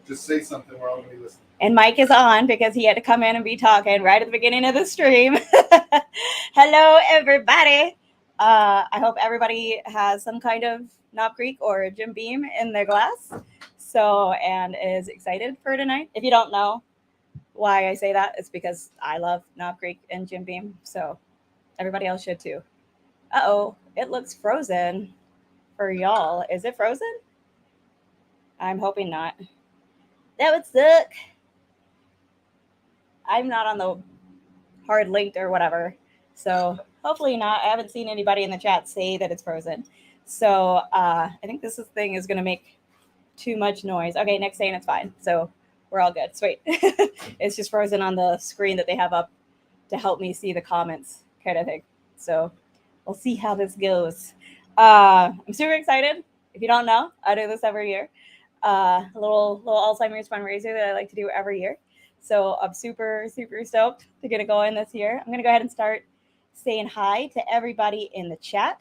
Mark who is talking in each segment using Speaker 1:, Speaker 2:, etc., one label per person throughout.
Speaker 1: Just say something. We're all going to be listening.
Speaker 2: And Mike is on because he had to come in and be talking right at the beginning of the stream. Hello, everybody. I hope everybody has some kind of Knob Creek or Jim Beam in their glass. So, and is excited for tonight. If you don't know why I say that, it's because I love Knob Creek and Jim Beam. So, everybody else should too. Uh-oh, it looks frozen for y'all. Is it frozen? I'm hoping not. That would suck. I'm not on the hard linked or whatever. So hopefully not. I haven't seen anybody in the chat say that it's frozen. So I think this thing is going to make too much noise. Okay, Nick's saying it's fine. So we're all good. Sweet. It's just frozen on the screen that they have up to help me see the comments kind of thing. So we'll see how this goes. I'm super excited. If you don't know, I do this every year. A little Alzheimer'S fundraiser that I like to do every year. So I'm super stoked to get it going this year. I'm going to go ahead and start saying hi to everybody in the chat.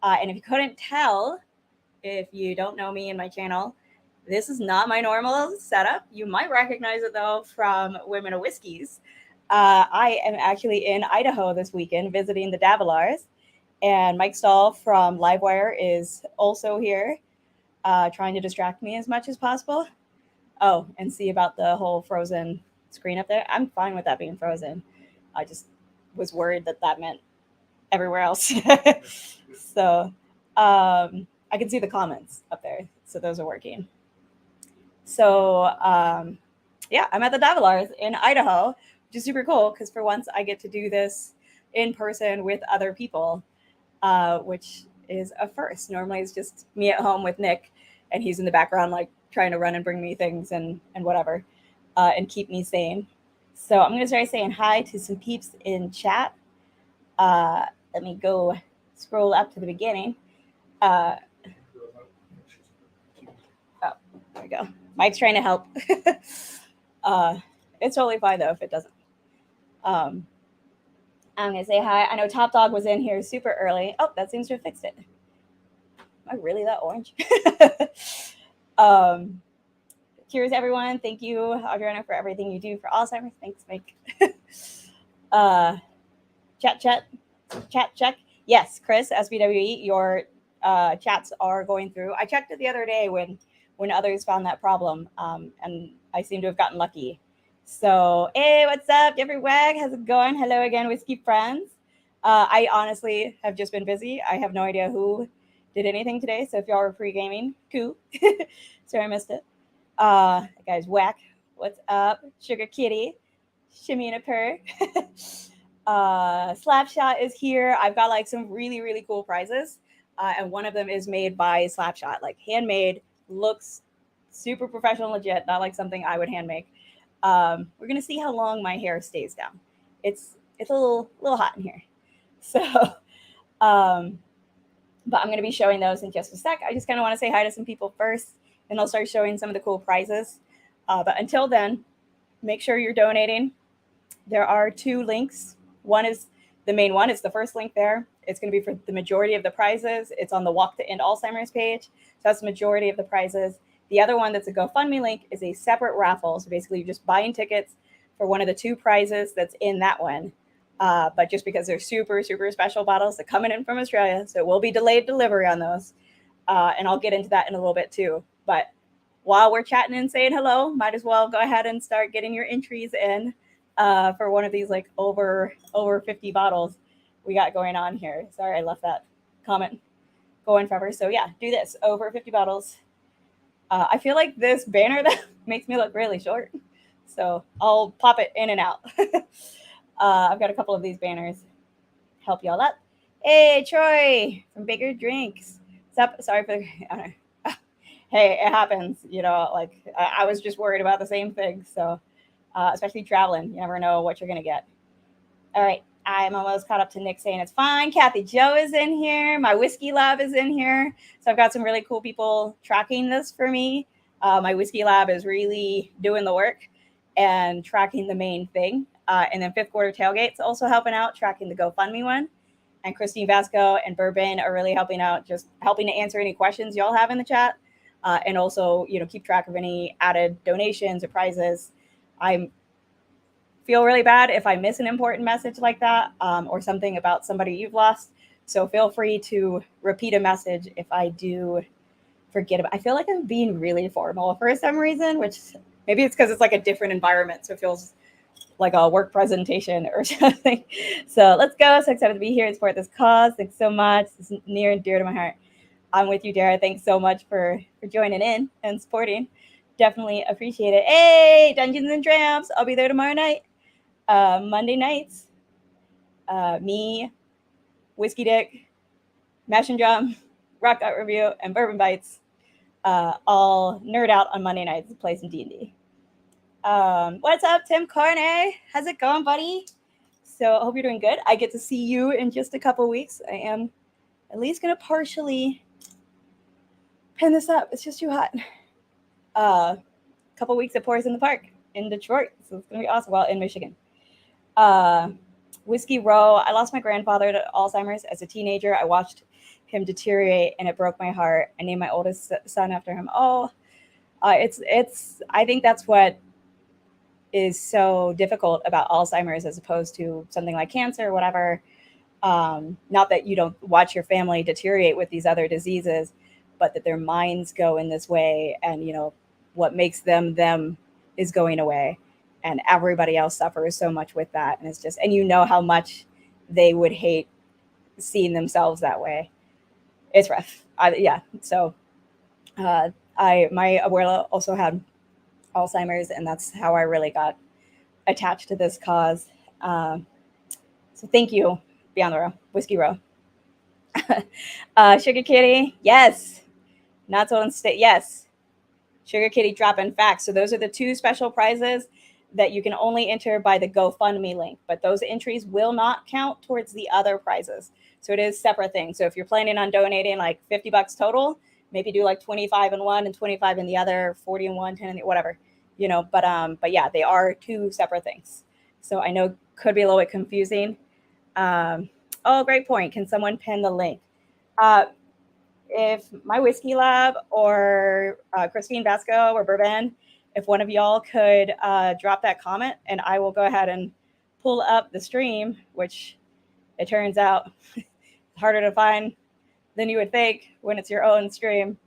Speaker 2: And if you couldn't tell, if you don't know me and my channel, this is not my normal setup. You might recognize it though from Women of Whiskeys. I am actually in Idaho this weekend visiting the Davillars, and Mike Stahl from Livewire is also here, trying to distract me as much as possible. Oh, and see about the whole frozen screen up there. I'm fine with that being frozen. I just was worried that that meant everywhere else. So I can see the comments up there. So those are working. So yeah, I'm at the Davillars in Idaho, which is super cool because for once I get to do this in person with other people, which is a first. Normally it's just me at home with Nick, and he's in the background like trying to run and bring me things and whatever, and keep me sane. So I'm gonna start saying hi to some peeps in chat. Let me go scroll up to the beginning. Oh, there we go. Mike's trying to help. It's totally fine though if it doesn't. I'm gonna say hi. I know Top Dog was in here super early. Oh, that seems to have fixed it. Am I really that orange? Cheers, everyone. Thank you, Adriana, for everything you do for Alzheimer's. Thanks, Mike. Chat check. Yes, Chris, SBWE, your chats are going through. I checked it the other day when others found that problem, and I seem to have gotten lucky. So, hey, what's up, Jeffrey Wag? How's it going? Hello again, whiskey friends. I honestly have just been busy. I have no idea who did anything today. So if y'all were pre-gaming, cool. Sorry I missed it. Guys, Whack, what's up? Sugar Kitty, Shimmy and a Purr. Slapshot is here. I've got like some really cool prizes, and one of them is made by Slapshot, like handmade, looks super professional, legit, not like something I would hand make. We're gonna see how long my hair stays down. It's a little hot in here, so but I'm gonna be showing those in just a sec. I just kind of want to say hi to some people first, and I'll start showing some of the cool prizes. But until then, make sure you're donating. There are two links. One is the main one. It's the first link there. It's going to be for the majority of the prizes. It's on the Walk to End Alzheimer's page. So that's the majority of the prizes. The other one that's a GoFundMe link is a separate raffle. So basically, you're just buying tickets for one of the two prizes that's in that one. But just because they're super special bottles, they're coming in from Australia. So it will be delayed delivery on those. And I'll get into that in a little bit too. But while we're chatting and saying hello, might as well go ahead and start getting your entries in. For one of these like over 50 bottles we got going on here. Sorry, I left that comment going forever. So yeah, do this, over 50 bottles. I feel like this banner that makes me look really short, so I'll pop it in and out. I've got a couple of these banners. Help y'all up. Hey, Troy from Bigger Drinks. What's up? Sorry for the... Hey, it happens. You know, like I was just worried about the same thing. So especially traveling, you never know what you're going to get. All right. I'm almost caught up to Nick saying it's fine. Kathy Joe is in here. My whiskey lab is in here. So I've got some really cool people tracking this for me. My whiskey lab is really doing the work and tracking the main thing. And then Fifth Quarter Tailgate's also helping out, tracking the GoFundMe one. And Christine Vasco and Bourbon are really helping out, just helping to answer any questions y'all have in the chat. and also, keep track of any added donations or prizes. I feel really bad if I miss an important message like that, or something about somebody you've lost. So feel free to repeat a message if I do forget about. I feel like I'm being really formal for some reason, which maybe it's because it's like a different environment, so it feels like a work presentation or something. So let's go. So excited to be here and support this cause. Thanks so much. It's near and dear to my heart. I'm with you, Dara. Thanks so much for joining in and supporting. Definitely appreciate it. Hey, Dungeons and Drams. I'll be there tomorrow night. Monday nights. Me, Whiskey Dick, Mash and Drum, Rock Out Review, and Bourbon Bites. All nerd out on Monday nights to play some D&D. What's up, Tim Carney? How's it going, buddy? So I hope you're doing good. I get to see you in just a couple weeks. I am at least going to partially pin this up. It's just too hot. Couple weeks at Pours in the Park in Detroit. So it's going to be awesome. Well, in Michigan. Whiskey Row. I lost my grandfather to Alzheimer's as a teenager. I watched him deteriorate and it broke my heart. I named my oldest son after him. It's I think that's what is so difficult about Alzheimer's as opposed to something like cancer or whatever. Not that you don't watch your family deteriorate with these other diseases, but that their minds go in this way, and what makes them is going away, and everybody else suffers so much with that. And it's just, and how much they would hate seeing themselves that way. It's rough. So my abuela also had Alzheimer's, and that's how I really got attached to this cause. So thank you, Beyond the Row, Whiskey Row. Sugar Kitty, yes. Not so in state, yes. Sugar Kitty dropping facts. So those are the two special prizes that you can only enter by the GoFundMe link, but those entries will not count towards the other prizes. So it is separate things. So if you're planning on donating like $50 total, maybe do like 25 in one and 25 in the other, 40 in one, 10 in the whatever, but yeah, they are two separate things. So I know could be a little bit confusing. Great point. Can someone pin the link? If my Whiskey Lab or Christine Vasco or Bourbon, if one of y'all could drop that comment, and I will go ahead and pull up the stream, which it turns out harder to find than you would think when it's your own stream.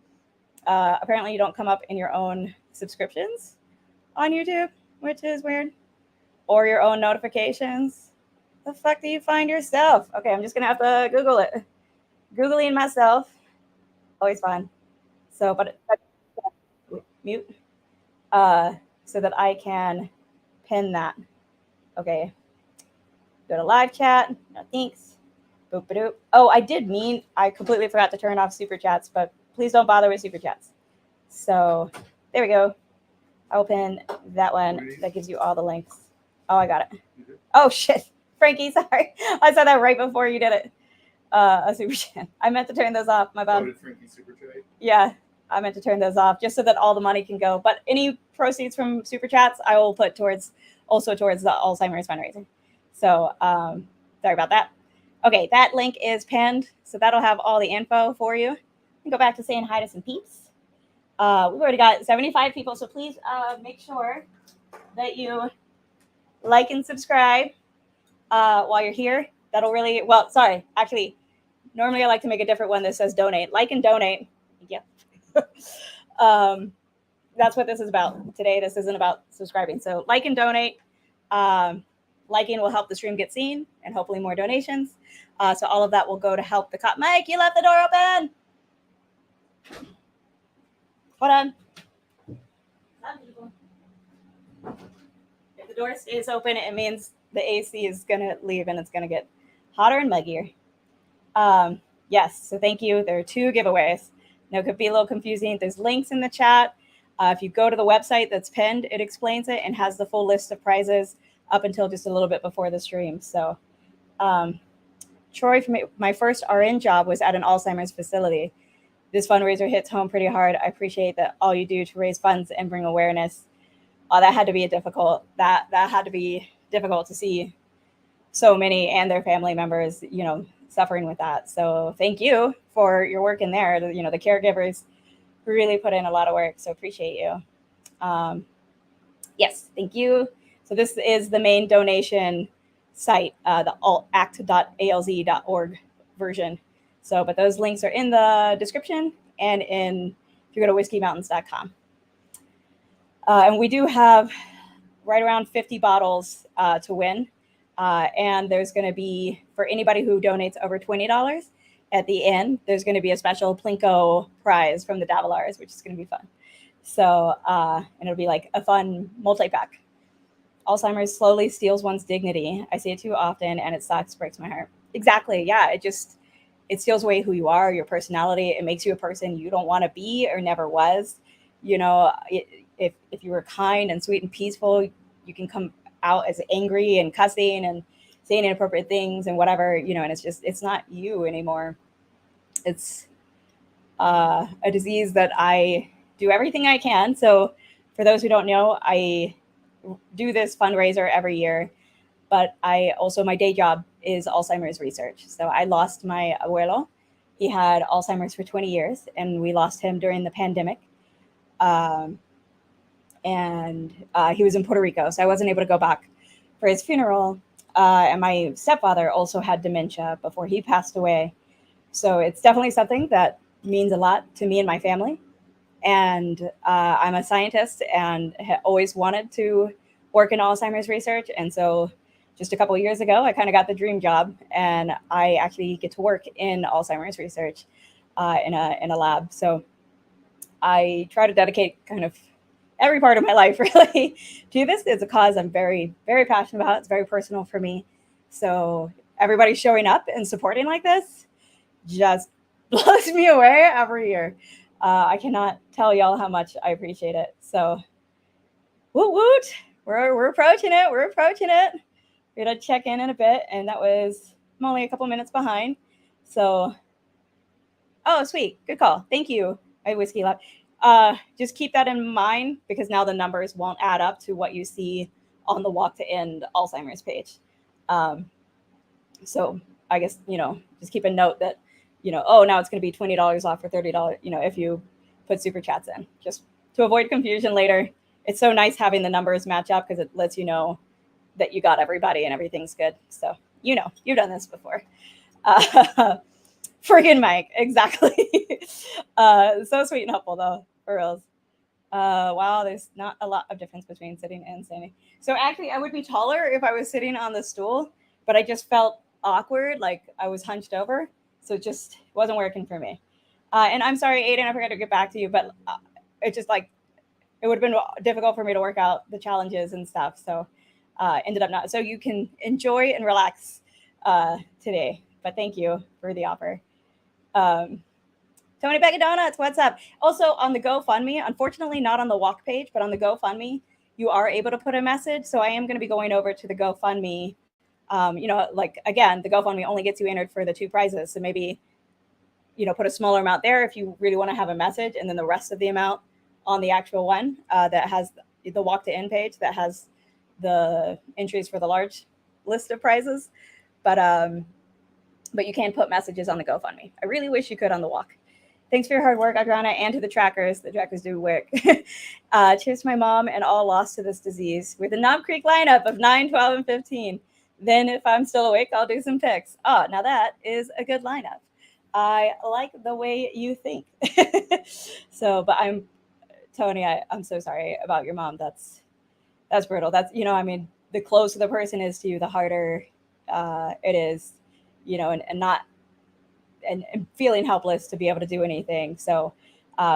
Speaker 2: Apparently you don't come up in your own subscriptions on YouTube, which is weird, or your own notifications. The fuck do you find yourself? Okay, I'm just gonna have to Google it. Googling myself, always fun. So, but mute, so that I can pin that. Okay, go to live chat. No thanks. Boop doop. Oh, I completely forgot to turn off super chats, but please don't bother with super chats. So there we go. I'll pin that one. That gives you all the links. Oh, I got it. Oh shit, Frankie, sorry. I said that right before you did it. A super chat. I meant to turn those off. My bad.
Speaker 1: Did Frankie super chat?
Speaker 2: Yeah, I meant to turn those off just so that all the money can go. But any proceeds from super chats, I will put towards the Alzheimer's fundraising. So sorry about that. Okay, that link is pinned, so that'll have all the info for you. Go back to saying hi to some peeps. We've already got 75 people, so please make sure that you like and subscribe while you're here. That'll really, actually, normally I like to make a different one that says donate. Like and donate. Yeah. That's what this is about. Today, this isn't about subscribing. So like and donate. Liking will help the stream get seen and hopefully more donations. So all of that will go to help the cop. Mike, you left the door open. Hold on. If the door stays open, it means the AC is going to leave and it's going to get hotter and muggier. Yes, so thank you. There are two giveaways. Now, it could be a little confusing. There's links in the chat. If you go to the website that's pinned, it explains it and has the full list of prizes up until just a little bit before the stream. So Troy, from my first RN job was at an Alzheimer's facility. This fundraiser hits home pretty hard. I appreciate that all you do to raise funds and bring awareness. That had to be difficult to see so many and their family members, suffering with that. So thank you for your work in there. The caregivers really put in a lot of work, so appreciate you. Yes, thank you. So this is the main donation site, the act.alz.org version. So, but those links are in the description and if you go to whiskeymountains.com. And we do have right around 50 bottles to win. And there's going to be, for anybody who donates over $20 at the end, there's going to be a special Plinko prize from the Davilars, which is going to be fun. So, and it'll be like a fun multi-pack. Alzheimer's slowly steals one's dignity. I see it too often, and it sucks, breaks my heart. Exactly. Yeah. It steals away who you are, your personality. It makes you a person you don't want to be or never was. You know, if you were kind and sweet and peaceful, you can come out as angry and cussing and saying inappropriate things and whatever, you know, and it's not you anymore. It's a disease that I do everything I can. So for those who don't know, I do this fundraiser every year, but my day job is Alzheimer's research. So I lost my abuelo. He had Alzheimer's for 20 years, and we lost him during the pandemic. And he was in Puerto Rico, so I wasn't able to go back for his funeral. And my stepfather also had dementia before he passed away. So it's definitely something that means a lot to me and my family. And I'm a scientist and always wanted to work in Alzheimer's research. And so just a couple of years ago, I kind of got the dream job, and I actually get to work in Alzheimer's research in a lab. So I try to dedicate kind of every part of my life really to this. It's a cause I'm very, very passionate about. It's very personal for me. So everybody showing up and supporting like this just blows me away every year. I cannot tell y'all how much I appreciate it. So woot woot, we're approaching it. We're approaching it. We're gonna check in a bit, and I'm only a couple minutes behind. So, oh sweet, good call. Thank you, my whiskey lab. Just keep that in mind, because now the numbers won't add up to what you see on the Walk to End Alzheimer's page. So I guess, just keep a note that, oh, now it's going to be $20 off for $30, if you put super chats in, just to avoid confusion later. It's so nice having the numbers match up, because it lets you know that you got everybody and everything's good. So, you've done this before. Friggin' Mike, exactly. So sweet and helpful though, for reals. Wow, there's not a lot of difference between sitting and standing. So actually, I would be taller if I was sitting on the stool, but I just felt awkward, like I was hunched over, so it just wasn't working for me. And I'm sorry, Aiden, I forgot to get back to you, but it just it would have been difficult for me to work out the challenges and stuff. So ended up not. So you can enjoy and relax today. But thank you for the offer. Tony Bag of Donuts, what's up? Also on the GoFundMe, unfortunately not on the walk page, but on the GoFundMe, you are able to put a message. So I am going to be going over to the GoFundMe. Again, the GoFundMe only gets you entered for the 2 prizes. So maybe, put a smaller amount there if you really want to have a message, and then the rest of the amount on the actual one that has the Walk to End page that has the entries for the large list of prizes. But you can put messages on the GoFundMe. I really wish you could on the walk. Thanks for your hard work, Adriana, and to the trackers. The trackers do work. Cheers to my mom and all lost to this disease. With the Knob Creek lineup of 9, 12, and 15. Then if I'm still awake, I'll do some picks. Oh, now that is a good lineup. I like the way you think. So, but Tony, I'm so sorry about your mom. That's brutal. That's, the closer the person is to you, the harder it is, and feeling helpless to be able to do anything. So,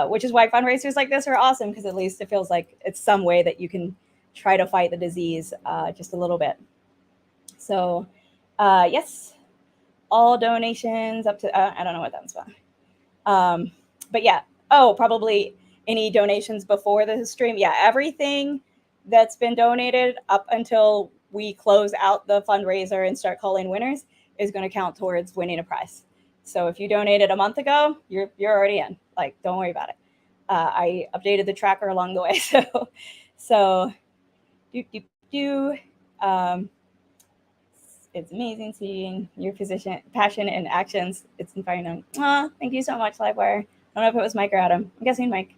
Speaker 2: which is why fundraisers like this are awesome, because at least it feels like it's some way that you can try to fight the disease just a little bit. So, yes, all donations up to, I don't know what that's about. But yeah, probably any donations before the stream. Yeah, everything that's been donated up until we close out the fundraiser and start calling winners is going to count towards winning a prize. So if you donated a month ago, you're already in. Like, don't worry about it. I updated the tracker along the way. So it's amazing seeing your passion and actions. It's inspiring. Thank you so much, Livewire. I don't know if it was Mike or Adam. I'm guessing Mike.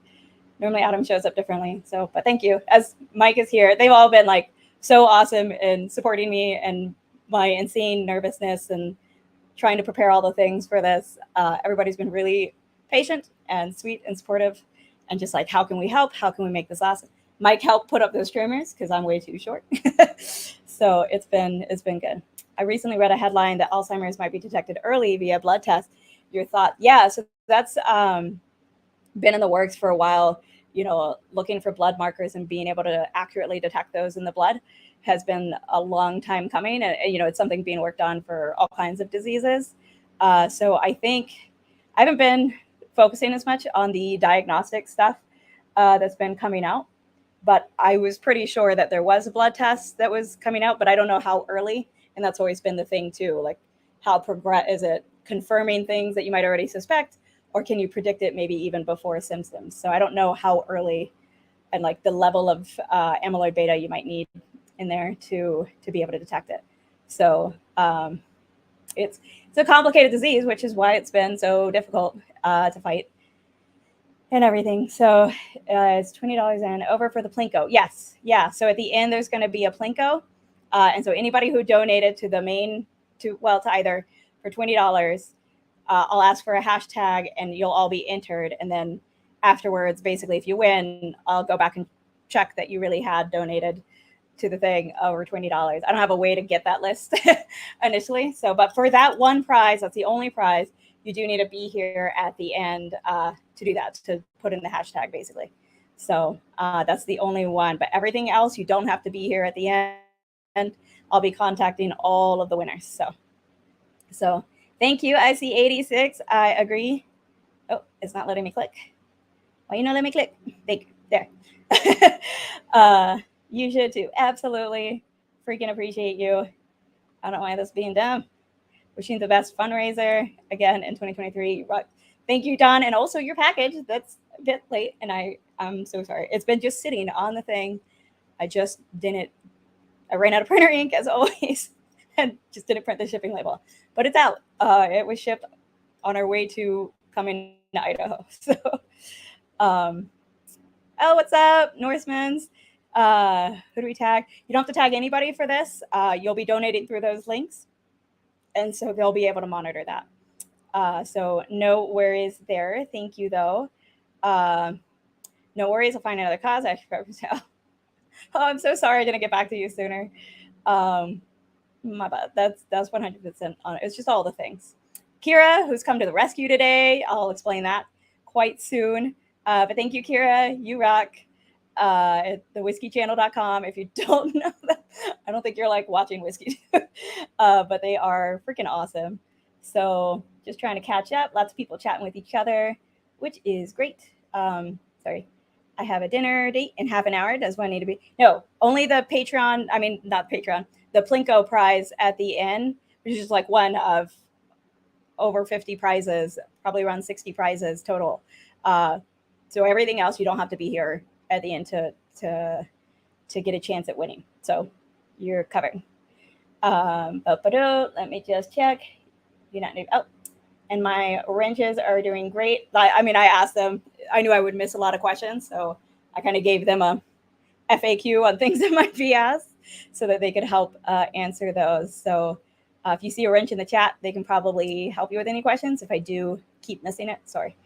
Speaker 2: Normally Adam shows up differently. So, but thank you. As Mike is here, they've all been like so awesome in supporting me and my insane nervousness and trying to prepare all the things for this. Everybody's been really patient and sweet and supportive and just like, how can we help? How can we make this awesome? Mike helped put up those streamers because I'm way too short. So it's been good. I recently read a headline that Alzheimer's might be detected early via blood test. Your thought? Yeah, so that's been in the works for a while. You know, looking for blood markers and being able to accurately detect those in the blood has been a long time coming. And, you know, it's something being worked on for all kinds of diseases. So I think I haven't been focusing as much on the diagnostic stuff that's been coming out, but I was pretty sure that there was a blood test that was coming out, but I don't know how early. And that's always been the thing too, like how is it confirming things that you might already suspect, or can you predict it maybe even before symptoms? So I don't know how early and like the level of amyloid beta you might need in there to be able to detect it. So it's a complicated disease, which is why it's been so difficult to fight and everything. So it's $20 and over for the Plinko. Yes. Yeah. So at the end, there's going to be a Plinko. And so anybody who donated to the main, to either for $20, I'll ask for a hashtag and you'll all be entered. And then afterwards, basically, if you win, I'll go back and check that you really had donated to the thing over $20. I don't have a way to get that list initially. So, but for that one prize, that's the only prize, you do need to be here at the end to do that, to put in the hashtag basically. So that's the only one, but everything else, you don't have to be here at the end. I'll be contacting all of the winners. So thank you. I see 86. I agree. Oh, it's not letting me click. Why you not let me click? Thank you. There. You should too. Absolutely. Freaking appreciate you. I don't know why this is being dumb. Wishing the best fundraiser again in 2023. Thank you, Don. And also your package. That's a bit late. And I'm so sorry. It's been just sitting on the thing. I ran out of printer ink as always and just didn't print the shipping label. But it's out. It was shipped on our way to coming to Idaho. So, oh, what's up, Norseman's? Who do we tag? You don't have to tag anybody for this. You'll be donating through those links. And so they'll be able to monitor that. So no worries there. Thank you, though. No worries. I'll find another cause. I should probably tell. Oh, I'm so sorry I didn't get back to you sooner. My bad. That's 100% on it. It's just all the things. Kira, who's come to the rescue today. I'll explain that quite soon. But thank you, Kira. You rock. At thewhiskeychannel.com. If you don't know that, I don't think you're like watching whiskey, but they are freaking awesome. So just trying to catch up. Lots of people chatting with each other, which is great. Sorry. I have a dinner date in half an hour. Does one need to be? No, only the Patreon. I mean, not Patreon, the Plinko prize at the end, which is like one of over 50 prizes, probably around 60 prizes total. So everything else, you don't have to be here at the end to get a chance at winning. So you're covered. Let me just check. You're not new. Oh, and my wrenches are doing great. I mean, I asked them. I knew I would miss a lot of questions, so I kind of gave them a FAQ on things that might be asked so that they could help answer those. So if you see a wrench in the chat, they can probably help you with any questions. If I do keep missing it, sorry.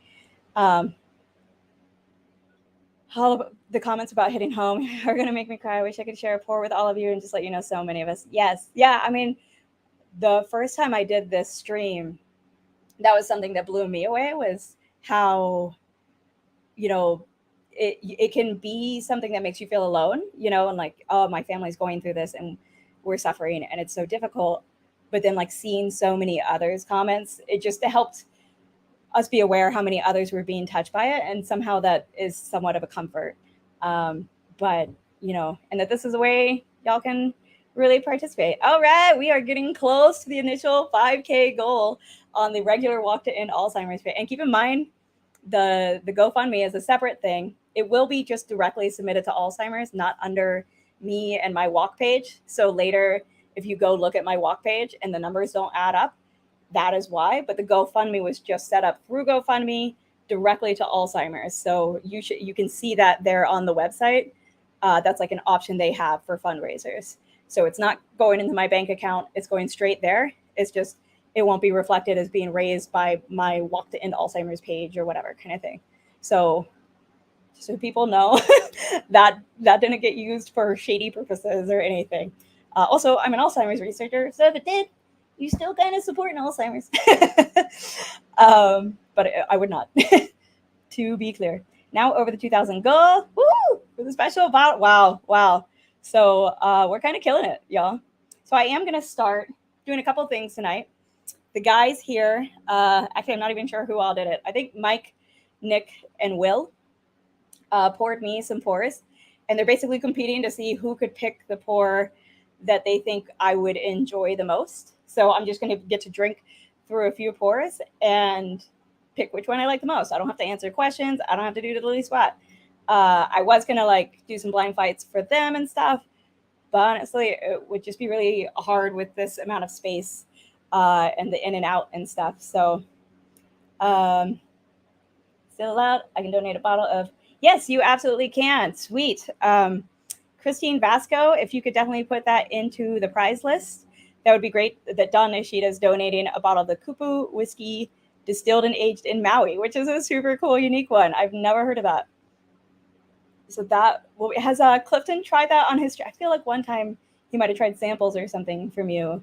Speaker 2: All of the comments about hitting home are going to make me cry. I wish I could share a pour with all of you and just let you know so many of us. Yes. Yeah. I mean, the first time I did this stream, that was something that blew me away, was how, you know, it can be something that makes you feel alone, you know, and like, oh, my family's going through this and we're suffering and it's so difficult. But then like seeing so many others' comments, it just helped us be aware how many others were being touched by it. And somehow that is somewhat of a comfort. But, you know, and that this is a way y'all can really participate. All right. We are getting close to the initial 5K goal on the regular Walk to End Alzheimer's Fit. And keep in mind, the GoFundMe is a separate thing. It will be just directly submitted to Alzheimer's, not under me and my walk page. So later, if you go look at my walk page and the numbers don't add up, that is why. But the GoFundMe was just set up through GoFundMe directly to Alzheimer's. So you can see that there on the website. That's like an option they have for fundraisers. So it's not going into my bank account. It's going straight there. It's just, it won't be reflected as being raised by my walk to end Alzheimer's page or whatever kind of thing. So people know that didn't get used for shady purposes or anything. Also, I'm an Alzheimer's researcher, so if it did, you still kind of support Alzheimer's. But I would not, to be clear. Now over the 2,000 goal. Woo! For the special about, wow. So we're kind of killing it, y'all. So I am going to start doing a couple things tonight. The guys here, actually, I'm not even sure who all did it. I think Mike, Nick, and Will poured me some pours. And they're basically competing to see who could pick the pour that they think I would enjoy the most. So I'm just going to get to drink through a few pours and pick which one I like the most. I don't have to answer questions. I don't have to do diddly squat. I was going to like do some blind fights for them and stuff. But honestly, it would just be really hard with this amount of space and the in and out and stuff. So still allowed. I can donate a bottle of, yes, you absolutely can. Sweet. Christine Vasco, if you could definitely put that into the prize list, that would be great. That Don Ishida is donating a bottle of the Kupu whiskey distilled and aged in Maui, which is a super cool, unique one. I've never heard of that. So that, well, has Clifton tried that on his, I feel like one time he might have tried samples or something from you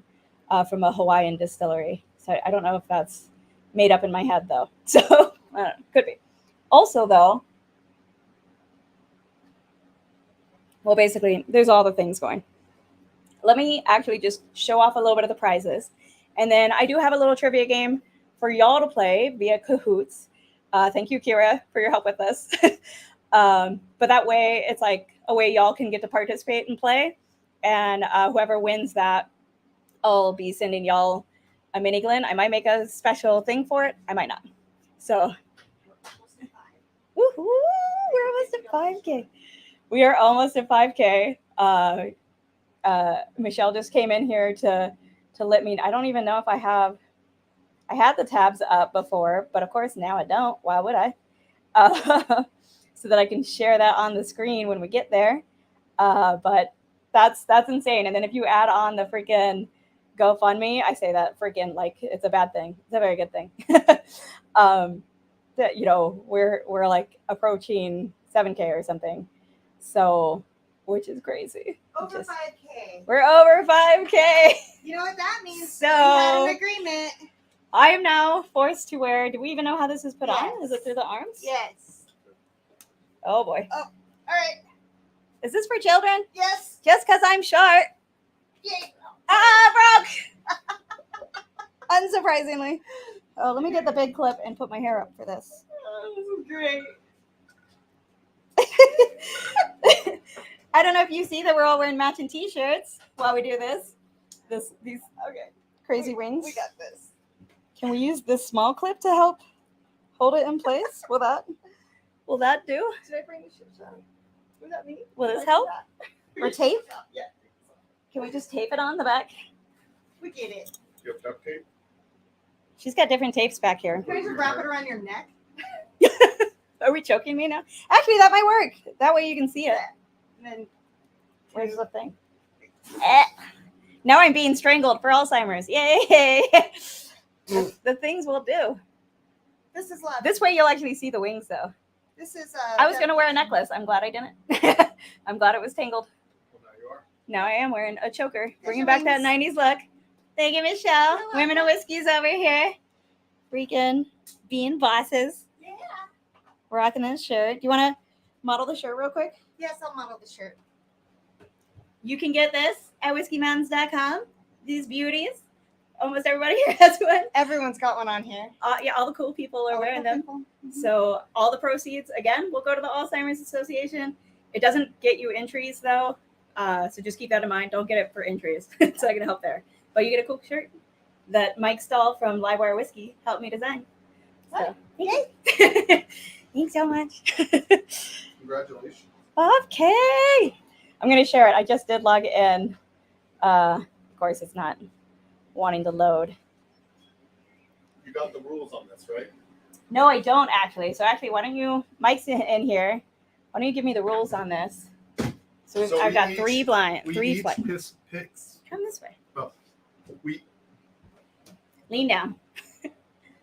Speaker 2: from a Hawaiian distillery. So I don't know if that's made up in my head though. So I don't know, could be. Also though, well, basically there's all the things going. Let me actually just show off a little bit of the prizes. And then I do have a little trivia game for y'all to play via Kahoots. Thank you, Kira, for your help with this. But that way, it's like a way y'all can get to participate and play. And whoever wins that, I'll be sending y'all a mini Glen. I might make a special thing for it. I might not. So, woohoo, we're almost at 5K. We are almost at 5K. Michelle just came in here to let me, I don't even know if I had the tabs up before, but of course now I don't. Why would I? So that I can share that on the screen when we get there. But that's insane. And then if you add on the freaking GoFundMe, I say that freaking like it's a bad thing. It's a very good thing. That, you know, we're like approaching 7K or something. So, which is crazy.
Speaker 1: Over 5K.
Speaker 2: We're over 5K.
Speaker 1: You know what that means?
Speaker 2: So
Speaker 1: we had an agreement.
Speaker 2: I am now forced to wear, do we even know how this is put
Speaker 1: Yes.
Speaker 2: on? Is it through the arms?
Speaker 1: Yes.
Speaker 2: Oh boy.
Speaker 1: Oh, all right.
Speaker 2: Is this for children?
Speaker 1: Yes.
Speaker 2: Just because I'm short.
Speaker 1: Yay.
Speaker 2: Broke. Unsurprisingly. Oh, let me get the big clip and put my hair up for this.
Speaker 1: Oh, this is great.
Speaker 2: I don't know if you see that we're all wearing matching t-shirts while we do this. These
Speaker 1: Okay.
Speaker 2: crazy wings.
Speaker 1: We got this.
Speaker 2: Can we use this small clip to help hold it in place? Will that do?
Speaker 1: Did I bring the chips out? Was that me?
Speaker 2: Will this help? Or tape?
Speaker 1: Yeah.
Speaker 2: Can we just tape it on the back?
Speaker 1: We get it.
Speaker 3: You have duct tape?
Speaker 2: She's got different tapes back here.
Speaker 1: Can I just wrap it around your neck?
Speaker 2: Are we choking me now? Actually, that might work. That way you can see it.
Speaker 1: And then
Speaker 2: Where's the thing? Now I'm being strangled for Alzheimer's. Yay! The things we'll do.
Speaker 1: this is love.
Speaker 2: This way you'll actually see the wings, though.
Speaker 1: This is
Speaker 2: I was going to wear a necklace. I'm glad I didn't. I'm glad it was tangled.
Speaker 3: Well, now you are.
Speaker 2: Now I am wearing a choker. Bringing
Speaker 1: your
Speaker 2: back that
Speaker 1: wings.
Speaker 2: 90s look. Thank you, Michelle.
Speaker 1: You're
Speaker 2: Women of Whiskies over here. Freaking being bosses.
Speaker 1: Yeah.
Speaker 2: Rocking this shirt. You want to model the shirt real quick?
Speaker 1: Yes, I'll model the shirt.
Speaker 2: You can get this at whiskeymountains.com. These beauties. Almost everybody here has one.
Speaker 1: Everyone's got one on here.
Speaker 2: Yeah, all the cool people are wearing them. So all the proceeds, again, will go to the Alzheimer's Association. It doesn't get you entries, though. So just keep that in mind. Don't get it for entries. It's not going to help there. But you get a cool shirt that Mike Stahl from Livewire Whiskey helped me design. So,
Speaker 1: Yay.
Speaker 2: thanks so much.
Speaker 3: Congratulations.
Speaker 2: Okay. I'm going to share it. I just did log in. Of course, it's not wanting to load.
Speaker 3: You got the rules on this, right?
Speaker 2: No, I don't actually. So actually, why don't you, Mike's in here. Why don't you give me the rules on this? So,
Speaker 3: So
Speaker 2: I've
Speaker 3: we
Speaker 2: got
Speaker 3: each-
Speaker 2: three
Speaker 3: We
Speaker 2: three
Speaker 3: each
Speaker 2: flights.
Speaker 3: picks.
Speaker 2: Come this way.
Speaker 3: We
Speaker 2: Lean down.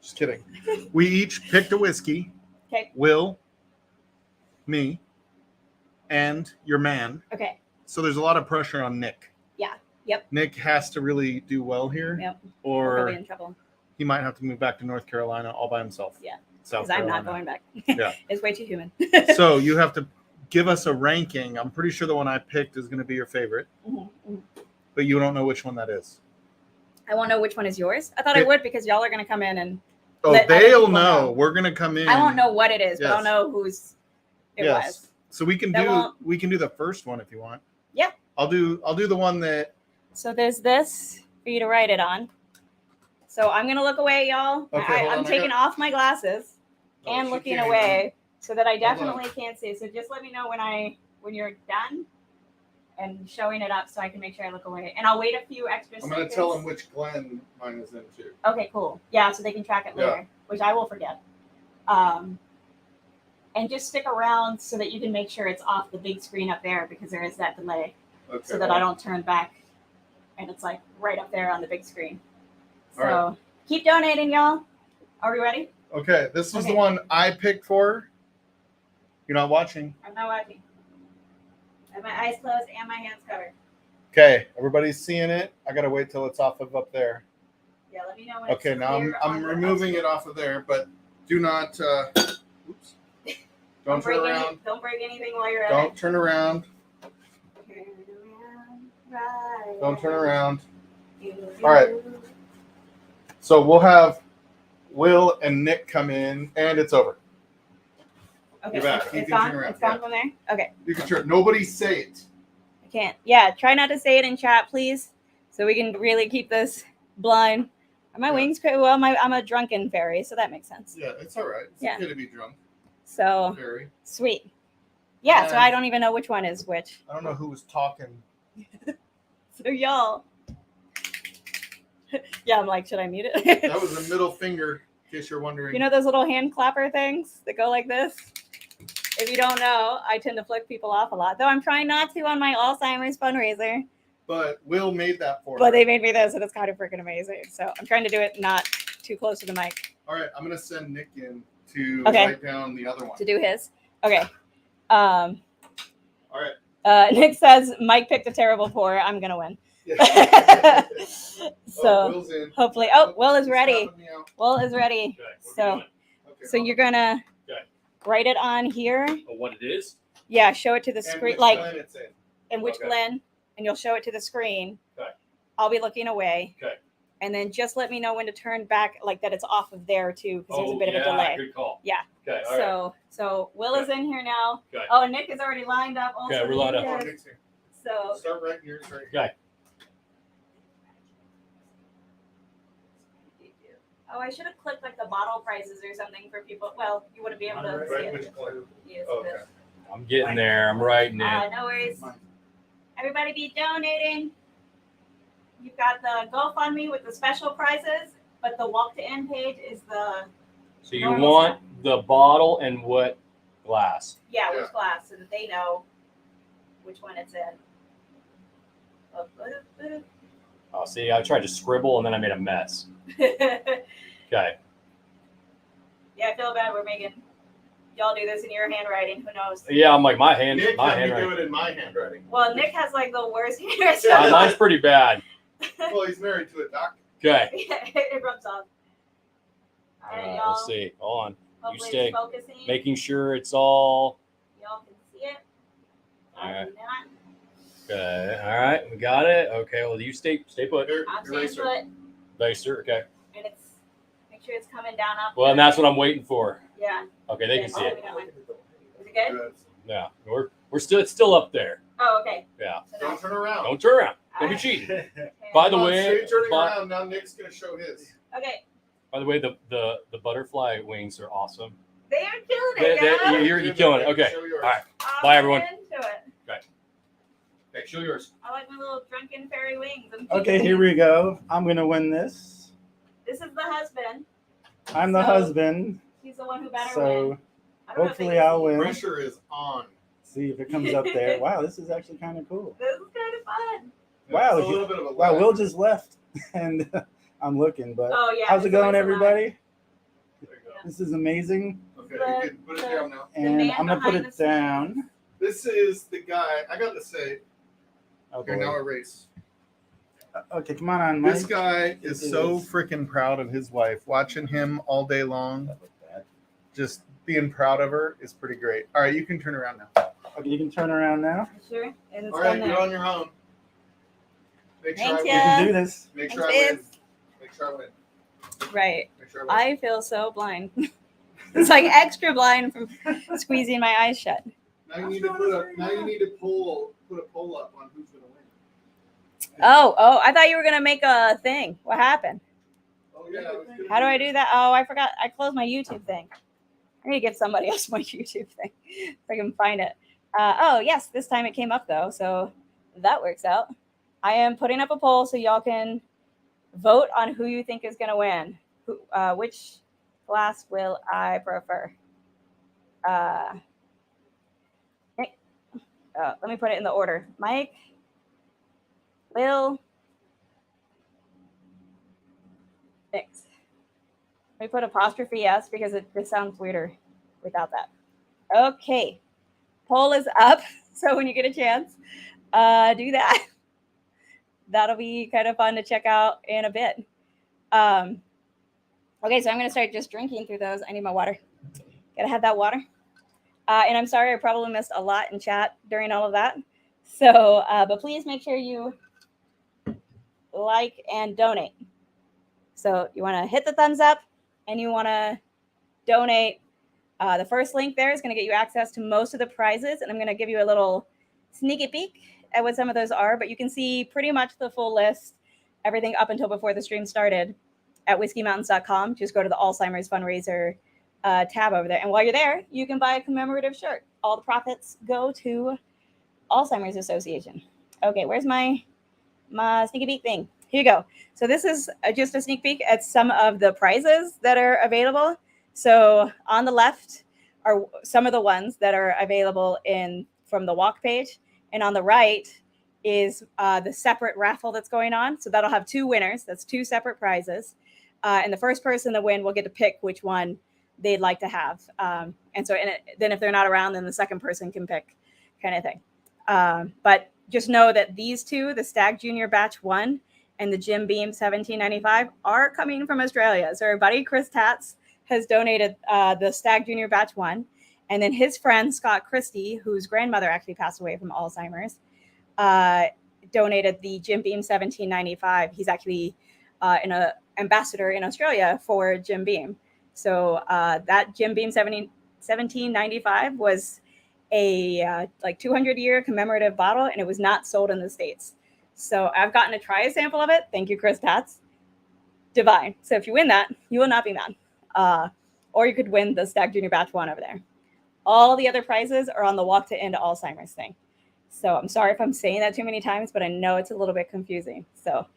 Speaker 3: just kidding. We each picked a whiskey.
Speaker 2: Okay.
Speaker 3: Will, me, and your man.
Speaker 2: Okay.
Speaker 3: So there's a lot of pressure on Nick.
Speaker 2: Yeah. Yep.
Speaker 3: Nick has to really do well here,
Speaker 2: Yep. We're
Speaker 3: or
Speaker 2: really in trouble
Speaker 3: he might have to move back to North Carolina all by himself.
Speaker 2: Yeah.
Speaker 3: South
Speaker 2: because I'm
Speaker 3: Carolina.
Speaker 2: not going back.
Speaker 3: Yeah.
Speaker 2: It's way too human.
Speaker 3: So you have to give us a ranking. I'm pretty sure the one I picked is going to be your favorite,
Speaker 2: Mhm, mhm.
Speaker 3: but you don't know which one that is.
Speaker 2: I won't know which one is yours. I thought I
Speaker 3: It-
Speaker 2: would because y'all are gonna come in and
Speaker 3: Oh,
Speaker 2: Let other
Speaker 3: they'll
Speaker 2: people
Speaker 3: know.
Speaker 2: know.
Speaker 3: We're going to come in.
Speaker 2: I won't know what it is, but I'll
Speaker 3: Yes.
Speaker 2: know whose it was.
Speaker 3: So we can
Speaker 2: That
Speaker 3: do
Speaker 2: won't-
Speaker 3: the first one if you want.
Speaker 2: Yeah.
Speaker 3: I'll do the one that.
Speaker 2: So there's this for you to write it on. So I'm gonna look away, y'all.
Speaker 3: Okay, hold
Speaker 2: I'm
Speaker 3: on, I
Speaker 2: taking
Speaker 3: got-
Speaker 2: off my glasses
Speaker 3: Oh,
Speaker 2: and
Speaker 3: she
Speaker 2: looking
Speaker 3: can't
Speaker 2: away so that I
Speaker 3: Hold on.
Speaker 2: definitely can't see. So just let me know when you're done and showing it up so I can make sure I look away. And I'll wait a few extra
Speaker 3: I'm
Speaker 2: seconds.
Speaker 3: going to tell them which Glenn mine is into.
Speaker 2: Okay, cool. Yeah, so they can track it
Speaker 3: Yeah.
Speaker 2: later, which I will forget. And just stick around so that you can make sure it's off the big screen up there because there is that delay,
Speaker 3: Okay.
Speaker 2: so that I don't turn back and it's like right up there on the big screen. So
Speaker 3: All
Speaker 2: keep donating, y'all. Are we ready?
Speaker 3: Okay, this was
Speaker 2: Okay.
Speaker 3: the one I picked for. You're not watching.
Speaker 2: I'm not watching. I have my eyes closed and my hands covered.
Speaker 3: Okay, everybody's seeing it. I gotta wait till it's off of up there.
Speaker 2: Yeah, let me know when
Speaker 3: Okay,
Speaker 2: it's
Speaker 3: now
Speaker 2: clear
Speaker 3: I'm
Speaker 2: on the
Speaker 3: removing
Speaker 2: outside.
Speaker 3: it off of there, but do not. Oops. Don't turn around.
Speaker 2: Don't break anything while you're at
Speaker 3: Don't turn around.
Speaker 2: it. Turn around, right.
Speaker 3: Don't turn around.
Speaker 2: You
Speaker 3: All right.
Speaker 2: do.
Speaker 3: So we'll have Will and Nick come in, and it's over.
Speaker 2: Okay,
Speaker 3: You're back.
Speaker 2: it's
Speaker 3: You can
Speaker 2: gone.
Speaker 3: turn around,
Speaker 2: It's gone
Speaker 3: yeah.
Speaker 2: from there. Okay,
Speaker 3: You can turn. Nobody say it.
Speaker 2: I can't. Yeah, try not to say it in chat, please, so we can really keep this blind. Are my
Speaker 3: Yeah.
Speaker 2: wings crazy? Well, I'm a drunken fairy, so that makes sense.
Speaker 3: Yeah, it's all right. It's
Speaker 2: Yeah.
Speaker 3: okay to be drunk.
Speaker 2: So
Speaker 3: Very.
Speaker 2: sweet. Yeah, so
Speaker 3: And-
Speaker 2: I don't even know which one is which.
Speaker 3: I don't know who was talking.
Speaker 2: So y'all. Yeah, I'm like, should I mute it?
Speaker 3: That was a middle finger, in case you're wondering.
Speaker 2: You know those little hand clapper things that go like this? If you don't know, I tend to flick people off a lot. Though I'm trying not to on my Alzheimer's fundraiser.
Speaker 3: But Will made that for
Speaker 2: But
Speaker 3: her.
Speaker 2: they made me this, and it's kind of freaking amazing. So I'm trying to do it not too close to the mic
Speaker 3: All right, I'm gonna send Nick in to
Speaker 2: Okay.
Speaker 3: write down the other one.
Speaker 2: to do his. Okay.
Speaker 3: All right.
Speaker 2: Nick says Mike picked a terrible pour. I'm gonna win.
Speaker 3: Yeah.
Speaker 2: So
Speaker 3: Will's in.
Speaker 2: hopefully, oh, Will is
Speaker 3: He's
Speaker 2: ready.
Speaker 3: helping me out.
Speaker 2: Will is ready.
Speaker 4: Okay, what are we
Speaker 2: So,
Speaker 4: doing?
Speaker 3: Okay,
Speaker 2: so
Speaker 3: hold
Speaker 2: you're gonna
Speaker 4: Okay.
Speaker 2: write it on here.
Speaker 4: Oh, what it is?
Speaker 2: Yeah, show it to the
Speaker 3: on. And
Speaker 2: screen,
Speaker 3: which
Speaker 2: like
Speaker 3: line it's in.
Speaker 2: and which
Speaker 4: Okay.
Speaker 2: Glenn, and you'll show it to the screen.
Speaker 4: Okay.
Speaker 2: I'll be looking away.
Speaker 4: Okay.
Speaker 2: And then just let me know when to turn back, like that it's off of there too, because there's a bit
Speaker 4: yeah,
Speaker 2: of a delay.
Speaker 4: Good call.
Speaker 2: Yeah.
Speaker 4: Okay. All right.
Speaker 2: So Will is in here now.
Speaker 4: Okay.
Speaker 2: Oh, and Nick is already lined up. Also
Speaker 4: Okay, we're lined up.
Speaker 3: Oh,
Speaker 2: here.
Speaker 3: Nick's here.
Speaker 2: So
Speaker 3: Start writing yours right here.
Speaker 4: Okay.
Speaker 2: oh, I should have clicked like the bottle prices or something for people. Well, you wouldn't be able to see
Speaker 3: Right,
Speaker 2: it.
Speaker 3: which one?
Speaker 2: Yes,
Speaker 3: Oh,
Speaker 2: but-
Speaker 3: okay.
Speaker 4: I'm getting there. I'm writing it.
Speaker 2: No worries. Everybody be donating. You've got the GoFundMe with the special prizes, but the walk to end page is the
Speaker 4: So you
Speaker 2: normal
Speaker 4: want the bottle and what glass?
Speaker 2: yeah,
Speaker 3: Yeah.
Speaker 2: which glass so that they know which one it's in.
Speaker 4: Oh, see, I tried to scribble and then I made a mess.
Speaker 2: Yeah,
Speaker 4: Okay.
Speaker 2: I feel bad we're making y'all do this in your handwriting. Who knows?
Speaker 4: Yeah, I'm like my
Speaker 3: Nick
Speaker 4: my
Speaker 3: had me do
Speaker 4: handwriting.
Speaker 3: it in my handwriting.
Speaker 2: Well, Nick has like the worst handwriting.
Speaker 4: Mine's pretty bad.
Speaker 3: Well, he's married to a doctor.
Speaker 4: Okay.
Speaker 2: It rubs off. All right, y'all.
Speaker 4: Let's see. Hold on.
Speaker 2: Hopefully
Speaker 4: stay.
Speaker 2: it's focusing.
Speaker 4: Making sure it's all
Speaker 2: Y'all can see it.
Speaker 4: All right.
Speaker 2: I do not.
Speaker 4: okay. All right, we got it. Okay. Well, you stay put.
Speaker 3: Here,
Speaker 2: I'm staying
Speaker 3: eraser.
Speaker 2: put,
Speaker 4: Baser. Okay.
Speaker 2: and it's make sure it's coming down up.
Speaker 4: Well, and that's what I'm waiting for.
Speaker 2: Yeah.
Speaker 4: Okay, they can see it.
Speaker 2: Is it good?
Speaker 3: Good.
Speaker 4: Yeah, we're still it's still up there.
Speaker 2: Oh, okay.
Speaker 4: Yeah.
Speaker 2: So now,
Speaker 3: Don't turn around.
Speaker 4: Don't turn around. Don't be
Speaker 2: Alright.
Speaker 4: cheating.
Speaker 2: okay.
Speaker 4: By the
Speaker 3: Come on,
Speaker 4: way,
Speaker 3: so you're turning
Speaker 4: but-
Speaker 3: around. Now Nick's gonna show his.
Speaker 2: Okay.
Speaker 4: By the way, the butterfly wings are awesome.
Speaker 2: They are killing it,
Speaker 4: You're killing it. Okay.
Speaker 3: Show yours.
Speaker 4: All right.
Speaker 2: I'm
Speaker 4: Bye, everyone.
Speaker 2: Into it.
Speaker 4: Okay, show yours.
Speaker 2: I like my little drunken fairy wings. I'm
Speaker 5: Okay,
Speaker 2: keeping
Speaker 5: here
Speaker 2: these.
Speaker 5: we go. I'm gonna win this.
Speaker 2: This is the husband.
Speaker 5: I'm the
Speaker 2: So-
Speaker 5: husband.
Speaker 2: He's the one who better
Speaker 5: So
Speaker 2: win. I don't know if they
Speaker 5: hopefully
Speaker 2: can
Speaker 5: I'll
Speaker 2: see
Speaker 5: win.
Speaker 3: Pressure is on.
Speaker 5: See if it comes up there. Wow, this is actually kind of cool.
Speaker 2: This is kind of fun.
Speaker 5: Wow,
Speaker 3: It's a little bit of a
Speaker 5: Wow,
Speaker 3: lag.
Speaker 5: Will just left, and I'm looking. But
Speaker 2: Oh yeah.
Speaker 5: how's it going,
Speaker 2: somebody's
Speaker 5: everybody?
Speaker 3: There you go.
Speaker 5: This is amazing,
Speaker 3: Okay, you can put it down now.
Speaker 5: and
Speaker 2: man
Speaker 5: I'm gonna put
Speaker 2: behind
Speaker 5: it
Speaker 2: the
Speaker 5: down.
Speaker 3: This is the guy. I got to say.
Speaker 5: Oh,
Speaker 3: Okay,
Speaker 5: boy.
Speaker 3: now erase.
Speaker 5: Okay, come on, Mike.
Speaker 3: This guy is so freaking proud of his wife. Watching him all day long,
Speaker 5: That looked bad.
Speaker 3: just being proud of her is pretty great. All right, you can turn around now.
Speaker 5: Okay, you can turn around now.
Speaker 2: Sure. And it's
Speaker 3: All right,
Speaker 2: done
Speaker 3: you're
Speaker 2: there.
Speaker 3: on your own. Make sure
Speaker 2: Thanks,
Speaker 3: I
Speaker 5: You
Speaker 3: win.
Speaker 2: Yeah.
Speaker 5: can do this.
Speaker 3: Make sure I
Speaker 2: Thanks,
Speaker 3: win. Make sure I win.
Speaker 2: Right.
Speaker 3: Make sure I win.
Speaker 2: I feel so blind. It's like extra blind from squeezing my eyes shut.
Speaker 3: Now you need to put a. Now you need to put a poll up on who's gonna win.
Speaker 2: Oh, I thought you were gonna make a thing. What happened?
Speaker 3: Oh yeah. I was gonna
Speaker 2: How do I do that? Oh, I forgot. I closed my YouTube thing. I need to give somebody else my YouTube thing if I can find it. Oh yes, this time it came up though, so that works out. I am putting up a poll so y'all can vote on who you think is gonna win. Which glass will I prefer? Let me put it in the order. Mike, Will, thanks. Let me put apostrophe S because this sounds weirder without that. Okay. Poll is up. So when you get a chance, do that. That'll be kind of fun to check out in a bit. Okay, so I'm going to start just drinking through those. I need my water. Gotta have that water. And I'm sorry, I probably missed a lot in chat during all of that. So, but please make sure you like and donate. So you want to hit the thumbs up and you want to donate. The first link there is going to get you access to most of the prizes. And I'm going to give you a little sneaky peek at what some of those are. But you can see pretty much the full list, everything up until before the stream started at whiskeymountains.com. Just go to the Alzheimer'S Fundraiser tab over there. And while you're there, you can buy a commemorative shirt. All the profits go to Alzheimer'S Association. Okay, where's my sneaky peek thing? Here you go. So this is just a sneak peek at some of the prizes that are available. So on the left are some of the ones that are available from the walk page. And on the right is the separate raffle that's going on. So that'll have two winners. That's two separate prizes. And the first person to win will get to pick which one they'd like to have. And so then if they're not around, then the second person can pick, kind of thing. But just know that these two, the Stagg Jr Batch 1 and the Jim Beam 1795, are coming from Australia. So our buddy Chris Tatz has donated the Stagg Jr Batch 1. And then his friend Scott Christie, whose grandmother actually passed away from Alzheimer's, donated the Jim Beam 1795. He's actually an ambassador in Australia for Jim Beam. So that Jim Beam 1795 was a like 200-year commemorative bottle, and it was not sold in the States. So I've gotten to try a sample of it. Thank you, Chris Tatz. Divine. So if you win that, you will not be mad. Or you could win the Stagg Jr Batch 1 over there. All the other prizes are on the Walk to End Alzheimer's thing. So I'm sorry if I'm saying that too many times, but I know it's a little bit confusing. So,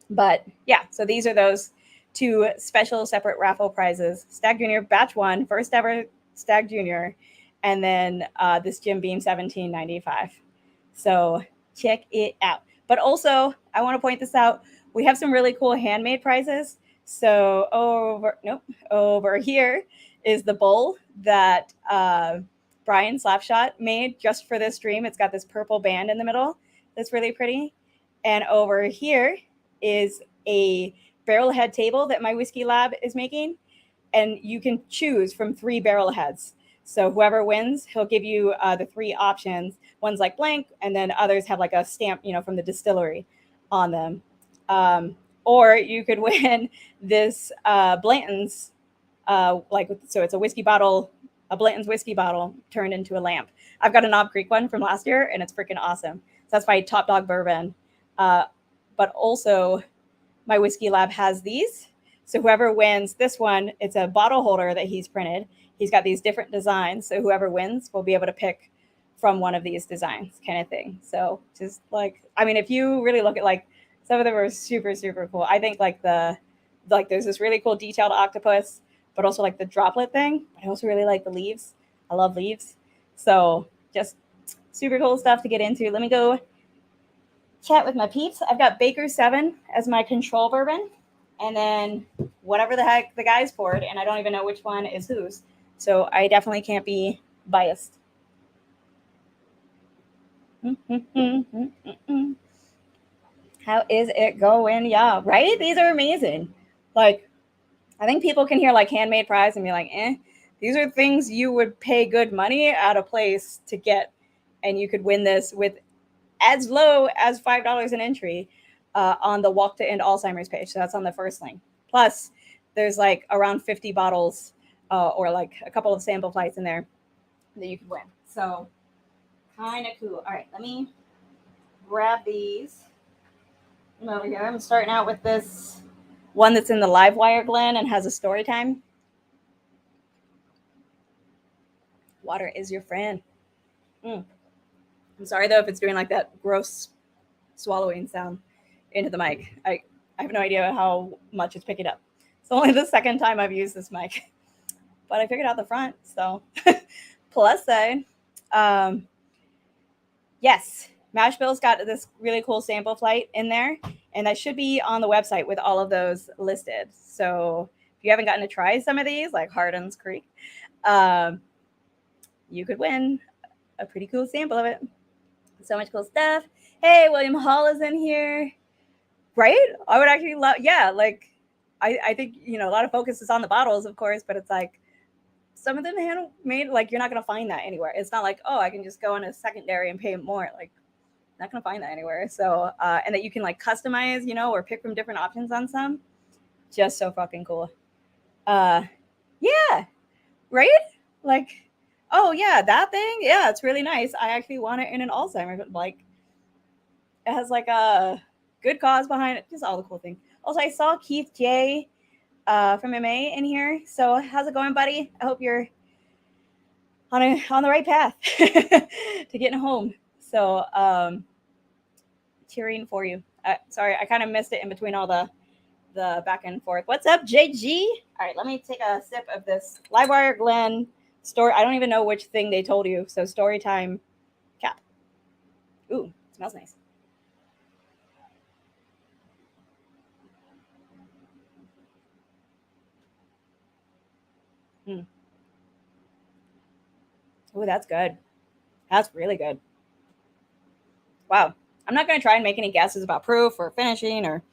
Speaker 2: but yeah, so these are those two special separate raffle prizes. Stagg Jr Batch 1, first ever Stagg Jr, and then this Jim Beam 1795. So check it out. But also, I want to point this out. We have some really cool handmade prizes. So over here is the bowl that Brian Slapshot made just for this stream. It's got this purple band in the middle that's really pretty. And over here is a barrel head table that my whiskey lab is making. And you can choose from 3 barrel heads. So whoever wins, he'll give you the 3 options. One's like blank, and then others have like a stamp, from the distillery on them. Or you could win this Blanton's, so it's a whiskey bottle, a Blanton's whiskey bottle turned into a lamp. I've got a Knob Creek one from last year, and it's freaking awesome. So that's my Top Dog bourbon. But also, my whiskey lab has these. So whoever wins this one, it's a bottle holder that he's printed. He's got these different designs. So whoever wins will be able to pick from one of these designs, kind of thing. So just if you really look at some of them are super, super cool. I think there's this really cool detailed octopus. but also like the droplet thing. I also really like the leaves. I love leaves. So just super cool stuff to get into. Let me go chat with my peeps. I've got Baker 7 as my control bourbon, and then whatever the heck the guys poured, and I don't even know which one is whose. So I definitely can't be biased. How is it going? Yeah, right? These are amazing. Like, I think people can hear like handmade pies and be like, these are things you would pay good money at a place to get, and you could win this with as low as $5 an entry on the Walk to End Alzheimer's page. So that's on the first link. Plus, there's like around 50 bottles or like a couple of sample flights in there that you could win. So kind of cool. All right, let me grab these. I'm over here. I'm starting out with this one that's in the Livewire Glen and has a story time. Water is your friend. I'm sorry though if it's doing like that gross swallowing sound into the mic. I have no idea how much it's picking up. It's only the second time I've used this mic, but I figured out the front. So plus side. Yes, Mashbill's got this really cool sample flight in there, and that should be on the website with all of those listed. So if you haven't gotten to try some of these, like Hardin's Creek, you could win a pretty cool sample of it. So much cool stuff. Hey, William Hall is in here. Right? I would actually love, yeah, like I think, you know, a lot of focus is on the bottles, of course, but it's like some of them handmade, like you're not going to find that anywhere. It's not like, oh, I can just go in a secondary and pay more. Like, not going to find that anywhere. So, and that you can like customize, you know, or pick from different options on some. Just so fucking cool. Yeah, right? Like, oh yeah, that thing. Yeah, it's really nice. I actually want it in an Alzheimer's, but like, it has like a good cause behind it. Just all the cool things. Also, I saw Keith J from MA in here. So how's it going, buddy? I hope you're on the right path to getting home. So cheering for you. Sorry, I kind of missed it in between all the back and forth. What's up, JG? All right, let me take a sip of this Livewire Glen story. I don't even know which thing they told you. So story time cap. Ooh, smells nice. Oh, that's good. That's really good. Wow. I'm not going to try and make any guesses about proof or finishing or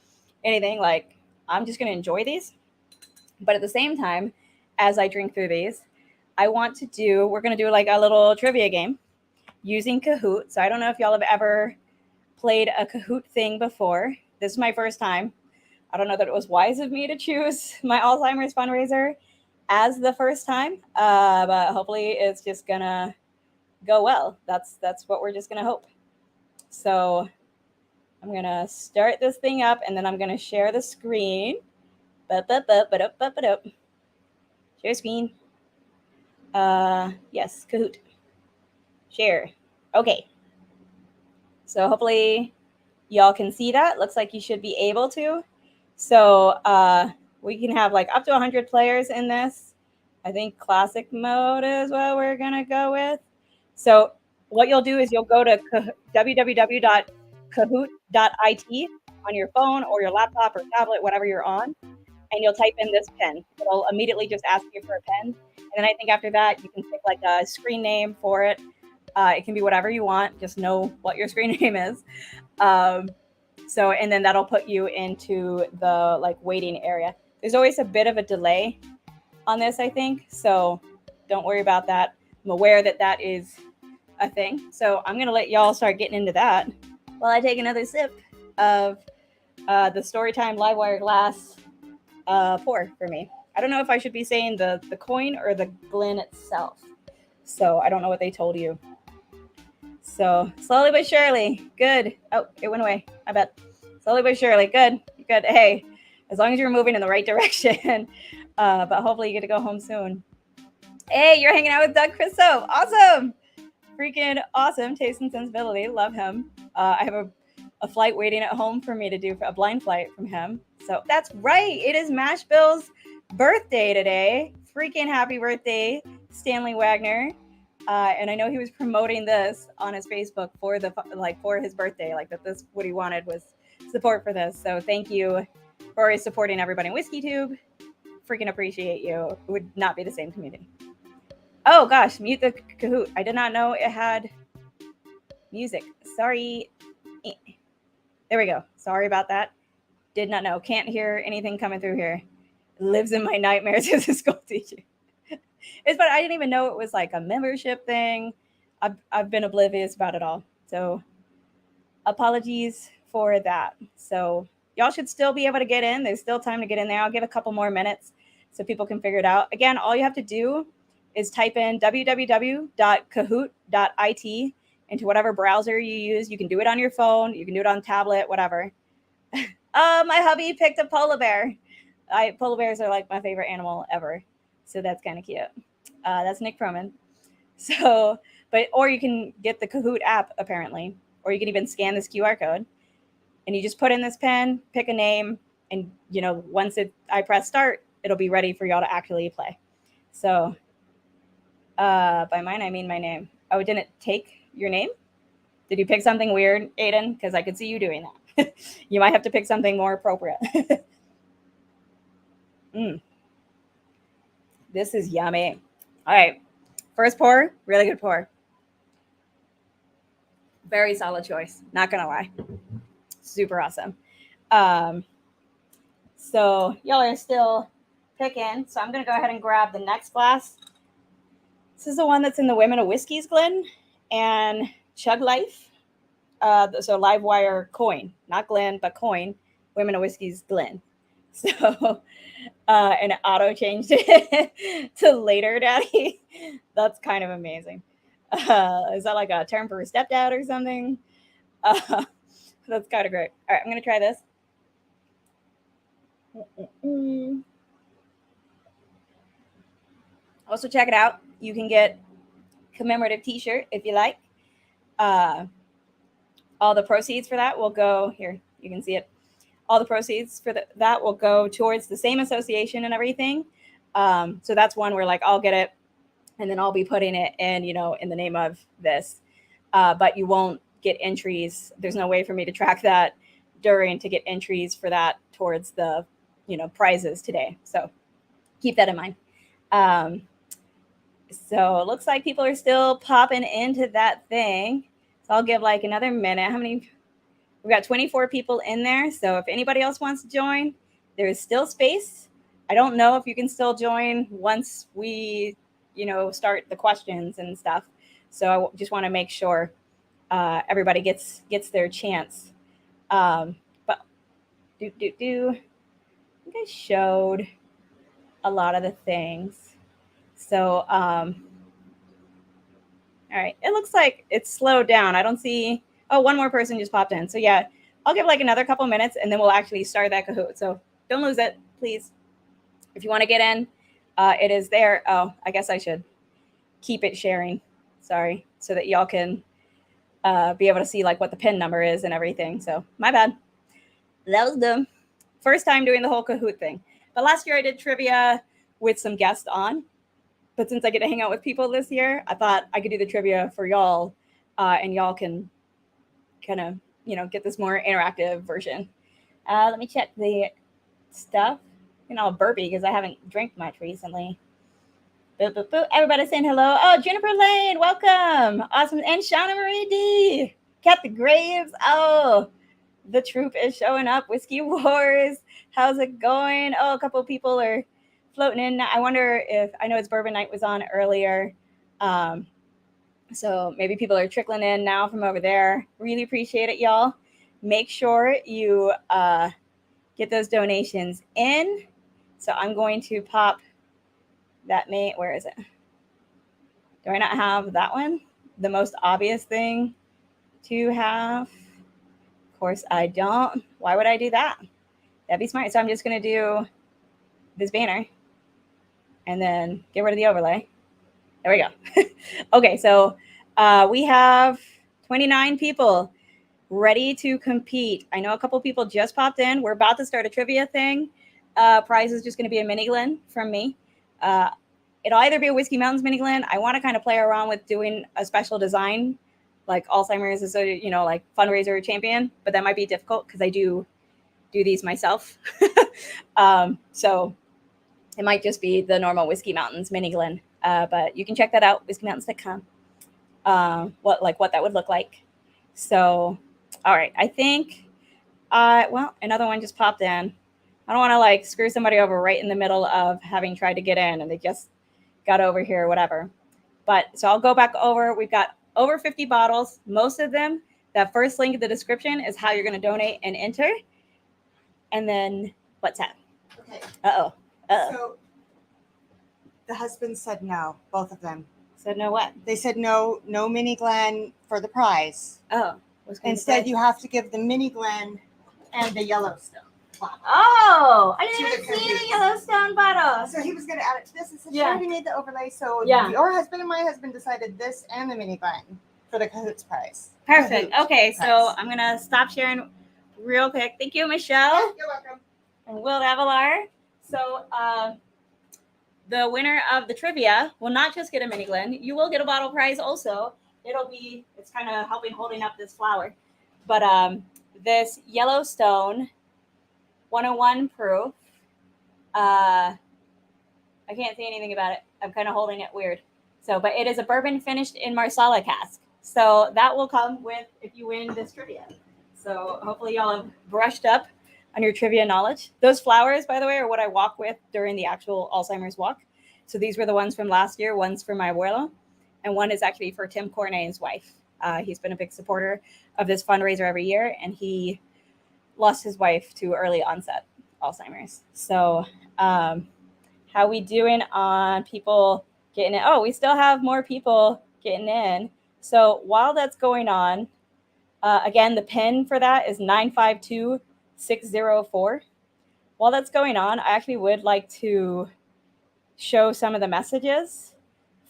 Speaker 2: anything. Like, I'm just going to enjoy these. But at the same time, as I drink through these, we're going to do like a little trivia game using Kahoot. So I don't know if y'all have ever played a Kahoot thing before. This is my first time. I don't know that it was wise of me to choose my Alzheimer's fundraiser as the first time, but hopefully it's just gonna go well. That's what we're just gonna hope. So I'm gonna start this thing up, and then I'm gonna share the screen. Share screen. Yes, Kahoot. Share. Okay. So hopefully y'all can see that. Looks like you should be able to. So we can have like up to 100 players in this. I think classic mode is what we're going to go with. So what you'll do is you'll go to www.kahoot.it on your phone or your laptop or tablet, whatever you're on, and you'll type in this pen. It'll immediately just ask you for a pen. And then I think after that, you can pick like a screen name for it. It can be whatever you want. Just know what your screen name is. So, and then that'll put you into the like waiting area. There's always a bit of a delay on this, I think. So don't worry about that. I'm aware that that is a thing. So I'm going to let y'all start getting into that while I take another sip of the Storytime Livewire glass pour for me. I don't know if I should be saying the coin or the Glen itself. So I don't know what they told you. So slowly but surely, good. Oh, it went away. I bet. Slowly but surely, good. Good. Hey, as long as you're moving in the right direction. But hopefully you get to go home soon. Hey, you're hanging out with Doug Christo. Awesome. Freaking awesome. Taste and sensibility. Love him. I have a flight waiting at home for me to do a blind flight from him. So that's right. It is Mashbill's birthday today. Freaking happy birthday, Stanley Wagner. And I know he was promoting this on his Facebook for for his birthday, like that this what he wanted was support for this. So thank you for always supporting everybody in Whiskey Tube. Freaking appreciate you. It would not be the same community. Oh gosh, mute the Kahoot. I did not know it had music. Sorry. There we go. Sorry about that. Did not know. Can't hear anything coming through here. Lives in my nightmares as a school teacher. But I didn't even know it was like a membership thing. I've been oblivious about it all. So apologies for that. So y'all should still be able to get in. There's still time to get in there. I'll give a couple more minutes so people can figure it out. Again, all you have to do is type in www.kahoot.it into whatever browser you use. You can do it on your phone. You can do it on tablet, whatever. My hubby picked a polar bear. Polar bears are like my favorite animal ever. So that's kind of cute. That's Nick Proman. So, or you can get the Kahoot app apparently, or you can even scan this QR code and you just put in this pen, pick a name, and once I press start, it'll be ready for y'all to actually play. So, by mine, I mean my name. Oh, it didn't take your name? Did you pick something weird, Aiden? Because I could see you doing that. You might have to pick something more appropriate. This is yummy. All right. First pour, really good pour. Very solid choice. Not going to lie. Super awesome. So y'all are still picking. So I'm going to go ahead and grab the next glass. This is the one that's in the Women of Whiskey's Glen and Chug Life. So Livewire Coin, not Glen, but Coin. Women of Whiskey's Glen. So, and it auto changed it to Later Daddy. That's kind of amazing. Is that like a term for a stepdad or something? That's kind of great. All right, I'm going to try this. Also, check it out. You can get commemorative t-shirt if you like. All the proceeds for that will go here. You can see it. All the proceeds for that will go towards the same association and everything. So that's one where I'll get it and then I'll be putting it in, in the name of this. But you won't get entries. There's no way for me to track that to get entries for that towards the, prizes today. So keep that in mind. So it looks like people are still popping into that thing. So I'll give another minute. How many? We've got 24 people in there. So if anybody else wants to join, there is still space. I don't know if you can still join once we, start the questions and stuff. So I just want to make sure everybody gets their chance. But I think I showed a lot of the things. So, all right. It looks like it's slowed down. I don't see. Oh, one more person just popped in. So yeah, I'll give another couple minutes and then we'll actually start that Kahoot. So don't lose it, please. If you want to get in, it is there. Oh, I guess I should keep it sharing. Sorry. So that y'all can be able to see what the pin number is and everything. So my bad. That was dumb. First time doing the whole Kahoot thing. But last year I did trivia with some guests on. But since I get to hang out with people this year, I thought I could do the trivia for y'all and y'all can kind of, get this more interactive version. Let me check the stuff. I'll burpee because I haven't drank much recently. Boo, boo, boo. Everybody saying hello. Oh, Juniper Lane, welcome. Awesome. And Shauna Marie D. Kathy Graves. Oh, the troop is showing up. Whiskey Wars. How's it going? Oh, a couple of people are floating in. I wonder if, I know it's Bourbon Night was on earlier. So maybe people are trickling in now from over there. Really appreciate it, y'all. Make sure you get those donations in. So I'm going to pop that where is it? Do I not have that one? The most obvious thing to have. Of course I don't. Why would I do that? That'd be smart. So I'm just going to do this banner and then get rid of the overlay. There we go. Okay, so we have 29 people ready to compete. I know a couple people just popped in. We're about to start a trivia thing. prize is just going to be a mini Glen from me. It'll either be a Whiskey Mountains mini Glen. I want to kind of play around with doing a special design, like Alzheimer'S is a, like fundraiser champion, but that might be difficult because I do these myself. So it might just be the normal Whiskey Mountains mini Glen. But you can check that out, whiskeymountains.com. What that would look like. So, all right, I think, well, another one just popped in. I don't want to like screw somebody over right in the middle of having tried to get in and they just got over here or whatever. But so I'll go back over. We've got over 50 bottles. Most of them, that first link in the description is how you're going to donate and enter. And then what's that?
Speaker 1: Okay.
Speaker 2: Uh-oh.
Speaker 1: So the husband said no, both of them.
Speaker 2: Said no what?
Speaker 1: They said no mini Glen for the prize.
Speaker 2: Oh.
Speaker 1: Instead, you have to give the mini Glen and the Yellowstone bottle.
Speaker 2: Oh, I
Speaker 1: To
Speaker 2: didn't
Speaker 1: the
Speaker 2: even see the
Speaker 1: cahoots.
Speaker 2: Yellowstone bottle.
Speaker 1: So he was going to add it to this and said,
Speaker 2: Yeah.
Speaker 1: she already made the overlay. So
Speaker 2: Yeah.
Speaker 1: your husband and my husband decided this and the mini Glen for the Cahoots prize.
Speaker 2: Perfect.
Speaker 1: Cahoots
Speaker 2: Okay, so
Speaker 1: prize.
Speaker 2: I'm going to stop sharing real quick. Thank you, Michelle.
Speaker 1: Yeah, you're welcome.
Speaker 2: And Will Avalar. So the winner of the trivia will not just get a mini Glen. You will get a bottle prize also. It's kind of helping holding up this flower. But this Yellowstone 101 proof, I can't say anything about it. I'm kind of holding it weird. So, but it is a bourbon finished in Marsala cask. So that will come with if you win this trivia. So hopefully y'all have brushed up on your trivia knowledge. Those flowers, by the way, are what I walk with during the actual Alzheimer's walk. So these were the ones from last year. One's for my abuelo, and one is actually for Tim Cornet's wife. He's been a big supporter of this fundraiser every year, and he lost his wife to early onset Alzheimer's. So how we doing on people getting in? Oh, we still have more people getting in. So while that's going on, again, the pin for that is 952604. While that's going on, I actually would like to show some of the messages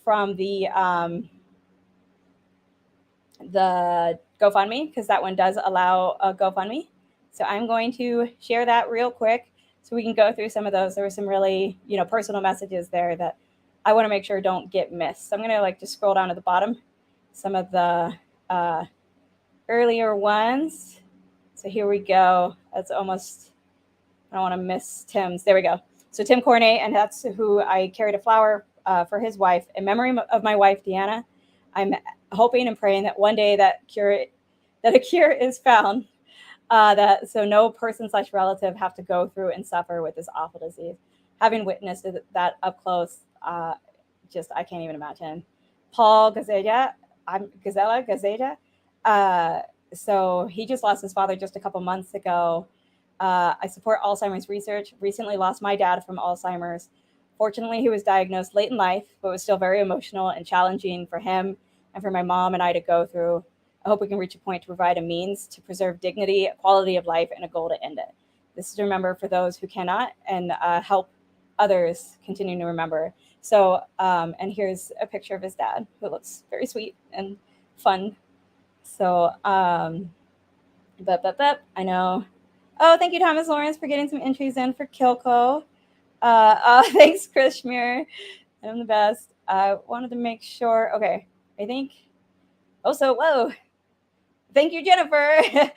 Speaker 2: from the GoFundMe, because that one does allow a GoFundMe. So I'm going to share that real quick so we can go through some of those. There were some really, personal messages there that I want to make sure don't get missed. So I'm going to just scroll down to the bottom, some of the earlier ones. So here we go. That's almost, I don't want to miss Tim's. There we go. So Tim Cornet, and that's who I carried a flower for his wife. In memory of my wife, Deanna, I'm hoping and praying that one day that a cure is found, so no person/relative have to go through and suffer with this awful disease. Having witnessed that up close, I can't even imagine. Paul Gazella, so he just lost his father just a couple months ago. I support Alzheimer's research. Recently lost my dad from Alzheimer's. Fortunately, he was diagnosed late in life, but was still very emotional and challenging for him and for my mom and I to go through. I hope we can reach a point to provide a means to preserve dignity, quality of life, and a goal to end it. This is to remember for those who cannot, and help others continue to remember. So, and here's a picture of his dad, who looks very sweet and fun. So, I know. Oh, thank you, Thomas Lawrence, for getting some entries in for Kilco. Thanks, Chris Schmear. I'm the best. I wanted to make sure. Okay, I think. Whoa. Thank you, Jennifer,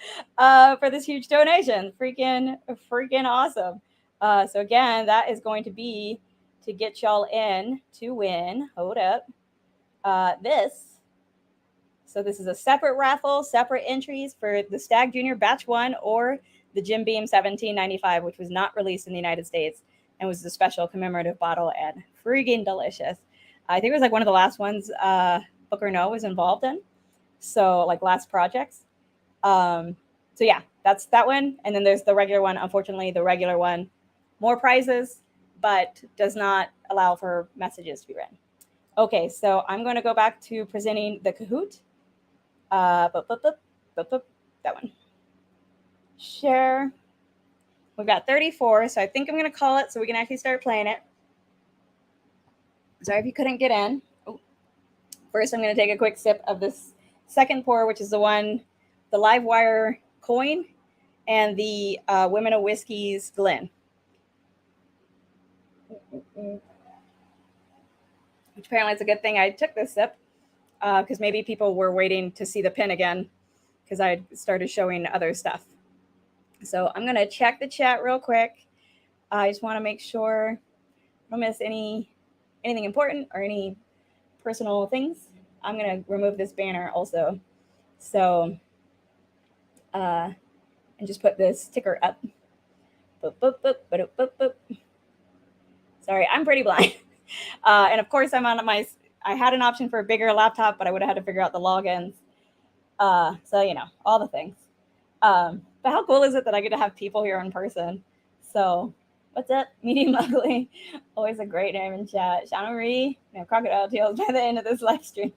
Speaker 2: for this huge donation. Freaking awesome. So again, that is going to be to get y'all in to win. Hold up. This. So this is a separate raffle, separate entries for the Stagg Jr Batch 1 or the Jim Beam 1795, which was not released in the United States and was a special commemorative bottle and freaking delicious. I think it was like one of the last ones Booker No was involved in. So like last projects. So yeah, that's that one. And then there's the regular one. Unfortunately, the regular one, more prizes, but does not allow for messages to be read. Okay, so I'm going to go back to presenting the Kahoot. That one. Share. We've got 34, so I think I'm going to call it so we can actually start playing it. Sorry if you couldn't get in. Oh. First, I'm going to take a quick sip of this second pour, which is the live wire coin and the Women of Whiskey's Glen. Which apparently is a good thing I took this sip, because maybe people were waiting to see the pin again because I started showing other stuff. So I'm going to check the chat real quick. I just want to make sure I don't miss anything important or any personal things. I'm going to remove this banner also. So, and just put this sticker up. Boop, boop, boop, boop, boop, boop. Sorry, I'm pretty blind. And of course, I had an option for a bigger laptop, but I would have had to figure out the logins. So, you know, all the things. But how cool is it that I get to have people here in person? So, what's up? Medium Ugly. Always a great name in chat. Shauna Marie. Crocodile Teals by the end of this live stream.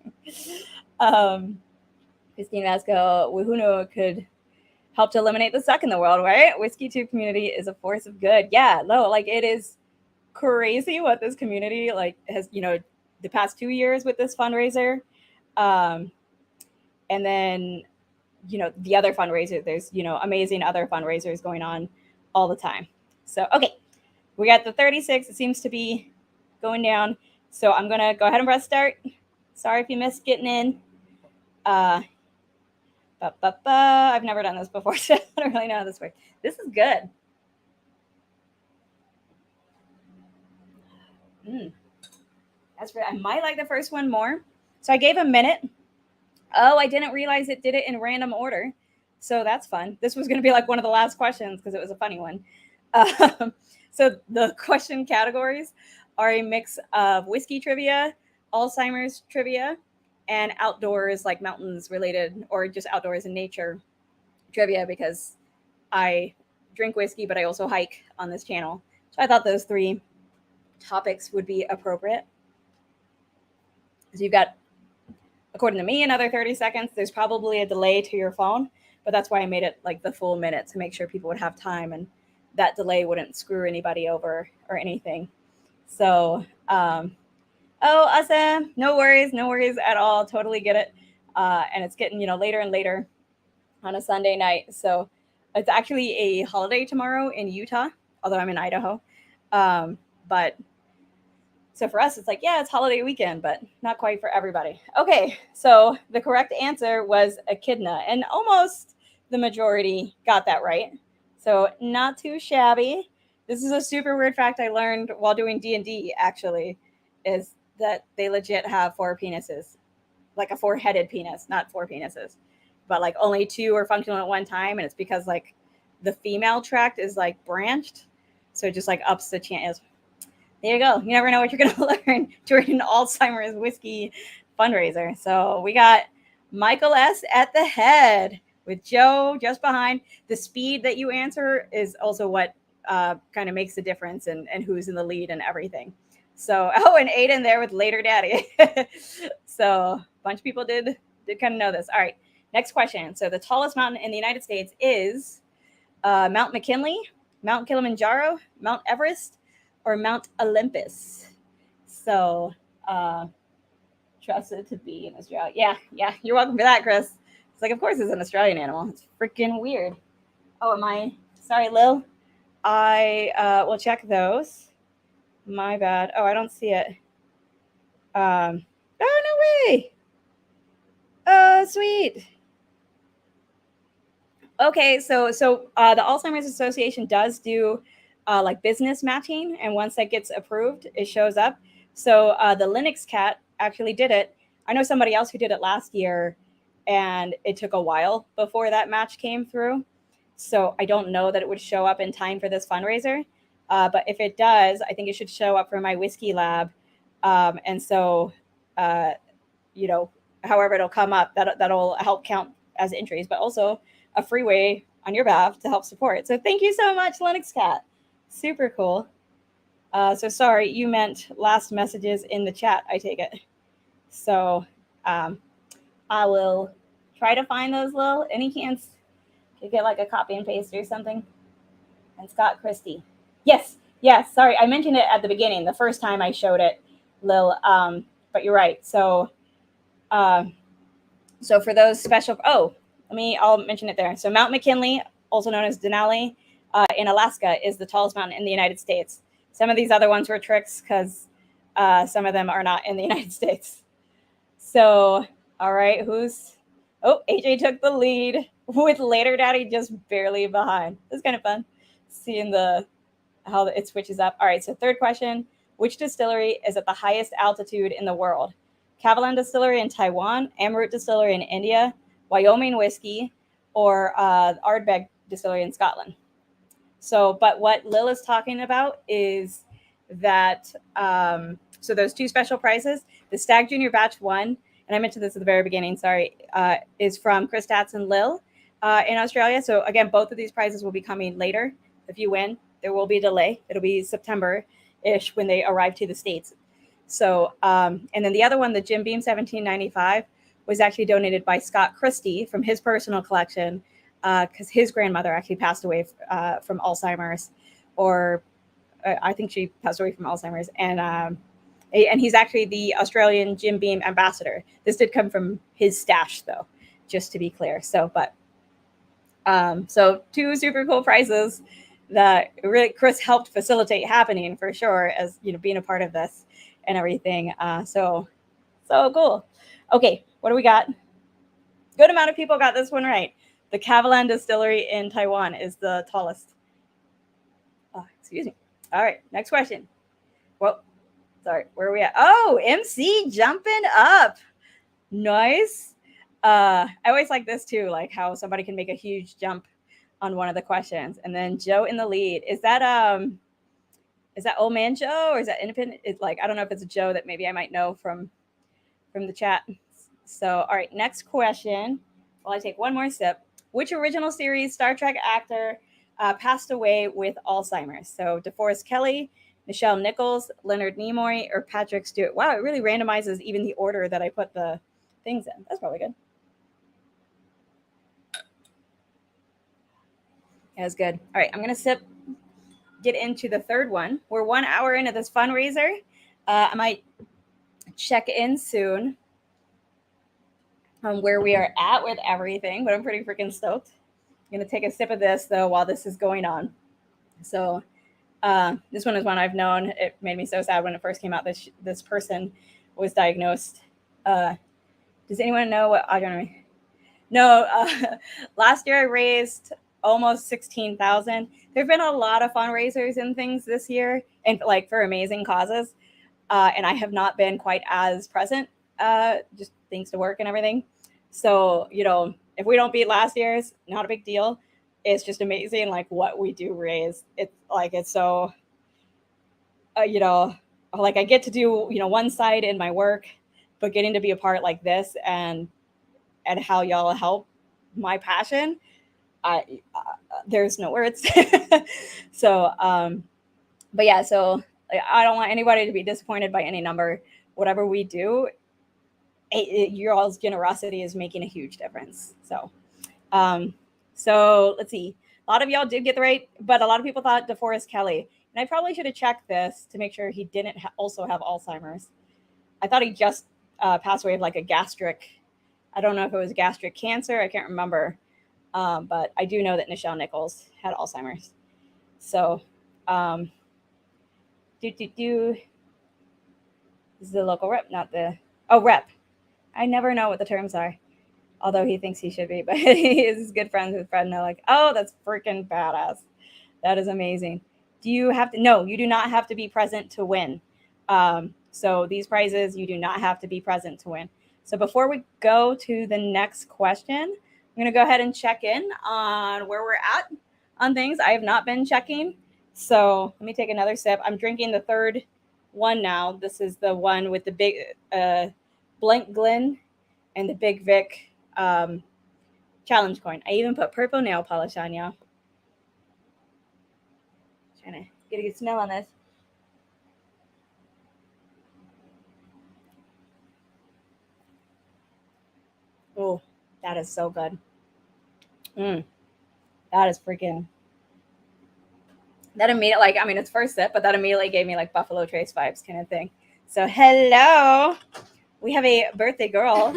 Speaker 2: Christine Vasco. Woohoo could help to eliminate the suck in the world, right? Whiskey Tube community is a force of good. Yeah, no, like it is crazy what this community like has, you know, the past 2 years with this fundraiser. And then, you know, the other fundraiser, there's, you know, amazing other fundraisers going on all the time. So, okay, we got the 36. It seems to be going down. So I'm going to go ahead and press start. Sorry if you missed getting in. I've never done this before, so I don't really know how this works. This is good. That's right. I might like the first one more. So I gave a minute. Oh, I didn't realize it did it in random order. So that's fun. This was going to be like one of the last questions because it was a funny one. So the question categories are a mix of whiskey trivia, Alzheimer's trivia, and outdoors, like mountains related or just outdoors in nature trivia, because I drink whiskey, but I also hike on this channel. So I thought those 3 topics would be appropriate. So you've got, according to me, another 30 seconds. There's probably a delay to your phone, but that's why I made it like the full minute to make sure people would have time and that delay wouldn't screw anybody over or anything. So, oh, awesome. No worries at all. Totally get it. And it's getting, you know, later and later on a Sunday night. So it's actually a holiday tomorrow in Utah, although I'm in Idaho. But so for us, it's like, yeah, it's holiday weekend, but not quite for everybody. Okay, so the correct answer was echidna, and almost the majority got that right. So not too shabby. This is a super weird fact I learned while doing D&D, actually, is that they legit have 4 penises, like a 4-headed penis, not 4 penises, but like only 2 are functional at one time, and it's because like the female tract is like branched, so it just like ups the chance. There you go. You never know what you're going to learn during an Alzheimer's whiskey fundraiser. So we got Michael S. at the head with Joe just behind. The speed that you answer is also what kind of makes the difference and who's in the lead and everything. So, oh, and Aiden there with Later Daddy. So a bunch of people did kind of know this. All right, next question. So the tallest mountain in the United States is Mount McKinley, Mount Kilimanjaro, Mount Everest, or Mount Olympus. So trusted to be in Australia. Yeah, you're welcome for that, Chris. It's like, of course it's an Australian animal. It's freaking weird. Oh, sorry, Lil. I will check those. My bad. Oh, I don't see it. Oh, no way. Oh, sweet. Okay, so the Alzheimer's Association does do like business matching, and once that gets approved, it shows up. So the Linux Cat actually did it. I know somebody else who did it last year, and it took a while before that match came through. So I don't know that it would show up in time for this fundraiser. But if it does, I think it should show up for my whiskey lab. And so, you know, however it'll come up, that'll help count as entries, but also a free way on your behalf to help support. So thank you so much, Linux Cat. Super cool. So sorry, you meant last messages in the chat, I take it. So I will try to find those, Lil. Any chance to get like a copy and paste or something? And Scott Christie. Yes. Sorry, I mentioned it at the beginning, the first time I showed it, Lil. But you're right. So for those special, I'll mention it there. So Mount McKinley, also known as Denali, in Alaska, is the tallest mountain in the United States. Some of these other ones were tricks because some of them are not in the United States. So, all right, AJ took the lead with Later Daddy just barely behind. It's kind of fun seeing how it switches up. All right, so third question. Which distillery is at the highest altitude in the world? Kavalan Distillery in Taiwan, Amrut Distillery in India, Wyoming Whiskey, or Ardbeg Distillery in Scotland. So, but what Lil is talking about is that, so those two special prizes, the Stagg Jr Batch 1, and I mentioned this at the very beginning, sorry, is from Chris Tats and Lil in Australia. So again, both of these prizes will be coming later. If you win, there will be a delay. It'll be September-ish when they arrive to the States. So, and then the other one, the Jim Beam 1795, was actually donated by Scott Christie from his personal collection because his grandmother actually passed away from Alzheimer's, or I think she passed away from Alzheimer's. And he's actually the Australian Jim Beam ambassador. This did come from his stash, though, just to be clear. So, but so two super cool prizes that really Chris helped facilitate happening for sure, as you know, being a part of this and everything. So cool. Okay, what do we got? Good amount of people got this one right. The Kavalan Distillery in Taiwan is the tallest. Oh, excuse me. All right, next question. Well, sorry, where are we at? Oh, MC jumping up. Nice. I always like this too, like how somebody can make a huge jump on one of the questions. And then Joe in the lead. Is that Old Man Joe, or is that independent? It's like, I don't know if it's a Joe that maybe I might know from the chat. So, all right, next question. While I take one more sip. Which original series Star Trek actor passed away with Alzheimer's? So, DeForest Kelley, Nichelle Nichols, Leonard Nimoy, or Patrick Stewart? Wow, it really randomizes even the order that I put the things in. That's probably good. That was good. All right, I'm going to get into the third one. We're 1 hour into this fundraiser. I might check in soon on where we are at with everything, but I'm pretty freaking stoked. I'm going to take a sip of this, though, while this is going on. So this one is one I've known. It made me so sad when it first came out. This person was diagnosed. Does anyone know what Adriana? No, last year I raised almost 16,000. There've been a lot of fundraisers and things this year, and like for amazing causes. And I have not been quite as present, just thanks to work and everything. So, you know, if we don't beat last year's, not a big deal. It's just amazing, like what we do raise. It's like, it's so, you know, like I get to do, you know, one side in my work, but getting to be a part like this and how y'all help my passion, there's no words. So, but yeah, so I don't want anybody to be disappointed by any number. Whatever we do, your all's generosity is making a huge difference. So, so let's see. A lot of y'all did get the right, but a lot of people thought DeForest Kelley. And I probably should have checked this to make sure he didn't also have Alzheimer's. I thought he just passed away of like a gastric. I don't know if it was gastric cancer. I can't remember. But I do know that Nichelle Nichols had Alzheimer's. So, this is the local rep, not the, rep. I never know what the terms are, although he thinks he should be, but he is good friends with Fred, and they're like, oh, that's freaking badass. That is amazing. Do you have to? No, you do not have to be present to win. So these prizes, you do not have to be present to win. So before we go to the next question, I'm going to go ahead and check in on where we're at on things. I have not been checking. So let me take another sip. I'm drinking the third one now. This is the one with the big Blank Glen and the Big Vic challenge coin. I even put purple nail polish on, y'all. Trying to get a good smell on this. Oh, that is so good. That is freaking. That immediately, like, I mean, it's first sip, but that immediately gave me like Buffalo Trace vibes kind of thing. So, hello. We have a birthday girl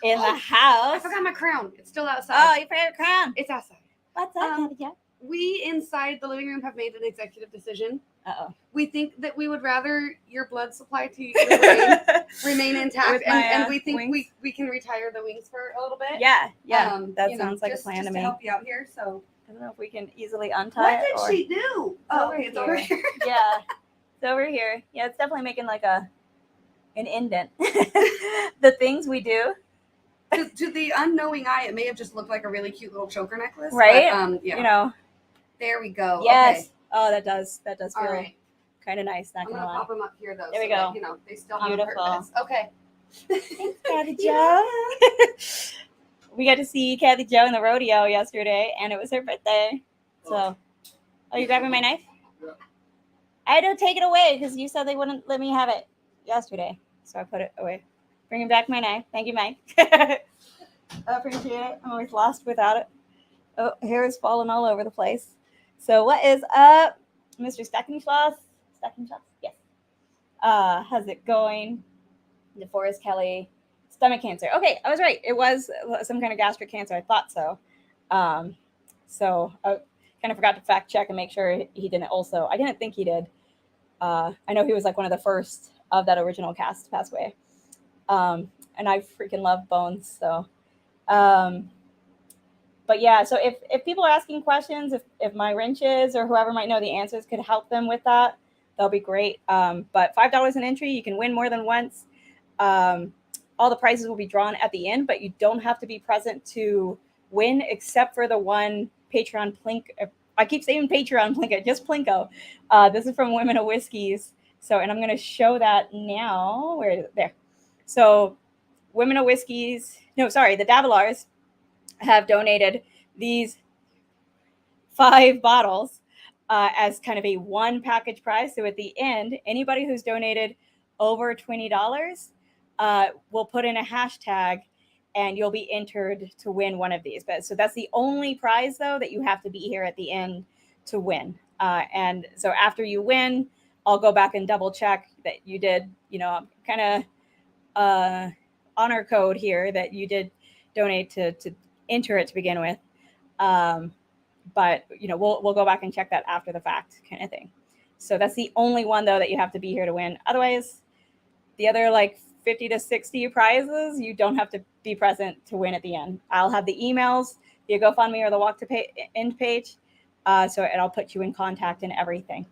Speaker 2: in the house.
Speaker 6: I forgot my crown. It's still outside.
Speaker 2: Oh, you forgot your crown.
Speaker 6: It's outside.
Speaker 2: What's up, Abby?
Speaker 6: we inside the living room have made an executive decision.
Speaker 2: Uh-oh.
Speaker 6: We think that we would rather your blood supply to your brain remain intact,
Speaker 2: With my,
Speaker 6: and we think
Speaker 2: wings?
Speaker 6: we can retire the wings for a little bit.
Speaker 2: Yeah, that
Speaker 6: you know,
Speaker 2: sounds like
Speaker 6: just,
Speaker 2: a plan
Speaker 6: just
Speaker 2: to me.
Speaker 6: help you out here. So
Speaker 2: I don't know if we can easily untie
Speaker 6: what
Speaker 2: it.
Speaker 6: did she do? Oh, okay, it's over here.
Speaker 2: Yeah, it's over here. Yeah, it's definitely making like an indent. The things we do.
Speaker 6: To the unknowing eye, it may have just looked like a really cute little choker necklace.
Speaker 2: Right?
Speaker 6: But, yeah.
Speaker 2: You know.
Speaker 6: There we go.
Speaker 2: Yes.
Speaker 6: Okay.
Speaker 2: Oh, that does
Speaker 6: All
Speaker 2: feel
Speaker 6: right.
Speaker 2: kind of nice. Not
Speaker 6: I'm
Speaker 2: gonna
Speaker 6: gonna
Speaker 2: lie.
Speaker 6: pop them up here though.
Speaker 2: There we
Speaker 6: so
Speaker 2: go.
Speaker 6: That, you know, they still have a
Speaker 2: Beautiful.
Speaker 6: purpose. Okay.
Speaker 2: Thanks, Kathy Jo. We got to see Kathy Jo in the rodeo yesterday, and it was her birthday. So, oh, you grabbing my knife?
Speaker 3: Yeah.
Speaker 2: I had to take it away because you said they wouldn't let me have it yesterday. So I put it away. Bringing back my knife. Thank you, Mike. I appreciate it. I'm always lost without it. Oh, hair is falling all over the place. So what is up, Mr. Stackenschloss? Stackenschloss? Yes. How's it going? DeForest Kelly, stomach cancer. Okay, I was right. It was some kind of gastric cancer. I thought so. So I kind of forgot to fact check and make sure he didn't also. I didn't think he did. I know he was like one of the first of that original cast to pass away. And I freaking love Bones. So, but yeah, so if people are asking questions, if my wrenches or whoever might know the answers could help them with that, that'll be great. But $5 an entry, you can win more than once. All the prizes will be drawn at the end, but you don't have to be present to win, except for the one Patreon Plink. I keep saying Patreon Plinko, just Plinko. This is from Women of Whiskeys. So, and I'm going to show that now. Where is it? There. So, Women of Whiskeys. No, sorry, the Davilars have donated these 5 bottles as kind of a one package prize. So at the end, anybody who's donated over $20 will put in a hashtag and you'll be entered to win one of these. But so that's the only prize though that you have to be here at the end to win. And so after you win, I'll go back and double check that you did, you know, kind of honor code here that you did donate to enter it to begin with. But you know, we'll go back and check that after the fact kind of thing. So that's the only one though that you have to be here to win. Otherwise, the other like 50 to 60 prizes, you don't have to be present to win at the end. I'll have the emails, the GoFundMe or the walk to end page. So I'll put you in contact and everything.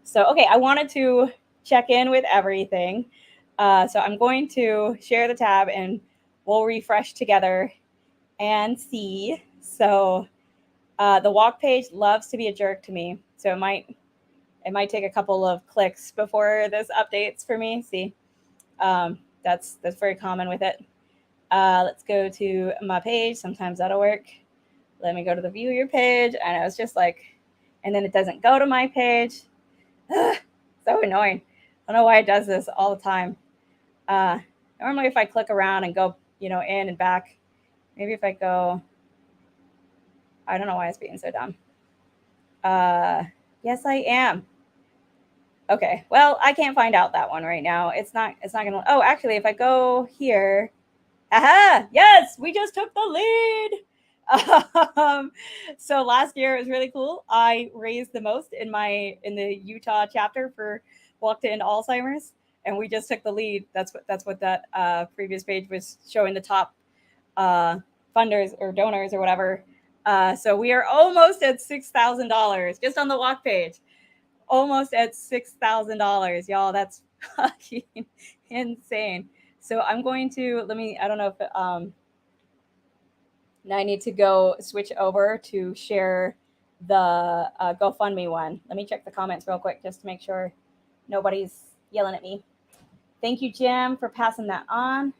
Speaker 2: So, okay, I wanted to check in with everything. So I'm going to share the tab and we'll refresh together and see. So the walk page loves to be a jerk to me. So it might take a couple of clicks before this updates for me. See, that's very common with it. Let's go to my page. Sometimes that'll work. Let me go to the view your page. And I was just like, and then it doesn't go to my page. Ugh, so annoying. I don't know why it does this all the time. Normally if I click around and go, you know, in and back, maybe if I go, I don't know why it's being so dumb. Yes, I am. Okay, well, I can't find out that one right now. It's not gonna, oh, actually, if I go here, aha, yes, we just took the lead. So last year it was really cool. I raised the most in the Utah chapter for Walk to End Alzheimer's, and we just took the lead. That's what that previous page was showing, the top funders or donors or whatever. So we are almost at $6,000 just on the walk page. Almost at $6,000, y'all. That's fucking insane. So I'm going to I don't know if now I need to go switch over to share the GoFundMe one. Let me check the comments real quick just to make sure nobody's yelling at me. Thank you, Jim, for passing that on.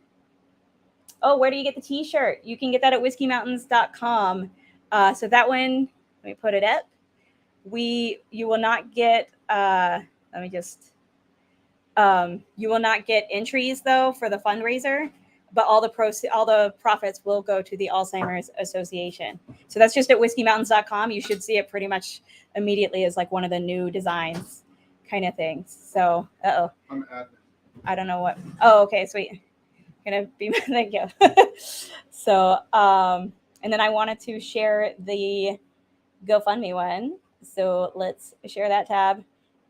Speaker 2: Oh, where do you get the t-shirt? You can get that at whiskeymountains.com. So that one, let me put it up. You will not get you will not get entries though for the fundraiser, but all the profits will go to the Alzheimer's Association. So that's just at whiskeymountains.com. You should see it pretty much immediately as like one of the new designs kind of things. So
Speaker 3: I'm admin.
Speaker 2: I don't know what. Oh, okay, sweet. Gonna be thank you. So and then I wanted to share the GoFundMe one. So let's share that tab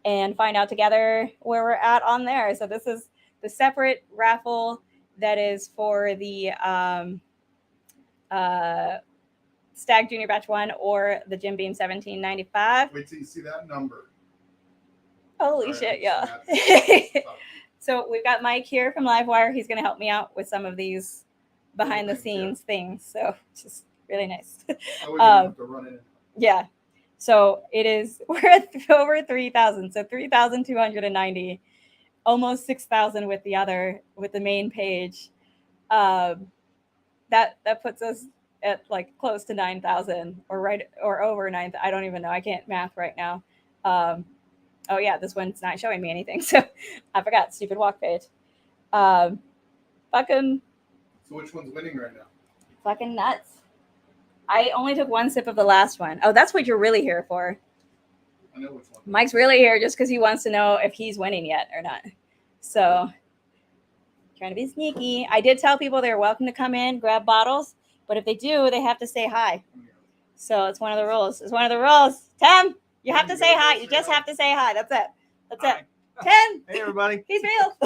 Speaker 2: and find out together where we're at on there. So this is the separate raffle that is for the Stagg Jr Batch 1 or the Jim Beam 1795.
Speaker 3: Wait till you see that number.
Speaker 2: Holy
Speaker 3: Sorry,
Speaker 2: shit, yeah.
Speaker 3: Stop.
Speaker 2: So we've got Mike here from Livewire. He's going to help me out with some of these behind the scenes things. So just really nice.
Speaker 3: I wouldn't have to run it.
Speaker 2: Yeah. So we're at over 3,000. So 3,290, almost 6,000 with the main page. That puts us at like close to 9,000 or over 9,000. I don't even know. I can't math right now. Oh yeah, this one's not showing me anything. So I forgot, stupid walk page. Fucking
Speaker 3: So which one's winning right now?
Speaker 2: fucking nuts. I only took one sip of the last one. Oh, that's what you're really here for.
Speaker 3: I know which one.
Speaker 2: Mike's really here just because he wants to know if he's winning yet or not. So, trying to be sneaky. I did tell people they're welcome to come in, grab bottles, but if they do, they have to say hi. So, it's one of the rules. It's one of the rules. Tim, you have to say hi. You just have to say hi. That's it. That's it. Tim,
Speaker 5: Hey, everybody.
Speaker 2: he's real.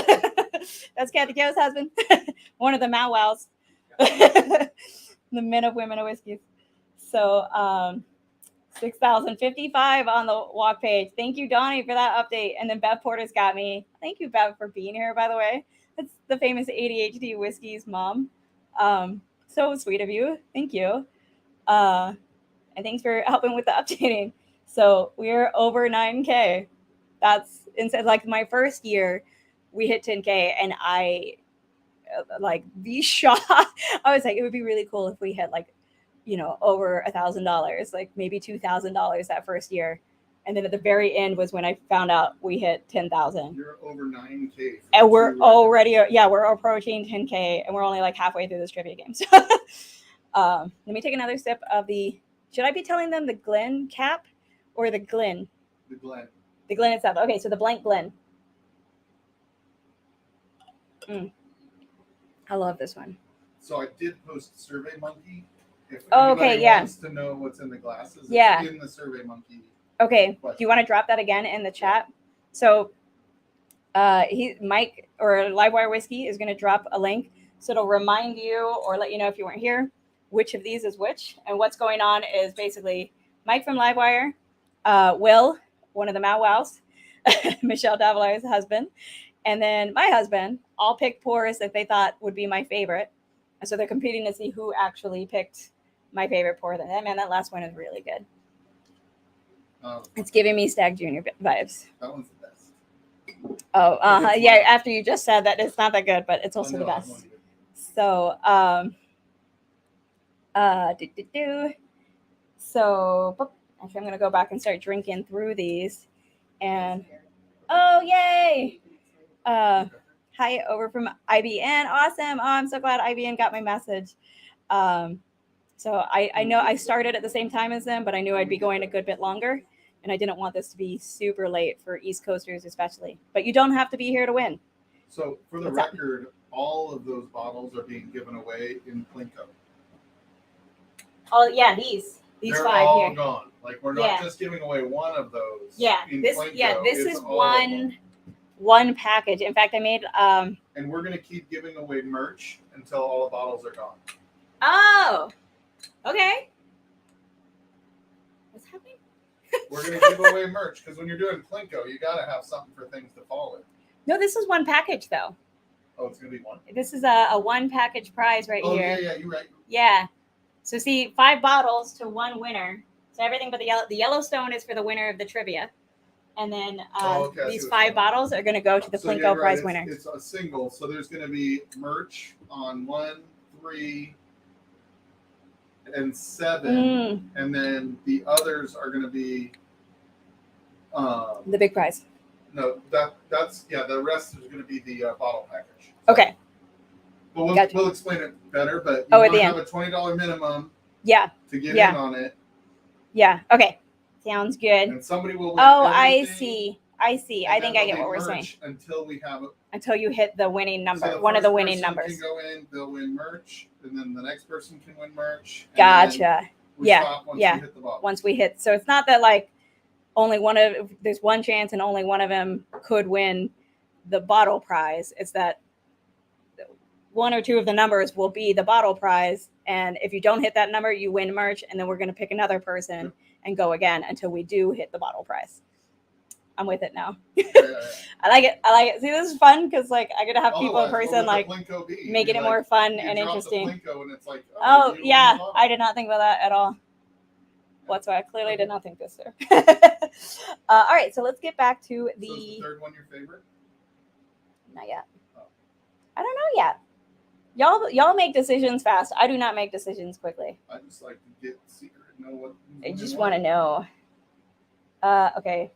Speaker 2: That's Kathy Joe's husband. One of the Mau Wows. The men of women of whiskeys. So 6,055 on the walk page. Thank you, Donnie, for that update. And then Bev Porter's got me. Thank you, Bev, for being here, by the way. That's the famous ADHD Whiskey's mom. So sweet of you. Thank you. And thanks for helping with the updating. So we're over 9K. That's insane. Like my first year, we hit 10K, and I like the shot. I was like, it would be really cool if we hit like, over $1,000, like maybe $2,000 that first year. And then at the very end was when I found out we hit 10,000.
Speaker 3: You're over 9K.
Speaker 2: And we're already, we're approaching 10K, and we're only like halfway through this trivia game. So let me take another sip of should I be telling them the Glen cap or the Glen?
Speaker 3: The Glen.
Speaker 2: The Glen itself. Okay, so the blank Glen. I love this one.
Speaker 3: So I did post Survey Monkey. If
Speaker 2: Okay,
Speaker 3: anybody
Speaker 2: yeah.
Speaker 3: wants to know what's in the glasses,
Speaker 2: Yeah.
Speaker 3: it's in the Survey Monkey.
Speaker 2: Okay,
Speaker 3: Question.
Speaker 2: do you want to drop that again in the chat? So Mike or Livewire Whiskey is going to drop a link, so it'll remind you or let you know if you weren't here which of these is which. And what's going on is basically Mike from Livewire, Will, one of the Mau Wows, Michelle Davilar's husband, and then my husband all picked pours that they thought would be my favorite. And so they're competing to see who actually picked my favorite pour. That last one is really good. It's giving me Stagg Jr vibes.
Speaker 3: That one's the best.
Speaker 2: Oh, yeah. After you just said that, it's not that good, but it's also the best. So, So, actually, I'm gonna go back and start drinking through these. And oh, yay! Hi, over from IBN. Awesome. Oh, I'm so glad IBN got my message. So I know I started at the same time as them, but I knew I'd be going a good bit longer, and I didn't want this to be super late for East Coasters especially. But you don't have to be here to win.
Speaker 3: So for the
Speaker 2: What's up?
Speaker 3: record, all of those bottles are being given away in Plinko.
Speaker 2: Oh yeah, these
Speaker 3: They're
Speaker 2: 5
Speaker 3: all
Speaker 2: here.
Speaker 3: gone. Like we're not
Speaker 2: Yeah.
Speaker 3: just giving away one of those.
Speaker 2: Yeah,
Speaker 3: in
Speaker 2: this
Speaker 3: Plinko.
Speaker 2: this
Speaker 3: It's
Speaker 2: is
Speaker 3: all of them.
Speaker 2: one package. In fact, I made
Speaker 3: And we're gonna keep giving away merch until all the bottles are gone.
Speaker 2: oh, okay. What's happening?
Speaker 3: We're gonna give away merch because when you're doing Plinko, you gotta have something for things to fall in.
Speaker 2: No, this is one package though.
Speaker 3: Oh, it's gonna be one.
Speaker 2: This is a one package prize right
Speaker 3: Oh
Speaker 2: here.
Speaker 3: yeah, you're right.
Speaker 2: Yeah. So see, 5 bottles to one winner. So everything but the Yellowstone is for the winner of the trivia. And then
Speaker 3: Okay, I see
Speaker 2: these
Speaker 3: what's
Speaker 2: 5
Speaker 3: going on.
Speaker 2: bottles are going to go to the
Speaker 3: So,
Speaker 2: Plinko
Speaker 3: yeah, you're
Speaker 2: prize
Speaker 3: right.
Speaker 2: winner.
Speaker 3: It's a single, so there's gonna be merch on 1, 3, and 7, and then the others are gonna be.
Speaker 2: The big prize.
Speaker 3: No, that's the rest is going to be the bottle package.
Speaker 2: Okay.
Speaker 3: But we'll,
Speaker 2: Gotcha.
Speaker 3: we'll explain it better. But you
Speaker 2: Oh, at
Speaker 3: want
Speaker 2: the
Speaker 3: to
Speaker 2: end.
Speaker 3: have a $20 minimum
Speaker 2: Yeah.
Speaker 3: to get
Speaker 2: Yeah.
Speaker 3: in on it,
Speaker 2: Yeah. Okay. Sounds good.
Speaker 3: and somebody will. Win
Speaker 2: Oh, I
Speaker 3: everything,
Speaker 2: see. I see.
Speaker 3: and
Speaker 2: I
Speaker 3: then
Speaker 2: think I
Speaker 3: there'll
Speaker 2: get
Speaker 3: be
Speaker 2: what we're saying.
Speaker 3: merch until we have it.
Speaker 2: Until you hit the winning number,
Speaker 3: So
Speaker 2: one of the
Speaker 3: first
Speaker 2: winning
Speaker 3: person
Speaker 2: numbers.
Speaker 3: Can go in. They'll win merch, and then the next person can win merch. And
Speaker 2: Gotcha.
Speaker 3: then We
Speaker 2: Yeah,
Speaker 3: stop once
Speaker 2: yeah.
Speaker 3: you hit the bottom.
Speaker 2: once we hit. So it's not that like there's one chance and only one of them could win the bottle prize. It's that one or two of the numbers will be the bottle prize. And if you don't hit that number, you win merch. And then we're going to pick another person and go again until we do hit the bottle prize. I'm with it now. I like it. See, this is fun because like I get to have people in
Speaker 3: Otherwise,
Speaker 2: person
Speaker 3: what would
Speaker 2: like
Speaker 3: the Plinko be?
Speaker 2: making it
Speaker 3: You're
Speaker 2: more fun
Speaker 3: you
Speaker 2: and
Speaker 3: drop the
Speaker 2: interesting.
Speaker 3: Plinko and it's like,
Speaker 2: Oh
Speaker 3: you won
Speaker 2: yeah,
Speaker 3: the bottle.
Speaker 2: I did not think about that at all. What's why I clearly did not think this through. All right, so let's get back to
Speaker 3: So is the third one your favorite?
Speaker 2: Not yet.
Speaker 3: Oh.
Speaker 2: I don't know yet. Y'all make decisions fast. I do not make decisions quickly.
Speaker 3: I just like to get secret, know what.
Speaker 2: I just want to know. Okay.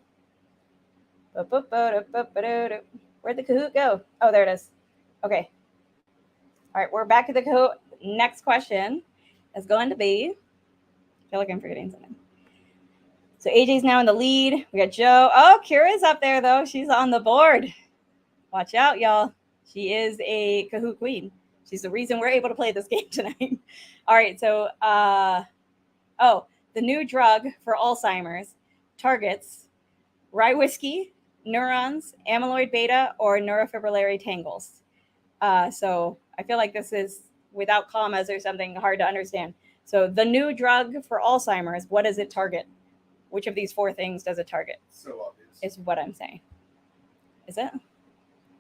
Speaker 2: Where'd the Kahoot go? Oh, there it is. Okay. All right, we're back to the Kahoot. Next question is going to be. I feel like I'm forgetting something. So AJ's now in the lead. We got Joe. Oh, Kira's up there though. She's on the board. Watch out, y'all. She is a Kahoot queen. She's the reason we're able to play this game tonight. All right, so the new drug for Alzheimer's targets rye whiskey, neurons, amyloid beta, or neurofibrillary tangles. So I feel like this is without commas or something hard to understand. So the new drug for Alzheimer's, what does it target? Which of these four things does it target?
Speaker 3: So obvious.
Speaker 2: Is what I'm saying. Is it?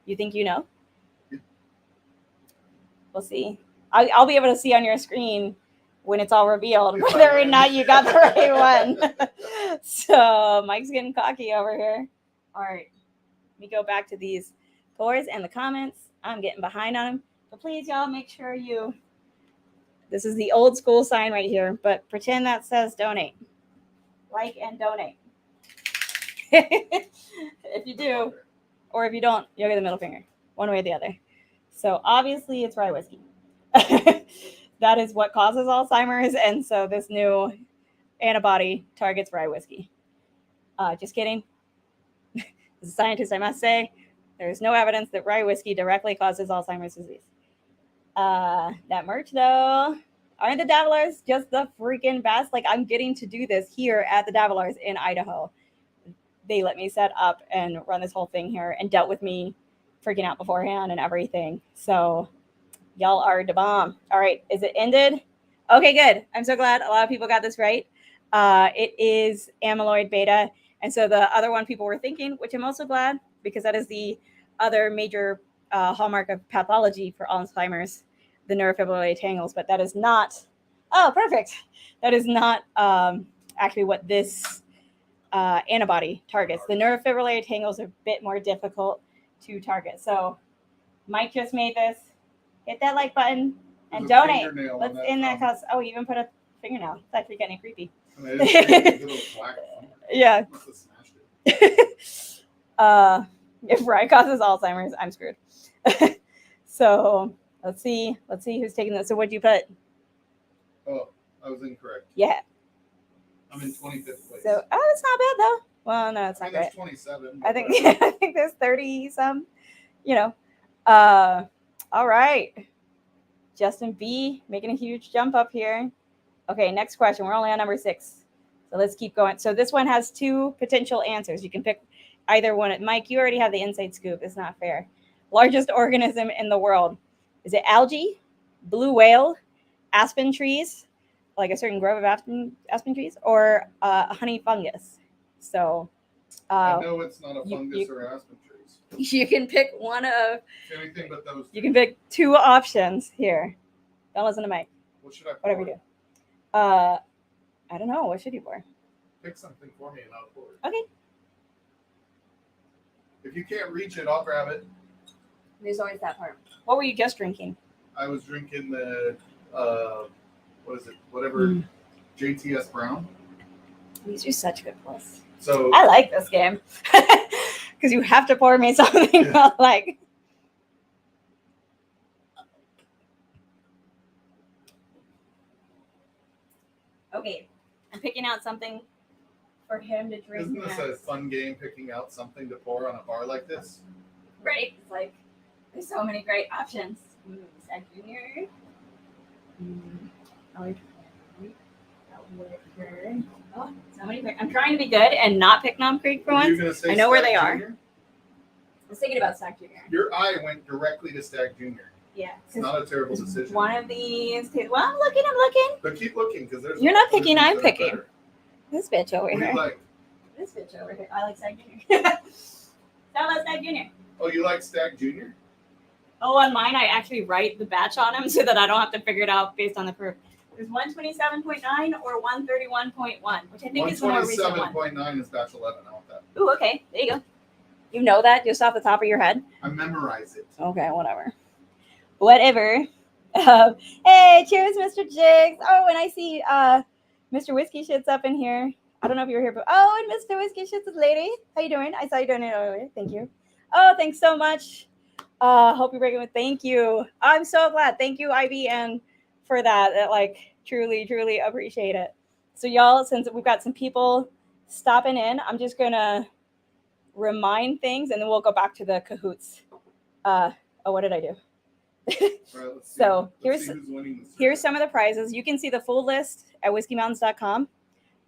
Speaker 2: You think you know?
Speaker 3: Yeah.
Speaker 2: We'll see. I'll be able to see on your screen when it's all revealed
Speaker 3: If I
Speaker 2: whether or
Speaker 3: win.
Speaker 2: not you got the right one. So Mike's getting cocky over here. All right. Let me go back to these boards and the comments. I'm getting behind on them. But please, y'all, make sure you... This is the old school sign right here, but pretend that says donate. Like and donate. If you do, or if you don't, you'll get the middle finger, one way or the other. So obviously it's rye whiskey. That is what causes Alzheimer's, and so this new antibody targets rye whiskey. Just kidding. As a scientist, I must say, there is no evidence that rye whiskey directly causes Alzheimer's disease. That merch, though, aren't the Davilers just the freaking best? Like, I'm getting to do this here at the Davilers in Idaho. They let me set up and run this whole thing here and dealt with me freaking out beforehand and everything. So y'all are the bomb. All right. Is it ended? Okay, good. I'm so glad a lot of people got this right. It is amyloid beta. And so the other one people were thinking, which I'm also glad because that is the other major hallmark of pathology for Alzheimer's, the neurofibrillary tangles. But that is not, oh, perfect. That is not actually what this antibody targets. The neurofibrillary tangles are a bit more difficult to target. So Mike just made this. Hit that like button and
Speaker 3: There's a
Speaker 2: donate.
Speaker 3: fingernail
Speaker 2: What's
Speaker 3: on that
Speaker 2: in that
Speaker 3: comment.
Speaker 2: cost? Oh, you even put a fingernail. It's actually getting creepy.
Speaker 3: I mean, it's a little black finger.
Speaker 2: Yeah.
Speaker 3: Must have smashed it.
Speaker 2: If rye causes Alzheimer's, I'm screwed. So let's see who's taking this. So what'd you put?
Speaker 3: Oh, I was incorrect.
Speaker 2: Yeah.
Speaker 3: I'm in 25th place.
Speaker 2: So that's not bad though. Well, no, it's
Speaker 3: I
Speaker 2: not
Speaker 3: mean,
Speaker 2: great.
Speaker 3: there's 27.
Speaker 2: I think
Speaker 3: but-
Speaker 2: I think there's 30 some, all right. Justin B making a huge jump up here. Okay, next question. We're only on number 6. So let's keep going. So this one has 2 potential answers. You can pick either one. Mike, you already have the inside scoop. It's not fair. Largest organism in the world. Is it algae, blue whale, aspen trees, like a certain grove of aspen trees, or a honey fungus? So
Speaker 3: I know it's not a
Speaker 2: you-
Speaker 3: fungus
Speaker 2: you-
Speaker 3: or aspen trees.
Speaker 2: you can pick one of,
Speaker 3: Anything but those.
Speaker 2: you can pick 2 options here. Don't listen to Mike.
Speaker 3: What should I pour?
Speaker 2: Whatever you do. I don't know. What should you pour?
Speaker 3: Pick something for me and I'll pour it.
Speaker 2: Okay.
Speaker 3: If you can't reach it, I'll grab it.
Speaker 2: There's always that part. What were you just drinking?
Speaker 3: I was drinking the, what is it? Whatever, JTS Brown.
Speaker 2: These are such good plus.
Speaker 3: So
Speaker 2: I like this game because you have to pour me something
Speaker 3: Yeah.
Speaker 2: like. Okay, I'm picking out something for him to drink.
Speaker 3: isn't this a
Speaker 2: next.
Speaker 3: fun game, picking out something to pour on a bar like this?
Speaker 2: Right? It's like there's so many great options. Stagg Jr. Whitaker. Oh, somebody pick. I'm trying to be good and not pick Nom Creek for
Speaker 3: Were you
Speaker 2: once.
Speaker 3: gonna say
Speaker 2: I know where
Speaker 3: Stagg
Speaker 2: they are.
Speaker 3: Jr.?
Speaker 2: I was thinking about Stagg Jr.
Speaker 3: Your eye went directly to Stagg Jr.
Speaker 2: Yeah.
Speaker 3: It's not a terrible decision.
Speaker 2: One of these. Well, I'm looking.
Speaker 3: But keep looking because there's.
Speaker 2: You're not
Speaker 3: other
Speaker 2: picking,
Speaker 3: things
Speaker 2: I'm
Speaker 3: that are
Speaker 2: picking.
Speaker 3: better.
Speaker 2: This bitch over
Speaker 3: What do
Speaker 2: here.
Speaker 3: you like?
Speaker 2: This bitch over here. I like Stagg Jr. That was Stagg Jr.
Speaker 3: Oh, you like Stagg Jr.?
Speaker 2: Oh, on mine, I actually write the batch on them so that I don't have to figure it out based on the proof. There's 127.9 or 131.1, which I think is the more recent one.
Speaker 3: 127.9 is batch 11. I want that.
Speaker 2: Ooh, okay. There you go. You know that just off the top of your head?
Speaker 3: I memorize it.
Speaker 2: Okay, whatever. Whatever. Hey, cheers, Mr. Jigs. Oh, and I see Mr. Whiskey Shit's up in here. I don't know if you were here, but oh, and Mr. Whiskey Shit's lady. How you doing? I saw you doing it earlier. Thank you. Oh, thanks so much. Hope you're breaking with. Thank you. I'm so glad. Thank you, IBN, for that. Like, truly, truly appreciate it. So, y'all, since we've got some people stopping in, I'm just gonna remind things, and then we'll go back to the cahoots. Oh, what did I do?
Speaker 3: Right, let's see.
Speaker 2: So
Speaker 3: Let's see who's winning this
Speaker 2: here's some of the prizes. You can see the full list at whiskeymountains.com.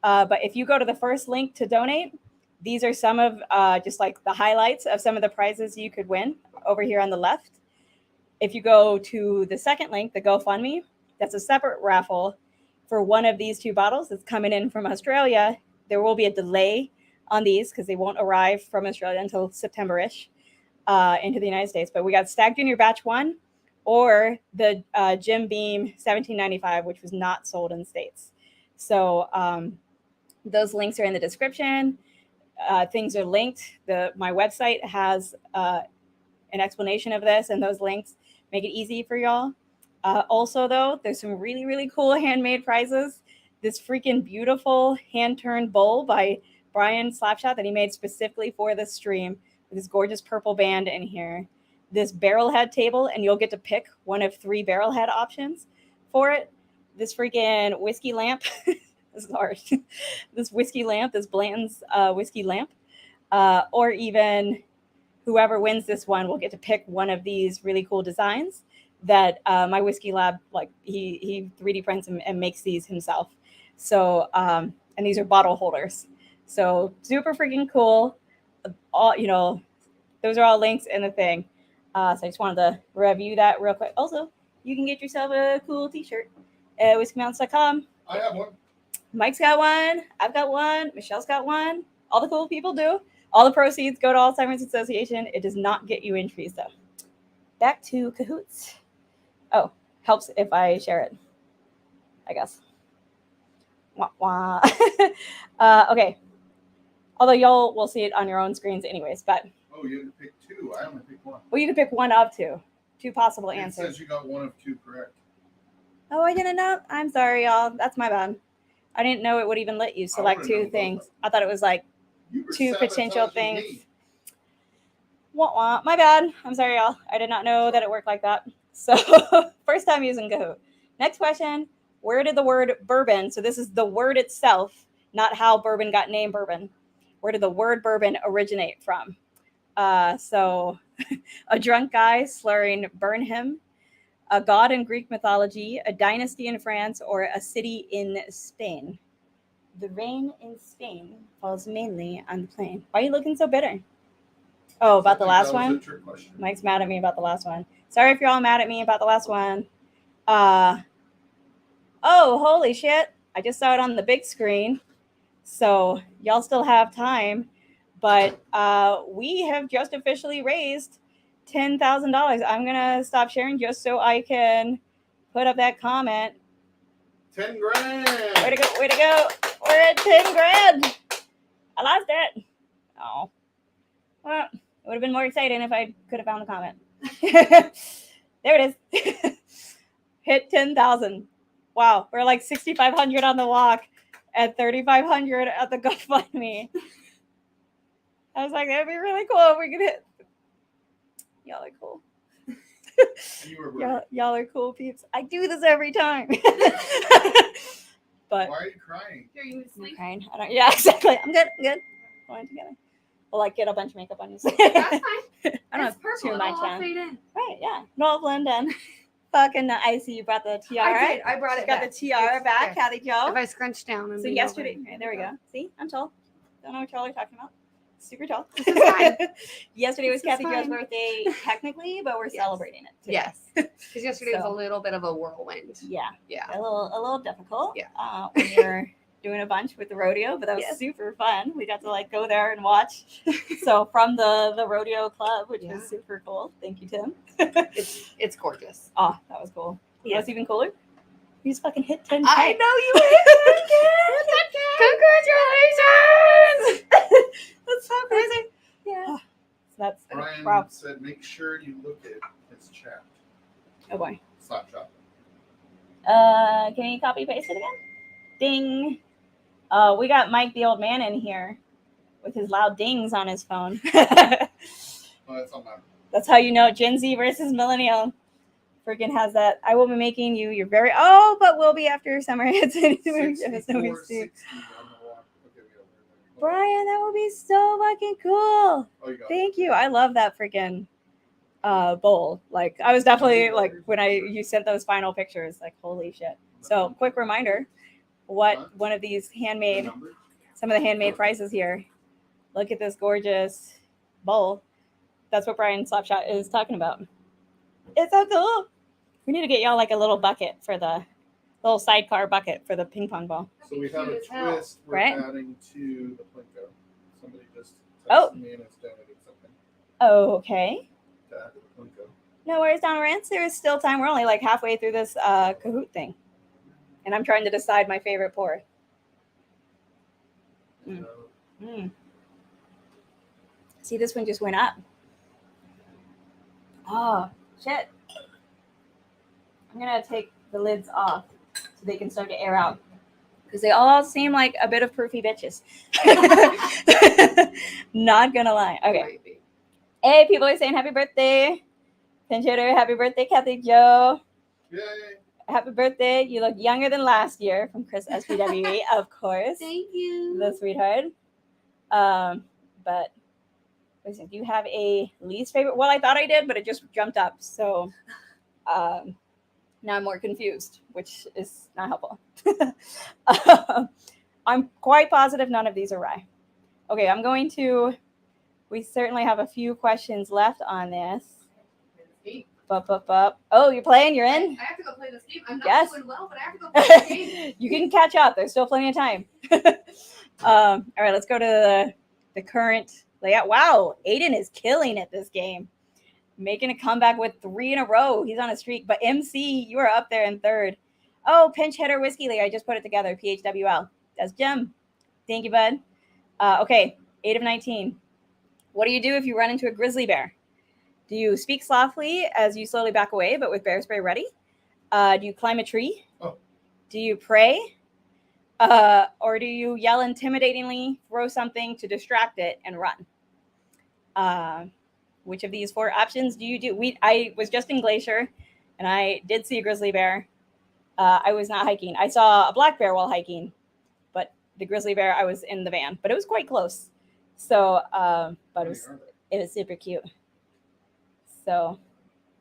Speaker 2: But if you go to the first link to donate, these are some of just like the highlights of some of the prizes you could win over here on the left. If you go to the second link, the GoFundMe, that's a separate raffle for one of these two bottles that's coming in from Australia. There will be a delay on these because they won't arrive from Australia until September-ish into the United States. But we got Stagg Jr Batch 1 or the Jim Beam 1795, which was not sold in the States. So those links are in the description. Things are linked. My website has an explanation of this, and those links make it easy for y'all. Also, though, there's some really, really cool handmade prizes. This freaking beautiful hand-turned bowl by Brian Slapshot that he made specifically for this stream with this gorgeous purple band in here. This barrel head table, and you'll get to pick one of 3 barrel head options for it. This freaking whiskey lamp. This is hard. This whiskey lamp, this Blanton's whiskey lamp, or even whoever wins this one will get to pick one of these really cool designs that my whiskey lab, like he 3D prints and makes these himself. So, and these are bottle holders. So super freaking cool. All, you know, those are all links in the thing. So I just wanted to review that real quick. Also, you can get yourself a cool t-shirt at whiskeymountains.com.
Speaker 3: I have one.
Speaker 2: Mike's got one. I've got one. Michelle's got one. All the cool people do. All the proceeds go to Alzheimer's Association. It does not get you entries, though. Back to cahoots. Oh, helps if I share it, I guess. Wah, wah. Okay. Although y'all will see it on your own screens anyways, but.
Speaker 3: Oh, you had to pick 2. I only picked 1.
Speaker 2: Well, you can pick one of 2. 2 possible
Speaker 3: It
Speaker 2: answers.
Speaker 3: says you got 1 of 2 correct.
Speaker 2: Oh, I didn't know. I'm sorry, y'all. That's my bad. I didn't know it would even let you select
Speaker 3: would've known
Speaker 2: 2
Speaker 3: both
Speaker 2: things.
Speaker 3: of them.
Speaker 2: I thought it was like
Speaker 3: You were
Speaker 2: 2 potential
Speaker 3: sabotaging
Speaker 2: things.
Speaker 3: me.
Speaker 2: Wah, wah. My bad. I'm sorry, y'all. I did not know that it worked like that. So first time using Kahoot. Next question. Where did the word bourbon, so this is the word itself, not how bourbon got named bourbon. Where did the word bourbon originate from? So a drunk guy slurring burn him, a god in Greek mythology, a dynasty in France, or a city in Spain. The rain in Spain falls mainly on the plain. Why are you looking so bitter? Oh, about the
Speaker 3: I think
Speaker 2: last
Speaker 3: that was
Speaker 2: one?
Speaker 3: a trick question.
Speaker 2: Mike's mad at me about the last one. Sorry if you're all mad at me about the last one. Oh, holy shit. I just saw it on the big screen. So y'all still have time. But we have just officially raised $10,000. I'm going to stop sharing just so I can put up that comment.
Speaker 3: 10 grand.
Speaker 2: Way to go. Way to go. We're at 10 grand. I lost it. Oh. Well, it would have been more exciting if I could have found the comment. There it is. Hit 10,000. Wow. We're like 6,500 on the walk at 3,500 at the GoFundMe. I was like, that'd be really cool if we could hit. Y'all are cool.
Speaker 3: You were right.
Speaker 2: Y'all are cool peeps. I do this every time. But
Speaker 3: Why are you crying?
Speaker 6: Here, you
Speaker 2: I'm
Speaker 6: sleep.
Speaker 2: crying. Yeah, exactly. I'm good. I'm good. Going together. We'll like get a bunch of makeup on you.
Speaker 6: That's fine.
Speaker 2: I don't
Speaker 6: It's
Speaker 2: have
Speaker 6: purple.
Speaker 2: too
Speaker 6: It'll
Speaker 2: much
Speaker 6: all
Speaker 2: on.
Speaker 6: fade in.
Speaker 2: Right, yeah. No, I'll blend in. Fucking, I see you brought the tiara.
Speaker 6: I did. I brought
Speaker 2: She
Speaker 6: it
Speaker 2: got
Speaker 6: back.
Speaker 2: the tiara
Speaker 6: It's
Speaker 2: back,
Speaker 6: there.
Speaker 2: Kathy Joe.
Speaker 6: If I scrunch down and
Speaker 2: So
Speaker 6: lean
Speaker 2: yesterday,
Speaker 6: over.
Speaker 2: okay, there we go. See, I'm tall. Don't know what y'all are talking about. Super tall.
Speaker 6: This is fine.
Speaker 2: Yesterday was
Speaker 6: This is
Speaker 2: Kathy Jo's
Speaker 6: fine.
Speaker 2: birthday, technically, but we're
Speaker 6: Yes.
Speaker 2: celebrating it today.
Speaker 6: Yes. Because yesterday was
Speaker 2: So.
Speaker 6: a little bit of a whirlwind.
Speaker 2: Yeah,
Speaker 6: Yeah.
Speaker 2: a little difficult.
Speaker 6: Yeah.
Speaker 2: When you're doing a bunch with the rodeo, but that was
Speaker 6: Yes.
Speaker 2: super fun. We got to like go there and watch. So from the rodeo club, which
Speaker 6: Yeah.
Speaker 2: was super cool. Thank you, Tim.
Speaker 6: It's gorgeous.
Speaker 2: Oh, that was cool.
Speaker 6: Yeah.
Speaker 2: What's even cooler? You just fucking hit 10K.
Speaker 6: I know you hit 10K. Congratulations!
Speaker 2: That's so crazy. Yeah. So that's
Speaker 3: Brian
Speaker 2: wow.
Speaker 3: said, make sure you look at his chat.
Speaker 2: Oh boy.
Speaker 3: Slapshot.
Speaker 2: Can you copy paste it again? Ding. We got Mike the old man in here with his loud dings on his phone.
Speaker 3: Oh, that's on my.
Speaker 2: That's how you know Gen Z versus millennial. Freaking has that. I will be making you your very but we'll be after summer hits.
Speaker 3: 64, 60 on the walk. Okay, we got it.
Speaker 2: Brian, that will be so fucking cool.
Speaker 3: Oh, you got
Speaker 2: Thank you. I love that freaking bowl. Like I was definitely like when you sent those final pictures, like holy shit. So quick reminder, what one of these handmade, some of the handmade prizes here. Look at this gorgeous bowl. That's what Brian Slapshot is talking about. It's so cool. We need to get y'all like a little bucket for the little sidecar bucket for the ping pong ball.
Speaker 3: So we have a
Speaker 6: Cute as hell.
Speaker 3: twist we're
Speaker 2: Right?
Speaker 3: adding to the Plinko. Somebody just
Speaker 2: Oh.
Speaker 3: texted me and has donated something
Speaker 2: Okay.
Speaker 3: to add to the Plinko.
Speaker 2: No worries, Don Rance. There is still time. We're only like halfway through this Kahoot thing. And I'm trying to decide my favorite pour. Mm.
Speaker 3: So,
Speaker 2: See, this one just went up. Oh, shit. I'm going to take the lids off so they can start to air out. Because they all seem like a bit of proofy bitches. Not going to lie. Okay.
Speaker 6: Might be.
Speaker 2: Hey, people are saying happy birthday. Pinch hitter, happy birthday, Kathy Joe.
Speaker 3: yay!
Speaker 2: Happy birthday. You look younger than last year from Chris SPWE, of course.
Speaker 6: Thank you.
Speaker 2: The sweetheart. But listen, do you have a least favorite? Well, I thought I did, but it just jumped up. So now I'm more confused, which is not helpful. I'm quite positive none of these are rye. Okay, we certainly have a few questions left on this. Oh, you're playing? You're in?
Speaker 6: I have to go play this game. I'm not
Speaker 2: Yes.
Speaker 6: doing well, but I have to go play this game.
Speaker 2: You can catch up. There's still plenty of time. All right, let's go to the current layout. Wow, Aiden is killing it this game. Making a comeback with 3 in a row. He's on a streak. But MC, you are up there in third. Oh, pinch hitter whiskey league. I just put it together. PHWL. That's Jim. Thank you, bud. Okay, 8 of 19. What do you do if you run into a grizzly bear? Do you speak softly as you slowly back away, but with bear spray ready? Do you climb a tree?
Speaker 3: Oh.
Speaker 2: Do you pray? Or do you yell intimidatingly, throw something to distract it, and run? Which of these 4 options do you do? I was just in Glacier, and I did see a grizzly bear. I was not hiking. I saw a black bear while hiking, but the grizzly bear, I was in the van, but it was quite close. So, but it was super cute. So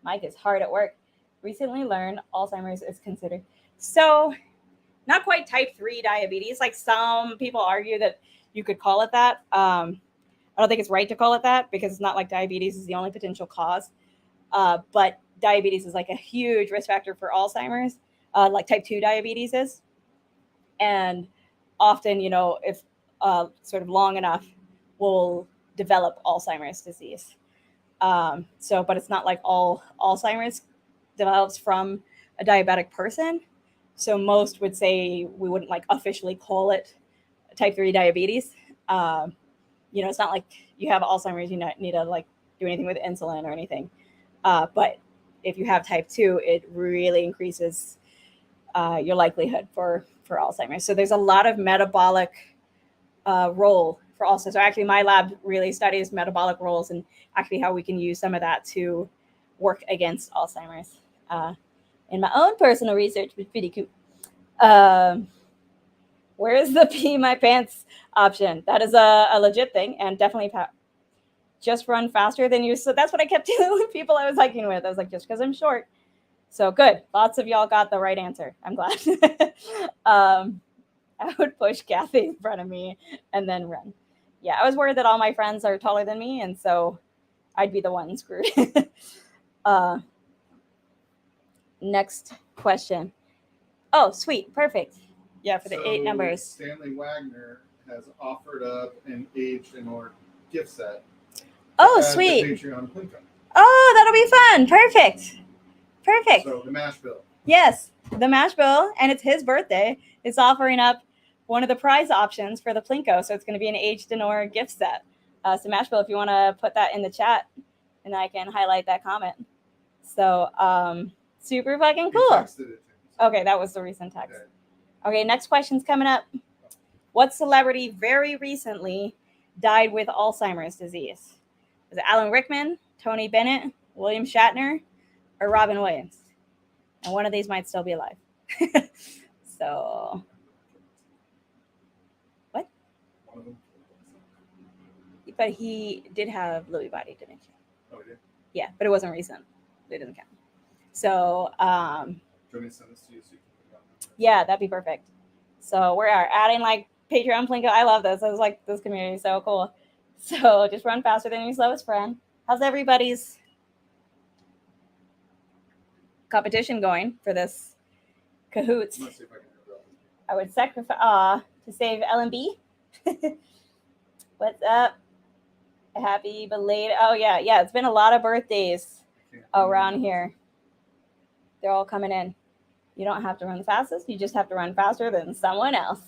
Speaker 2: Mike is hard at work. Recently learned Alzheimer's is considered. So not quite type 3 diabetes. Like some people argue that you could call it that. I don't think it's right to call it that because it's not like diabetes is the only potential cause. But diabetes is like a huge risk factor for Alzheimer's, like type 2 diabetes is. And often, if sort of long enough, we'll develop Alzheimer's disease. But it's not like all Alzheimer's develops from a diabetic person. So most would say we wouldn't like officially call it type 3 diabetes. It's not like you have Alzheimer's, you need to like do anything with insulin or anything. But if you have type 2, it really increases your likelihood for Alzheimer's. So there's a lot of metabolic role for Alzheimer's. So actually my lab really studies metabolic roles and actually how we can use some of that to work against Alzheimer's. In my own personal research, was pretty cute. Where is the pee my pants option? That is a legit thing and definitely just run faster than you. So that's what I kept telling people I was hiking with. I was like, just because I'm short. So good. Lots of y'all got the right answer. I'm glad. I would push Kathy in front of me and then run. Yeah, I was worried that all my friends are taller than me, and so I'd be the one screwed. Next question. Oh, sweet. Perfect. Yeah, for the 8 numbers.
Speaker 3: Stanley Wagner has offered up an aged and or gift set.
Speaker 2: Oh,
Speaker 3: at the
Speaker 2: sweet.
Speaker 3: Patreon Plinko.
Speaker 2: Oh, that'll be fun. Perfect. Perfect.
Speaker 3: So the mash bill.
Speaker 2: Yes, the mash bill, and it's his birthday. It's offering up one of the prize options for the Plinko, so it's going to be an aged and or gift set. So mash bill, if you want to put that in the chat, and I can highlight that comment. So super fucking
Speaker 3: He
Speaker 2: cool.
Speaker 3: texted it to me.
Speaker 2: Okay, that was the recent text. Okay, next question's coming up. What celebrity very recently died with Alzheimer's disease? Was it Alan Rickman, Tony Bennett, William Shatner, or Robin Williams? And one of these might still be alive. So, what?
Speaker 3: One of them.
Speaker 2: But he did have Lewy body dementia.
Speaker 3: Oh, he did.
Speaker 2: Yeah, but it wasn't recent. It doesn't count. So,
Speaker 3: Do you want me to send this to you so you can put it on there?
Speaker 2: yeah, that'd be perfect. So we are adding like Patreon Plinko. I love this. I was like, this community is so cool. So just run faster than your slowest friend. How's everybody's competition going for this cahoots?
Speaker 3: I'm gonna see if I can do it.
Speaker 2: I would sacrifice to save LMB. What's up? Happy belated. Oh yeah, yeah. It's been a lot of birthdays around here. They're all coming in. You don't have to run the fastest. You just have to run faster than someone else.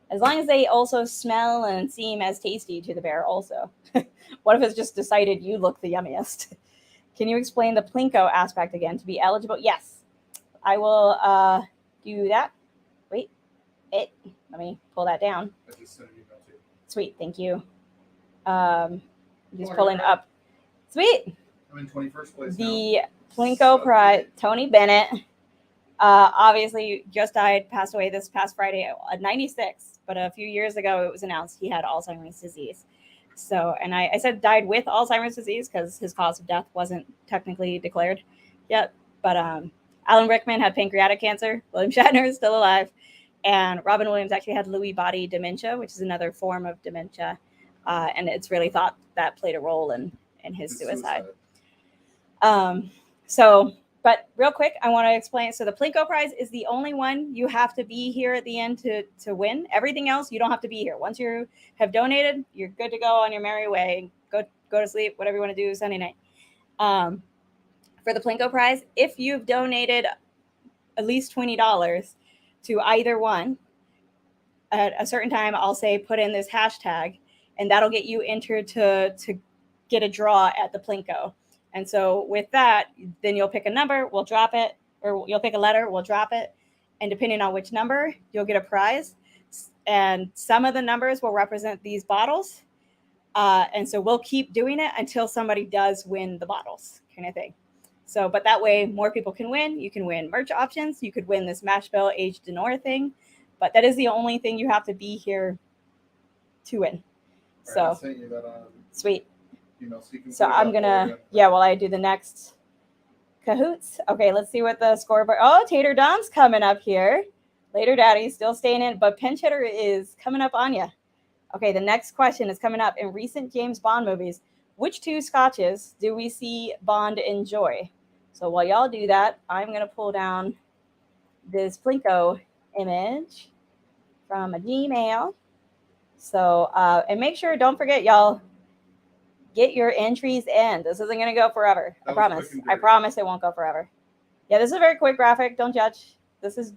Speaker 2: As long as they also smell and seem as tasty to the bear also. What if it's just decided you look the yummiest? Can you explain the Plinko aspect again to be eligible? Yes. I will do that. Wait. Let me pull that down.
Speaker 3: I just sent an email to you.
Speaker 2: Sweet. Thank you. Just pulling up. Sweet.
Speaker 3: I'm in 21st place now.
Speaker 2: The Plinko Prize, Tony Bennett, obviously just died, passed away this past Friday at 96, but a few years ago it was announced he had Alzheimer's disease. So, and I said died with Alzheimer's disease because his cause of death wasn't technically declared yet. But Alan Rickman had pancreatic cancer. William Shatner is still alive. And Robin Williams actually had Lewy body dementia, which is another form of dementia. And it's really thought that played a role in his
Speaker 3: It's
Speaker 2: suicide. So, but real quick, I want to explain. So the Plinko Prize is the only one you have to be here at the end to win. Everything else, you don't have to be here. Once you have donated, you're good to go on your merry way. Go to sleep, whatever you want to do Sunday night. For the Plinko Prize, if you've donated at least $20 to either one, at a certain time, I'll say put in this hashtag, and that'll get you entered to get a draw at the Plinko. And so with that, then you'll pick a number, we'll drop it, or you'll pick a letter, we'll drop it. And depending on which number, you'll get a prize. And some of the numbers will represent these bottles. And so we'll keep doing it until somebody does win the bottles, kind of thing. So, but that way more people can win. You can win merch options. You could win this mash bill aged Denora thing. But that is the only thing you have to be here to win.
Speaker 3: All right, I sent you that
Speaker 2: Sweet.
Speaker 3: email so you can
Speaker 2: So
Speaker 3: put it
Speaker 2: I'm
Speaker 3: up
Speaker 2: gonna,
Speaker 3: for you.
Speaker 2: yeah, while I do the next cahoots. Okay, let's see what the scoreboard. Oh, Tater Don's coming up here. Later, Daddy, still staying in, but pinch hitter is coming up on you. Okay, the next question is coming up. In recent James Bond movies, which 2 scotches do we see Bond enjoy? So while y'all do that, I'm gonna pull down this Plinko image from a Gmail. So, and make sure, don't forget, y'all, get your entries in. This isn't going to go forever. I
Speaker 3: That was
Speaker 2: promise.
Speaker 3: quick and
Speaker 2: I
Speaker 3: dirty.
Speaker 2: promise it won't go forever. Yeah, this is a very quick graphic. Don't judge. This is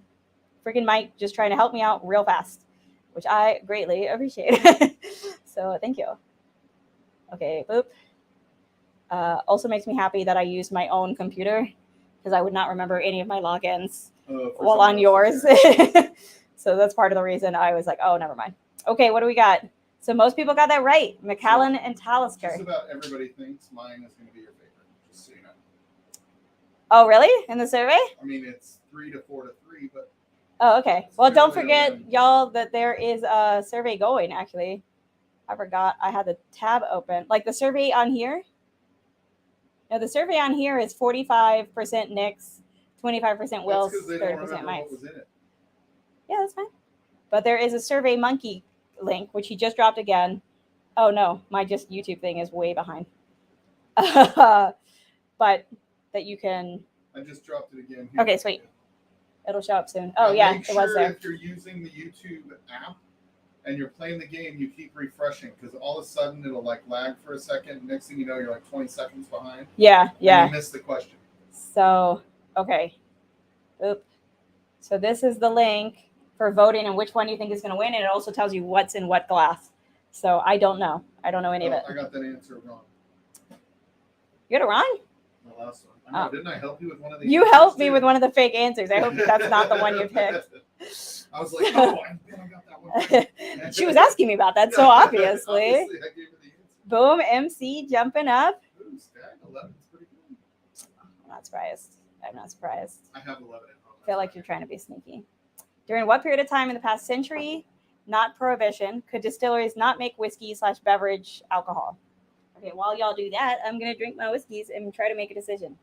Speaker 2: freaking Mike just trying to help me out real fast, which I greatly appreciate. So thank you. Okay, boop. Also makes me happy that I used my own computer because I would not remember any of my logins
Speaker 3: For
Speaker 2: while
Speaker 3: someone
Speaker 2: on yours.
Speaker 3: else's.
Speaker 2: So that's part of the reason I was like, oh, never mind. Okay, what do we got? So most people got that right. McAllen and Talisker.
Speaker 3: Just about everybody thinks mine is going to be your favorite, just so you know.
Speaker 2: Oh, really? In the survey?
Speaker 3: I mean, it's 3 to 4 to 3, but
Speaker 2: Oh, okay. Well, don't
Speaker 3: Really
Speaker 2: forget,
Speaker 3: open.
Speaker 2: y'all, that there is a survey going, actually. I forgot I had the tab open. Like the survey on here. No, the survey on here is 45% Nick's, 25%
Speaker 3: That's
Speaker 2: wills,
Speaker 3: because they don't
Speaker 2: 30%
Speaker 3: remember
Speaker 2: might.
Speaker 3: what was in it.
Speaker 2: Yeah, that's fine. But there is a Survey Monkey link, which he just dropped again. Oh no, my just YouTube thing is way behind. But that you can.
Speaker 3: I just dropped it again. Here.
Speaker 2: Okay, sweet. It'll show up soon. Oh
Speaker 3: Now,
Speaker 2: yeah,
Speaker 3: make
Speaker 2: it was
Speaker 3: sure
Speaker 2: there.
Speaker 3: if you're using the YouTube app and you're playing the game, you keep refreshing because all of a sudden it'll like lag for a second. Next thing you know, you're like 20 seconds behind.
Speaker 2: Yeah,
Speaker 3: And
Speaker 2: yeah.
Speaker 3: you missed the question.
Speaker 2: So okay. Oop. So this is the link for voting and which one you think is going to win, and it also tells you what's in what glass. So I don't know. I don't know any of it.
Speaker 3: I got that answer wrong.
Speaker 2: You got it wrong?
Speaker 3: The last one. I know,
Speaker 2: Oh.
Speaker 3: Didn't I help you with one of the
Speaker 2: You
Speaker 3: answers,
Speaker 2: helped me
Speaker 3: too?
Speaker 2: with one of the fake answers. I hope that's not the one you picked.
Speaker 3: I was like, oh, I got that one. Right.
Speaker 2: She was asking me about that, so obviously.
Speaker 3: I gave her the answer.
Speaker 2: Boom, MC jumping up.
Speaker 3: Ooh, Stagg 11 is pretty good.
Speaker 2: I'm not surprised. I'm not surprised.
Speaker 3: I have 11 at home.
Speaker 2: I feel like you're trying to be sneaky. During what period of time in the past century, not prohibition, could distilleries not make whiskey/beverage alcohol? Okay, while y'all do that, I'm going to drink my whiskeys and try to make a decision.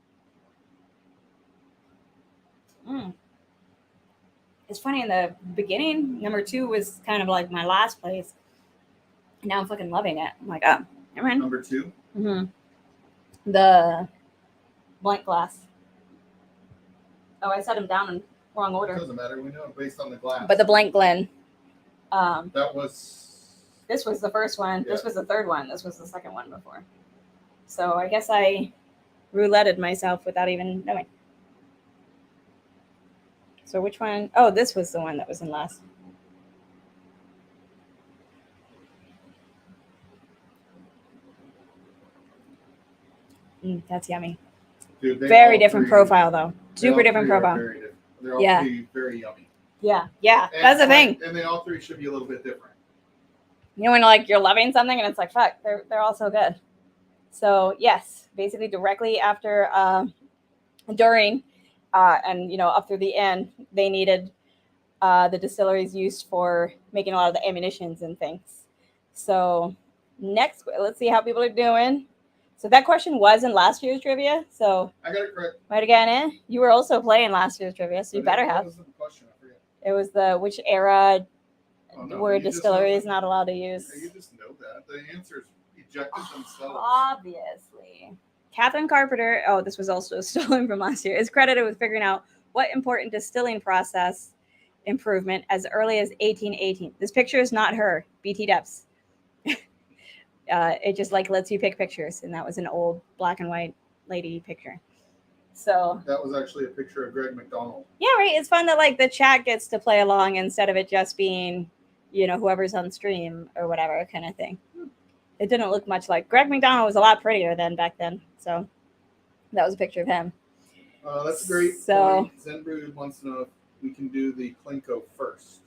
Speaker 2: It's funny, in the beginning, number 2 was kind of like my last place. Now I'm fucking loving it. I'm like, oh, never mind.
Speaker 3: Number 2.
Speaker 2: Mm-hmm. The blank glass. Oh, I set them down in wrong
Speaker 3: It
Speaker 2: order.
Speaker 3: doesn't matter. We know it based on the glass.
Speaker 2: But the blank Glen.
Speaker 3: That was.
Speaker 2: This was the first one.
Speaker 3: Yeah.
Speaker 2: This was the third one. This was the second one before. So I guess I rouletted myself without even knowing. So which one? Oh, this was the one that was in last. That's yummy.
Speaker 3: Dude, they
Speaker 2: Very
Speaker 3: all
Speaker 2: different
Speaker 3: three-
Speaker 2: profile, though.
Speaker 3: they all
Speaker 2: Super different
Speaker 3: three are
Speaker 2: profile.
Speaker 3: Very different. They're all
Speaker 2: Yeah.
Speaker 3: three very yummy.
Speaker 2: Yeah,
Speaker 3: And
Speaker 2: that's the
Speaker 3: like-
Speaker 2: thing.
Speaker 3: And they all three should be a little bit different.
Speaker 2: You know when like you're loving something and it's like, fuck, they're all so good. So yes, basically directly after, during, and up through the end, they needed the distilleries used for making a lot of the ammunitions and things. So next, let's see how people are doing. So that question was in last year's trivia. So
Speaker 3: I got it correct.
Speaker 2: might have gotten it. You were also playing last year's trivia, so you better
Speaker 3: What
Speaker 2: have.
Speaker 3: was the question? I forget.
Speaker 2: It was the which era
Speaker 3: Oh, no,
Speaker 2: were
Speaker 3: you just
Speaker 2: distilleries
Speaker 3: know-
Speaker 2: not allowed to
Speaker 3: Yeah,
Speaker 2: use.
Speaker 3: you just know that. The answers ejected themselves.
Speaker 2: Obviously. Catherine Carpenter, oh, this was also stolen from last year, is credited with figuring out what important distilling process improvement as early as 1818. This picture is not her, BT Depths. It just like lets you pick pictures, and that was an old black and white lady picture. So
Speaker 3: That was actually a picture of Greg McDonald.
Speaker 2: yeah, right. It's fun that like the chat gets to play along instead of it just being, whoever's on stream or whatever kind of thing. It didn't look much like Greg McDonald was a lot prettier than back then. So that was a picture of him.
Speaker 3: That's a great
Speaker 2: So-
Speaker 3: point. Zenbrood wants to know if we can do the Klinko first,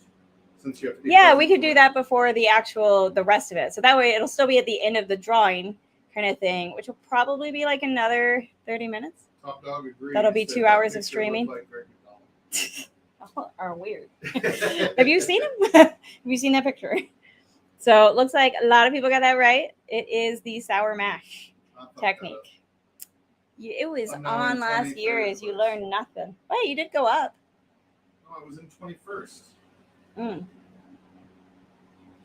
Speaker 3: since you have to. be
Speaker 2: Yeah,
Speaker 3: present
Speaker 2: we could
Speaker 3: for
Speaker 2: do
Speaker 3: it.
Speaker 2: that before the rest of it. So that way it'll still be at the end of the drawing kind of thing, which will probably be like another 30 minutes.
Speaker 3: Top Dog agrees.
Speaker 2: That'll be
Speaker 3: that
Speaker 2: 2
Speaker 3: that
Speaker 2: hours of
Speaker 3: picture
Speaker 2: streaming.
Speaker 3: looked like Greg
Speaker 2: Are weird.
Speaker 3: McDonald.
Speaker 2: Have you seen him? Have you seen that picture? So it looks like a lot of people got that right. It is the sour mash
Speaker 3: I fucked that up.
Speaker 2: technique. It was
Speaker 3: I'm now
Speaker 2: on
Speaker 3: in
Speaker 2: last
Speaker 3: 23rd
Speaker 2: year's. You
Speaker 3: place.
Speaker 2: learned nothing. Wait, you did go up.
Speaker 3: No, I was in 21st.
Speaker 2: Mm.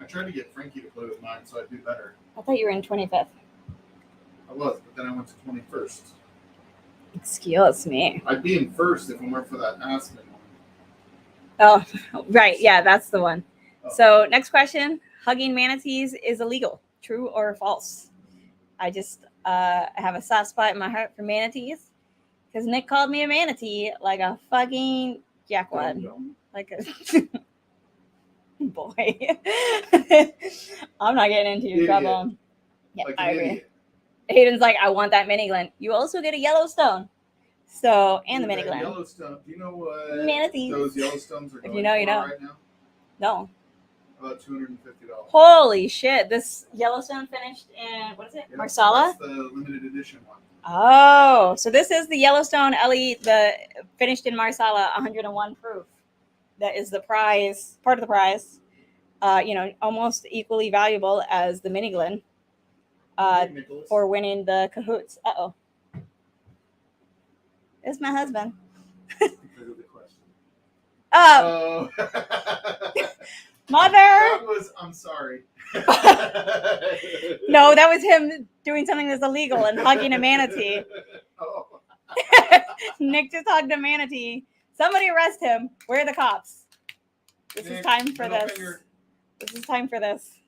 Speaker 3: I tried to get Frankie to play with mine so I'd do better.
Speaker 2: I thought you were in 25th.
Speaker 3: I was, but then I went to 21st.
Speaker 2: Excuse me.
Speaker 3: I'd be in first if it weren't for that Aspen one.
Speaker 2: Oh, right. Yeah, that's the one.
Speaker 3: Oh.
Speaker 2: So next question. Hugging manatees is illegal. True or false? I just have a soft spot in my heart for manatees because Nick called me a manatee like a fucking jackwad. Like a boy. I'm not getting into your
Speaker 3: Idiot.
Speaker 2: trouble. Yeah,
Speaker 3: Like
Speaker 2: I
Speaker 3: an
Speaker 2: agree.
Speaker 3: idiot.
Speaker 2: Hayden's like, I want that mini Glen. You also get a Yellowstone. So, and the
Speaker 3: Dude,
Speaker 2: mini
Speaker 3: that
Speaker 2: Glen.
Speaker 3: Yellowstone. Do you know what
Speaker 2: Manatees.
Speaker 3: those Yellowstones are
Speaker 2: If
Speaker 3: going
Speaker 2: you know, you
Speaker 3: for
Speaker 2: know.
Speaker 3: right now?
Speaker 2: No.
Speaker 3: About $250.
Speaker 2: Holy shit. This Yellowstone finished in, what is it?
Speaker 3: Yeah,
Speaker 2: Marsala?
Speaker 3: That's the limited edition one.
Speaker 2: Oh, so this is the Yellowstone LE, the finished in Marsala, 101 proof. That is the prize, part of the prize. Almost equally valuable as the mini Glen
Speaker 3: Hey, Nicholas.
Speaker 2: for winning the cahoots. Uh-oh. It's my husband.
Speaker 3: Because of the question.
Speaker 2: Oh, mother!
Speaker 3: That was, I'm sorry.
Speaker 2: No, that was him doing something that's illegal and hugging a manatee.
Speaker 3: Oh.
Speaker 2: Nick just hugged a manatee. Somebody arrest him. Where are the cops? This is
Speaker 3: Nick,
Speaker 2: time for
Speaker 3: middle
Speaker 2: this.
Speaker 3: finger.
Speaker 2: This is time for this.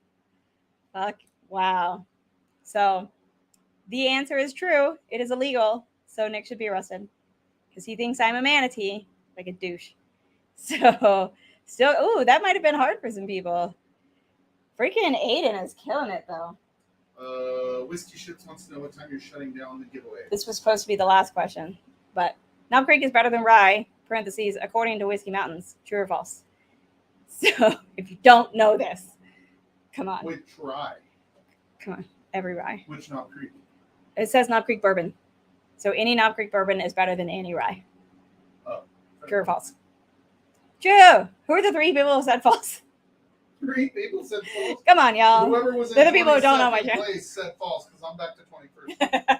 Speaker 2: Fuck. Wow. So the answer is true. It is illegal. So Nick should be arrested because he thinks I'm a manatee, like a douche. So still, ooh, that might have been hard for some people. Freaking Aiden is killing it though.
Speaker 3: Whiskey Shits wants to know what time you're shutting down the giveaway.
Speaker 2: This was supposed to be the last question, but Knob Creek is better than rye, parentheses, according to Whiskey Mountains. True or false? So if you don't know this, come on.
Speaker 3: Which rye?
Speaker 2: Come on. Every rye.
Speaker 3: Which Knob Creek?
Speaker 2: It says Knob Creek bourbon. So any Knob Creek bourbon is better than any rye.
Speaker 3: Oh.
Speaker 2: True or false? True. Who are the three people who said false?
Speaker 3: 3 people said false.
Speaker 2: Come on, y'all.
Speaker 3: Whoever was in
Speaker 2: They're the people who don't know my
Speaker 3: 22nd
Speaker 2: channel.
Speaker 3: place said false because I'm back to 21st.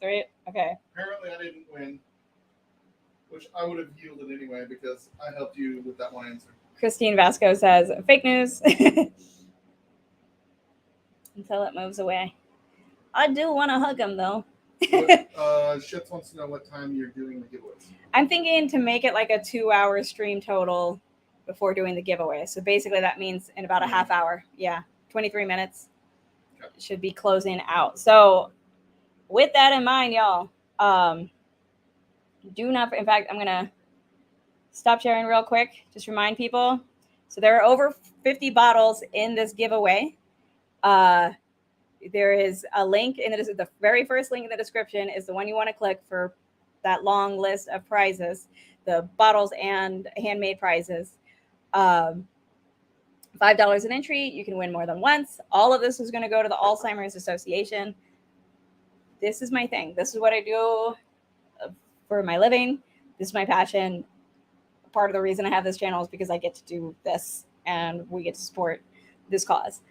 Speaker 2: Three. Okay.
Speaker 3: Apparently, I didn't win, which I would have yielded anyway because I helped you with that one answer.
Speaker 2: Christine Vasco says fake news. Until it moves away. I do want to hug him though.
Speaker 3: Shits wants to know what time you're doing the giveaways.
Speaker 2: I'm thinking to make it like a 2-hour stream total before doing the giveaway. So basically that means in about a half hour. Yeah. 23 minutes.
Speaker 3: Okay.
Speaker 2: Should be closing out. So with that in mind, y'all, do not, in fact, I'm going to stop sharing real quick. Just remind people. So there are over 50 bottles in this giveaway. There is a link, and it is the very first link in the description is the one you want to click for that long list of prizes, the bottles and handmade prizes. $5 an entry. You can win more than once. All of this is going to go to the Alzheimer'S Association. This is my thing. This is what I do for my living. This is my passion. Part of the reason I have this channel is because I get to do this and we get to support this cause.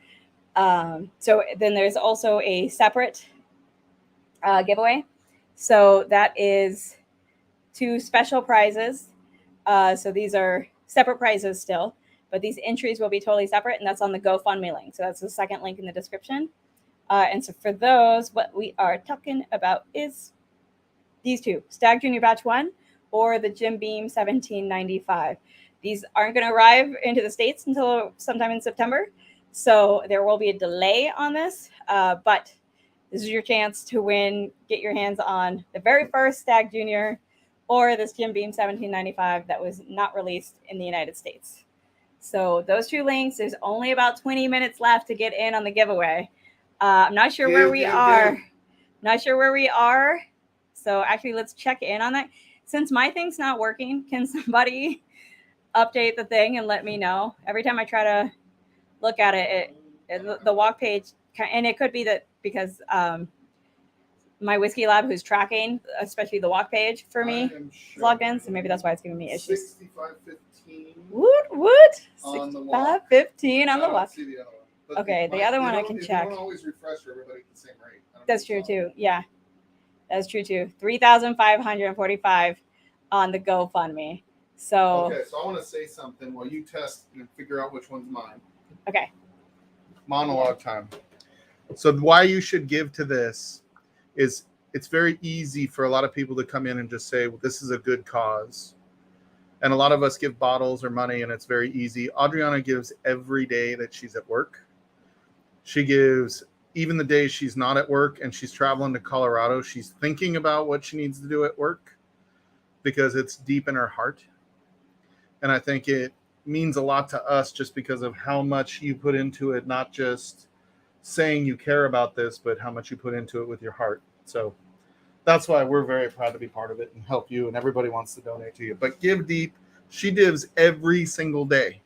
Speaker 2: So then there's also a separate giveaway. So that is 2 special prizes. So these are separate prizes still, but these entries will be totally separate, and that's on the GoFundMe link. So that's the second link in the description. And so for those, what we are talking about is these 2, Stagg Jr Batch 1 or the Jim Beam 1795. These aren't going to arrive into the States until sometime in September. So there will be a delay on this, but this is your chance to win, get your hands on the very first Stagg Jr. or this Jim Beam 1795 that was not released in the United States. So those 2 links, there's only about 20 minutes left to get in on the giveaway. I'm not sure where we are. Not sure where we are. So actually, let's check in on that. Since my thing's not working, can somebody update the thing and let me know? Every time I try to look at it, the walk page, and it could be that because my Whiskey Lab, who's tracking, especially the walk page for me, is logged in, so maybe that's why it's giving me issues.
Speaker 3: 6515
Speaker 2: Woot.
Speaker 3: on the walk.
Speaker 2: 6515 on the
Speaker 3: I don't
Speaker 2: walk.
Speaker 3: see the other one. But
Speaker 2: Okay, the other one I can check.
Speaker 3: You don't always refresh everybody at the same rate. I don't
Speaker 2: That's
Speaker 3: know
Speaker 2: true
Speaker 3: if you saw
Speaker 2: too. Yeah, that's true too. 3,545 on the GoFundMe. So
Speaker 3: Okay, so I want to say something while you test and figure out which one's mine.
Speaker 2: okay.
Speaker 3: Monologue time. So why you should give to this is it's very easy for a lot of people to come in and just say, well, this is a good cause. And a lot of us give bottles or money, and it's very easy. Adriana gives every day that she's at work. She gives even the days she's not at work and she's traveling to Colorado. She's thinking about what she needs to do at work because it's deep in her heart. And I think it means a lot to us just because of how much you put into it, not just saying you care about this, but how much you put into it with your heart. So that's why we're very proud to be part of it and help you, and everybody wants to donate to you. But Give Deep, she gives every single day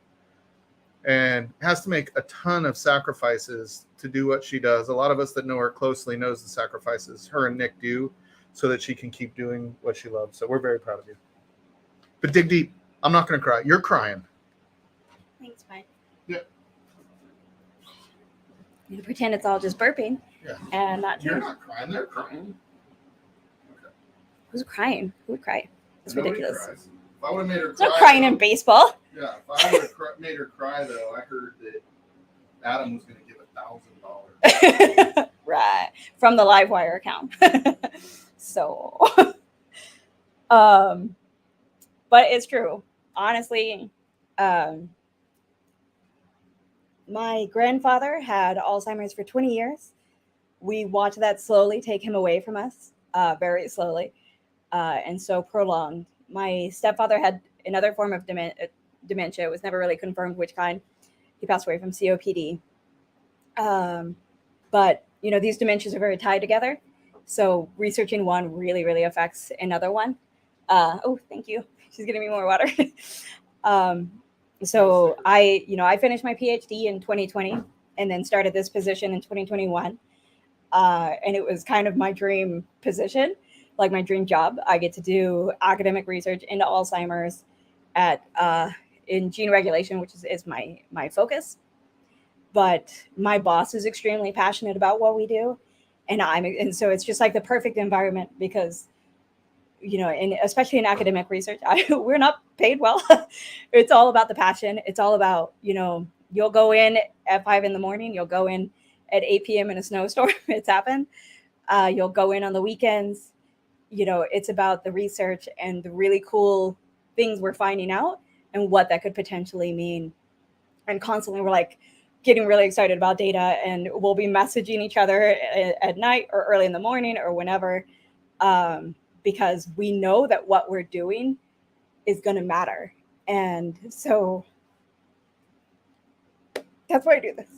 Speaker 3: and has to make a ton of sacrifices to do what she does. A lot of us that know her closely knows the sacrifices her and Nick do so that she can keep doing what she loves. So we're very proud of you. But dig deep. I'm not going to cry. You're crying.
Speaker 2: Thanks, Mike.
Speaker 3: Yeah.
Speaker 2: You pretend it's all just burping.
Speaker 3: Yeah.
Speaker 2: And not
Speaker 3: You're
Speaker 2: true.
Speaker 3: not crying. They're crying. Okay.
Speaker 2: Who's crying? Who would cry? It's
Speaker 3: Nobody
Speaker 2: ridiculous.
Speaker 3: cries. If I would have made her
Speaker 2: There's
Speaker 3: cry,
Speaker 2: no crying in
Speaker 3: though-
Speaker 2: baseball.
Speaker 3: Yeah, if I would have made her cry though, I heard that Adam was going to give $1,000.
Speaker 2: Right. From the Livewire account. So, but it's true. Honestly, my grandfather had Alzheimer's for 20 years. We watched that slowly take him away from us, very slowly, and so prolonged. My stepfather had another form of dementia. It was never really confirmed which kind. He passed away from COPD. But you know, these dementias are very tied together. So researching one really, really affects another one. Oh, thank you. She's getting me more water. So I finished my PhD in 2020 and then started this position in 2021. And it was kind of my dream position, like my dream job. I get to do academic research into Alzheimer's in gene regulation, which is my focus. But my boss is extremely passionate about what we do, and so it's just like the perfect environment because, you know, and especially in academic research, we're not paid well. It's all about the passion. It's all about, you know, you'll go in at 5 a.m. You'll go in at 8 p.m. in a snowstorm. It's happened. You'll go in on the weekends. You know, it's about the research and the really cool things we're finding out and what that could potentially mean. And constantly we're like getting really excited about data, and we'll be messaging each other at night or early in the morning or whenever, because we know that what we're doing is going to matter. And so that's why I do this.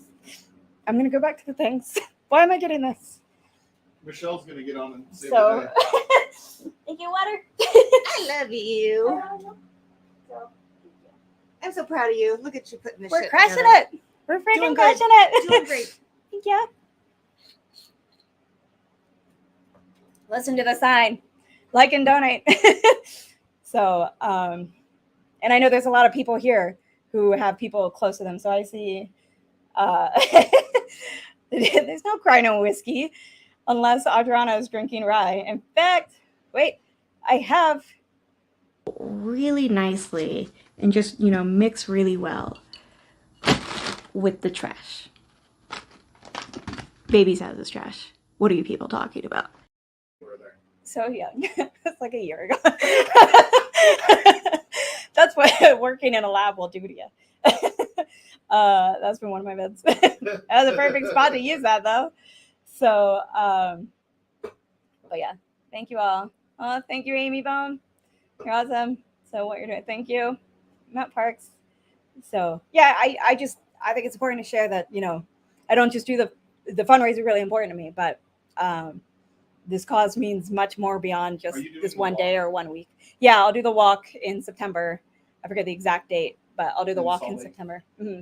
Speaker 2: I'm going to go back to the things. Why am I getting this?
Speaker 3: Michelle's going to get on and say
Speaker 2: So,
Speaker 3: goodnight.
Speaker 2: thank you, water.
Speaker 1: I love you. I'm so proud of you. Look at you putting this
Speaker 2: We're
Speaker 1: shit
Speaker 2: crushing
Speaker 1: together.
Speaker 2: it. We're
Speaker 1: Doing
Speaker 2: freaking
Speaker 1: good.
Speaker 2: crushing it.
Speaker 1: Doing great.
Speaker 2: Thank you. Listen to the sign. Like and donate. So, and I know there's a lot of people here who have people close to them. So I see there's no crying no whiskey unless Adriana is drinking rye. In fact, wait, I have really nicely and just, you know, mix really well with the trash. Baby's house is trash. What are you people talking about?
Speaker 3: We're there.
Speaker 2: So young. It's like a year ago. That's what working in a lab will do to you. That's been one of my meds. That was a perfect spot to use that though. So, but yeah, thank you all. Oh, thank you, Amy Bone. You're awesome. So what you're doing, thank you, Matt Parks. So yeah, I think it's important to share that, you know, I don't just do the fundraiser really important to me, but this cause means much more beyond just this one day or 1 week. Yeah, I'll do the walk in September. I forget the exact date, but I'll do the walk in September. Mm-hmm.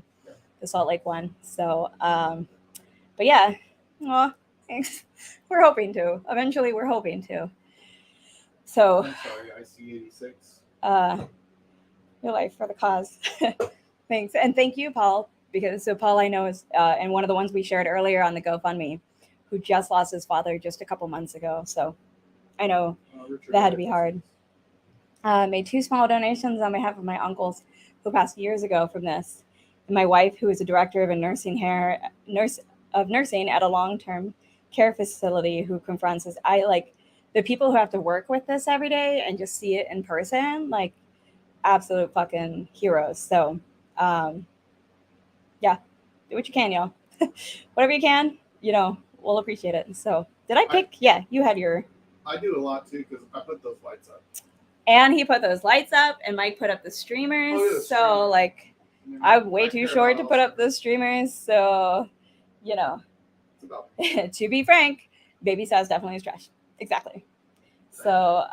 Speaker 2: The Salt Lake one. So, but yeah, well, thanks. We're hoping to. Eventually, we're hoping to. So,
Speaker 3: I'm sorry, I see 86.
Speaker 2: your life for the cause. Thanks. And thank you, Paul, because so Paul I know is, and one of the ones we shared earlier on the GoFundMe, who just lost his father just a couple months ago. So I know that had to be hard. Made 2 small donations on behalf of my uncles who passed years ago from this. And my wife, who is a director of nursing at a long-term care facility, who confronts us. I like the people who have to work with this every day and just see it in person, like absolute fucking heroes. So yeah, do what you can, y'all. Whatever you can, you know, we'll appreciate it. So did I pick? Yeah, you had your.
Speaker 3: I do a lot too because I put those lights up.
Speaker 2: And he put those lights up, and Mike put up the streamers.
Speaker 3: Oh, yeah, the
Speaker 2: so
Speaker 3: streamers.
Speaker 2: like, I'm way too short to put up the streamers. So, you know,
Speaker 3: It's about
Speaker 2: to be frank, baby size definitely is trash. Exactly. So,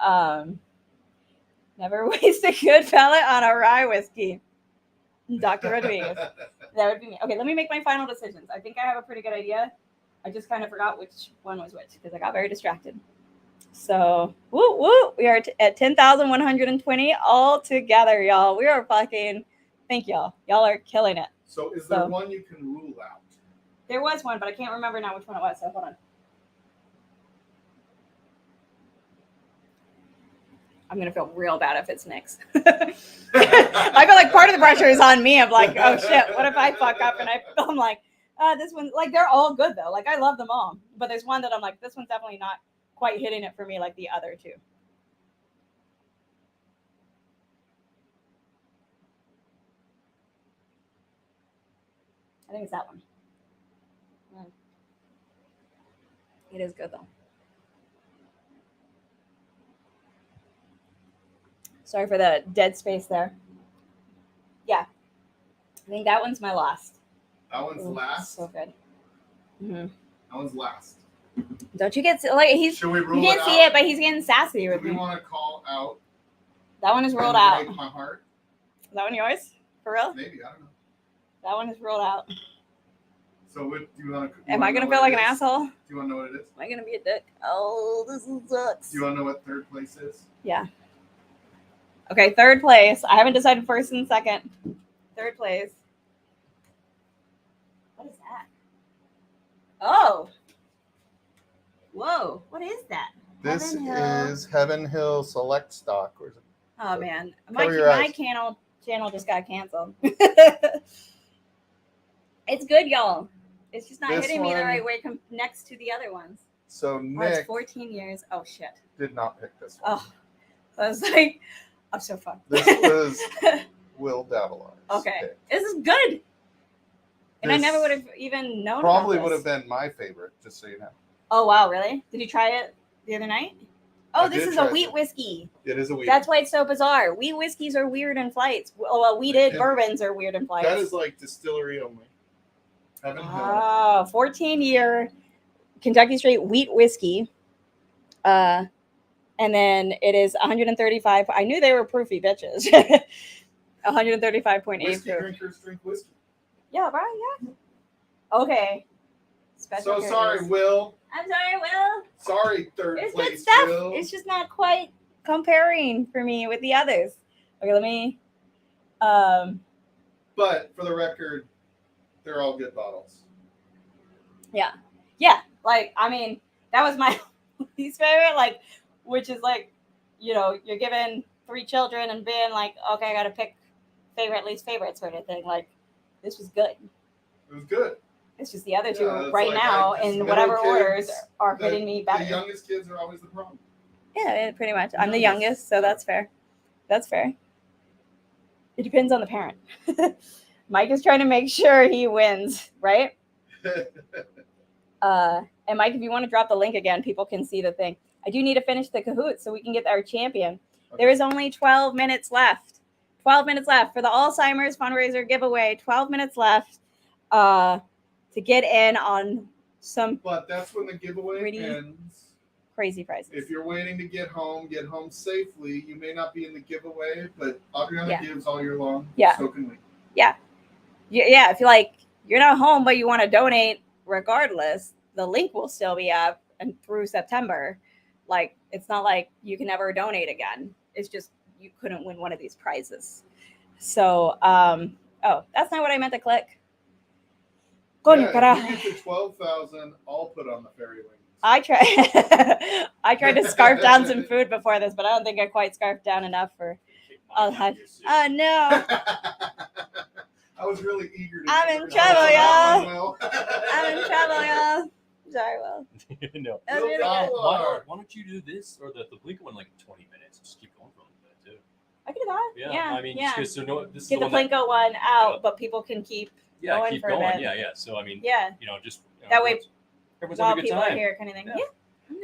Speaker 2: never waste a good pellet on a rye whiskey. Dr. Rodriguez. That would be me. Okay, let me make my final decisions. I think I have a pretty good idea. I just kind of forgot which one was which because I got very distracted. So, woo, woo. We are at 10,120 all together, y'all. We are fucking, thank y'all. Y'all are killing it.
Speaker 3: So is there one you can rule out?
Speaker 2: There was one, but I can't remember now which one it was. So hold on. I'm gonna feel real bad if it's Nick's. I feel like part of the pressure is on me. I'm like, oh shit, what if I fuck up and I'm like, this one, like they're all good though. Like I love them all, but there's one that I'm like, this one's definitely not quite hitting it for me like the other two. I think it's that one. It is good though. Sorry for the dead space there. Yeah. I think that one's my last.
Speaker 3: That one's last.
Speaker 2: So good. Mm-hmm.
Speaker 3: That one's last.
Speaker 2: Don't you get like he's
Speaker 3: Should we
Speaker 2: you
Speaker 3: rule
Speaker 2: can't
Speaker 3: it
Speaker 2: see
Speaker 3: out?
Speaker 2: it, but he's getting sassy
Speaker 3: Do
Speaker 2: with
Speaker 3: we
Speaker 2: me.
Speaker 3: want to call out?
Speaker 2: That one is rolled
Speaker 3: and
Speaker 2: out.
Speaker 3: break my heart?
Speaker 2: Is that one yours? For real?
Speaker 3: Maybe, I don't know.
Speaker 2: That one is rolled out.
Speaker 3: So what do you want to?
Speaker 2: Am I gonna feel like an asshole?
Speaker 3: Do you want to know what it is?
Speaker 2: Am I gonna be a dick? Oh, this sucks.
Speaker 3: Do you want to know what third place is?
Speaker 2: Yeah. Okay, third place. I haven't decided first and second. Third place. What is that? Oh. Whoa. What is that?
Speaker 3: This
Speaker 2: Heaven Hill.
Speaker 3: is Heaven Hill Select Stock. Or is it?
Speaker 2: Oh man, my
Speaker 3: Cover your eyes.
Speaker 2: channel just got canceled. It's good, y'all. It's just not
Speaker 3: This
Speaker 2: hitting me the
Speaker 3: one-
Speaker 2: right way next to the other ones.
Speaker 3: So
Speaker 2: Oh, it's
Speaker 3: Nick
Speaker 2: 14 years. Oh shit.
Speaker 3: did not pick this one.
Speaker 2: Oh, I was like, I'm so fucked.
Speaker 3: This was Will Davilar's
Speaker 2: Okay,
Speaker 3: pick.
Speaker 2: this is good. And I
Speaker 3: This
Speaker 2: never would have even known.
Speaker 3: Probably
Speaker 2: about
Speaker 3: would
Speaker 2: this.
Speaker 3: have been my favorite, just so you know.
Speaker 2: Oh wow, really? Did you try it the other night? Oh,
Speaker 3: I
Speaker 2: this
Speaker 3: did
Speaker 2: is
Speaker 3: try
Speaker 2: a
Speaker 3: it.
Speaker 2: wheat whiskey.
Speaker 3: It is a wheat.
Speaker 2: That's why it's so bizarre. Wheat whiskeys are weird in flights. Well, wheated
Speaker 3: Yeah.
Speaker 2: bourbons are weird in flights.
Speaker 3: That is like distillery only. Heaven Hill.
Speaker 2: Oh, 14-year Kentucky straight wheat whiskey. And then it is 135. I knew they were proofy bitches. 135.8
Speaker 3: Whiskey
Speaker 2: proof.
Speaker 3: drinkers drink whiskey.
Speaker 2: Yeah, right. Yeah. Okay. Special
Speaker 3: So sorry,
Speaker 2: characters.
Speaker 3: Will.
Speaker 2: I'm sorry, Will.
Speaker 3: Sorry, third
Speaker 2: It's
Speaker 3: place,
Speaker 2: good stuff.
Speaker 3: Will.
Speaker 2: It's just not quite comparing for me with the others. Okay, let me.
Speaker 3: But for the record, they're all good bottles.
Speaker 2: Yeah. Like, I mean, that was my least favorite. Like, which is like, you know, you're given 3 children and being like, okay, I got to pick favorite, least favorite sort of thing. Like, this was good.
Speaker 3: It was good.
Speaker 2: It's just the other two
Speaker 3: Yeah, it's
Speaker 2: right
Speaker 3: like,
Speaker 2: now
Speaker 3: just
Speaker 2: in
Speaker 3: middle
Speaker 2: whatever
Speaker 3: kids,
Speaker 2: orders are
Speaker 3: the-
Speaker 2: hitting me better.
Speaker 3: The youngest kids are always the problem.
Speaker 2: Yeah, pretty much. I'm the
Speaker 3: Youngest.
Speaker 2: youngest, so that's fair. That's fair. It depends on the parent. Mike is trying to make sure he wins, right? And Mike, if you want to drop the link again, people can see the thing. I do need to finish the Kahoot so we can get our champion. There is only 12 minutes left. 12 minutes left for the Alzheimer'S fundraiser giveaway. 12 minutes left to get in on some
Speaker 3: But that's when the giveaway
Speaker 2: Pretty
Speaker 3: ends.
Speaker 2: crazy prizes.
Speaker 3: If you're waiting to get home safely. You may not be in the giveaway, but Adriana
Speaker 2: Yeah.
Speaker 3: gives all year long.
Speaker 2: Yeah.
Speaker 3: So can we.
Speaker 2: Yeah, if you're like, you're not home, but you want to donate regardless, the link will still be up and through September. Like, it's not like you can never donate again. It's just you couldn't win one of these prizes. So, oh, that's not what I meant to click. Coño,
Speaker 3: Yeah,
Speaker 2: carajo.
Speaker 3: if you get to 12,000, I'll put on the fairy wings.
Speaker 2: I tried to scarf down some food before this, but I don't think I quite scarfed down enough for all the Oh no.
Speaker 3: I was really eager to.
Speaker 2: I'm
Speaker 3: get
Speaker 2: in
Speaker 3: rid of
Speaker 2: trouble,
Speaker 3: that
Speaker 2: y'all.
Speaker 3: one, Will.
Speaker 2: I'm in trouble, y'all. Sorry, Will.
Speaker 4: No.
Speaker 2: That was
Speaker 3: Will
Speaker 2: really
Speaker 3: Davilar.
Speaker 2: good.
Speaker 4: Why don't you do this or the Plinko one like in 20 minutes? Just keep going for a little bit too.
Speaker 2: I could do that.
Speaker 4: Yeah, I mean,
Speaker 2: yeah.
Speaker 4: just so no, this is
Speaker 2: Get the
Speaker 4: the one that,
Speaker 2: Plinko one out,
Speaker 4: Yeah.
Speaker 2: but people can keep
Speaker 4: yeah,
Speaker 2: going
Speaker 4: keep
Speaker 2: for a
Speaker 4: going.
Speaker 2: bit.
Speaker 4: Yeah. So I mean,
Speaker 2: yeah
Speaker 4: just
Speaker 2: That way
Speaker 4: everyone's
Speaker 2: while
Speaker 4: having a good
Speaker 2: people are
Speaker 4: time.
Speaker 2: here, kind of thing.
Speaker 4: Yeah.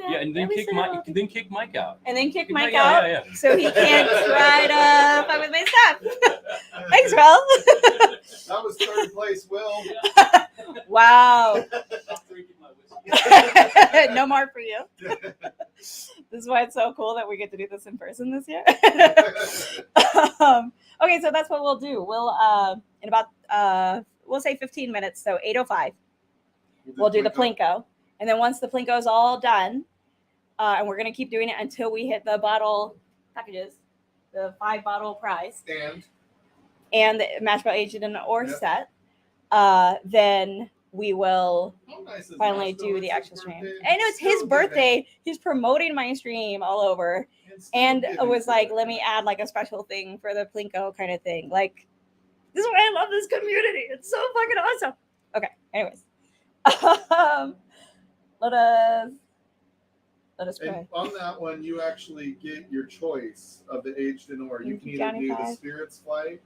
Speaker 2: Yeah,
Speaker 4: And then kick Mike out.
Speaker 2: and then kick
Speaker 4: Kick
Speaker 2: Mike
Speaker 4: yeah,
Speaker 2: out
Speaker 4: Yeah.
Speaker 2: so he can't try to fuck with my stuff. Thanks, Will.
Speaker 3: That was third place, Will.
Speaker 2: Wow.
Speaker 4: Stop drinking my whiskey.
Speaker 2: No more for you. This is why it's so cool that we get to do this in person this year. Okay, so that's what we'll do. We'll in about we'll say 15 minutes, so 8:05. We'll do the Plinko, and then once the Plinko is all done, and we're gonna keep doing it until we hit the bottle packages, the 5-bottle prize,
Speaker 3: And
Speaker 2: and the mash bill aged in an ore
Speaker 3: Yep.
Speaker 2: set. Then we will
Speaker 3: How nice is
Speaker 2: finally
Speaker 3: that, though?
Speaker 2: do
Speaker 3: It's
Speaker 2: the
Speaker 3: his
Speaker 2: actual stream.
Speaker 3: birthday,
Speaker 2: I know it's his
Speaker 3: still giving.
Speaker 2: birthday. He's promoting my stream all over.
Speaker 3: Still
Speaker 2: And it
Speaker 3: giving
Speaker 2: was
Speaker 3: for
Speaker 2: like,
Speaker 3: it.
Speaker 2: let me add like a special thing for the Plinko kind of thing. Like, this is why I love this community. It's so fucking awesome. Okay, anyways. Let us
Speaker 3: And
Speaker 2: pray.
Speaker 3: on that one, you actually get your choice of the aged and or. You
Speaker 2: Thank
Speaker 3: can
Speaker 2: you,
Speaker 3: either
Speaker 2: Johnny
Speaker 3: do the
Speaker 2: Five.
Speaker 3: Spirits Flight,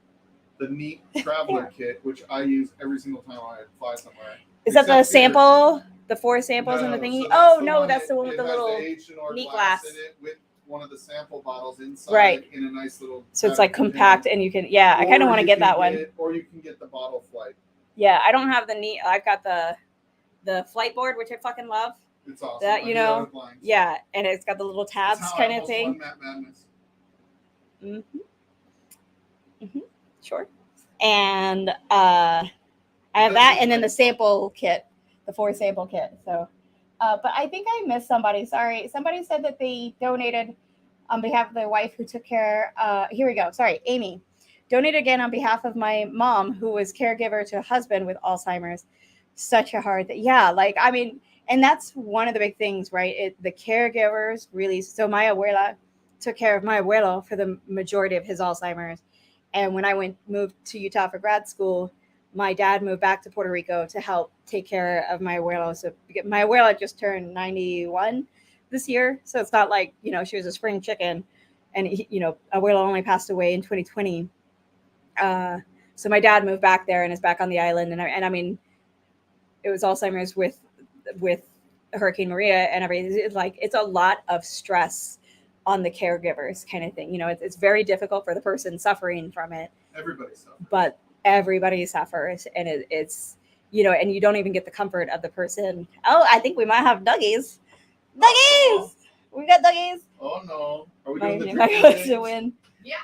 Speaker 3: the Neat Traveler Kit, which I use every single time I fly somewhere.
Speaker 2: Is that the
Speaker 3: Except here.
Speaker 2: sample? The 4 samples in the
Speaker 3: No,
Speaker 2: thingy?
Speaker 3: so
Speaker 2: Oh,
Speaker 3: the
Speaker 2: no,
Speaker 3: one
Speaker 2: that's the one with
Speaker 3: it
Speaker 2: the
Speaker 3: has
Speaker 2: little.
Speaker 3: aged and or
Speaker 2: neat
Speaker 3: glass
Speaker 2: glass.
Speaker 3: in it with one of the sample bottles inside
Speaker 2: Right.
Speaker 3: in a nice little.
Speaker 2: So it's like
Speaker 3: padded
Speaker 2: compact
Speaker 3: container.
Speaker 2: and you can, yeah, I kind of
Speaker 3: Or
Speaker 2: want to
Speaker 3: you
Speaker 2: get
Speaker 3: can
Speaker 2: that one.
Speaker 3: or you can get the bottle flight.
Speaker 2: Yeah, I don't have the neat, I've got the flight board, which I fucking love.
Speaker 3: It's awesome.
Speaker 2: That,
Speaker 3: I
Speaker 2: you
Speaker 3: do
Speaker 2: know,
Speaker 3: with blinds.
Speaker 2: Yeah, and it's got the little
Speaker 3: It's
Speaker 2: tabs
Speaker 3: how I
Speaker 2: kind of
Speaker 3: almost
Speaker 2: thing.
Speaker 3: won Matt Madness.
Speaker 2: Sure. And I have that, and then the sample kit, the 4 sample kit. So, but I think I missed somebody. Sorry, somebody said that they donated on behalf of their wife who took care. Here we go. Sorry, Amy, donated again on behalf of my mom who was caregiver to a husband with Alzheimer's. Such a hard thing. Yeah, like I mean, and that's one of the big things, right? The caregivers really. So my abuela took care of my abuelo for the majority of his Alzheimer's. And when I moved to Utah for grad school, my dad moved back to Puerto Rico to help take care of my abuela. So my abuela just turned 91 this year. So it's not like, you know, she was a spring chicken. And, abuela only passed away in 2020. So my dad moved back there and is back on the island. And I mean, it was Alzheimer's with Hurricane Maria and everything. It's a lot of stress on the caregivers kind of thing. It's very difficult for the person suffering from it.
Speaker 3: Everybody suffers.
Speaker 2: But everybody suffers, and it's and you don't even get the comfort of the person. Oh, I think we might have Duggies. Duggies! We got Duggies.
Speaker 3: Oh no. Are we
Speaker 2: My
Speaker 3: doing the
Speaker 2: my
Speaker 3: drinking
Speaker 2: coach to
Speaker 3: games?
Speaker 2: win.
Speaker 6: Yeah.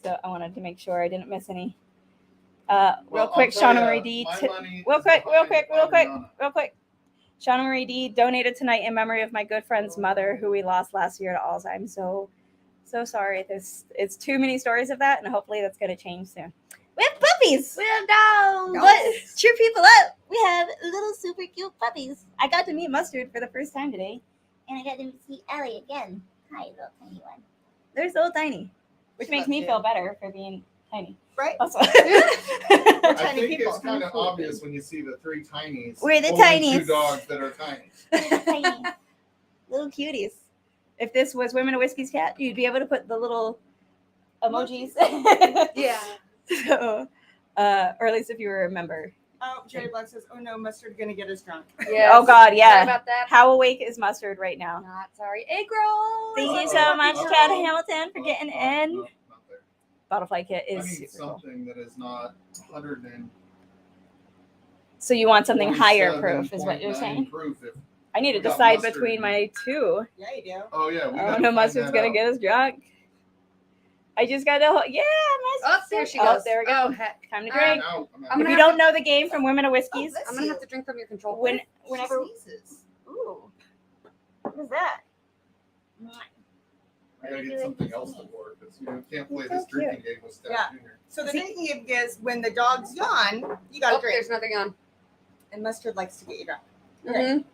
Speaker 2: So I wanted to make sure I didn't miss any.
Speaker 3: Well,
Speaker 2: Real
Speaker 3: I'll
Speaker 2: quick,
Speaker 3: tell
Speaker 2: Shauna
Speaker 3: ya,
Speaker 2: Marie D.
Speaker 3: my money
Speaker 2: Real
Speaker 3: is
Speaker 2: quick.
Speaker 3: behind Adriana.
Speaker 2: Shauna Marie D donated tonight in memory of my good friend's mother, who we lost last year to Alzheimer's. So sorry. It's too many stories of that, and hopefully that's going to change soon. We have puppies.
Speaker 1: We have dogs.
Speaker 2: What? Cheer people up. We have little super cute puppies. I got to meet Mustard for the first time today.
Speaker 1: And I got to see Ellie again. Hi, little tiny one.
Speaker 2: They're so tiny, which
Speaker 1: She
Speaker 2: makes
Speaker 1: loves
Speaker 2: me
Speaker 1: you.
Speaker 2: feel better for being tiny.
Speaker 1: Right?
Speaker 2: Also.
Speaker 3: I
Speaker 1: Tiny
Speaker 3: think
Speaker 1: people.
Speaker 3: it's kind of obvious when you see the 3 tinies.
Speaker 2: We're the
Speaker 3: holding 2
Speaker 2: tinies.
Speaker 3: dogs that are tiny.
Speaker 2: Tiny. Little cuties. If this was Women of Whiskey's cat, you'd be able to put the little emojis.
Speaker 6: Yeah.
Speaker 2: So, or at least if you remember.
Speaker 1: Oh, Jerry Black says, "Oh no, Mustard gonna get us drunk."
Speaker 6: Yes.
Speaker 2: Oh God,
Speaker 6: Sorry
Speaker 2: yeah.
Speaker 6: about that.
Speaker 2: How awake is Mustard right now?
Speaker 6: Not sorry. Hey, girl.
Speaker 2: Thank you
Speaker 3: Uh-oh.
Speaker 2: so much,
Speaker 3: Uh-oh.
Speaker 2: Chad Hamilton, for
Speaker 3: Oh,
Speaker 2: getting
Speaker 3: oh,
Speaker 2: in.
Speaker 3: no, not there.
Speaker 2: Bottlefly kit
Speaker 3: I
Speaker 2: is
Speaker 3: need
Speaker 2: super cool.
Speaker 3: something that is not 100 and
Speaker 2: So you want something higher proof, is what you're
Speaker 3: 27.9
Speaker 2: saying?
Speaker 3: Proof if,
Speaker 2: I need to
Speaker 3: We got
Speaker 2: decide
Speaker 3: Mustard
Speaker 2: between
Speaker 3: in
Speaker 2: my 2.
Speaker 1: Yeah, you do.
Speaker 3: oh yeah, we
Speaker 2: Oh
Speaker 3: gotta
Speaker 2: no,
Speaker 3: find
Speaker 2: Mustard's
Speaker 3: that
Speaker 2: gonna
Speaker 3: out.
Speaker 2: get us drunk. I just got to, yeah,
Speaker 6: Oh,
Speaker 2: Mustard.
Speaker 6: there she
Speaker 2: Oh,
Speaker 6: goes.
Speaker 2: there we go.
Speaker 6: Oh, heck.
Speaker 2: Time to
Speaker 6: Um,
Speaker 2: drink.
Speaker 3: I'm out. I'm out.
Speaker 6: I'm
Speaker 2: If
Speaker 6: gonna
Speaker 2: you
Speaker 6: have
Speaker 2: don't know the game from Women of Whiskies,
Speaker 1: Oh,
Speaker 6: I'm gonna have to drink from your control.
Speaker 2: whenever.
Speaker 1: Sneezes.
Speaker 2: Ooh, what is that?
Speaker 3: I gotta get something else to board because you can't play
Speaker 2: It's
Speaker 3: this
Speaker 2: so cute.
Speaker 3: drinking game with Stagg
Speaker 1: Yeah.
Speaker 3: Jr.
Speaker 1: So the
Speaker 2: See-
Speaker 1: drinking game is when the dogs yawn, you gotta
Speaker 6: Oh,
Speaker 1: drink.
Speaker 6: there's nothing on.
Speaker 1: And Mustard likes to get you drunk.
Speaker 6: Mhm.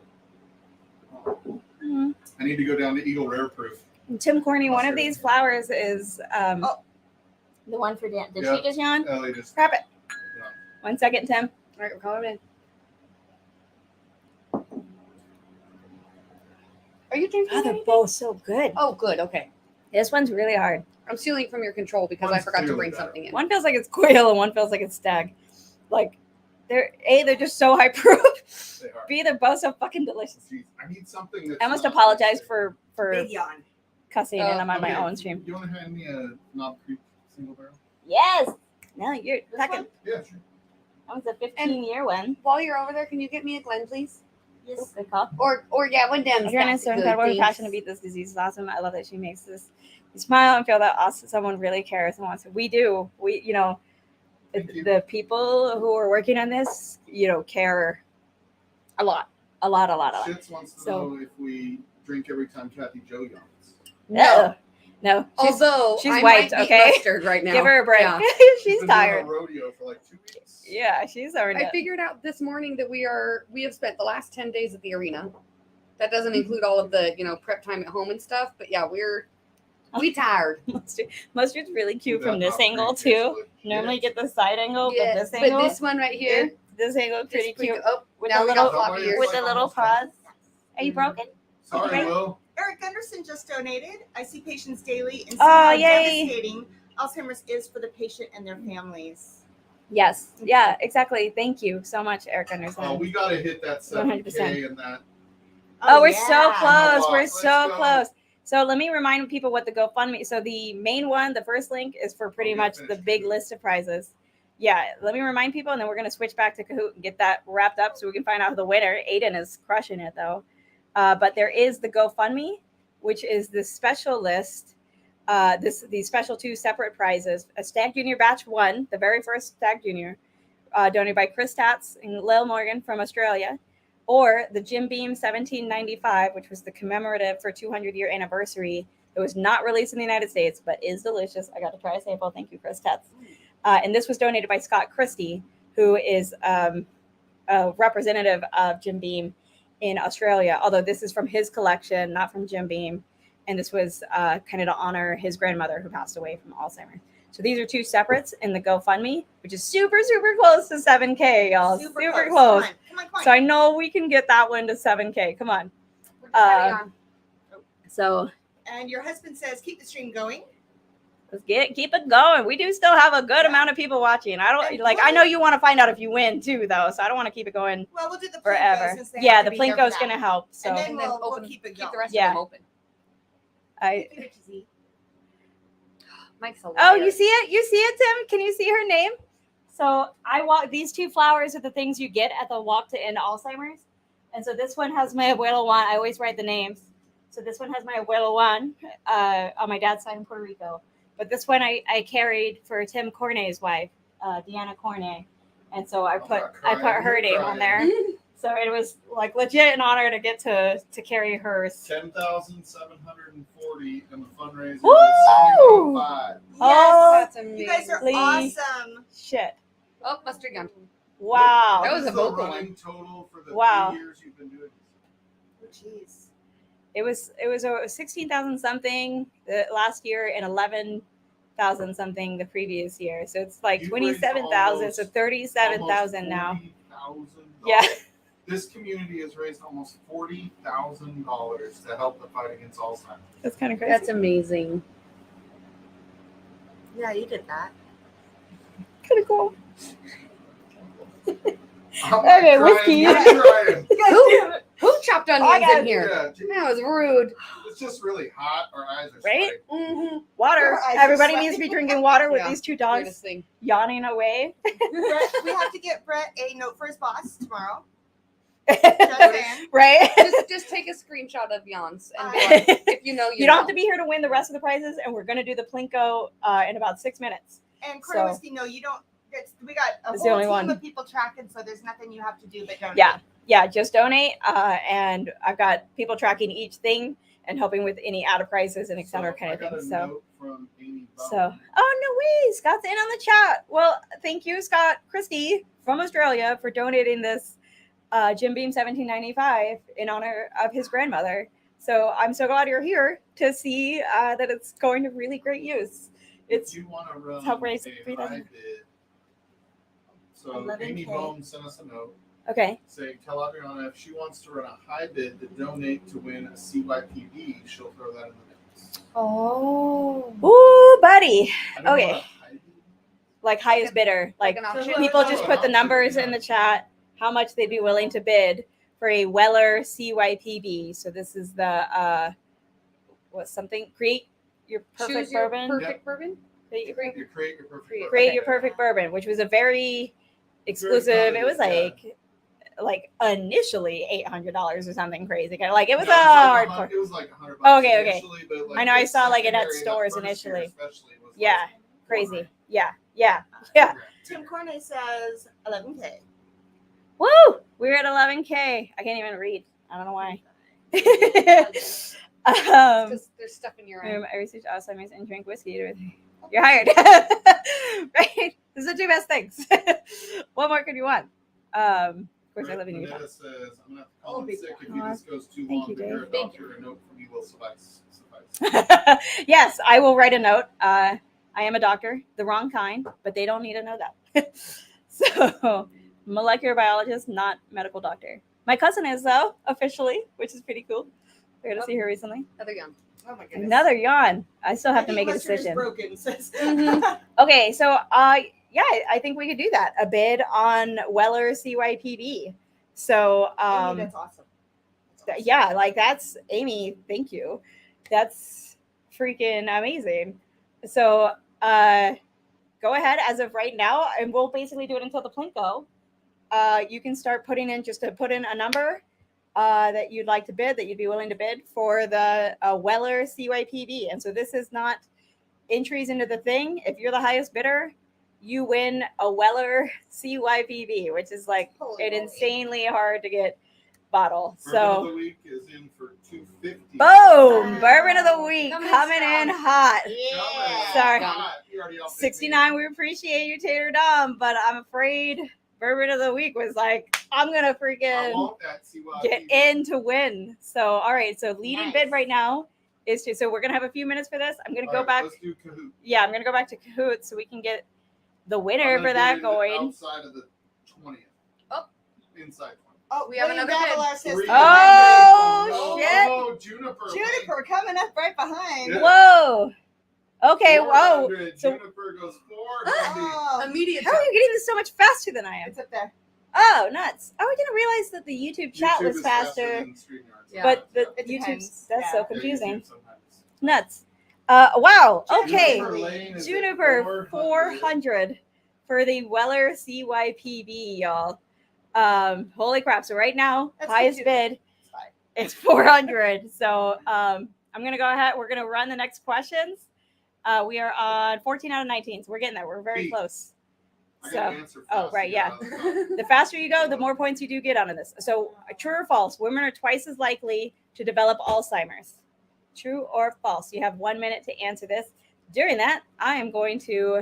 Speaker 2: Mhm.
Speaker 3: I need to go down to Eagle Rare Proof.
Speaker 2: Tim Corney, one of
Speaker 3: Mustard.
Speaker 2: these flowers is
Speaker 1: Oh.
Speaker 2: the one for Dan. Did
Speaker 3: Yeah.
Speaker 2: she just yawn?
Speaker 3: Ellie just
Speaker 2: Grab it.
Speaker 3: no.
Speaker 2: 1 second, Tim.
Speaker 6: All right, we're calling it in. Are you drinking?
Speaker 2: Oh, they're
Speaker 6: anything?
Speaker 2: both so good.
Speaker 6: Oh, good. Okay.
Speaker 2: This one's really hard.
Speaker 6: I'm stealing from your control because I
Speaker 3: One's
Speaker 6: forgot to
Speaker 3: clearly
Speaker 6: bring
Speaker 3: better.
Speaker 6: something in.
Speaker 2: One feels like it's quail and one feels like it's stag. Like they're just so high proof.
Speaker 3: They are.
Speaker 2: B, they're both so fucking delicious.
Speaker 3: Jeez, I need something that's
Speaker 2: I must
Speaker 3: not
Speaker 2: apologize
Speaker 3: basic.
Speaker 2: for
Speaker 1: Big yawn.
Speaker 2: cussing
Speaker 6: Oh,
Speaker 2: and I'm on my
Speaker 3: Okay,
Speaker 2: own stream.
Speaker 3: You want to hand me a Knob Creek single barrel?
Speaker 2: Yes. No, you're
Speaker 1: This
Speaker 2: fucking.
Speaker 1: one?
Speaker 3: Yeah, sure.
Speaker 2: That was a 15-year one.
Speaker 6: While you're over there, can you get me a Glen, please?
Speaker 2: Yes. Good call.
Speaker 6: Or yeah, one damn.
Speaker 2: Adriana is so incredible. Her passion to beat this disease is awesome. I love that she makes this. You smile and feel that awesome. Someone really cares and wants to. We do. We,
Speaker 3: Thank you.
Speaker 2: the people who are working on this, care a lot.
Speaker 3: Shits wants to
Speaker 2: So-
Speaker 3: know if we drink every time Kathy Joe yawns.
Speaker 2: No. She's,
Speaker 6: Although
Speaker 2: she's
Speaker 6: I
Speaker 2: wiped,
Speaker 6: might be
Speaker 2: okay?
Speaker 6: flustered right now.
Speaker 2: give her a break.
Speaker 6: Yeah.
Speaker 2: She's
Speaker 3: She's been
Speaker 2: tired.
Speaker 3: doing a rodeo for like 2 weeks.
Speaker 2: Yeah, she's earned
Speaker 6: I
Speaker 2: it.
Speaker 6: figured out this morning that we have spent the last 10 days at the arena. That doesn't include all of the, prep time at home and stuff. But yeah, we tired.
Speaker 2: Mustard's really cute
Speaker 3: That
Speaker 2: from this
Speaker 3: top
Speaker 2: angle
Speaker 3: three
Speaker 2: too.
Speaker 3: tastes
Speaker 2: Normally
Speaker 3: legit.
Speaker 2: get the side angle,
Speaker 6: Yeah,
Speaker 2: but this angle,
Speaker 6: this one right here.
Speaker 2: this angle
Speaker 6: is
Speaker 2: pretty cute.
Speaker 6: Oh,
Speaker 2: With
Speaker 6: now
Speaker 2: the
Speaker 6: we
Speaker 2: little,
Speaker 6: got floppy
Speaker 3: Don't
Speaker 6: ears.
Speaker 2: with the
Speaker 3: Like
Speaker 2: little
Speaker 3: almost
Speaker 2: paws. Are you broken?
Speaker 3: Sorry,
Speaker 2: Okay.
Speaker 3: Will.
Speaker 1: Eric Gunderson just donated. I see patients daily and see
Speaker 2: Oh,
Speaker 1: how
Speaker 2: yay.
Speaker 1: devastating Alzheimer's is for the patient and their families.
Speaker 2: Yes. Yeah, exactly. Thank you so much, Eric Anderson.
Speaker 3: Oh, we gotta hit that 7K
Speaker 2: 100%.
Speaker 3: and that.
Speaker 2: Oh, we're so
Speaker 1: yeah.
Speaker 2: close.
Speaker 3: Let's
Speaker 2: We're so
Speaker 3: go.
Speaker 2: close. So let me remind people what the GoFundMe. So the main one, the first link, is for pretty
Speaker 3: Okay,
Speaker 2: much
Speaker 3: finish
Speaker 2: the big
Speaker 3: Kahoot.
Speaker 2: list of prizes. Yeah, let me remind people, and then we're gonna switch back to Kahoot and get that wrapped up so we can find out who the winner. Aiden is crushing it though. But there is the GoFundMe, which is the special list. These special 2 separate prizes: a Stagg Jr Batch 1, the very first Stagg Jr, donated by Chris Tats and Lil Morgan from Australia, or the Jim Beam 1795, which was the commemorative for 200-year anniversary. It was not released in the United States, but is delicious. I got to try a sample. Thank you, Chris Tats. And this was donated by Scott Christie, who is a representative of Jim Beam in Australia, although this is from his collection, not from Jim Beam. And this was kind of to honor his grandmother who passed away from Alzheimer's. So these are 2 separates in the GoFundMe, which is super, super close to 7K, y'all. Super close.
Speaker 1: Come on.
Speaker 2: So I know we can get that one to 7K. Come on.
Speaker 6: We're deciding on.
Speaker 2: So
Speaker 1: And your husband says, keep the stream going.
Speaker 2: let's keep it going. We do still have a good amount of people watching. I know you want to find out if you win too, though. So I don't want to keep it going
Speaker 1: Well, we'll do the Plinko
Speaker 2: forever.
Speaker 1: since they
Speaker 2: Yeah,
Speaker 1: have
Speaker 2: the
Speaker 1: to be here for
Speaker 2: Plinko's
Speaker 1: that.
Speaker 2: going to help. So
Speaker 1: And then
Speaker 6: And then
Speaker 1: we'll
Speaker 6: open,
Speaker 1: keep it
Speaker 6: keep the
Speaker 1: going.
Speaker 6: rest
Speaker 2: Yeah.
Speaker 6: of them open.
Speaker 2: I.
Speaker 1: Give it to Z.
Speaker 6: Mike's a
Speaker 2: Oh,
Speaker 6: liar.
Speaker 2: you see it? You see it, Tim? Can you see her name? So I walk these 2 flowers are the things you get at the walk to end Alzheimer's. And so this one has my abuelo Juan. I always write the names. So this one has my abuelo Juan on my dad's side in Puerto Rico. But this one I carried for Tim Cornet's wife, Deanna Cornet. And so I put her name on there. So it was like legit an honor to get to carry hers.
Speaker 3: 10,740 and the fundraiser
Speaker 2: Woo!
Speaker 3: is 705.
Speaker 2: Oh,
Speaker 6: That's
Speaker 1: You guys are
Speaker 2: Please.
Speaker 1: awesome.
Speaker 2: Shit.
Speaker 6: Oh, mustard gun.
Speaker 2: Wow.
Speaker 6: That was a
Speaker 3: What is the
Speaker 6: vocal
Speaker 3: running
Speaker 6: one.
Speaker 3: total for the
Speaker 2: Wow.
Speaker 3: 3 years you've been doing this?
Speaker 1: Oh, jeez.
Speaker 2: It was 16,000 something the last year and 11,000 something the previous year. So it's like
Speaker 3: You've
Speaker 2: 27,000.
Speaker 3: raised
Speaker 2: So 37,000
Speaker 3: almost
Speaker 2: now.
Speaker 3: $40,000.
Speaker 2: Yeah.
Speaker 3: This community has raised almost $40,000 to help the fight against Alzheimer's.
Speaker 2: That's kind of crazy.
Speaker 6: That's amazing.
Speaker 1: Yeah, you did that.
Speaker 2: kind of cool.
Speaker 3: I'm
Speaker 2: Okay,
Speaker 3: not
Speaker 2: whiskey.
Speaker 3: trying, you're trying.
Speaker 6: Who chopped onions
Speaker 2: got
Speaker 6: in here?
Speaker 3: Yeah, dude,
Speaker 6: That was rude.
Speaker 3: it's just really hot. Our eyes are
Speaker 2: Right?
Speaker 3: sweating.
Speaker 6: Mm-hmm.
Speaker 2: Water.
Speaker 1: Your eyes are
Speaker 2: Everybody
Speaker 1: sweating.
Speaker 2: needs to be drinking water with
Speaker 6: Yeah.
Speaker 2: these 2 dogs
Speaker 6: Weirdest thing.
Speaker 2: yawning away.
Speaker 1: Brett, we have to get Brett a note for his boss tomorrow. Just saying.
Speaker 2: Right?
Speaker 6: Just take a screenshot of Jan's and be like, if you know,
Speaker 2: You don't have to be here to win the rest of the prizes, and we're going to do the Plinko in about 6 minutes.
Speaker 1: And
Speaker 2: So-
Speaker 1: Cornwall, no, you don't. We got a
Speaker 2: It's the
Speaker 1: whole
Speaker 2: only
Speaker 1: team
Speaker 2: one.
Speaker 1: of people tracking, so there's nothing you have to do but donate.
Speaker 2: Yeah, just donate. And I've got people tracking each thing and helping with any out of prices and et cetera kind of
Speaker 3: I got
Speaker 2: thing.
Speaker 3: a
Speaker 2: So,
Speaker 3: note from Amy
Speaker 2: oh,
Speaker 3: Bowman.
Speaker 2: no way. Scott's in on the chat. Well, thank you, Scott Christie from Australia, for donating this Jim Beam 1795 in honor of his grandmother. So I'm so glad you're here to see that it's going to really great use. It's
Speaker 3: If you want to run
Speaker 2: help raise
Speaker 3: a
Speaker 2: 3,000.
Speaker 3: high bid. So
Speaker 1: 11K.
Speaker 3: Amy Bohm sent us a note
Speaker 2: okay.
Speaker 3: saying, tell Adriana if she wants to run a high bid to donate to win a CYPD, she'll throw that in the mix.
Speaker 6: Oh.
Speaker 2: Ooh, buddy.
Speaker 3: I don't know
Speaker 2: Okay.
Speaker 3: what a high bid is.
Speaker 2: Like highest bidder. Like
Speaker 6: an auction.
Speaker 2: people just put the numbers in the chat, how much they'd be willing to bid for a Weller CYPB. So this is the create your perfect
Speaker 6: Choose your
Speaker 2: bourbon.
Speaker 6: perfect bourbon.
Speaker 2: Create your
Speaker 3: You create your perfect bourbon.
Speaker 2: create your perfect bourbon, which was a very exclusive. It was like initially $800 or something crazy. Like it was
Speaker 3: No,
Speaker 2: a
Speaker 3: it
Speaker 2: hard.
Speaker 3: It was like $100
Speaker 2: Okay, okay.
Speaker 3: initially, but like
Speaker 2: I know I
Speaker 3: the
Speaker 2: saw, like, it at
Speaker 3: secondary, that
Speaker 2: stores
Speaker 3: first year
Speaker 2: initially.
Speaker 3: especially was like
Speaker 2: Yeah, crazy.
Speaker 3: $400.
Speaker 2: Yeah.
Speaker 1: Tim Cornet says 11K.
Speaker 2: Woo! We're at 11K. I can't even read. I don't know why.
Speaker 6: Because there's stuff in your eye.
Speaker 2: I research Alzheimer's and drink whiskey. You're hired. Right? Those are the two best things. What more could you want? Of course, I live in Utah.
Speaker 3: Manetta says, I'm going to have to call in
Speaker 1: big
Speaker 3: sick if
Speaker 2: one.
Speaker 3: this goes too
Speaker 2: Thank
Speaker 3: long.
Speaker 2: you,
Speaker 3: But you're a
Speaker 2: Dave.
Speaker 3: doctor. A note from you will suffice.
Speaker 2: Yes, I will write a note. I am a doctor, the wrong kind, but they don't need to know that. So, molecular biologist, not medical doctor. My cousin is, though, officially, which is pretty cool. I got to see her recently.
Speaker 6: Another young.
Speaker 1: Oh my goodness.
Speaker 2: Another yawn. I still have
Speaker 1: I
Speaker 2: to
Speaker 1: think
Speaker 2: make a
Speaker 1: mustard is
Speaker 2: decision.
Speaker 1: broken, sis.
Speaker 6: Mhm.
Speaker 2: Okay, so yeah, I think we could do that. A bid on Weller CYPB. So
Speaker 1: Amy, that's awesome. That's awesome.
Speaker 2: yeah, like that's Amy, thank you. That's freaking amazing. So go ahead as of right now, and we'll basically do it until the Plinko. You can start putting in just to put in a number that you'd like to bid, that you'd be willing to bid for the Weller CYPB. And so this is not entries into the thing. If you're the highest bidder, you win a Weller CYPB, which is like
Speaker 1: Holy
Speaker 2: an
Speaker 1: moly.
Speaker 2: insanely hard to get bottle.
Speaker 3: Bourbon of
Speaker 2: So
Speaker 3: the week is in for $2.50.
Speaker 2: boom, bourbon of the week
Speaker 6: Coming in
Speaker 2: coming in
Speaker 6: strong.
Speaker 2: hot.
Speaker 1: Yeah.
Speaker 2: Sorry.
Speaker 3: You already outbid me.
Speaker 2: 69, we appreciate you, Tater Dom, but I'm afraid bourbon of the week was like, I'm gonna
Speaker 3: I
Speaker 2: freaking
Speaker 3: want that CYP.
Speaker 2: get in to win. So all right, so leading
Speaker 1: Nice.
Speaker 2: bid right now is to, so we're gonna have a few minutes for this. I'm gonna
Speaker 3: All
Speaker 2: go
Speaker 3: right,
Speaker 2: back.
Speaker 3: Let's do Kahoot.
Speaker 2: Yeah, I'm gonna go back to Kahoot so we can get the winner
Speaker 3: I'm gonna
Speaker 2: for
Speaker 3: do
Speaker 2: that
Speaker 3: it
Speaker 2: going.
Speaker 3: outside of the 20th.
Speaker 6: Oh.
Speaker 3: Inside 20.
Speaker 1: Oh,
Speaker 6: We have
Speaker 1: William
Speaker 6: another bid.
Speaker 1: Davalar says
Speaker 3: Three.
Speaker 1: 300.
Speaker 2: Oh, shit.
Speaker 3: Oh, Juniper.
Speaker 1: Juniper coming up right behind.
Speaker 3: Yeah.
Speaker 2: Whoa. Okay, whoa.
Speaker 3: 400.
Speaker 2: So-
Speaker 3: Juniper goes 490.
Speaker 1: Oh,
Speaker 6: Immediate.
Speaker 2: How are you getting this so much faster than I am?
Speaker 1: it's up there.
Speaker 2: Oh, nuts. Oh, I didn't realize that the YouTube chat
Speaker 3: YouTube
Speaker 2: was
Speaker 3: is
Speaker 2: faster.
Speaker 3: than StreamYard.
Speaker 6: Yeah.
Speaker 2: But the
Speaker 1: It
Speaker 2: YouTube,
Speaker 1: depends.
Speaker 2: that's
Speaker 1: Yeah.
Speaker 2: so
Speaker 3: Yeah,
Speaker 2: confusing.
Speaker 3: YouTube sometimes.
Speaker 2: Nuts. Wow. Okay.
Speaker 3: Juniper Lane is at
Speaker 2: Juniper 400 for the Weller CYPB, y'all. Holy crap. So right now,
Speaker 1: That's
Speaker 2: highest
Speaker 1: confusing.
Speaker 2: bid
Speaker 1: It's fine.
Speaker 2: is 400. So I'm going to go ahead. We're going to run the next questions. We are on 14 out of 19. So we're getting there. We're very
Speaker 3: Beat.
Speaker 2: close.
Speaker 3: I
Speaker 2: So,
Speaker 3: gotta answer
Speaker 2: oh,
Speaker 3: fast
Speaker 2: right,
Speaker 3: to get
Speaker 2: yeah.
Speaker 3: out of the top.
Speaker 2: The faster you go, the more points you do get out of this. So, true or false? Women are twice as likely to develop Alzheimer's. True or false? You have 1 minute to answer this. During that, I am going to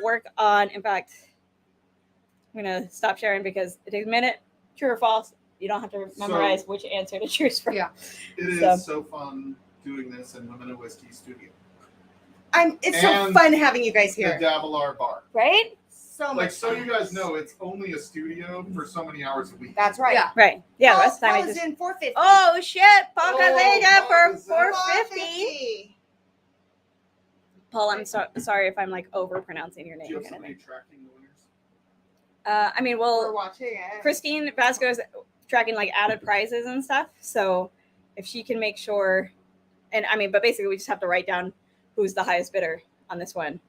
Speaker 2: work on. In fact, I'm gonna stop sharing because it takes a minute. True or false? You don't have to memorize which answer to choose from.
Speaker 6: Yeah.
Speaker 3: It is
Speaker 2: So-
Speaker 3: so fun doing this in Women of Whiskey Studio.
Speaker 1: It's so
Speaker 3: And
Speaker 1: fun having you guys
Speaker 3: The
Speaker 1: here.
Speaker 3: Davalar Bar.
Speaker 2: Right?
Speaker 1: So much
Speaker 3: Like, so
Speaker 1: fun.
Speaker 3: you guys know, it's only a studio for so many hours a week.
Speaker 1: That's right.
Speaker 6: Yeah.
Speaker 2: Right. Yeah.
Speaker 1: Paul,
Speaker 2: The rest of the time
Speaker 1: Paul
Speaker 2: I
Speaker 1: is
Speaker 2: just.
Speaker 1: in 450.
Speaker 2: Oh shit! Paul
Speaker 3: Oh,
Speaker 2: Casella
Speaker 3: Paul
Speaker 2: for
Speaker 3: Casella.
Speaker 2: 450. Paul, I'm sorry if I'm like over pronouncing your
Speaker 3: Do
Speaker 2: name.
Speaker 3: you have
Speaker 2: Kind of
Speaker 3: somebody
Speaker 2: thing.
Speaker 3: tracking the winners?
Speaker 2: I mean,
Speaker 1: We're
Speaker 2: well,
Speaker 1: watching it.
Speaker 2: Christine Vasco's tracking like added prizes and stuff. So if she can make sure, and I mean, but basically we just have to write down who's the highest bidder on this one,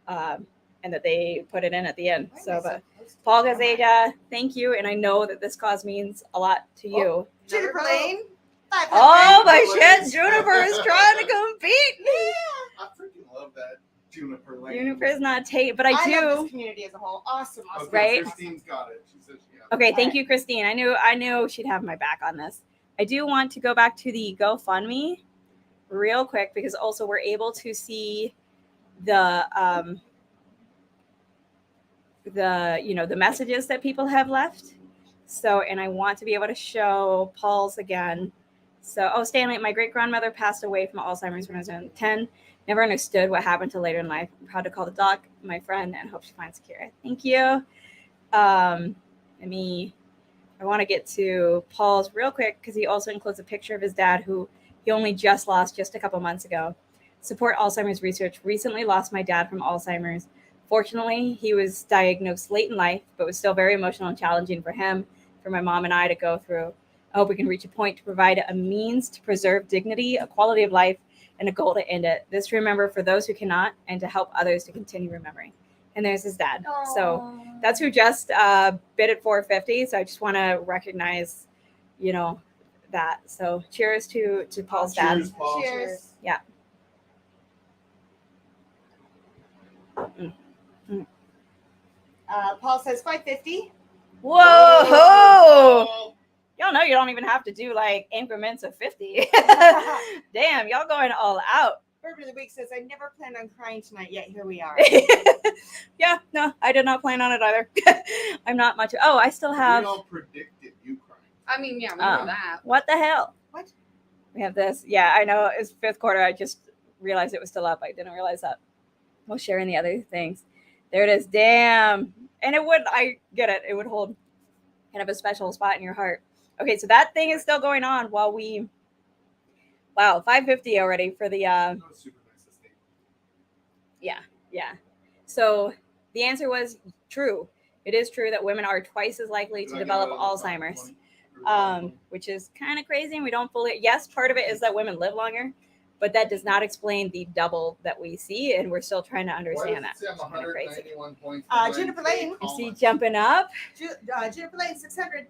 Speaker 2: and that they put it in at the end.
Speaker 1: Why am
Speaker 2: So,
Speaker 1: I
Speaker 2: but
Speaker 1: close to
Speaker 2: Paul
Speaker 1: the mic?
Speaker 2: Gazeta, thank you, and I know that this cause means a lot to you.
Speaker 1: Juniper Lane. 500.
Speaker 2: Oh my
Speaker 3: Juniper
Speaker 2: shit! Juniper is trying to compete.
Speaker 3: I freaking love that Juniper Lane.
Speaker 2: Juniper is not Tate, but I
Speaker 1: love
Speaker 2: do.
Speaker 1: this community as a whole. Awesome. Awesome.
Speaker 3: Okay,
Speaker 2: Right?
Speaker 3: Christine's got it. She says she has
Speaker 2: Okay,
Speaker 3: it.
Speaker 2: thank you, Christine. I knew she'd have my back on this. I do want to go back to the GoFundMe real quick because also we're able to see the the messages that people have left. So, and I want to be able to show Paul's again. So, oh, Stanley, my great grandmother passed away from Alzheimer's when I was 10. Never understood what happened till later in life. I'm proud to call the doc my friend and hope she finds a cure. Thank you. I want to get to Paul's real quick because he also includes a picture of his dad who he only just lost just a couple months ago. Support Alzheimer's research. Recently lost my dad from Alzheimer's. Fortunately, he was diagnosed late in life, but was still very emotional and challenging for him, for my mom and I to go through. I hope we can reach a point to provide a means to preserve dignity, a quality of life, and a goal to end it. This to remember for those who cannot and to help others to continue remembering. And there's his dad. So that's who just bid at 450. So I just want to recognize, that. So cheers to Paul's dad.
Speaker 3: Cheers, Paul.
Speaker 1: Cheers.
Speaker 2: Yeah.
Speaker 1: Paul says 550.
Speaker 2: Whoa!
Speaker 3: Oh,
Speaker 2: Y'all know you don't even have to do like increments of 50. Damn, y'all going all out.
Speaker 1: Bourbon of the Week says, I never planned on crying tonight, yet here we are.
Speaker 2: Yeah, no, I did not plan on it either. I'm not much. Oh, I still have.
Speaker 3: We all predicted you crying.
Speaker 6: I mean, yeah, we
Speaker 2: Oh.
Speaker 6: know that.
Speaker 2: What the hell?
Speaker 1: What?
Speaker 2: We have this. Yeah, I know it's fifth quarter. I just realized it was still up. I didn't realize that. We'll share in the other things. There it is. Damn. And it would, I get it. It would hold kind of a special spot in your heart. Okay, so that thing is still going on while we, wow, 5:50 already for the,
Speaker 3: That was super nice to see.
Speaker 2: yeah. So the answer was true. It is true that women are twice as likely to
Speaker 3: Did I get
Speaker 2: develop
Speaker 3: out of the top
Speaker 2: Alzheimer's.
Speaker 3: 20? Or
Speaker 2: Which is kind of crazy, and we don't fully. Yes, part of it is that women live longer, but that does not explain the double that we see, and we're still trying to understand that.
Speaker 3: Why does it say I'm
Speaker 2: It's kind of crazy.
Speaker 3: 191 points?
Speaker 1: Jennifer Lane.
Speaker 2: You see jumping up.
Speaker 1: Jennifer Lane, 600.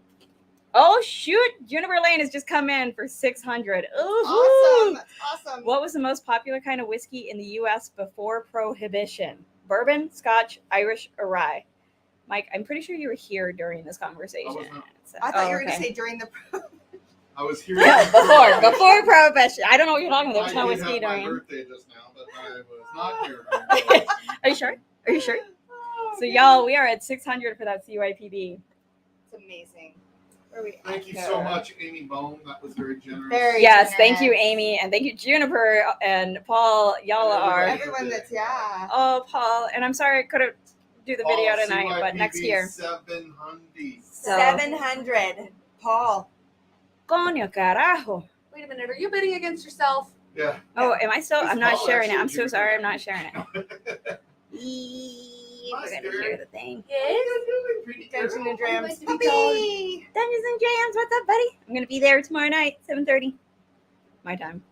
Speaker 2: Oh shoot! Juniper Lane has just come in for 600. Ooh,
Speaker 1: Awesome. That's awesome.
Speaker 2: What was the most popular kind of whiskey in the U.S. before Prohibition? Bourbon, Scotch, Irish, or rye? Mike, I'm pretty sure you were here during this conversation.
Speaker 3: not.
Speaker 1: I thought you were
Speaker 2: okay.
Speaker 1: going to say during the.
Speaker 3: I was here.
Speaker 2: No, before Prohibition. I don't know what you're talking about. There's no
Speaker 3: I did
Speaker 2: whiskey
Speaker 3: have my
Speaker 2: during.
Speaker 3: birthday just now, but I was not here.
Speaker 2: Are you sure? Are you sure?
Speaker 1: Oh,
Speaker 2: So
Speaker 1: man.
Speaker 2: y'all, we are at 600 for that CYPB.
Speaker 1: It's amazing. Where are we
Speaker 3: Thank
Speaker 1: at
Speaker 3: you
Speaker 1: there?
Speaker 3: so much, Amy Bone. That was very generous.
Speaker 1: Very
Speaker 2: Yes, thank you,
Speaker 1: generous.
Speaker 2: Amy, and thank you, Juniper and Paul. Y'all are.
Speaker 1: Everyone that's, yeah.
Speaker 2: Oh, Paul, and I'm sorry I couldn't do the video tonight, but next year.
Speaker 3: 700.
Speaker 2: So-
Speaker 1: 700. Paul.
Speaker 2: Coño carajo.
Speaker 6: Wait a minute, are you bidding against yourself?
Speaker 3: Yeah.
Speaker 2: Oh, am I still?
Speaker 3: It's
Speaker 2: I'm not
Speaker 3: Paul,
Speaker 2: sharing it.
Speaker 3: actually,
Speaker 2: I'm so
Speaker 3: Juniper.
Speaker 2: sorry. I'm not sharing it.
Speaker 3: Hi,
Speaker 2: We're gonna
Speaker 3: Spirit.
Speaker 2: share the thing.
Speaker 3: Doing pretty good.
Speaker 1: Dungeons and Drams.
Speaker 6: Puppy.
Speaker 2: Dungeons and Jams. What's up, buddy? I'm gonna be there tomorrow night, 7:30, my time.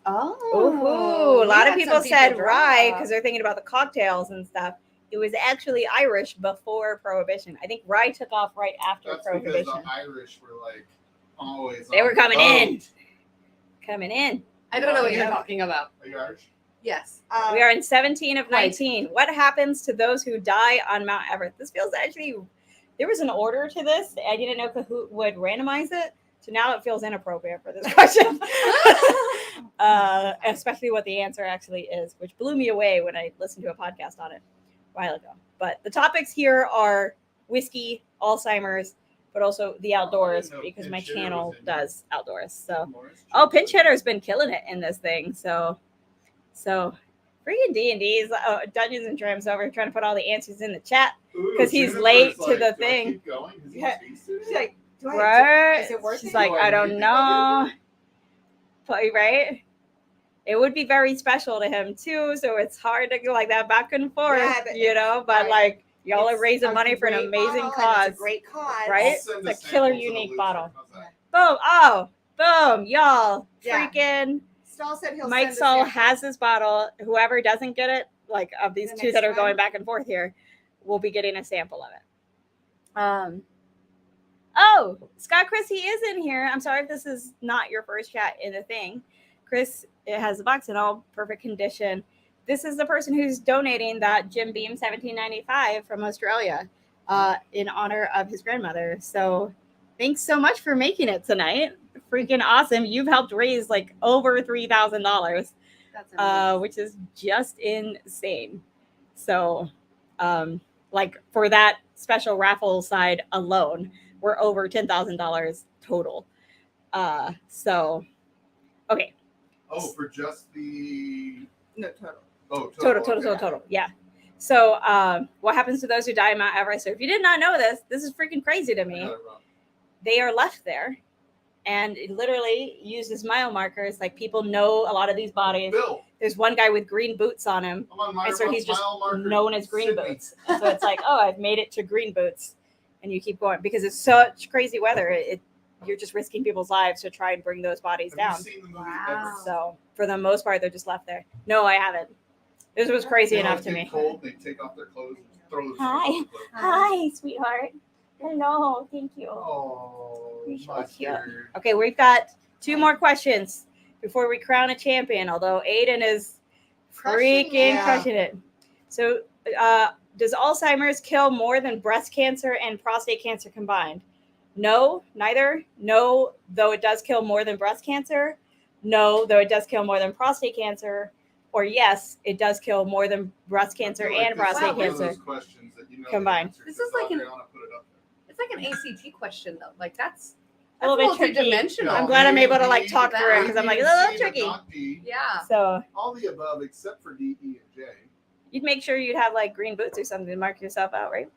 Speaker 1: Oh.
Speaker 2: Ooh, a lot
Speaker 6: we
Speaker 2: of
Speaker 6: had
Speaker 2: people
Speaker 6: some
Speaker 2: said
Speaker 6: people
Speaker 2: rye
Speaker 6: drop.
Speaker 2: because they're thinking about the cocktails and stuff. It was actually Irish before Prohibition. I think rye took off right after
Speaker 3: That's because
Speaker 2: Prohibition.
Speaker 3: the Irish were like always.
Speaker 2: They
Speaker 3: on
Speaker 2: were coming
Speaker 3: the
Speaker 2: in.
Speaker 3: boat.
Speaker 2: Coming in.
Speaker 6: I don't know what you're
Speaker 2: Yeah.
Speaker 6: talking about.
Speaker 3: Are you Irish?
Speaker 6: Yes.
Speaker 2: We are in 17 of
Speaker 6: Right.
Speaker 2: 19. What happens to those who die on Mount Everest? This feels actually, there was an order to this. I didn't know Kahoot would randomize it. So now it feels inappropriate for this question. Especially what the answer actually is, which blew me away when I listened to a podcast on it a while ago. But the topics here are whiskey, Alzheimer's, but also the outdoors
Speaker 3: know
Speaker 2: because
Speaker 3: Pinch
Speaker 2: my
Speaker 3: Hitter
Speaker 2: channel
Speaker 3: was in here.
Speaker 2: does outdoors. So,
Speaker 3: Morris?
Speaker 2: oh, Pinch Hitter's been killing it in this thing. So freaking D&D's Dungeons and Drams over trying to put all the answers in the chat.
Speaker 3: Ooh,
Speaker 2: 'cause he's
Speaker 3: Jennifer's
Speaker 2: late to
Speaker 3: like,
Speaker 2: the
Speaker 3: "Do I
Speaker 2: thing."
Speaker 3: keep going? 'Cause he
Speaker 1: Yeah.
Speaker 3: must be serious."
Speaker 1: She's like, do I,
Speaker 2: Right?
Speaker 1: is it worth
Speaker 2: She's
Speaker 1: it?
Speaker 2: like,
Speaker 3: Do
Speaker 2: I
Speaker 3: I
Speaker 2: don't
Speaker 3: need to
Speaker 2: know. But, right? It would be very special to him too. So it's hard to go like that back and forth,
Speaker 1: Yeah, but
Speaker 2: you know. But
Speaker 1: right.
Speaker 2: like y'all are
Speaker 1: It's
Speaker 2: raising
Speaker 1: a
Speaker 2: money for an
Speaker 1: great
Speaker 2: amazing
Speaker 1: bottle, and
Speaker 2: cause.
Speaker 1: It's a great cause.
Speaker 2: Right?
Speaker 3: I'll send
Speaker 2: It's
Speaker 3: a
Speaker 2: a killer
Speaker 3: sample to the
Speaker 2: unique
Speaker 3: loser.
Speaker 2: bottle.
Speaker 3: How's that?
Speaker 2: Boom! Oh, boom! Y'all,
Speaker 1: Yeah.
Speaker 2: freaking
Speaker 1: Stahl said he'll
Speaker 2: Mike
Speaker 1: send
Speaker 2: Saul
Speaker 1: us
Speaker 2: has this bottle. Whoever doesn't get it, like of these
Speaker 1: The
Speaker 2: two
Speaker 1: next
Speaker 2: that are
Speaker 1: one?
Speaker 2: going back and forth here, will be getting a sample of it. Oh, Scott Chrissy is in here. I'm sorry if this is not your first chat in the thing. Chris, it has the box in all perfect condition. This is the person who's donating that Jim Beam 1795 from Australia in honor of his grandmother. So thanks so much for making it tonight. Freaking awesome. You've helped raise like over $3,000,
Speaker 6: That's amazing.
Speaker 2: which is just insane. So like for that special raffle side alone, we're over $10,000 total. So, okay.
Speaker 3: Oh, for just the
Speaker 1: No, total.
Speaker 2: Total. Yeah. So, what happens to those who die in Mount Everest? So, if you did not know this, this is freaking crazy to me. They are left there and it literally uses mile markers. Like people know a lot of these bodies.
Speaker 3: Bill,
Speaker 2: There's one guy with green boots on him.
Speaker 3: I'm on my
Speaker 2: And so he's just
Speaker 3: mile marker.
Speaker 2: known as Green
Speaker 3: Sydney.
Speaker 2: Boots. And so it's like, oh, I've made it to Green Boots. And you keep going because it's such crazy weather. You're just risking people's lives to try and bring those bodies
Speaker 3: Have
Speaker 2: down.
Speaker 3: you seen the movie
Speaker 6: Wow.
Speaker 3: Everest?
Speaker 2: So for the most part, they're just left there. No, I haven't. This was crazy
Speaker 3: They
Speaker 2: enough
Speaker 3: always
Speaker 2: to
Speaker 3: get
Speaker 2: me.
Speaker 3: Cold, they take off their clothes and throw them.
Speaker 2: Hi. Hi, sweetheart. Hello. Thank you.
Speaker 3: Oh,
Speaker 2: You're so
Speaker 3: my
Speaker 2: cute.
Speaker 3: dear.
Speaker 2: Okay, we've got 2 more questions before we crown a champion, although Aiden is
Speaker 1: Crushing
Speaker 2: freaking
Speaker 1: it.
Speaker 2: crushing it. So, does Alzheimer's kill more than breast cancer and prostate cancer combined? No, neither. No, though it does kill more than breast cancer. no, though it does kill more than prostate cancer, or yes, it does kill more than breast cancer and prostate cancer combined.
Speaker 6: This is like it's like an ACT question though. Like that's
Speaker 2: A little bit tricky.
Speaker 6: multidimensional.
Speaker 2: I'm glad I'm able to like talk through it because I'm like it's a little tricky.
Speaker 6: Yeah.
Speaker 2: So
Speaker 3: all the above except for D, E, and J.
Speaker 2: you'd make sure you'd have like green boots or something to mark yourself out, right?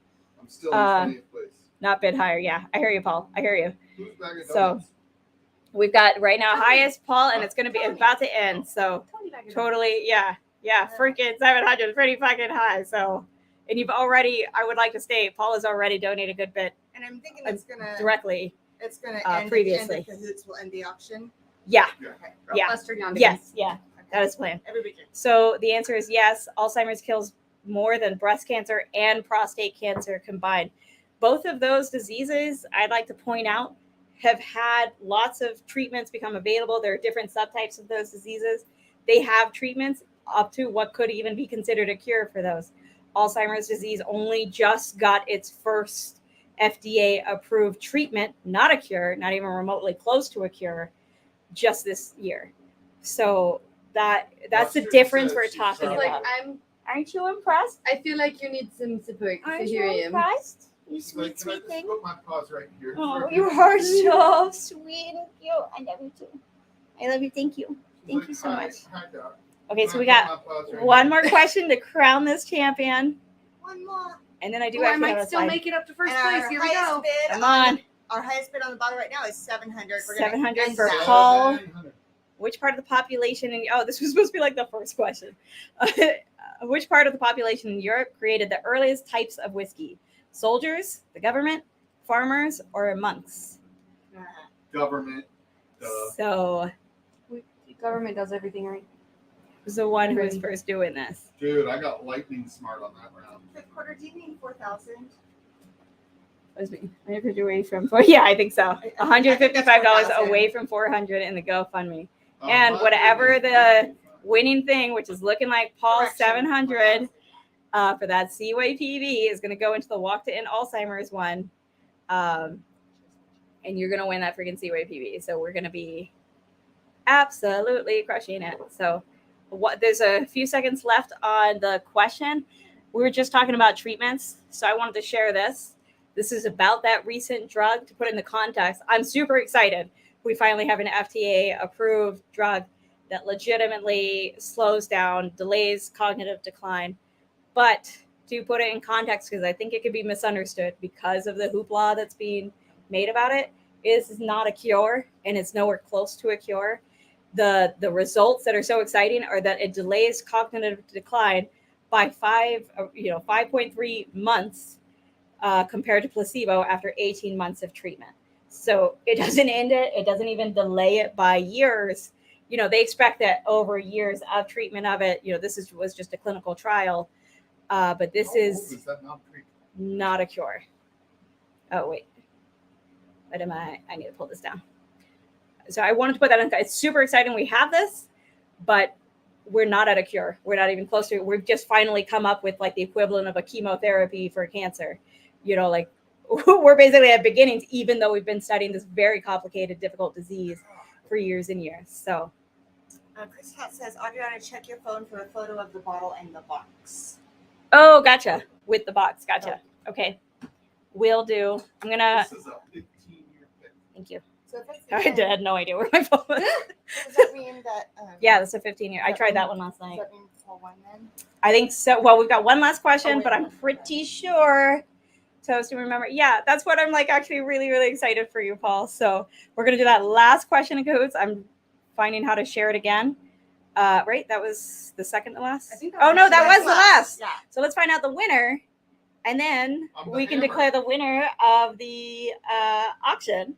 Speaker 3: I'm still in 20th place.
Speaker 2: Not bid higher. Yeah, I hear you, Paul. I hear you.
Speaker 3: Who's bag of
Speaker 2: So
Speaker 3: donuts?
Speaker 2: we've got right now highest, Paul, and it's going to be about to end. So totally, yeah, freaking 700, pretty fucking high. So, and you've already, I would like to state, Paul has already donated a good bit
Speaker 1: And I'm thinking it's gonna
Speaker 2: directly.
Speaker 1: It's gonna end
Speaker 2: previously.
Speaker 1: At the end of Cahoots will end the auction.
Speaker 2: Yeah,
Speaker 1: Okay.
Speaker 2: yeah.
Speaker 6: Buster Young.
Speaker 2: yes, yeah, that is the plan.
Speaker 1: Everybody can.
Speaker 2: So the answer is yes. Alzheimer's kills more than breast cancer and prostate cancer combined. Both of those diseases, I'd like to point out, have had lots of treatments become available. There are different subtypes of those diseases. They have treatments up to what could even be considered a cure for those. Alzheimer's disease only just got its first FDA approved treatment, not a cure, not even remotely close to a cure, just this year. So that's the
Speaker 3: Buster
Speaker 2: difference
Speaker 3: says
Speaker 2: we're
Speaker 3: she's
Speaker 2: talking
Speaker 3: trying.
Speaker 6: Like
Speaker 2: about. Aren't you impressed?
Speaker 6: I feel like you need some support to
Speaker 2: Aren't
Speaker 6: hear
Speaker 2: you
Speaker 6: him.
Speaker 2: impressed? You
Speaker 3: She's like,
Speaker 2: sweet,
Speaker 3: can I
Speaker 2: sweet
Speaker 3: just
Speaker 2: thing.
Speaker 3: put my paws right here?
Speaker 2: Oh, you are so sweet and cute. I love you too. I love you. Thank you. Thank you so much.
Speaker 3: Hi, Doc.
Speaker 2: Okay,
Speaker 3: Can
Speaker 2: so
Speaker 3: I
Speaker 2: we
Speaker 3: put
Speaker 2: got
Speaker 3: my paws right
Speaker 2: one
Speaker 3: here?
Speaker 2: more question to crown this champion,
Speaker 1: One more.
Speaker 2: and then I do
Speaker 6: Oh, I
Speaker 2: actually have
Speaker 6: might
Speaker 2: a
Speaker 6: still
Speaker 2: slide.
Speaker 6: make it up to first
Speaker 1: And
Speaker 6: place.
Speaker 1: our
Speaker 6: Here we
Speaker 1: highest
Speaker 6: go.
Speaker 1: bid
Speaker 2: Come on.
Speaker 1: Our highest bid on the bottom right now is 700. We're gonna
Speaker 2: 700
Speaker 1: end
Speaker 2: for
Speaker 1: that.
Speaker 2: Paul.
Speaker 3: 700.
Speaker 2: Which part of the population in this was supposed to be like the first question. Which part of the population in Europe created the earliest types of whiskey? Soldiers, the government, farmers, or monks?
Speaker 3: Government. Duh.
Speaker 2: So
Speaker 6: The government does everything right.
Speaker 2: who's the one who was first doing this?
Speaker 3: Dude, I got lightning smart on that round.
Speaker 1: Fifth quarter, do you mean 4,000?
Speaker 2: Was me. Away from yeah, I think so. $155 away from 400 in the GoFundMe. And whatever the winning thing, which is looking like Paul's
Speaker 1: Correction,
Speaker 2: 700 for that CYPV, is going to go into the Walk to End Alzheimer's one. And you're going to win that freaking CYPV. So we're going to be absolutely crushing it. So there's a few seconds left on the question. We were just talking about treatments. So I wanted to share this. This is about that recent drug to put in the context. I'm super excited. We finally have an FDA approved drug that legitimately slows down, delays cognitive decline. But to put it in context, because I think it could be misunderstood because of the hoopla that's being made about it, is not a cure, and it's nowhere close to a cure. The results that are so exciting are that it delays cognitive decline by 5.3 months compared to placebo after 18 months of treatment. So it doesn't end it. It doesn't even delay it by years. They expect that over years of treatment of it, this was just a clinical trial. But this is not a cure. Oh, wait. What am I need to pull this down. So I wanted to put that in. It's super exciting. We have this, but we're not at a cure. We're not even close to it. We've just finally come up with like the equivalent of a chemotherapy for cancer. We're basically at beginnings, even though we've been studying this very complicated, difficult disease for years and years. So
Speaker 1: Chris Hott says, Adriana, check your phone for a photo of the bottle and the box.
Speaker 2: oh, gotcha. With the box. Gotcha. Okay. Will do. I'm going to,
Speaker 3: This is a 15-year pick.
Speaker 2: thank you.
Speaker 1: So if that's
Speaker 2: I had no idea where my phone was.
Speaker 1: Does that mean that?
Speaker 2: Yeah, that's a 15-year. I tried that one last night.
Speaker 1: Does that mean Paul won then?
Speaker 2: I think so. Well, we've got one last question,
Speaker 1: wait,
Speaker 2: but I'm
Speaker 1: one.
Speaker 2: pretty sure. So to remember, yeah, that's what I'm like actually really, really excited for you, Paul. So we're going to do that last question in cahoots. I'm finding how to share it again. Right? That was the second to last?
Speaker 6: I think that
Speaker 2: Oh,
Speaker 6: was
Speaker 2: no,
Speaker 6: the
Speaker 2: that was the last.
Speaker 1: Yeah.
Speaker 2: So let's find out the winner. And then
Speaker 3: I'm the
Speaker 2: we can
Speaker 3: hammer.
Speaker 2: declare the winner of the auction,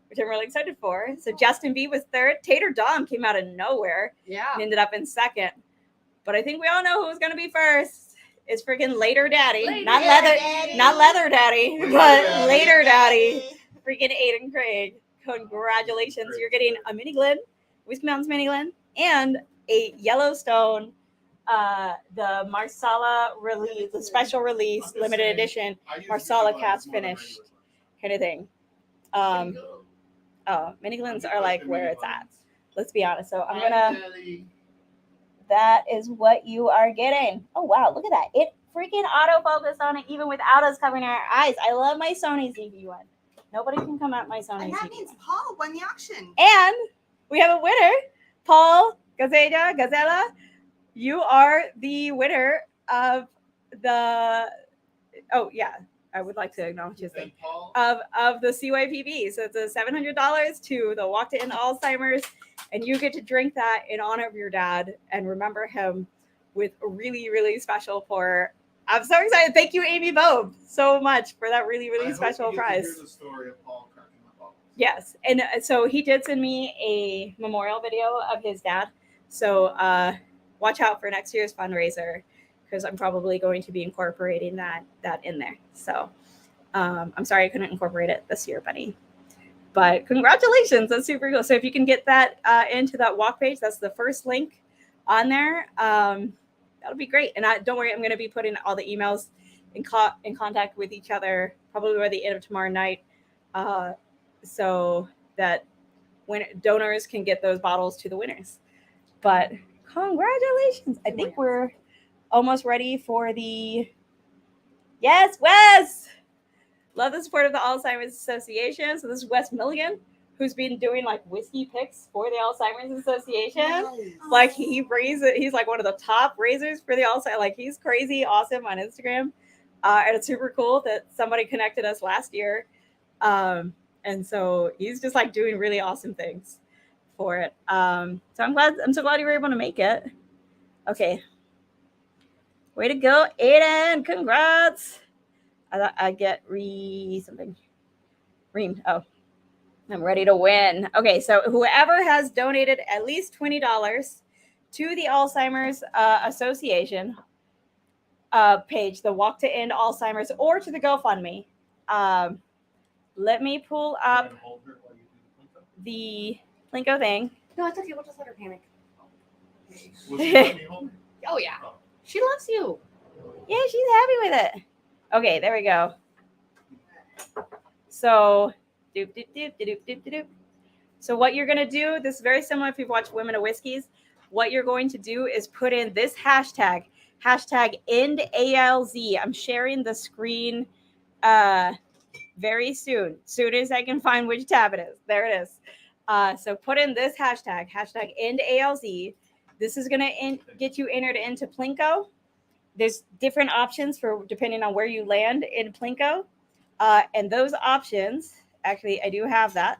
Speaker 2: which I'm really excited for. So Justin B was third. Tater Dom came out of nowhere
Speaker 6: Yeah.
Speaker 2: and ended up in second. But I think we all know who's going to be first. It's freaking Later Daddy.
Speaker 6: Later
Speaker 2: not
Speaker 1: Daddy.
Speaker 2: Leather Daddy,
Speaker 3: Later
Speaker 2: but
Speaker 3: Daddy.
Speaker 2: Later Daddy. Freaking Aiden Craig. Congratulations. You're getting a mini Glen, Whiskey Mountains mini Glen, and a Yellowstone, the Marsala release, the special release,
Speaker 3: I'm just
Speaker 2: limited
Speaker 3: saying,
Speaker 2: edition
Speaker 3: I use
Speaker 2: Marsala
Speaker 3: mini
Speaker 2: cast
Speaker 3: blends more than
Speaker 2: finish
Speaker 3: regular
Speaker 2: kind of thing. Mini Glens are like where it's at. Let's be honest. So I'm gonna. That is what you are getting. Oh wow, look at that! It freaking autofocused on it even without us covering our eyes. I love my Sony ZV-1. Nobody can come at my Sony
Speaker 1: And that
Speaker 2: ZV-1.
Speaker 1: means Paul won the auction.
Speaker 2: And we have a winner, Paul Gazella. You are the winner of the. Oh yeah, I would like to acknowledge his thing of the CYPB. So it's a $700 to the Walk to End Alzheimer's, and you get to drink that in honor of your dad and remember him with a really, really special pour. I'm so excited. Thank you, Amy Bobe, so much for that really, really special prize.
Speaker 3: Hear the story of Paul cracking my balls.
Speaker 2: Yes, and so he did send me a memorial video of his dad. So watch out for next year's fundraiser because I'm probably going to be incorporating that in there. So I'm sorry I couldn't incorporate it this year, buddy. But congratulations, that's super cool. So if you can get that into that walk page, that's the first link on there. That'll be great. And don't worry, I'm going to be putting all the emails in contact with each other probably by the end of tomorrow night, so that when donors can get those bottles to the winners. But congratulations! I think we're almost ready for the. Yes, Wes. Love the support of the Alzheimer's Association. So this is Wes Milligan, who's been doing like whiskey picks for the Alzheimer's Association.
Speaker 1: Nice.
Speaker 2: Like he's like one of the top raisers for the Alzheimer's. Like he's crazy awesome on Instagram, and it's super cool that somebody connected us last year, and so he's just like doing really awesome things for it. So I'm so glad you were able to make it. Okay, way to go, Aiden! Congrats. I thought I'd get something. Reamed. Oh, I'm ready to win. Okay, so whoever has donated at least $20 to the Alzheimer's Association page, the Walk to End Alzheimer's, or to the GoFundMe, let me pull up the Plinko thing.
Speaker 6: No, it's okay. We'll just let her panic.
Speaker 3: Was
Speaker 6: Oh yeah, she loves you.
Speaker 2: Yeah, she's happy with it. Okay, there we go. So, So what you're going to do, this is very similar if you've watched Women of Whiskeys. What you're going to do is put in this hashtag EndALZ. I'm sharing the screen very soon as I can find which tab it is. There it is. So put in this hashtag EndALZ. This is going to get you entered into Plinko. There's different options for depending on where you land in Plinko. And those options, actually, I do have that.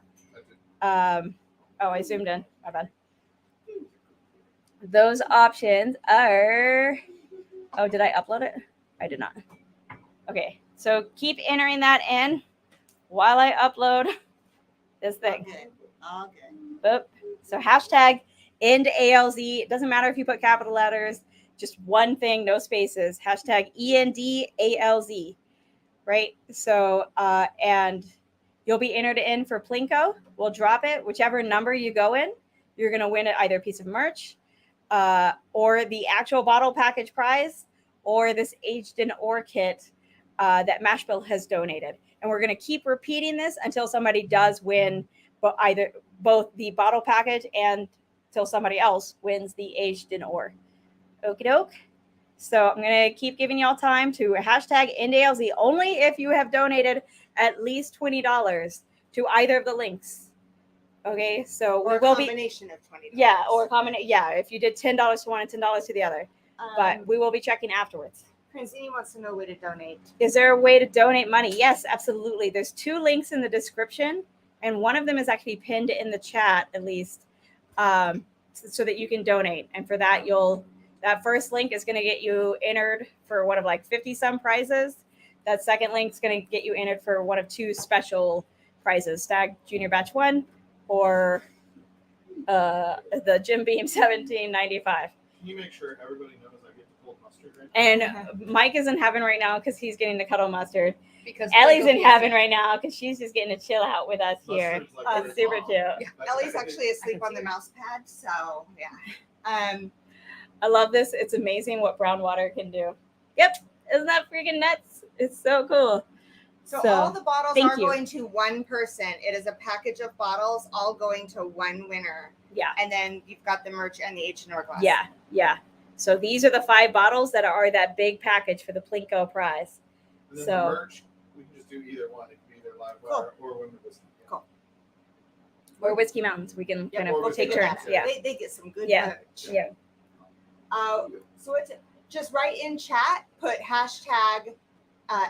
Speaker 2: I zoomed in. My bad. Those options are. Oh, did I upload it? I did not. Okay, so keep entering that in while I upload this thing.
Speaker 1: Okay.
Speaker 2: Boop. So hashtag EndALZ. It doesn't matter if you put capital letters, just one thing, no spaces. Hashtag EndALZ. Right? So, and you'll be entered in for Plinko. We'll drop it. Whichever number you go in, you're going to win either a piece of merch or the actual bottle package prize or this aged in ore kit that Mashbill has donated. And we're going to keep repeating this until somebody does win both the bottle package and till somebody else wins the aged in ore. Okie doke. So I'm going to keep giving y'all time to hashtag EndALZ only if you have donated at least $20 to either of the links. Okay, so
Speaker 1: Or
Speaker 2: we
Speaker 1: a
Speaker 2: will be.
Speaker 1: combination of $20.
Speaker 2: Yeah, or a combination. Yeah, if you did $10 to one and $10 to the other. But we will be checking afterwards.
Speaker 1: Prinzini wants to know where to donate.
Speaker 2: Is there a way to donate money? Yes, absolutely. There's 2 links in the description, and one of them is actually pinned in the chat, at least, so that you can donate. And for that, that first link is going to get you entered for one of like 50 some prizes. That second link is going to get you entered for one of 2 special prizes, Stagg Jr Batch 1 or the Jim Beam 1795.
Speaker 3: Can you make sure everybody knows I get the cold mustard right
Speaker 2: And Mike is in heaven right now because he's getting the cuddle mustard.
Speaker 6: Because
Speaker 2: Ellie's in heaven right now because she's just getting to chill out with us here.
Speaker 3: Mustard's like
Speaker 2: It's super cute.
Speaker 1: Ellie's actually asleep on the mouse pad, so yeah.
Speaker 2: I love this. It's amazing what brown water can do. Yep. Isn't that freaking nuts? It's so cool.
Speaker 1: So,
Speaker 2: So,
Speaker 1: all the bottles
Speaker 2: thank
Speaker 1: are
Speaker 2: you.
Speaker 1: going to one person. It is a package of bottles all going to one winner.
Speaker 2: Yeah.
Speaker 1: And then you've got the merch and the H&R glass.
Speaker 2: Yeah. So these are the 5 bottles that are that big package for the Plinko prize.
Speaker 3: And then
Speaker 2: So-
Speaker 3: the merch, we can just do either one. It can be either live wire or women whiskey.
Speaker 1: Cool.
Speaker 2: Or Whiskey Mountains. We can
Speaker 1: Yeah,
Speaker 2: kind
Speaker 3: or
Speaker 2: of
Speaker 3: we
Speaker 2: take
Speaker 3: can-
Speaker 2: turns. Yeah.
Speaker 1: They get some good
Speaker 2: Yeah.
Speaker 1: merch.
Speaker 2: Yeah.
Speaker 1: So it's just write in chat, put hashtag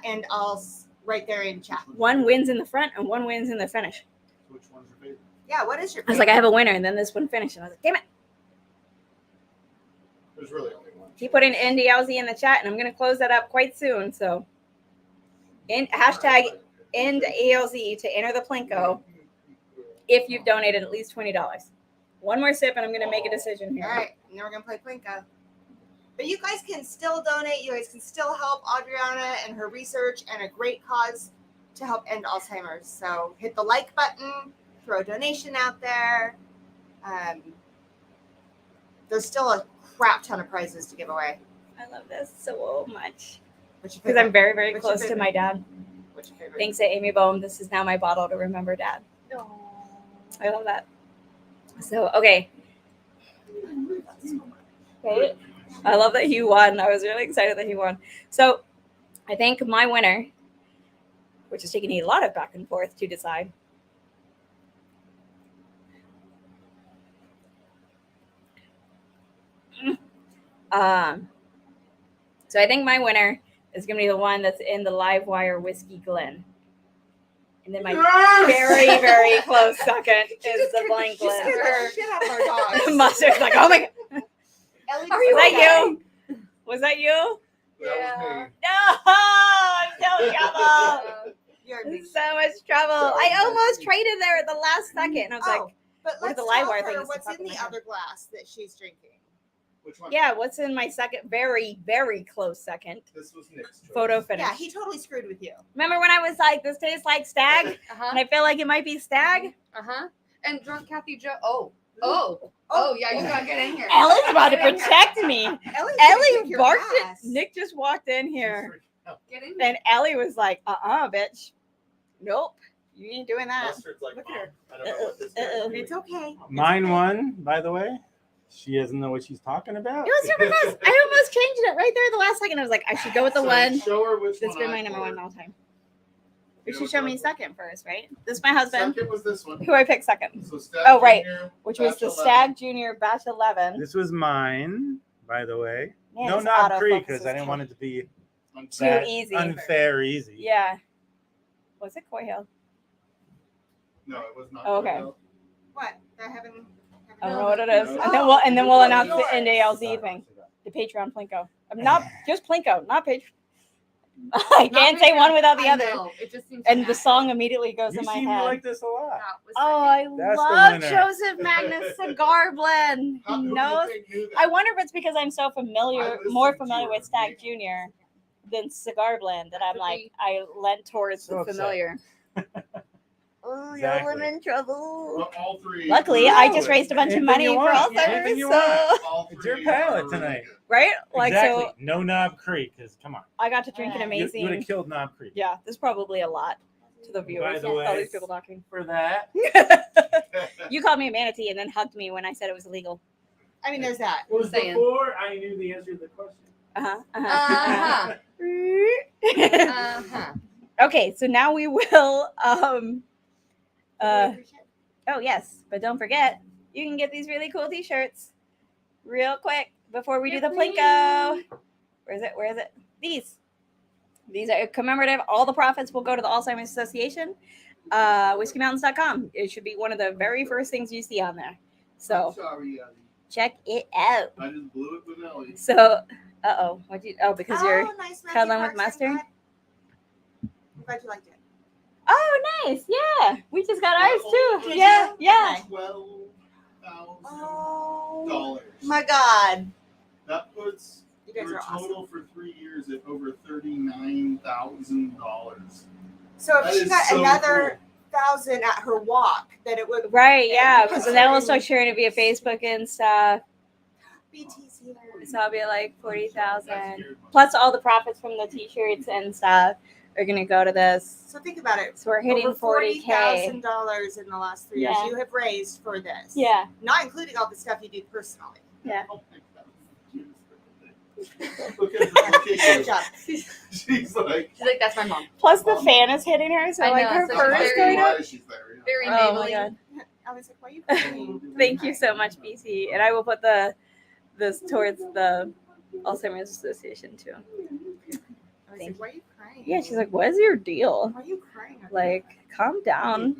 Speaker 1: and I'll right there in chat.
Speaker 2: One wins in the front and one wins in the finish.
Speaker 3: Which one's your favorite?
Speaker 1: Yeah, what is your
Speaker 2: I was like, I have a winner, and then this one finished. And I was like, damn it.
Speaker 3: There's really only one.
Speaker 2: He put in NDLZ in the chat, and I'm going to close that up quite soon. So, hashtag NDLZ to enter the Plinko if you've donated at least $20. One more sip, and I'm going to make a decision here.
Speaker 1: All right, now we're gonna play Plinko. But you guys can still donate. You guys can still help Adriana and her research and a great cause to help end Alzheimer's. So hit the like button, throw a donation out there. There's still a crap ton of prizes to give away.
Speaker 2: I love this so much
Speaker 1: What's your
Speaker 2: because
Speaker 1: favorite?
Speaker 2: I'm very, very
Speaker 1: What's your
Speaker 2: close to
Speaker 1: favorite?
Speaker 2: my dad.
Speaker 1: What's your favorite?
Speaker 2: Thanks to Amy Bohm. This is now my bottle to remember dad. I love that. So, okay. Okay. I love that he won. I was really excited that he won. So, I think my winner, which is taking a lot of back and forth to decide. So I think my winner is going to be the one that's in the Live Wire Whiskey Glen. And then my very, very close second is the Blank
Speaker 1: She scared
Speaker 2: Glen.
Speaker 1: the shit out of our dogs.
Speaker 2: Mustard's like, oh my God.
Speaker 1: Ellie,
Speaker 2: Was that you? Was that you?
Speaker 3: That was me.
Speaker 2: No, I'm so in trouble.
Speaker 1: You're in big
Speaker 2: So much trouble. I almost traded there at the last second. And I was
Speaker 1: Oh,
Speaker 2: like,
Speaker 1: but
Speaker 2: what
Speaker 1: let's
Speaker 2: are the live
Speaker 1: tell
Speaker 2: wire
Speaker 1: her
Speaker 2: things to
Speaker 1: what's
Speaker 2: fuck
Speaker 1: in
Speaker 2: with
Speaker 1: the
Speaker 2: my
Speaker 1: other glass that she's drinking.
Speaker 3: Which one?
Speaker 2: yeah, what's in my second, very, very close second?
Speaker 3: This was Nick's choice.
Speaker 2: Photo finish.
Speaker 1: Yeah, he totally screwed with you.
Speaker 2: Remember when I was like, this tastes like Stagg?
Speaker 6: Uh-huh.
Speaker 2: And I feel like it might be Stagg?
Speaker 6: Uh-huh. And drunk Kathy Joe. Oh, yeah, you gotta get in here.
Speaker 2: Ellie's about to
Speaker 6: Get in here.
Speaker 2: protect me.
Speaker 1: Ellie
Speaker 2: Barked it. Nick just walked in here.
Speaker 6: Get in here.
Speaker 2: And Ellie was like, bitch. Nope. You ain't doing that.
Speaker 3: Mustard's like,
Speaker 1: Look at
Speaker 3: Mom,
Speaker 1: her.
Speaker 3: I don't know what this
Speaker 2: Uh-uh.
Speaker 3: is.
Speaker 1: It's okay.
Speaker 5: Mine won, by the way. She doesn't know what she's talking about.
Speaker 2: It was super close. I almost changed it right there at the last second. I was like, I should go with the
Speaker 3: So
Speaker 2: one
Speaker 3: Show her which
Speaker 2: that's
Speaker 3: one
Speaker 2: been
Speaker 3: I
Speaker 2: my number one
Speaker 3: poured.
Speaker 2: all time.
Speaker 3: You
Speaker 2: You
Speaker 3: know
Speaker 2: should
Speaker 3: which
Speaker 2: show
Speaker 3: one
Speaker 2: me
Speaker 3: I poured?
Speaker 2: second first, right? This is my husband,
Speaker 3: Second was this one.
Speaker 2: who I picked second,
Speaker 3: So Stagg
Speaker 2: Oh, right.
Speaker 3: Jr.
Speaker 2: which was
Speaker 3: Batch
Speaker 2: the
Speaker 3: 11.
Speaker 2: Stagg Jr Batch 11.
Speaker 5: This was mine, by the way.
Speaker 2: Man,
Speaker 5: No
Speaker 2: this
Speaker 5: Knob
Speaker 2: autofocus
Speaker 5: Creek, because
Speaker 2: is
Speaker 5: I didn't want it to be
Speaker 2: too
Speaker 5: that
Speaker 2: easy.
Speaker 5: unfair easy.
Speaker 2: Yeah. Was it Coy Hill?
Speaker 3: No, it was not.
Speaker 2: Oh, okay.
Speaker 1: What? I haven't.
Speaker 2: I don't know what it is.
Speaker 3: No.
Speaker 2: And then we'll announce the
Speaker 1: Yours.
Speaker 2: NDLZ thing, the Patreon Plinko. I'm not just Plinko, not Patreon. I can't say one without the
Speaker 6: I
Speaker 2: other.
Speaker 6: know, it just seems
Speaker 2: And the
Speaker 6: natural.
Speaker 2: song immediately goes
Speaker 5: You
Speaker 2: in my
Speaker 5: seem
Speaker 2: head.
Speaker 5: to like this a lot.
Speaker 6: That was
Speaker 2: Oh,
Speaker 6: second.
Speaker 2: I
Speaker 5: That's the
Speaker 2: love
Speaker 5: winner.
Speaker 2: Joseph Magnus cigar blend.
Speaker 3: How,
Speaker 2: He
Speaker 3: who do you
Speaker 2: knows.
Speaker 3: think knew that?
Speaker 2: I wonder if it's because I'm so familiar,
Speaker 3: listened
Speaker 2: more
Speaker 3: to
Speaker 2: familiar
Speaker 3: your
Speaker 2: with Stagg
Speaker 3: review.
Speaker 2: Jr. than cigar blend that I'm
Speaker 6: Could
Speaker 2: like,
Speaker 6: be.
Speaker 2: I lent towards
Speaker 5: So
Speaker 2: the
Speaker 5: upset.
Speaker 2: familiar. Oh,
Speaker 5: Exactly.
Speaker 2: I'm in trouble.
Speaker 3: Well, all three.
Speaker 2: Luckily,
Speaker 5: No,
Speaker 2: I just raised a bunch of
Speaker 5: anything
Speaker 2: money
Speaker 5: you
Speaker 2: for
Speaker 5: want.
Speaker 2: Alzheimer's.
Speaker 5: Anything you
Speaker 2: So,
Speaker 3: All
Speaker 5: It's your
Speaker 3: three
Speaker 5: palate
Speaker 3: are really
Speaker 5: tonight.
Speaker 3: good.
Speaker 2: right? Like,
Speaker 5: exactly.
Speaker 2: so
Speaker 5: No Knob Creek, because come on.
Speaker 2: I got to drink an
Speaker 5: You would
Speaker 2: amazing.
Speaker 5: have killed Knob Creek.
Speaker 2: Yeah, there's probably a lot to the
Speaker 5: By
Speaker 2: viewers.
Speaker 5: the
Speaker 2: All
Speaker 5: way,
Speaker 2: these people talking.
Speaker 5: For that.
Speaker 2: You called me a manatee and then hugged me when I said it was illegal.
Speaker 1: I mean, there's that.
Speaker 5: It was
Speaker 6: Saying.
Speaker 5: before I knew the answer to the question.
Speaker 2: Uh-huh.
Speaker 6: Uh-huh.
Speaker 2: Okay, so now we will oh yes, but don't forget, you can get these really cool t-shirts real quick before we do the Plinko. Where is it? Where is it? These are commemorative. All the profits will go to the Alzheimer's Association. WhiskeyMountains.com. It should be one of the very first things you see on there. So
Speaker 3: Sorry, Ellie.
Speaker 2: check it out.
Speaker 3: I just blew it with Ellie.
Speaker 2: So, what'd you? Oh, because you're.
Speaker 1: nice
Speaker 2: cuddling with mustard?
Speaker 1: I'm glad you liked it.
Speaker 2: Oh, nice. Yeah, we just got ours too.
Speaker 1: Did
Speaker 2: Yeah,
Speaker 1: you?
Speaker 2: yeah.
Speaker 1: Okay.
Speaker 3: $12,000.
Speaker 1: Oh my God!
Speaker 3: That puts
Speaker 1: You guys
Speaker 3: her
Speaker 1: are awesome.
Speaker 3: total for 3 years at over $39,000.
Speaker 1: So
Speaker 3: That
Speaker 1: if she
Speaker 3: is
Speaker 1: got
Speaker 3: so
Speaker 1: another 1,000 at her walk, then it would
Speaker 2: Right, yeah, because then we'll start sharing it via Facebook and stuff.
Speaker 1: BT's here.
Speaker 2: So I'll be like 40,000
Speaker 3: That's weird.
Speaker 2: plus all the profits from the t-shirts and stuff. are going to go to this.
Speaker 1: So think about it.
Speaker 2: So we're hitting
Speaker 1: Over
Speaker 2: 40K.
Speaker 1: $40,000 in the last 3 years
Speaker 2: Yeah.
Speaker 1: you have raised for this.
Speaker 2: Yeah.
Speaker 1: Not including all the stuff you do personally.
Speaker 2: Yeah.
Speaker 3: Look at her.
Speaker 1: Good job.
Speaker 3: She's like,
Speaker 6: She's like, that's my mom.
Speaker 2: Plus the fan is hitting her, so
Speaker 6: I
Speaker 2: like
Speaker 6: know,
Speaker 2: her
Speaker 6: so
Speaker 2: fur
Speaker 6: she's
Speaker 2: is
Speaker 6: very-
Speaker 2: going up.
Speaker 3: she's there. Yeah.
Speaker 6: Very
Speaker 2: Oh my
Speaker 6: neighborly.
Speaker 2: god.
Speaker 1: I was like, why are you crying?
Speaker 2: Thank you so much, BC. And I will put this towards the Alzheimer's Association too.
Speaker 1: I was like, why are you crying?
Speaker 2: Yeah, she's like, what is your deal?
Speaker 1: Why are you crying?
Speaker 2: Like, calm down.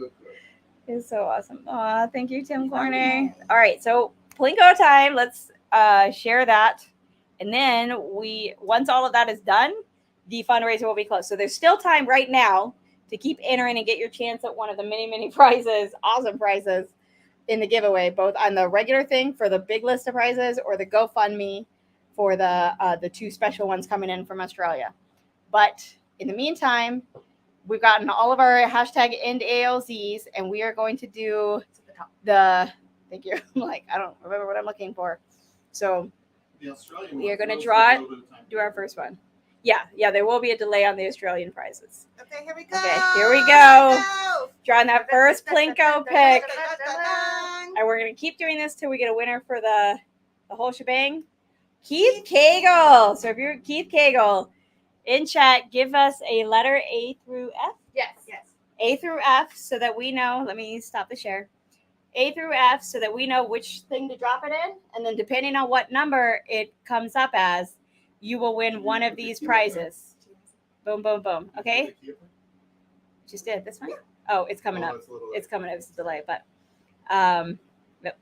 Speaker 2: It's so awesome. Aw, thank you, Tim Corner. All right, so Plinko time. Let's share that. And then once all of that is done, the fundraiser will be closed. So there's still time right now to keep entering and get your chance at one of the many, many prizes, awesome prizes in the giveaway, both on the regular thing for the big list of prizes or the GoFundMe for the 2 special ones coming in from Australia. But in the meantime, we've gotten all of our hashtag end ALZs, and we are going to do thank you. I'm like, I don't remember what I'm looking for. So we are going to do our first one. Yeah, there will be a delay on the Australian prizes.
Speaker 1: Okay, here we go.
Speaker 2: Okay, here we go. Drawing that first Plinko pick.
Speaker 1: Dun-dun-dun-dun-dun.
Speaker 2: And we're going to keep doing this till we get a winner for the whole shebang. Keith Cagle. So if you're Keith Cagle, in chat, give us a letter A through F.
Speaker 6: Yes.
Speaker 2: A through F so that we know. Let me stop the share. A through F so that we know which thing to drop it in. And then depending on what number it comes up as, you will win one of these prizes. Boom, boom, boom. Okay? Just did this one? Oh, it's coming up. It's coming up. It's a delay, but nope,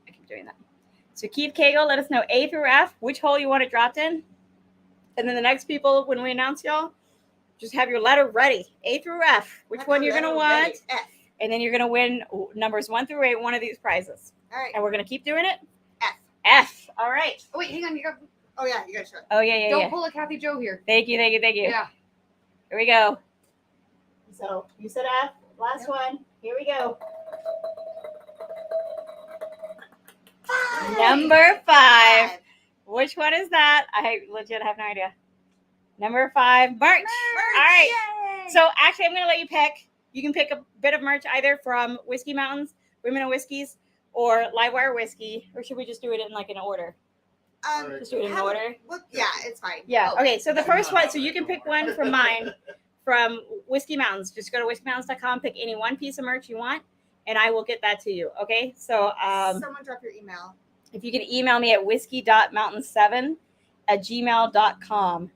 Speaker 2: I keep doing that. So Keith Cagle, let us know A through F, which hole you want it dropped in. And then the next people, when we announce y'all, just have your letter ready. A through F, which one you're going to want.
Speaker 1: F.
Speaker 2: And then you're going to win numbers 1 through 8, one of these prizes.
Speaker 1: All right.
Speaker 2: And we're going to keep doing it.
Speaker 1: F.
Speaker 2: F. All right.
Speaker 6: Oh, wait, hang on. You got.
Speaker 1: Oh, yeah, you got to show it.
Speaker 2: Oh, yeah.
Speaker 6: Don't pull a Kathy Joe here.
Speaker 2: Thank you.
Speaker 6: Yeah.
Speaker 2: Here we go. So you said F. Last
Speaker 1: Yep.
Speaker 2: one. Here we go.
Speaker 1: 5.
Speaker 2: Number 5. Which one is that? I legit have no idea. Number 5, merch. All right.
Speaker 1: Yay.
Speaker 2: So actually, I'm going to let you pick. You can pick a bit of merch either from Whiskey Mountains, Women of Whiskeys, or Livewire Whiskey. Or should we just do it in like an order? Just do it in
Speaker 1: how-
Speaker 2: order.
Speaker 1: Well, yeah, it's fine.
Speaker 2: Yeah.
Speaker 6: Oh.
Speaker 2: Okay. So the first one, so you can pick one from mine from Whiskey Mountains. Just go to whiskeymountains.com, pick any one piece of merch you want, and I will get that to you. Okay. So
Speaker 1: Someone drop your email.
Speaker 2: if you can email me at whiskey.mountain7@gmail.com.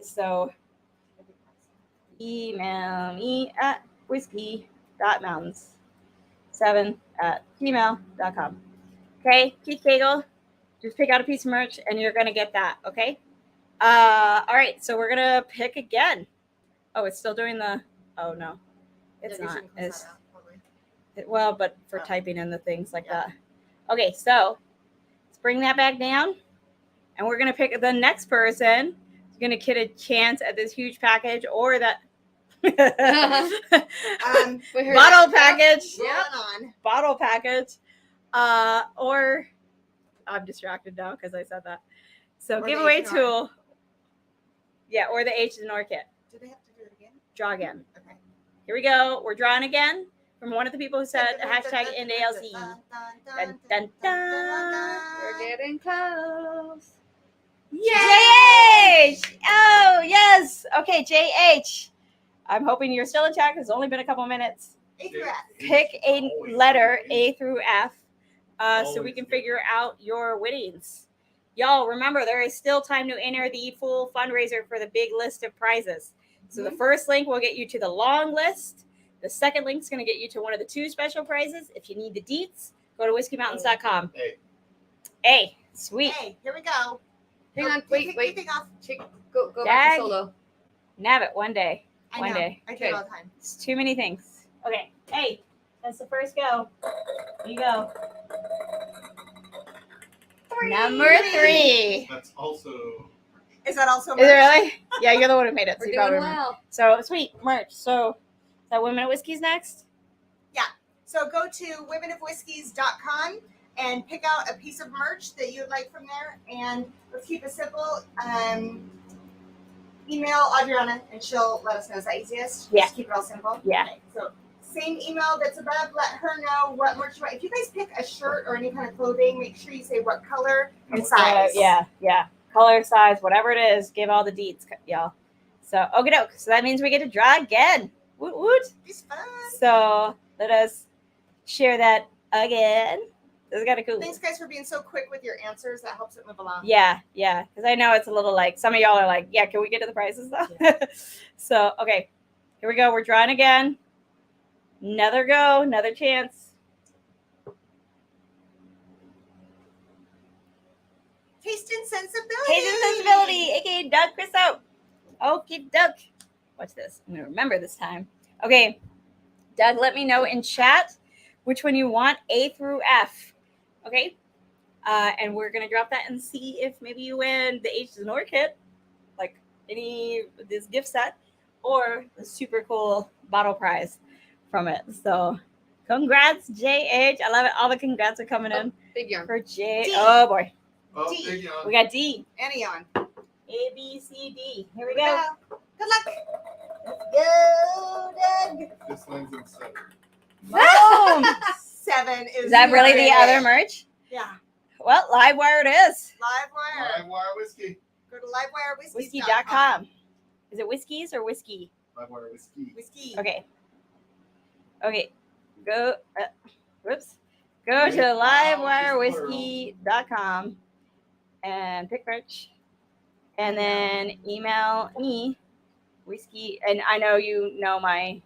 Speaker 2: So email me at whiskey.mountains7@gmail.com. Okay, Keith Cagle, just pick out a piece of merch and you're gonna get that. Okay. All right, so we're gonna pick again. Oh, it's still doing the. Oh no, it's
Speaker 1: Yeah, you
Speaker 2: not.
Speaker 1: shouldn't close
Speaker 2: It's
Speaker 1: that out, probably.
Speaker 2: well, but for
Speaker 1: Oh.
Speaker 2: typing in the things like
Speaker 1: Yeah.
Speaker 2: that. Okay, so let's bring that back down, and we're gonna pick the next person. Who's gonna get a chance at this huge package or that
Speaker 6: Wait, hurry
Speaker 2: bottle
Speaker 6: up.
Speaker 2: package.
Speaker 1: Rolling on.
Speaker 2: Bottle package. Or I'm distracted now because I said that. So
Speaker 1: Or the
Speaker 2: giveaway
Speaker 1: H&R.
Speaker 2: tool. Yeah, or the H&R kit.
Speaker 1: Do they have to do it again?
Speaker 2: Draw again.
Speaker 1: Okay.
Speaker 2: Here we go. We're drawing again from one of the people who said hashtag NALZ.
Speaker 1: Dun,
Speaker 2: Dun, dun, dun.
Speaker 6: We're getting close.
Speaker 2: JH! Oh, yes. Okay, JH. I'm hoping you're still in chat because it's only been a couple minutes.
Speaker 1: A through F.
Speaker 2: Pick a letter A through F so we can figure out your winnings. Y'all, remember, there is still time to enter the full fundraiser for the big list of prizes. So the first link will get you to the long list. The second link is going to get you to one of the 2 special prizes. If you need the deets, go to whiskeymountains.com. A. Sweet.
Speaker 1: Hey, here we go.
Speaker 6: Hang on.
Speaker 1: Take
Speaker 6: Wait.
Speaker 1: anything off.
Speaker 6: Go back
Speaker 2: Dag.
Speaker 6: to solo.
Speaker 2: Nab it one day.
Speaker 1: I
Speaker 2: One
Speaker 1: know.
Speaker 2: day.
Speaker 1: I do it all the time.
Speaker 2: It's too many things. Okay. Hey, that's the first go. Here you go. Number 3.
Speaker 3: That's also.
Speaker 1: Is that also
Speaker 2: Is it really? Yeah, you're the one who made it. So,
Speaker 6: We're
Speaker 2: you probably
Speaker 6: doing
Speaker 2: remember.
Speaker 6: well.
Speaker 2: So sweet merch. So is that Women of Whiskeys next?
Speaker 1: So go to womenofwhiskies.com and pick out a piece of merch that you would like from there. And let's keep it simple. email Adriana and she'll let us know. Is that easiest?
Speaker 2: Yeah.
Speaker 1: Just keep it all simple.
Speaker 2: Yeah.
Speaker 1: Okay, so same email that's above. Let her know what merch you want. If you guys pick a shirt or any kind of clothing, make sure you say what color and size.
Speaker 2: Yeah. Color, size, whatever it is, give all the deets, y'all. So, okie doke. So that means we get to draw again. Woot woot.
Speaker 1: It's fun.
Speaker 2: So let us share that again. This is kind of cool.
Speaker 1: Thanks, guys, for being so quick with your answers. That helps it move along.
Speaker 2: Yeah. Because I know it's a little like, some of y'all are like, yeah, can we get to the prices though? Yeah. So, okay. Here we go. We're drawing again. Another go. Another chance.
Speaker 1: Taste and sensibility.
Speaker 2: Taste and sensibility, aka Doug Chriso. Okie doke. Watch this. I'm gonna remember this time. Okay, Doug, let me know in chat which one you want, A through F. Okay, and we're gonna drop that and see if maybe you win the H to Nor kit, like this gift set, or the super cool bottle prize from it. So, congrats, JH. I love it. All the congrats are coming in
Speaker 6: Big yarn.
Speaker 2: for J.
Speaker 1: D.
Speaker 2: Oh boy,
Speaker 3: Oh,
Speaker 1: D.
Speaker 3: big yawn.
Speaker 2: we got D.
Speaker 1: Anion.
Speaker 2: A, B, C, D. Here we go.
Speaker 1: Good luck.
Speaker 2: Let's go, Doug.
Speaker 3: This lands in 7.
Speaker 2: Boom.
Speaker 1: 7
Speaker 2: Is that really the other merch?
Speaker 1: Yeah.
Speaker 2: Well, Livewire it is.
Speaker 1: Livewire.
Speaker 3: Live wire whiskey.
Speaker 1: Go to livewirewhiskey.com.
Speaker 2: Whiskey.com. Is it whiskeys or whiskey?
Speaker 3: Live wire whiskey.
Speaker 1: Whiskey.
Speaker 2: Okay. Go. Whoops. Go to livewirewhiskey.com and pick merch. And then email me whiskey. And I know you know my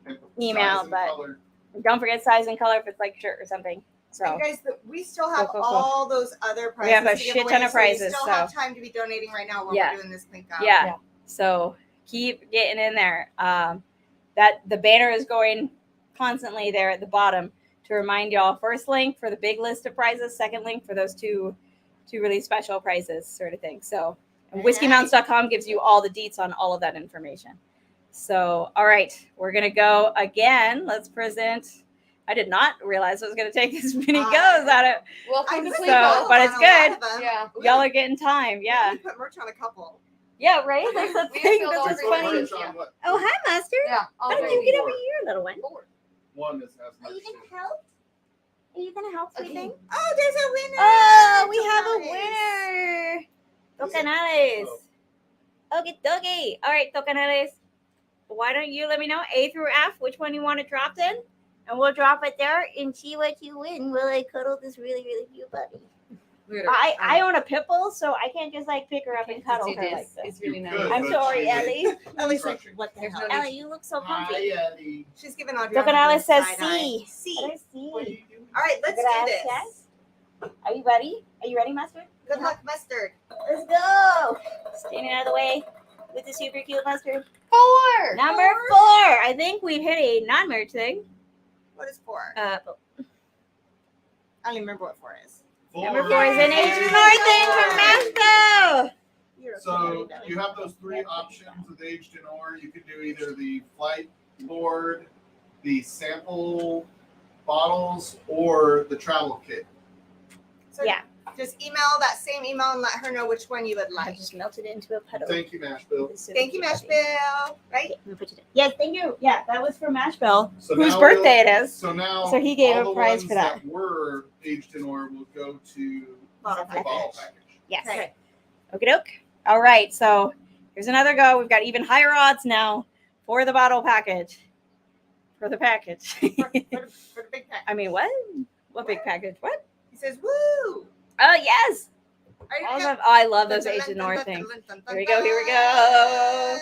Speaker 3: And
Speaker 2: email,
Speaker 3: size and
Speaker 2: but
Speaker 3: color.
Speaker 2: don't forget size and color if it's like shirt or something. So
Speaker 1: And guys, we still have
Speaker 2: Cool.
Speaker 1: all those other prizes.
Speaker 2: We have a
Speaker 1: to give
Speaker 2: shit
Speaker 1: away,
Speaker 2: ton of
Speaker 1: so we
Speaker 2: prizes,
Speaker 1: still
Speaker 2: so-
Speaker 1: have time to be donating right now while
Speaker 2: Yeah.
Speaker 1: we're doing this link out.
Speaker 2: yeah. So keep getting in there. That the banner is going constantly there at the bottom to remind y'all. First link for the big list of prizes. Second link for those two really special prizes, sort of thing. So and whiskeymounts.com gives you all the deets on all of that information. So all right, we're gonna go again. Let's present. I did not realize it was gonna take this many goes at it.
Speaker 6: Welcome to
Speaker 1: put
Speaker 6: Sleep
Speaker 2: so-
Speaker 6: Hole.
Speaker 2: but
Speaker 1: on
Speaker 2: it's
Speaker 1: a
Speaker 2: good.
Speaker 1: lot of them.
Speaker 6: Yeah.
Speaker 2: Y'all are getting time. Yeah.
Speaker 1: We put merch on a couple.
Speaker 2: Yeah, right? That's the
Speaker 6: We
Speaker 2: thing.
Speaker 6: filled all
Speaker 2: That's
Speaker 6: three
Speaker 2: funny.
Speaker 6: merch.
Speaker 3: On
Speaker 6: Yeah.
Speaker 3: what?
Speaker 2: Oh, hi, Master.
Speaker 6: Yeah.
Speaker 2: How
Speaker 6: I'll
Speaker 2: did
Speaker 6: do
Speaker 2: you
Speaker 6: it.
Speaker 2: get over here, little one?
Speaker 3: One is has
Speaker 2: Are
Speaker 3: much
Speaker 2: you
Speaker 3: too.
Speaker 2: gonna help? Are you gonna help,
Speaker 6: Okay.
Speaker 2: sweetie?
Speaker 1: Oh, there's a winner.
Speaker 2: Oh, we have a
Speaker 1: Nice.
Speaker 2: winner. Tocanales. Okie dokie. All right, Tocanales. Why don't you let me know A through F which one you want to drop in, and we'll drop it there and see what you win. Will I cuddle this really, really cute puppy? I own a pit bull, so I can't just like pick her up and cuddle her like this.
Speaker 6: It's really
Speaker 3: You
Speaker 6: nice.
Speaker 3: could,
Speaker 2: I'm
Speaker 3: but
Speaker 2: sorry,
Speaker 3: she
Speaker 2: Ellie.
Speaker 1: Ellie's like,
Speaker 3: Crushing.
Speaker 1: what the
Speaker 6: There's
Speaker 1: hell?
Speaker 6: no need-
Speaker 2: Ellie, you look so comfy.
Speaker 3: Hi, Eddie.
Speaker 1: She's giving Adriana
Speaker 2: Tocanales says
Speaker 1: side eye.
Speaker 2: C.
Speaker 1: C.
Speaker 2: What do I see?
Speaker 3: What are you doing?
Speaker 1: All right, let's do this.
Speaker 2: Gracias. Are you ready? Are you ready, Master?
Speaker 1: Good luck, mustard.
Speaker 2: Let's go. Standing out of the way with the super cute mustard.
Speaker 6: 4.
Speaker 2: Number 4. I think we've hit a non-merch thing.
Speaker 1: What is 4?
Speaker 2: Uh,
Speaker 1: I don't even remember what 4 is.
Speaker 2: number 4 is an H&R thing from Mexico.
Speaker 1: You're
Speaker 3: So
Speaker 1: okay, Daddy.
Speaker 3: you have those 3 options with aged in ore. You can do either the flight board, the sample bottles, or the travel kit.
Speaker 1: So
Speaker 2: Yeah.
Speaker 1: just email that same email and let her know which one you would
Speaker 2: I
Speaker 1: like.
Speaker 2: just melted it into a puddle.
Speaker 3: Thank you, Mashbill.
Speaker 1: Thank you, Mashbill. Right?
Speaker 2: Okay, I'm gonna put it in. Yes, thank you. Yeah, that was for Mashbill,
Speaker 3: So
Speaker 2: whose
Speaker 3: now
Speaker 2: birthday it is.
Speaker 3: So now,
Speaker 2: So he gave
Speaker 3: all
Speaker 2: a
Speaker 3: the
Speaker 2: prize
Speaker 3: ones
Speaker 2: for that.
Speaker 3: were aged in ore will go to
Speaker 1: Bottle
Speaker 3: the bottle
Speaker 1: package.
Speaker 3: package.
Speaker 2: Yes.
Speaker 1: Okay.
Speaker 2: Okie doke. All right, so here's another go. We've got even higher odds now for the bottle package. For the package.
Speaker 1: For the big pack.
Speaker 2: I mean, what? What big package? What?
Speaker 1: He says, woo!
Speaker 2: Oh, yes.
Speaker 1: Alright,
Speaker 2: I love those Aged in Ore things. Here we go, here we go.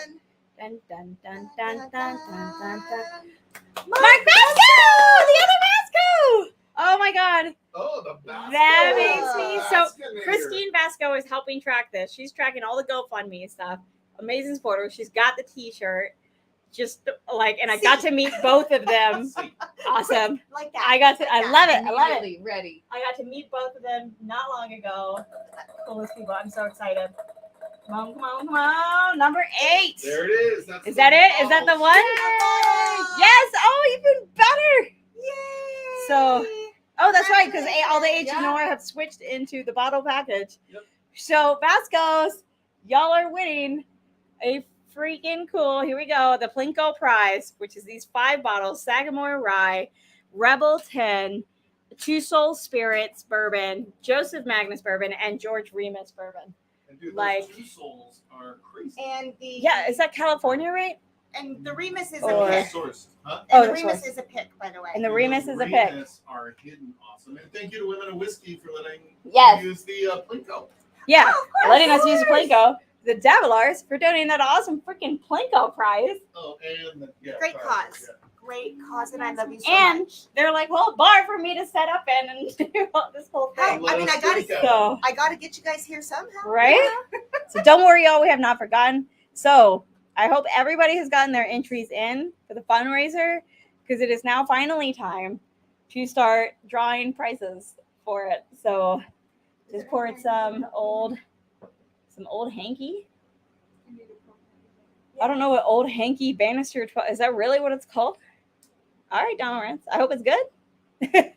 Speaker 2: Dun, dun, dun, dun, dun, dun, dun, dun. Mark Vasco! The other Vasco! Oh, my God.
Speaker 3: Oh, the Vasco.
Speaker 2: That makes me so.
Speaker 3: Vasco nigger.
Speaker 2: Christine Vasco is helping track this. She's tracking all the GoFundMe stuff. Amazing supporter. She's got the T-shirt. Just like, and I got to meet both of them. Awesome.
Speaker 1: Like that.
Speaker 2: I got to. I love it. I love it.
Speaker 6: Immediately ready.
Speaker 2: I got to meet both of them not long ago. Coolest people. I'm so excited. Come on, come on, come on. Number 8.
Speaker 3: There it is. That's
Speaker 2: Is
Speaker 3: the
Speaker 2: that it? Is that the
Speaker 3: bottles.
Speaker 2: one? Yes. Oh, even better.
Speaker 1: Yay!
Speaker 2: So- Oh, that's right, because all the H and
Speaker 6: Yeah.
Speaker 2: R have switched into the bottle package.
Speaker 3: Yep.
Speaker 2: So Vasco's, y'all are winning a freaking cool, here we go, the Plinko prize, which is these 5 bottles, Sagamore Rye, Rebel 10, Two Soul Spirits Bourbon, Joseph Magnus Bourbon, and George Remus Bourbon.
Speaker 3: And dude,
Speaker 2: Like-
Speaker 3: those 2 souls are crazy.
Speaker 1: And the
Speaker 2: Yeah, is that California, right?
Speaker 1: and the Remus is
Speaker 2: Or-
Speaker 1: a pick.
Speaker 3: Sourced, huh?
Speaker 2: Oh,
Speaker 1: And the
Speaker 2: that's
Speaker 1: Remus
Speaker 2: right.
Speaker 1: is a pick, by the way.
Speaker 2: And the
Speaker 3: Dude,
Speaker 2: Remus
Speaker 3: those
Speaker 2: is a pick.
Speaker 3: Remus are hidden awesome. And thank you to Women of Whiskey for letting
Speaker 2: Yes.
Speaker 3: me use the Plinko.
Speaker 2: Yeah,
Speaker 1: Oh, of course,
Speaker 2: letting us
Speaker 1: of
Speaker 2: use
Speaker 1: course.
Speaker 2: Plinko. The Davilars for donating that awesome freaking Plinko prize.
Speaker 3: Oh, and the, yeah,
Speaker 1: Great
Speaker 3: sorry,
Speaker 1: cause.
Speaker 3: yeah.
Speaker 1: Great cause, and I love you so
Speaker 2: And
Speaker 1: much.
Speaker 2: they're like, well, bar for me to set up in and do all this whole
Speaker 1: Hey,
Speaker 2: thing.
Speaker 1: I mean, I gotta,
Speaker 2: So,
Speaker 1: I gotta get you guys here somehow.
Speaker 2: right? So don't worry, y'all. We have not forgotten. So I hope everybody has gotten their entries in for the fundraiser because it is now finally time to start drawing prizes for it. So just poured some old hanky. I don't know what old hanky Bannister 12 is. That really what it's called? All right, Donald Rance. I hope it's good.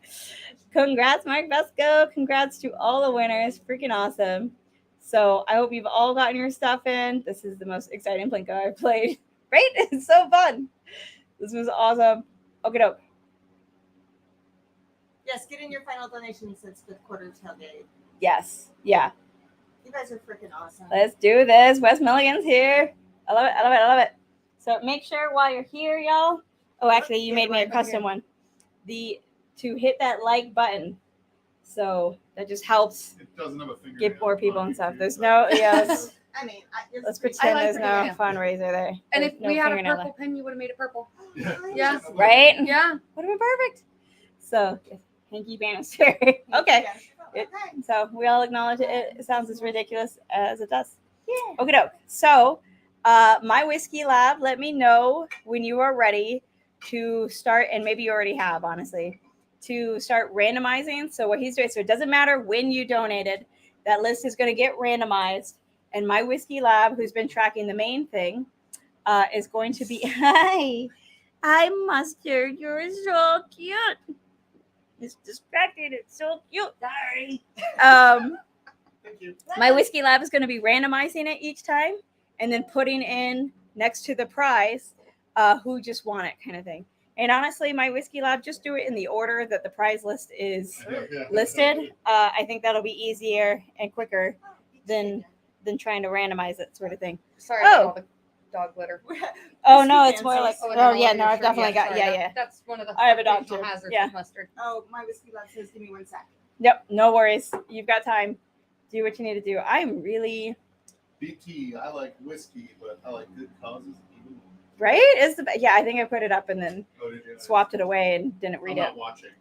Speaker 2: Congrats, Mark Vesco. Congrats to all the winners. Freaking awesome. So I hope you've all gotten your stuff in. This is the most exciting Plinko I've played. Right? It's so fun. This was awesome. Okay, doke.
Speaker 1: Yes, get in your final donation since fifth quarter tailgate.
Speaker 2: Yes. Yeah.
Speaker 1: You guys are freaking awesome.
Speaker 2: Let's do this. Wes Milligan's here. I love it. I love it. I love it. So make sure while you're here, y'all. Oh, actually, you made me a custom one. To hit that like button. So that just helps
Speaker 3: It doesn't have a finger.
Speaker 2: get more people and stuff. There's no, yes.
Speaker 1: I mean,
Speaker 2: Let's
Speaker 6: I
Speaker 2: pretend
Speaker 6: like
Speaker 2: there's
Speaker 6: the
Speaker 2: no
Speaker 6: idea.
Speaker 2: fundraiser there.
Speaker 6: And
Speaker 2: There's
Speaker 6: if
Speaker 2: no
Speaker 6: we had a
Speaker 2: fingernail
Speaker 6: purple pen, you would have made it purple.
Speaker 3: Yeah.
Speaker 2: Right?
Speaker 6: Yeah.
Speaker 2: Would have been perfect. So, Hanky Bannister. Okay.
Speaker 1: Okay.
Speaker 2: So we all acknowledge it. It sounds as ridiculous as it does.
Speaker 1: Yeah.
Speaker 2: Okay, doke. So, my whiskey lab, let me know when you are ready to start, and maybe you already have, honestly, to start randomizing. So what he's doing, so it doesn't matter when you donated, that list is going to get randomized. And my whiskey lab, who's been tracking the main thing, is going to be, hi, Mustard, you're so cute. It's distracted. It's so cute. Sorry.
Speaker 3: Thank you.
Speaker 2: My whiskey lab is going to be randomizing it each time and then putting in next to the prize who just won it kind of thing. And honestly, my whiskey lab, just do it in the order that the prize list is listed. I think that'll be easier and quicker than trying to randomize it sort of thing.
Speaker 6: Sorry
Speaker 2: Oh.
Speaker 6: about all the dog litter.
Speaker 2: Oh, no,
Speaker 1: Whiskey
Speaker 2: it's more like,
Speaker 1: fancies.
Speaker 2: oh,
Speaker 6: no,
Speaker 2: yeah,
Speaker 6: on
Speaker 2: no,
Speaker 6: your
Speaker 2: I've
Speaker 6: shirt.
Speaker 2: definitely got,
Speaker 6: sorry,
Speaker 2: yeah.
Speaker 6: That's one of the
Speaker 2: I have a dog
Speaker 6: occupational
Speaker 2: too.
Speaker 6: hazards
Speaker 2: Yeah.
Speaker 6: with mustard.
Speaker 1: Oh, my whiskey lab says, give me 1 sec.
Speaker 2: Yep, no worries. You've got time. Do what you need to do. I'm really,
Speaker 3: BT, I like whiskey, but I like good causes even more.
Speaker 2: right? Yeah, I think I put it up and then
Speaker 3: Oh, did you?
Speaker 2: swapped it away and didn't
Speaker 3: I'm
Speaker 2: read it.
Speaker 3: not watching.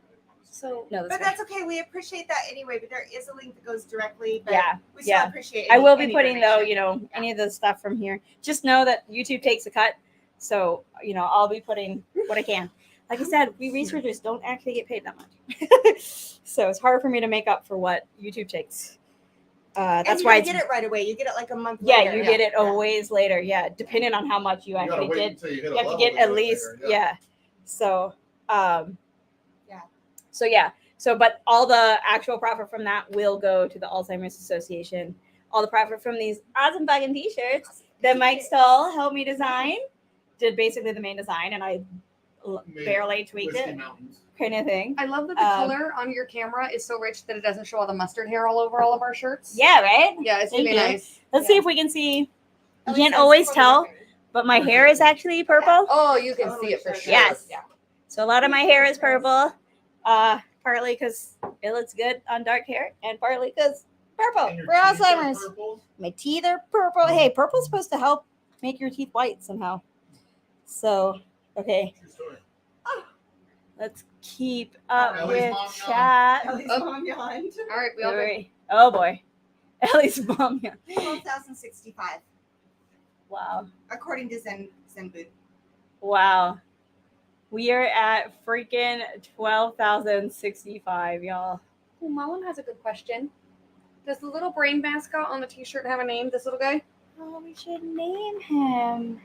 Speaker 2: So, no,
Speaker 1: But
Speaker 2: that's
Speaker 1: that's okay. We appreciate that anyway. But there is a link that goes directly. But
Speaker 2: Yeah,
Speaker 1: we still
Speaker 2: yeah.
Speaker 1: appreciate.
Speaker 2: I will be
Speaker 1: any
Speaker 2: putting though,
Speaker 1: donation.
Speaker 2: any of the stuff from here. Just know that YouTube takes a cut, so I'll be putting what I can. Like I said, we researchers don't actually get paid that much, so it's hard for me to make up for what YouTube takes.
Speaker 1: And
Speaker 2: That's
Speaker 1: you
Speaker 2: why
Speaker 1: don't get it right away. You get it like a month.
Speaker 2: yeah,
Speaker 1: later.
Speaker 2: you get it a ways later. Yeah, depending on how much you
Speaker 3: You gotta
Speaker 2: actually
Speaker 3: wait
Speaker 2: get.
Speaker 3: until you hit
Speaker 2: You
Speaker 3: a
Speaker 2: have to
Speaker 3: level
Speaker 2: get
Speaker 3: to
Speaker 2: at
Speaker 3: get
Speaker 2: least
Speaker 3: there,
Speaker 2: yeah. So
Speaker 1: Yeah.
Speaker 2: So yeah. So but all the actual profit from that will go to the Alzheimer's Association. All the profit from these awesome fucking t-shirts that Mike Stahl helped me design, did basically the main design, and I
Speaker 3: Made
Speaker 2: barely tweaked
Speaker 3: Whiskey
Speaker 2: it,
Speaker 3: Mountains.
Speaker 2: kind of thing.
Speaker 6: I love that the color on your camera is so rich that it doesn't show all the mustard hair all over all of our shirts.
Speaker 2: Yeah, right.
Speaker 6: Yeah, it's
Speaker 2: Thank
Speaker 6: really
Speaker 2: you.
Speaker 6: nice.
Speaker 2: Let's see if we can see. You
Speaker 1: At least
Speaker 2: can't
Speaker 1: that's
Speaker 2: always
Speaker 1: for the
Speaker 2: tell,
Speaker 1: record.
Speaker 2: but my hair is actually purple.
Speaker 6: Oh, you can see it for sure.
Speaker 2: Yes.
Speaker 6: Yeah.
Speaker 2: So a lot of my hair is purple. Partly because it looks good on dark hair, and partly because purple
Speaker 3: And your
Speaker 2: for
Speaker 3: teeth are
Speaker 2: Alzheimer's.
Speaker 3: purple?
Speaker 2: My teeth are purple. Hey, purple's supposed to help make your teeth white somehow. So, okay,
Speaker 3: True story.
Speaker 2: let's keep up
Speaker 3: Ellie's
Speaker 2: with
Speaker 3: mom
Speaker 2: chat.
Speaker 1: Ellie's
Speaker 6: Oh.
Speaker 1: mom yawned.
Speaker 6: All right, we all good.
Speaker 2: Wait. Oh boy, Ellie's mom. Yeah.
Speaker 1: 12,065
Speaker 2: Wow,
Speaker 1: according to Zenboot.
Speaker 2: wow. We are at freaking 12,065, y'all.
Speaker 6: Oh, Mullen has a good question. Does the little brain mascot on the t-shirt have a name, this little guy?
Speaker 2: Oh, we should name him.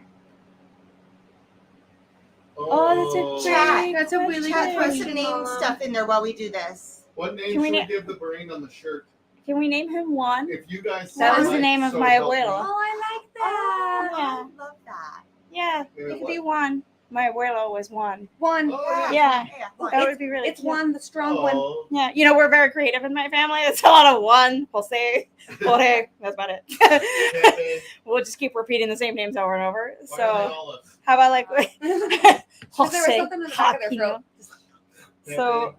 Speaker 2: Oh, that's a
Speaker 1: Chat.
Speaker 2: great
Speaker 6: That's a really
Speaker 1: Chat,
Speaker 6: good
Speaker 1: throw
Speaker 6: question,
Speaker 1: some name
Speaker 6: Mama.
Speaker 1: stuff in there while we do this.
Speaker 3: What name
Speaker 2: Can we
Speaker 3: should we
Speaker 2: na-
Speaker 3: give the brain on the shirt?
Speaker 2: Can we name him Juan?
Speaker 3: If you guys
Speaker 2: That was
Speaker 3: like,
Speaker 2: the name of
Speaker 3: so
Speaker 2: my
Speaker 3: help me.
Speaker 2: abuelo.
Speaker 6: Oh, I like
Speaker 1: Oh,
Speaker 6: that.
Speaker 2: Yeah.
Speaker 1: I love that.
Speaker 2: Yeah,
Speaker 3: Yeah,
Speaker 2: it could
Speaker 3: what?
Speaker 2: be Juan. My abuelo was Juan.
Speaker 6: One.
Speaker 3: Oh,
Speaker 2: Yeah.
Speaker 1: Well,
Speaker 2: That would be really
Speaker 6: It's
Speaker 2: cute.
Speaker 6: one, the strong one.
Speaker 3: Oh.
Speaker 2: Yeah, you know, we're very creative in my family. It's a lot of Juan, Jose, Jorge. That's about it.
Speaker 3: Pepe,
Speaker 2: We'll just keep repeating the same names over and over.
Speaker 3: why are they
Speaker 2: So,
Speaker 3: all us?
Speaker 2: how about like
Speaker 6: Because
Speaker 2: Jose?
Speaker 6: there was something in the back of their
Speaker 2: Joaquino?
Speaker 6: throat.
Speaker 2: So,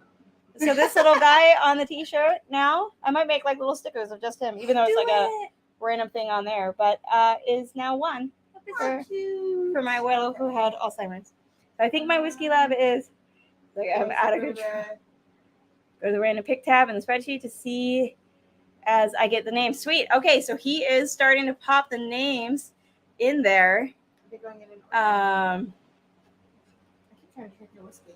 Speaker 2: so this little guy on the T-shirt now, I might make like little stickers of just him, even though it's like a random thing on there, but is now one for my abuelo who had Alzheimer's. I think my whiskey lab is like I'm out of control. Go to the random pick tab in the spreadsheet to see as I get the names. Sweet. Okay, so he is starting to pop the names in there.
Speaker 1: They're going in I keep trying to check your whiskey.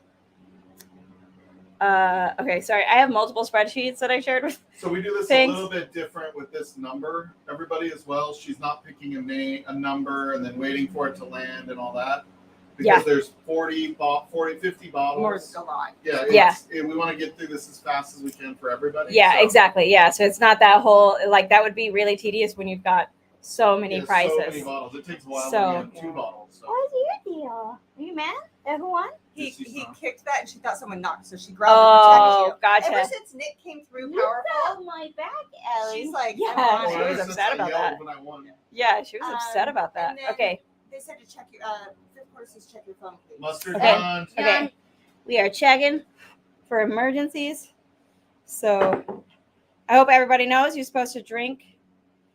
Speaker 2: Okay, sorry. I have multiple spreadsheets that I shared with.
Speaker 3: So we do this
Speaker 2: Thanks.
Speaker 3: a little bit different with this number. Everybody as well. She's not picking a number and then waiting for it to land and all that. Because
Speaker 2: Yeah.
Speaker 3: there's 50 bottles.
Speaker 1: More a lot.
Speaker 3: Yeah.
Speaker 2: Yeah.
Speaker 3: We want to get through this as fast as we can for everybody.
Speaker 2: Yeah,
Speaker 3: so,
Speaker 2: exactly. Yeah, so it's not that whole like that would be really tedious when you've got so many
Speaker 3: yeah,
Speaker 2: prices.
Speaker 3: So many bottles. It takes a while
Speaker 2: So-
Speaker 3: when you have 2 bottles. So.
Speaker 2: What's your deal? Are you mad? Everyone?
Speaker 1: He
Speaker 3: Yes, he's
Speaker 1: he
Speaker 3: not.
Speaker 1: kicked that and she thought someone knocked, so she grabbed it
Speaker 2: Oh,
Speaker 1: to protect you.
Speaker 2: gotcha.
Speaker 1: Ever since Nick came through powerful,
Speaker 2: my back, Ellie.
Speaker 1: she's like,
Speaker 2: Yeah,
Speaker 1: I'm
Speaker 2: she
Speaker 1: on it.
Speaker 2: was
Speaker 3: Since
Speaker 2: upset
Speaker 3: I
Speaker 2: about
Speaker 3: yelled
Speaker 2: that.
Speaker 3: When I won.
Speaker 2: Yeah, she was upset about that.
Speaker 1: and then-
Speaker 2: Okay,
Speaker 1: They said to check your fifth quarter says check your phone, please.
Speaker 3: Mustard
Speaker 2: Okay.
Speaker 3: John.
Speaker 2: okay. We are checking for emergencies. So I hope everybody knows you're supposed to drink.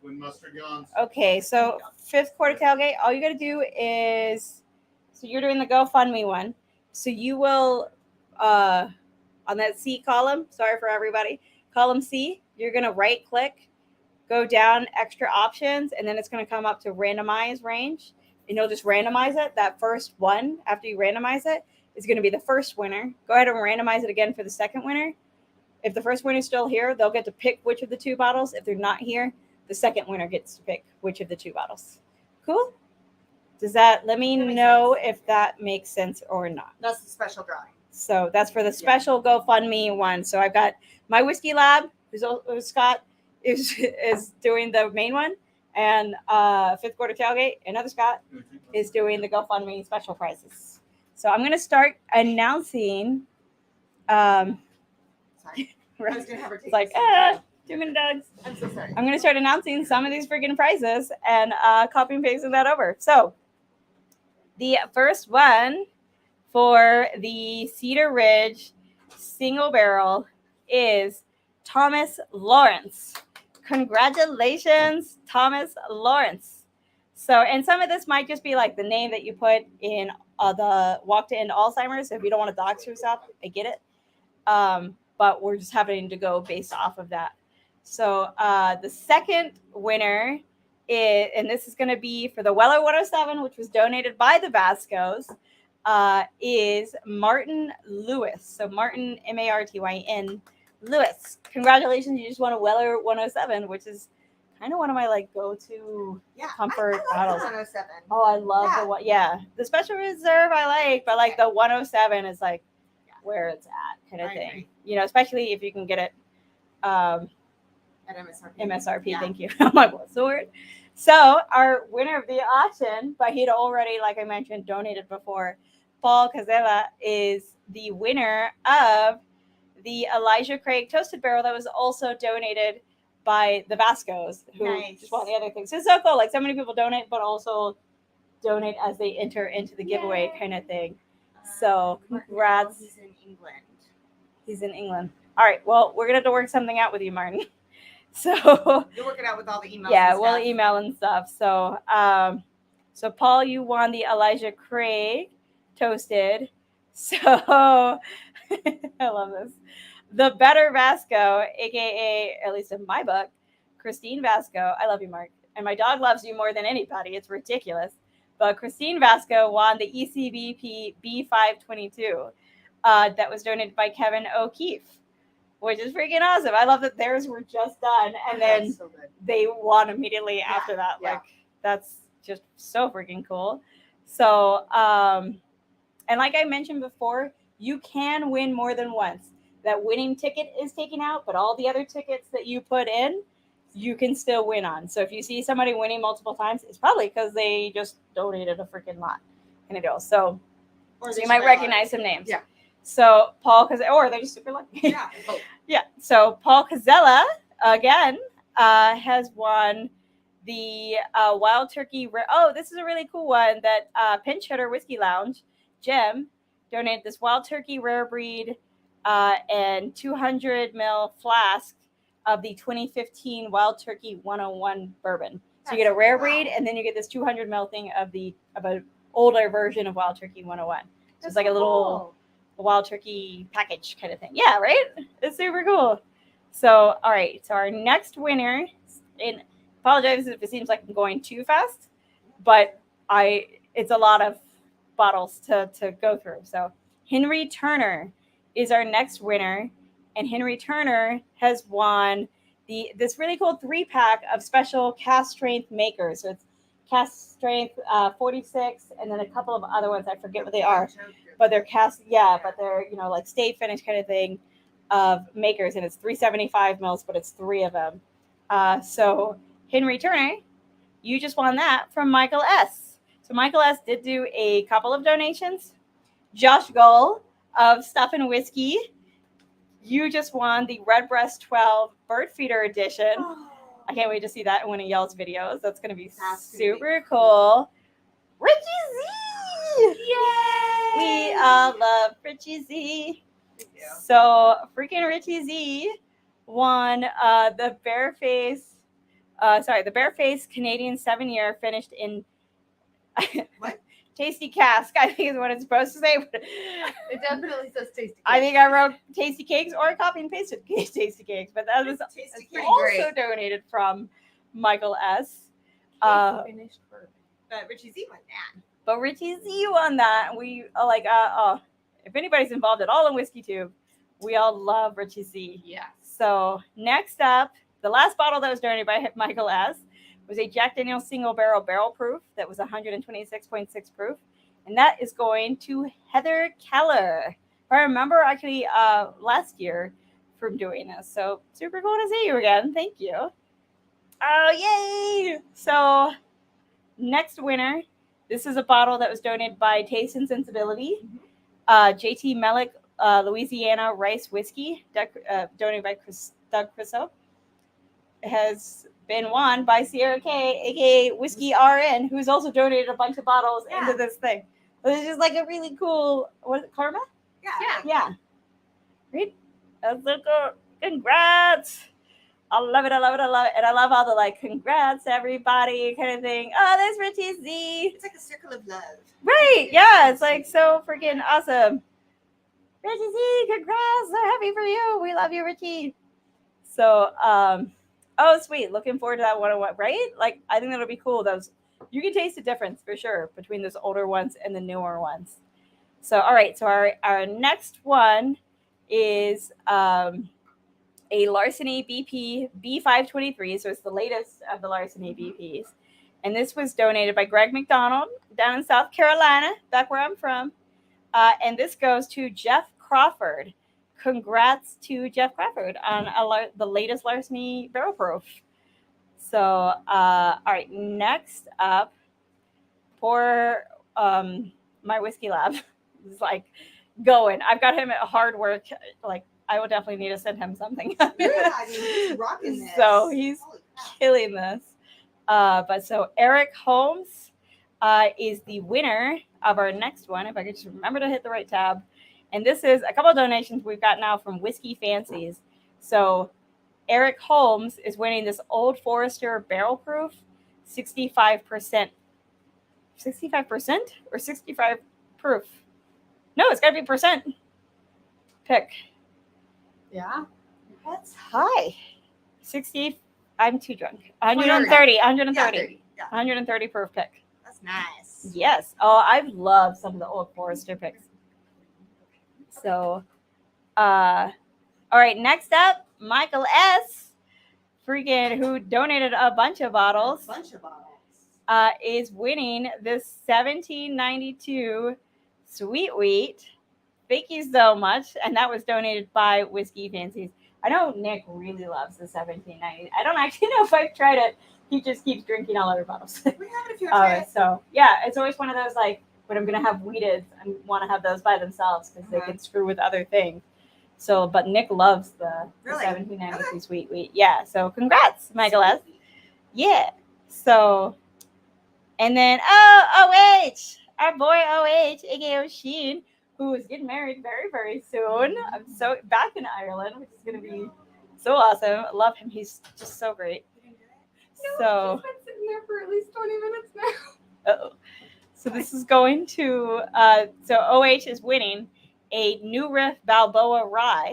Speaker 3: When mustard yawns.
Speaker 2: Okay, so fifth quarter tailgate, all you got to do is, so you're doing the GoFundMe one. So you will, on that C column, sorry for everybody, column C, you're going to right click, go down extra options, and then it's going to come up to randomize range. And you'll just randomize it. That first one, after you randomize it, is going to be the first winner. Go ahead and randomize it again for the second winner. If the first winner is still here, they'll get to pick which of the 2 bottles. If they're not here, the second winner gets to pick which of the 2 bottles. Cool? Does that, let me
Speaker 1: That makes
Speaker 2: know
Speaker 1: sense.
Speaker 2: if that makes sense or not.
Speaker 1: That's the special drawing.
Speaker 2: So that's for the special GoFundMe one. So I've got my whiskey lab, who's Scott is doing the main one, and fifth quarter tailgate, another Scott is doing the GoFundMe special prizes. So I'm gonna start announcing.
Speaker 1: Sorry. I was gonna have her take
Speaker 2: It's like
Speaker 1: this.
Speaker 2: 2 minute dogs.
Speaker 1: I'm so sorry.
Speaker 2: I'm gonna start announcing some of these freaking prizes and copy and pasting that over. So the first one for the Cedar Ridge single barrel is Thomas Lawrence. Congratulations, Thomas Lawrence. So, and some of this might just be like the name that you put in the walk to end Alzheimer's. So if you don't want to dox yourself, I get it. But we're just having to go based off of that. So the second winner is, and this is going to be for the Weller 107, which was donated by the Vascos, is Martin Lewis. So Martin, Martyn Lewis. Congratulations, you just won a Weller 107, which is kind of one of my like go-to
Speaker 1: Yeah,
Speaker 2: comfort
Speaker 1: I like
Speaker 2: bottles.
Speaker 1: the 107.
Speaker 2: Oh, I love
Speaker 1: Yeah.
Speaker 2: the one. Yeah, the special reserve I like, but like the 107 is like where it's at kind of
Speaker 1: I
Speaker 2: thing.
Speaker 1: agree.
Speaker 2: You know, especially if you can get it
Speaker 1: At MSRP.
Speaker 2: MSRP.
Speaker 1: Yeah.
Speaker 2: Thank you. I'm like, what's the word? So our winner of the auction, but he'd already, like I mentioned, donated before. Paul Cazella is the winner of the Elijah Craig Toasted Barrel that was also donated by the Vascos, who
Speaker 1: Nice.
Speaker 2: just won the other thing. So it's so cool. Like so many people donate, but also donate as they enter into the giveaway
Speaker 1: Yay.
Speaker 2: kind of thing. So congrats.
Speaker 1: He's in England.
Speaker 2: He's in England. All right. Well, we're gonna have to work something out with you, Martin. So
Speaker 1: You're working out with all the emails.
Speaker 2: yeah,
Speaker 1: and
Speaker 2: we'll
Speaker 1: stuff.
Speaker 2: email and stuff. So so Paul, you won the Elijah Craig toasted. So I love this. The Better Vasco, aka at least in my book, Christine Vasco. I love you, Mark. And my dog loves you more than anybody. It's ridiculous. But Christine Vasco won the ECBP B522 that was donated by Kevin O'Keefe, which is freaking awesome. I love that theirs were just done and then
Speaker 1: That's so good.
Speaker 2: they won immediately after that.
Speaker 1: yeah.
Speaker 2: Like that's just so freaking cool. So and like I mentioned before, you can win more than once. that winning ticket is taken out, but all the other tickets that you put in, you can still win on. So if you see somebody winning multiple times, it's probably because they just donated a freaking lot kind of deal. So you might recognize some names.
Speaker 6: Yeah.
Speaker 2: So Paul, or they're just super lucky.
Speaker 1: Yeah.
Speaker 2: Yeah. So Paul Casella again has won the Wild Turkey. This is a really cool one that Pinch Hitter Whiskey Lounge, Jim, donated this Wild Turkey rare breed and 200 ml flask of the 2015 Wild Turkey 101 bourbon. So you get a rare breed, and then you get this 200 ml thing of an older version of Wild Turkey 101. So it's like a little Wild Turkey package kind of thing. Yeah, right? It's super cool. So, all right. So our next winner, and apologize if it seems like I'm going too fast, but it's a lot of bottles to go through. So Henry Turner is our next winner, and Henry Turner has won this really cool 3-pack of special cast strength makers. So it's cast strength 46, and then a couple of other ones. I forget what they are, but they're but they're like stay finish kind of thing of makers, and it's 375 mils, but it's 3 of them. So Henry Turner, you just won that from Michael S. So Michael S. did do a couple of donations. Josh Gull of Stuff and Whiskey, you just won the Redbreast 12 Bird Feeder Edition. I can't wait to see that in one of y'all's videos. That's going to be super cool. Richie Z! Yay! We all love Richie Z. So freaking Richie Z won the Bareface Canadian 7-year finished in
Speaker 1: What?
Speaker 2: Tasty Cask, I think is what it's supposed to say.
Speaker 6: It definitely says tasty.
Speaker 2: I think I wrote Tasty Cakes or I copy and pasted Tasty Cakes, but that was
Speaker 1: Tasty
Speaker 6: pretty
Speaker 2: also
Speaker 6: great.
Speaker 2: donated from Michael S.
Speaker 6: Finished bourbon.
Speaker 1: But Richie Z won that.
Speaker 2: But Richie Z won that. We are like, if anybody's involved at all in Whiskey Tube, we all love Richie Z.
Speaker 6: Yeah.
Speaker 2: So next up, the last bottle that was donated by Michael S. was a Jack Daniel's single barrel proof that was 126.6 proof. And that is going to Heather Keller. I remember actually last year from doing this. So super cool to see you again. Thank you. Oh, yay! So next winner, this is a bottle that was donated by Taste and Sensibility. JT Mellick, Louisiana Rice Whiskey, donated by Doug Crisso, has been won by Sierra K, aka Whiskey RN, who's also donated a bunch of bottles into this thing. This is just like a really cool, what is it, Karma? Yeah. Right? That's so cool. Congrats. I love it. And I love all the like, congrats everybody kind of thing. Oh, there's Richie Z.
Speaker 1: It's like a circle of love.
Speaker 2: Right. Yeah. It's like so freaking awesome. Richie Z, congrats. So happy for you. We love you, Richie. So, oh, sweet. Looking forward to that 101, right? Like, I think that'll be cool. You can taste the difference for sure between those older ones and the newer ones. So, all right. So our next one is a Larceny BP B523. So it's the latest of the Larceny BPs. And this was donated by Greg McDonald down in South Carolina, back where I'm from. And this goes to Jeff Crawford. Congrats to Jeff Crawford on the latest Larceny barrel proof. So, all right, next up for my whiskey lab is like going. I've got him at hard work. Like, I will definitely need to send him something.
Speaker 1: Yeah, I mean, he's rocking this.
Speaker 2: So he's killing this. But so Eric Holmes is the winner of our next one. If I could just remember to hit the right tab. And this is a couple of donations we've got now from Whiskey Fancies. So Eric Holmes is winning this Old Forester barrel proof 65%. 65% or 65 proof? No, it's got to be percent. Pick.
Speaker 1: Yeah.
Speaker 2: That's high. 60. I'm too drunk. 130. 130.
Speaker 1: Yeah.
Speaker 2: 130 proof pick.
Speaker 1: That's nice.
Speaker 2: Yes. Oh, I've loved some of the Old Forester picks. So, all right. Next up, Michael S. Freaking who donated a bunch of bottles. Is winning this 1792 Sweet Wheat thank you so much. And that was donated by Whiskey Fancies. I know Nick really loves the 1790. I don't actually know if I've tried it. He just keeps drinking all our bottles.
Speaker 1: We have it if you want to try it.
Speaker 2: So yeah, it's always one of those like when I'm gonna have weeded, I want to have those by themselves because they can screw with other things. So, but Nick loves the
Speaker 1: Really?
Speaker 2: 1792 sweet wheat. Yeah. So congrats, Michael S. Yeah. So, and then OH, our boy OH, aka Sheen, who is getting married very, very soon. I'm so back in Ireland, which is gonna be so awesome. I love him. He's just so great. So
Speaker 6: She's been sitting there for at least 20 minutes now.
Speaker 2: uh-oh. So this is going to so OH is winning a New Riff Balboa Rye.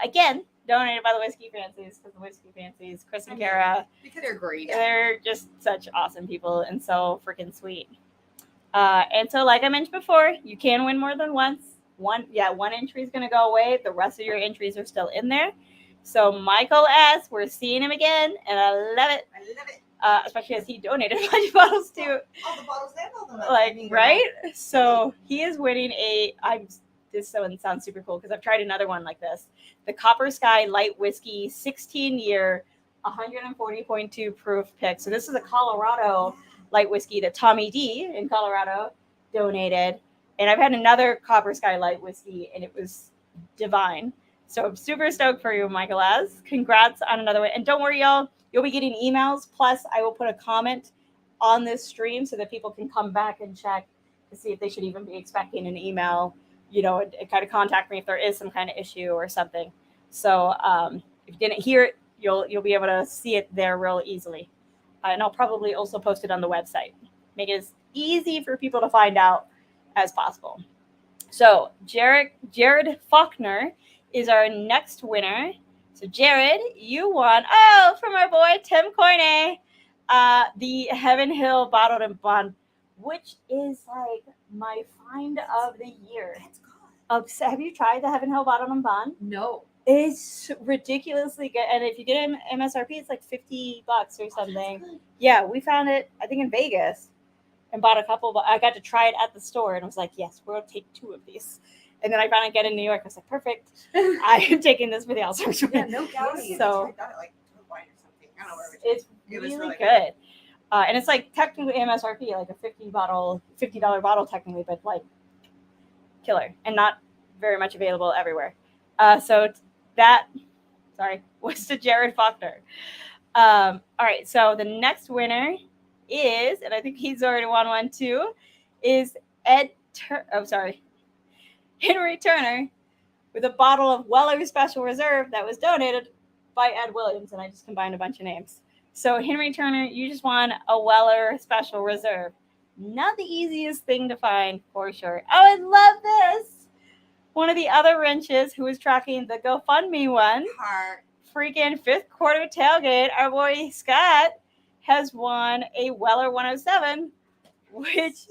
Speaker 2: Again, donated by the Whiskey Fancies, because the Whiskey Fancies, Chris and Kara,
Speaker 6: Because they're great.
Speaker 2: they're just such awesome people and so freaking sweet. And so, like I mentioned before, you can win more than once. One entry is going to go away. The rest of your entries are still in there. So Michael S., we're seeing him again, and I love it.
Speaker 1: I love it.
Speaker 2: Especially as he donated a bunch of bottles too.
Speaker 1: All the bottles and all the nuts.
Speaker 2: Like, right? So he is winning this one sounds super cool because I've tried another one like this. The Copper Sky Light Whiskey 16-year 140.2 proof pick. So this is a Colorado light whiskey that Tommy D in Colorado donated. And I've had another Copper Sky Light whiskey and it was divine. So I'm super stoked for you, Michael S. Congrats on another one. And don't worry, y'all, you'll be getting emails. Plus, I will put a comment on this stream so that people can come back and check to see if they should even be expecting an email, and kind of contact me if there is some kind of issue or something. So if you didn't hear it, you'll be able to see it there real easily. And I'll probably also post it on the website. Make it as easy for people to find out as possible. So Jared Faulkner is our next winner. So Jared, you won, from our boy Tim Coyne, the Heaven Hill Bottled and Bond, which is like my find of the year.
Speaker 1: That's good.
Speaker 2: Have you tried the Heaven Hill Bottled and Bond?
Speaker 6: No.
Speaker 2: It's ridiculously good, and if you get MSRP, it's like $50 or something.
Speaker 1: That's good.
Speaker 2: Yeah, we found it, I think, in Vegas, and bought a couple. But I got to try it at the store, and I was like, "Yes, we'll take 2 of these." And then I found it again in New York. I was like, "Perfect! I am taking this for the Alzheimer's."
Speaker 6: Yeah, no doubt.
Speaker 2: So
Speaker 1: I got it like wine or something. I don't know where we
Speaker 2: it's
Speaker 1: It was
Speaker 2: really
Speaker 1: really
Speaker 2: good. And it's like technically MSRP, like a $50 bottle technically, but like killer and not very much available everywhere. So that, was to Jared Faulkner. All right, so the next winner is, and I think he's already won one too, is Henry Turner with a bottle of Weller Special Reserve that was donated by Ed Williams, and I just combined a bunch of names. So Henry Turner, you just won a Weller Special Reserve. Not the easiest thing to find for sure. Oh, I love this. One of the other wrenches who was tracking the GoFundMe one,
Speaker 1: Heart.
Speaker 2: freaking 5th quarter tailgate, our boy Scott has won a Weller 107, which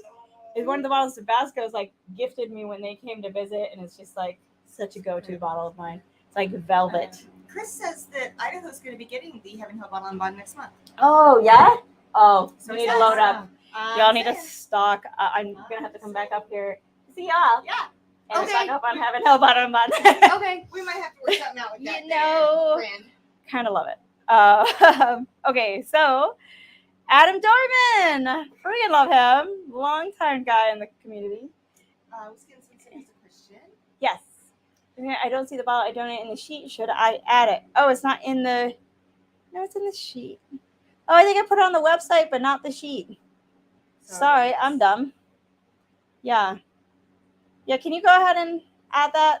Speaker 2: is one of the bottles Tabasco's like gifted me when they came to visit, and it's just like such a go-to bottle of mine. It's like velvet.
Speaker 1: Chris says that Idaho's going to be getting the Heaven Hill Bottle and Bond next month.
Speaker 2: Oh yeah. Oh, so
Speaker 1: So
Speaker 2: we need to load up.
Speaker 1: I'm
Speaker 2: Y'all need to
Speaker 1: saying.
Speaker 2: stock. I'm gonna have to come back up here to see y'all
Speaker 1: Yeah.
Speaker 2: and
Speaker 6: Okay.
Speaker 2: stock up on Heaven Hill Bottle and Bond.
Speaker 6: Okay.
Speaker 1: We might have to work something out with that.
Speaker 2: You know.
Speaker 1: Brand.
Speaker 2: Kind of love it. Okay, so Adam Dorman, freaking love him. Longtime guy in the community.
Speaker 1: Wisconsin City's a Christian.
Speaker 2: Yes. I don't see the bottle I donate in the sheet. Should I add it? Oh, it's not in the. No, it's in the sheet. Oh, I think I put it on the website, but not the sheet. Sorry, I'm dumb. Yeah. Yeah, can you go ahead and add that?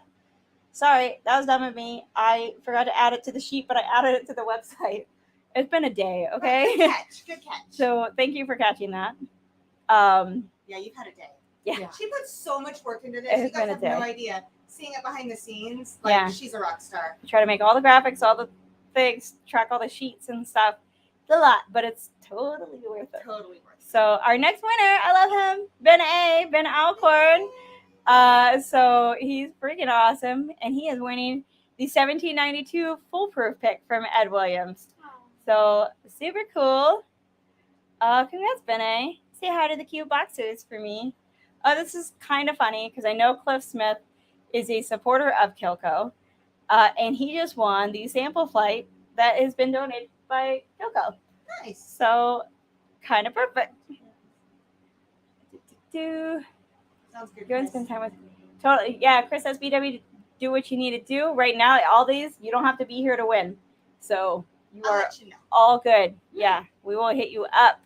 Speaker 2: Sorry, that was dumb of me. I forgot to add it to the sheet, but I added it to the website. It's been a day, okay?
Speaker 1: Good catch. Good catch.
Speaker 2: So thank you for catching that.
Speaker 1: Yeah, you've had a day.
Speaker 2: Yeah.
Speaker 1: She put so much work into this.
Speaker 2: It's
Speaker 1: You guys
Speaker 2: been a
Speaker 1: have no
Speaker 2: day.
Speaker 1: idea. Seeing it behind the scenes, like
Speaker 2: Yeah.
Speaker 1: she's a rock star.
Speaker 2: Try to make all the graphics, all the things, track all the sheets and stuff. It's a lot, but it's totally worth it.
Speaker 1: Totally worth it.
Speaker 2: So our next winner, I love him, Ben Alcorn. So he's freaking awesome, and he is winning the 1792 foolproof pick from Ed Williams. So super cool. Congrats, Ben. Say hi to the cute boxers for me. This is kind of funny because I know Cliff Smith is a supporter of Kilco, and he just won the sample flight that has been donated by Kilco.
Speaker 1: Nice.
Speaker 2: So, kind of perfect. Do
Speaker 1: Sounds good.
Speaker 2: go and
Speaker 1: Chris.
Speaker 2: spend time with. Totally, yeah. Chris says, BW, do what you need to do right now. All these, you don't have to be here to win, so you
Speaker 1: I'll
Speaker 2: are
Speaker 1: let you know.
Speaker 2: all good. Yeah, we will hit you up.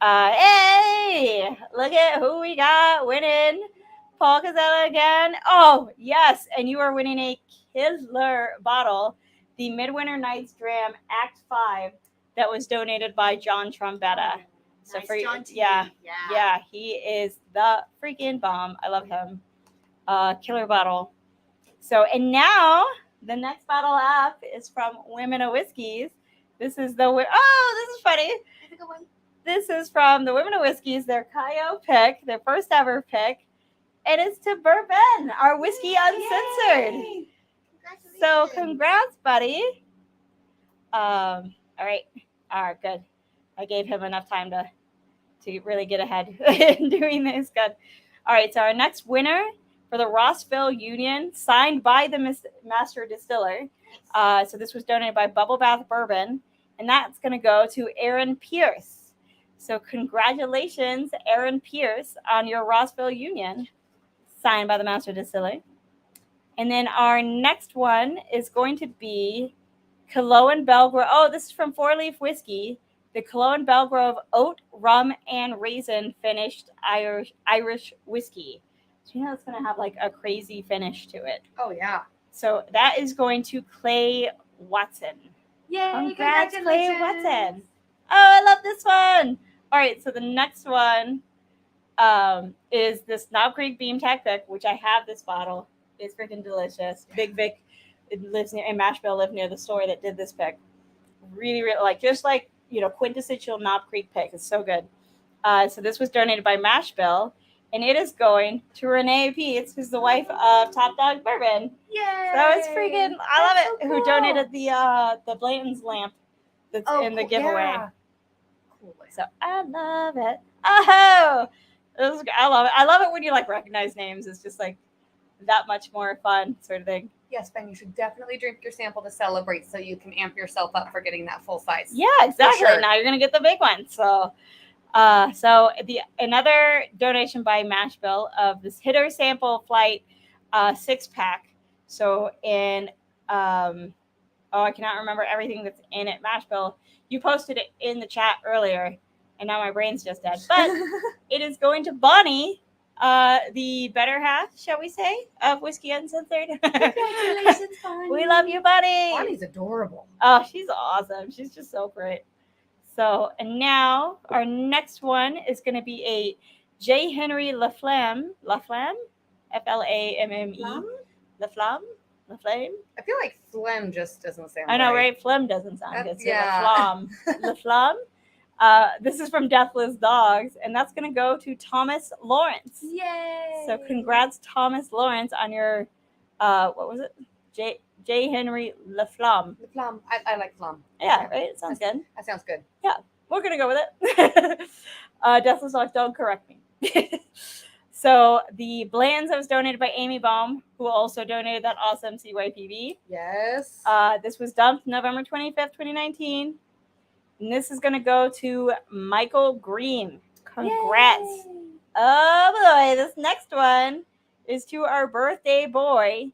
Speaker 2: Hey, look at who we got winning. Paul Casella again. Oh, yes. And you are winning a killer bottle, the Midwinter Nights Dram Act 5 that was donated by John Trombetta. So
Speaker 1: Nice,
Speaker 2: for
Speaker 1: John T.
Speaker 2: yeah, he is the freaking bomb. I love him. Killer bottle. So, and now the next bottle up is from Women of Whiskeys. This is the this is funny.
Speaker 1: That's a good one.
Speaker 2: This is from the Women of Whiskeys, their Kayo pick, their first ever pick. And it's to Bourbon, our whiskey uncensored.
Speaker 1: Yay!
Speaker 2: So
Speaker 1: Congratulations.
Speaker 2: congrats, buddy. All right, good. I gave him enough time to really get ahead in doing this. Good. All right, so our next winner for the Rossville Union, signed by the master distiller. So this was donated by Bubble Bath Bourbon, and that's going to go to Aaron Pierce. So congratulations, Aaron Pierce, on your Rossville Union, signed by the master distiller. And then our next one is going to be Cologne Belgrove. Oh, this is from Four Leaf Whiskey. The Cologne Belgrove Oat, Rum, and Raisin finished Irish whiskey. So you know it's going to have like a crazy finish to it.
Speaker 6: Oh yeah.
Speaker 2: So that is going to Clay Watson.
Speaker 6: Yay!
Speaker 2: Congrats, Clay Watson. Oh, I love this one. All right, so the next one is this Knob Creek Beam Tech pick, which I have this bottle. It's freaking delicious. Big Vic lives near, and Mashville lived near the store that did this pick. Really, really just like, quintessential Knob Creek pick. It's so good. So this was donated by Mashville, and it is going to Renee Peets, who's the wife of Top Dog Bourbon.
Speaker 1: Yay!
Speaker 2: So it's freaking, I love it.
Speaker 1: so
Speaker 2: Who
Speaker 1: cool.
Speaker 2: donated the Blanton's lamp that's in the
Speaker 1: cool.
Speaker 2: giveaway.
Speaker 1: Yeah. Cool.
Speaker 2: So I love it. Oh, I love it. I love it when you recognize names. It's just that much more fun sort of thing.
Speaker 6: Yes, Ben, you should definitely drink your sample to celebrate so you can amp yourself up for getting that full size.
Speaker 2: Yeah, exactly.
Speaker 6: sure.
Speaker 2: Now you're gonna get the big one. So, another donation by Mashville of this Hitter Sample Flight 6-pack. So I cannot remember everything that's in it. Mashville, you posted it in the chat earlier, and now my brain's just dead. But it is going to Bonnie, the better half, shall we say, of Whiskey Uncensored.
Speaker 1: Congratulations, Bonnie.
Speaker 2: We love you, Bonnie.
Speaker 6: Bonnie's adorable.
Speaker 2: Oh, she's awesome. She's just so great. So, and now our next one is going to be a J. Henry Laflamme, F-L-A-M-M-E, Laflamme.
Speaker 6: I feel like phlegm just doesn't sound
Speaker 2: I know,
Speaker 6: right?
Speaker 2: right? Phlegm doesn't sound good. So
Speaker 6: yeah.
Speaker 2: Laflamme. This is from Deathless Dogs, and that's going to go to Thomas Lawrence.
Speaker 1: Yay!
Speaker 2: So congrats, Thomas Lawrence, on your, what was it? J. Henry Laflamme.
Speaker 6: The phlegm. I like phlegm.
Speaker 2: Yeah, right? It sounds good.
Speaker 6: That sounds good.
Speaker 2: We're going to go with it. Deathless Dogs, don't correct me. So the Blands that was donated by Amy Baum, who also donated that awesome CYPB.
Speaker 6: Yes.
Speaker 2: This was dumped November 25th, 2019. And this is going to go to Michael Green. Congrats.
Speaker 1: Yay!
Speaker 2: Oh, boy. This next one is to our birthday boy.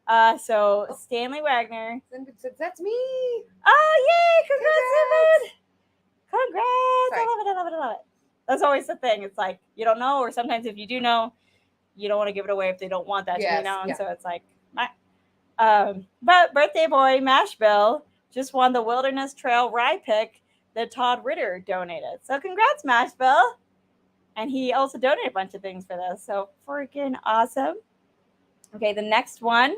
Speaker 2: So Stanley Wagner.
Speaker 6: That's me.
Speaker 2: Oh, yay. Congrats.
Speaker 6: Sorry.
Speaker 2: I love it. That's always the thing. It's like, you don't know, or sometimes if you do know, you don't want to give it away if they don't want that to
Speaker 6: Yes,
Speaker 2: be known.
Speaker 6: yeah.
Speaker 2: So it's like, but birthday boy Mashville just won the Wilderness Trail Rye Pick that Todd Ritter donated. So congrats, Mashville. And he also donated a bunch of things for this. So freaking awesome. Okay, the next one,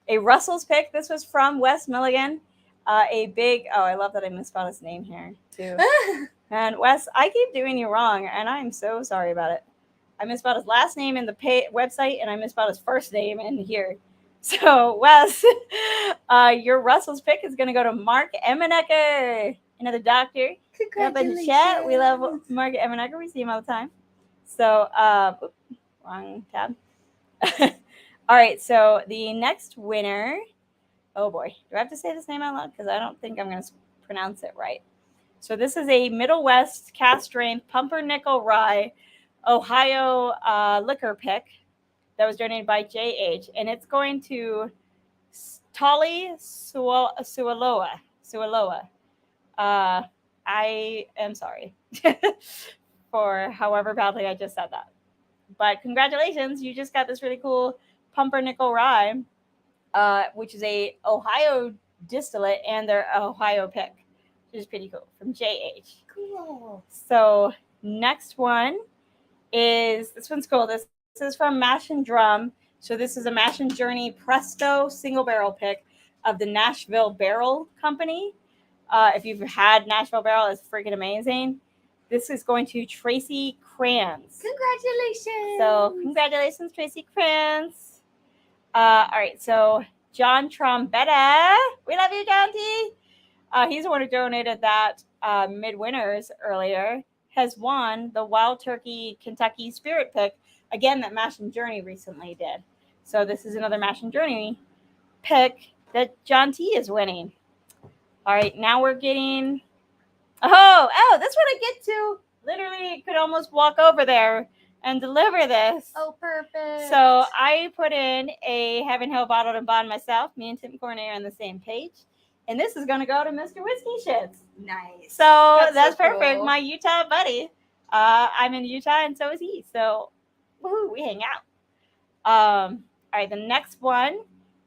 Speaker 2: a Russell's Pick. This was from Wes Milligan. I love that I misspelled his name here too. And Wes, I keep doing you wrong, and I'm so sorry about it. I misspelled his last name in the website, and I misspelled his first name in here. So, Wes, your Russell's Pick is going to go to Mark Emenecker, another doctor. Up in the chat, we love Mark Emenecker. We see him all the time. So, wrong tab. All right, so the next winner, oh boy, do I have to say this name out loud? Because I don't think I'm going to pronounce it right. So this is a Middle West cast strength pumpernickel rye Ohio liquor pick that was donated by JH, and it's going to Tolly Sualoa. I am sorry for however badly I just said that. But congratulations, you just got this really cool pumpernickel rye, which is a Ohio distillate and their Ohio pick, which is pretty cool, from JH.
Speaker 1: Cool.
Speaker 2: So next one is, this one's cool. This is from Mash and Drum. So this is a Mash and Journey Presto single barrel pick of the Nashville Barrel Company. If you've had Nashville Barrel, it's freaking amazing. This is going to Tracy Kranz.
Speaker 1: Congratulations.
Speaker 2: So congratulations, Tracy Kranz. All right, so John Trombetta. We love you, John T. He's the one who donated that mid-winners earlier, has won the Wild Turkey Kentucky Spirit Pick, again, that Mash and Journey recently did. So this is another Mash and Journey pick that John T is winning. All right, now we're getting, oh, that's what I get to. Literally could almost walk over there and deliver this.
Speaker 1: Oh, perfect.
Speaker 2: So I put in a Heaven Hill bottled and bond myself. Me and Tim Cornet are on the same page. And this is going to go to Mr. Whiskey Shits.
Speaker 1: Nice.
Speaker 2: So that's
Speaker 6: so
Speaker 2: perfect.
Speaker 6: cool.
Speaker 2: My Utah buddy. I'm in Utah and so is he. So woohoo, we hang out. All right, the next one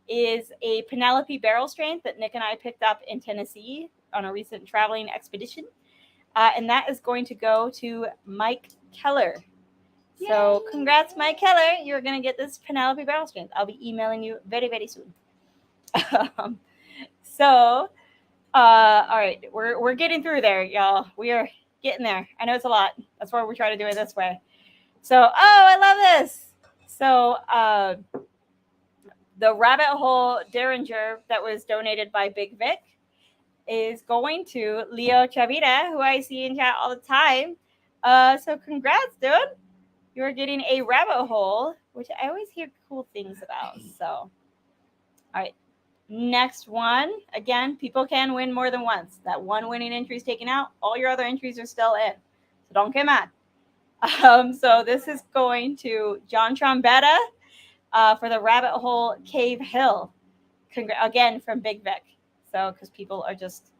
Speaker 2: is a Penelope barrel strength that Nick and I picked up in Tennessee on a recent traveling expedition. And that is going to go to Mike Keller. So congrats, Mike Keller. You're going to get this Penelope barrel strength. I'll be emailing you very, very soon. So, all right, we're getting through there, y'all. We are getting there. I know it's a lot. That's why we try to do it this way. So, I love this. So, the rabbit hole derringer that was donated by Big Vic is going to Leo Chavita, who I see in chat all the time. So congrats, dude. You're getting a rabbit hole, which I always hear cool things about. So, all right. Next one. Again, people can win more than once. That one winning entry is taken out. All your other entries are still in. So don't get mad. So this is going to John Trombetta for the Rabbit Hole Cave Hill. Again, from Big Vic. So, because people are just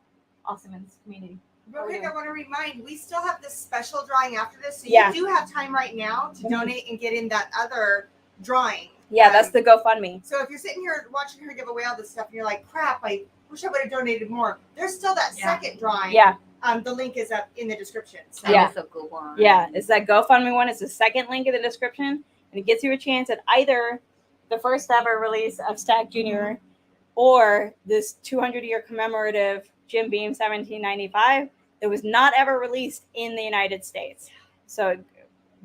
Speaker 2: awesome in this community.
Speaker 1: Real quick, I want to remind, we still have this special drawing after this. So
Speaker 2: Yeah.
Speaker 1: you do have time right now to donate and get in that other drawing.
Speaker 2: Yeah, that's the GoFundMe.
Speaker 1: So if you're sitting here watching her give away all this stuff and you're like, crap, I wish I would have donated more. There's still that second drawing.
Speaker 2: Yeah.
Speaker 1: The link is up in the description. So.
Speaker 2: Yeah.
Speaker 6: That's a good one.
Speaker 2: Yeah, it's that GoFundMe one. It's the second link in the description, and it gets you a chance at either the first ever release of Stagg Jr. or this 200-year commemorative Jim Beam 1795 that was not ever released in the United States. So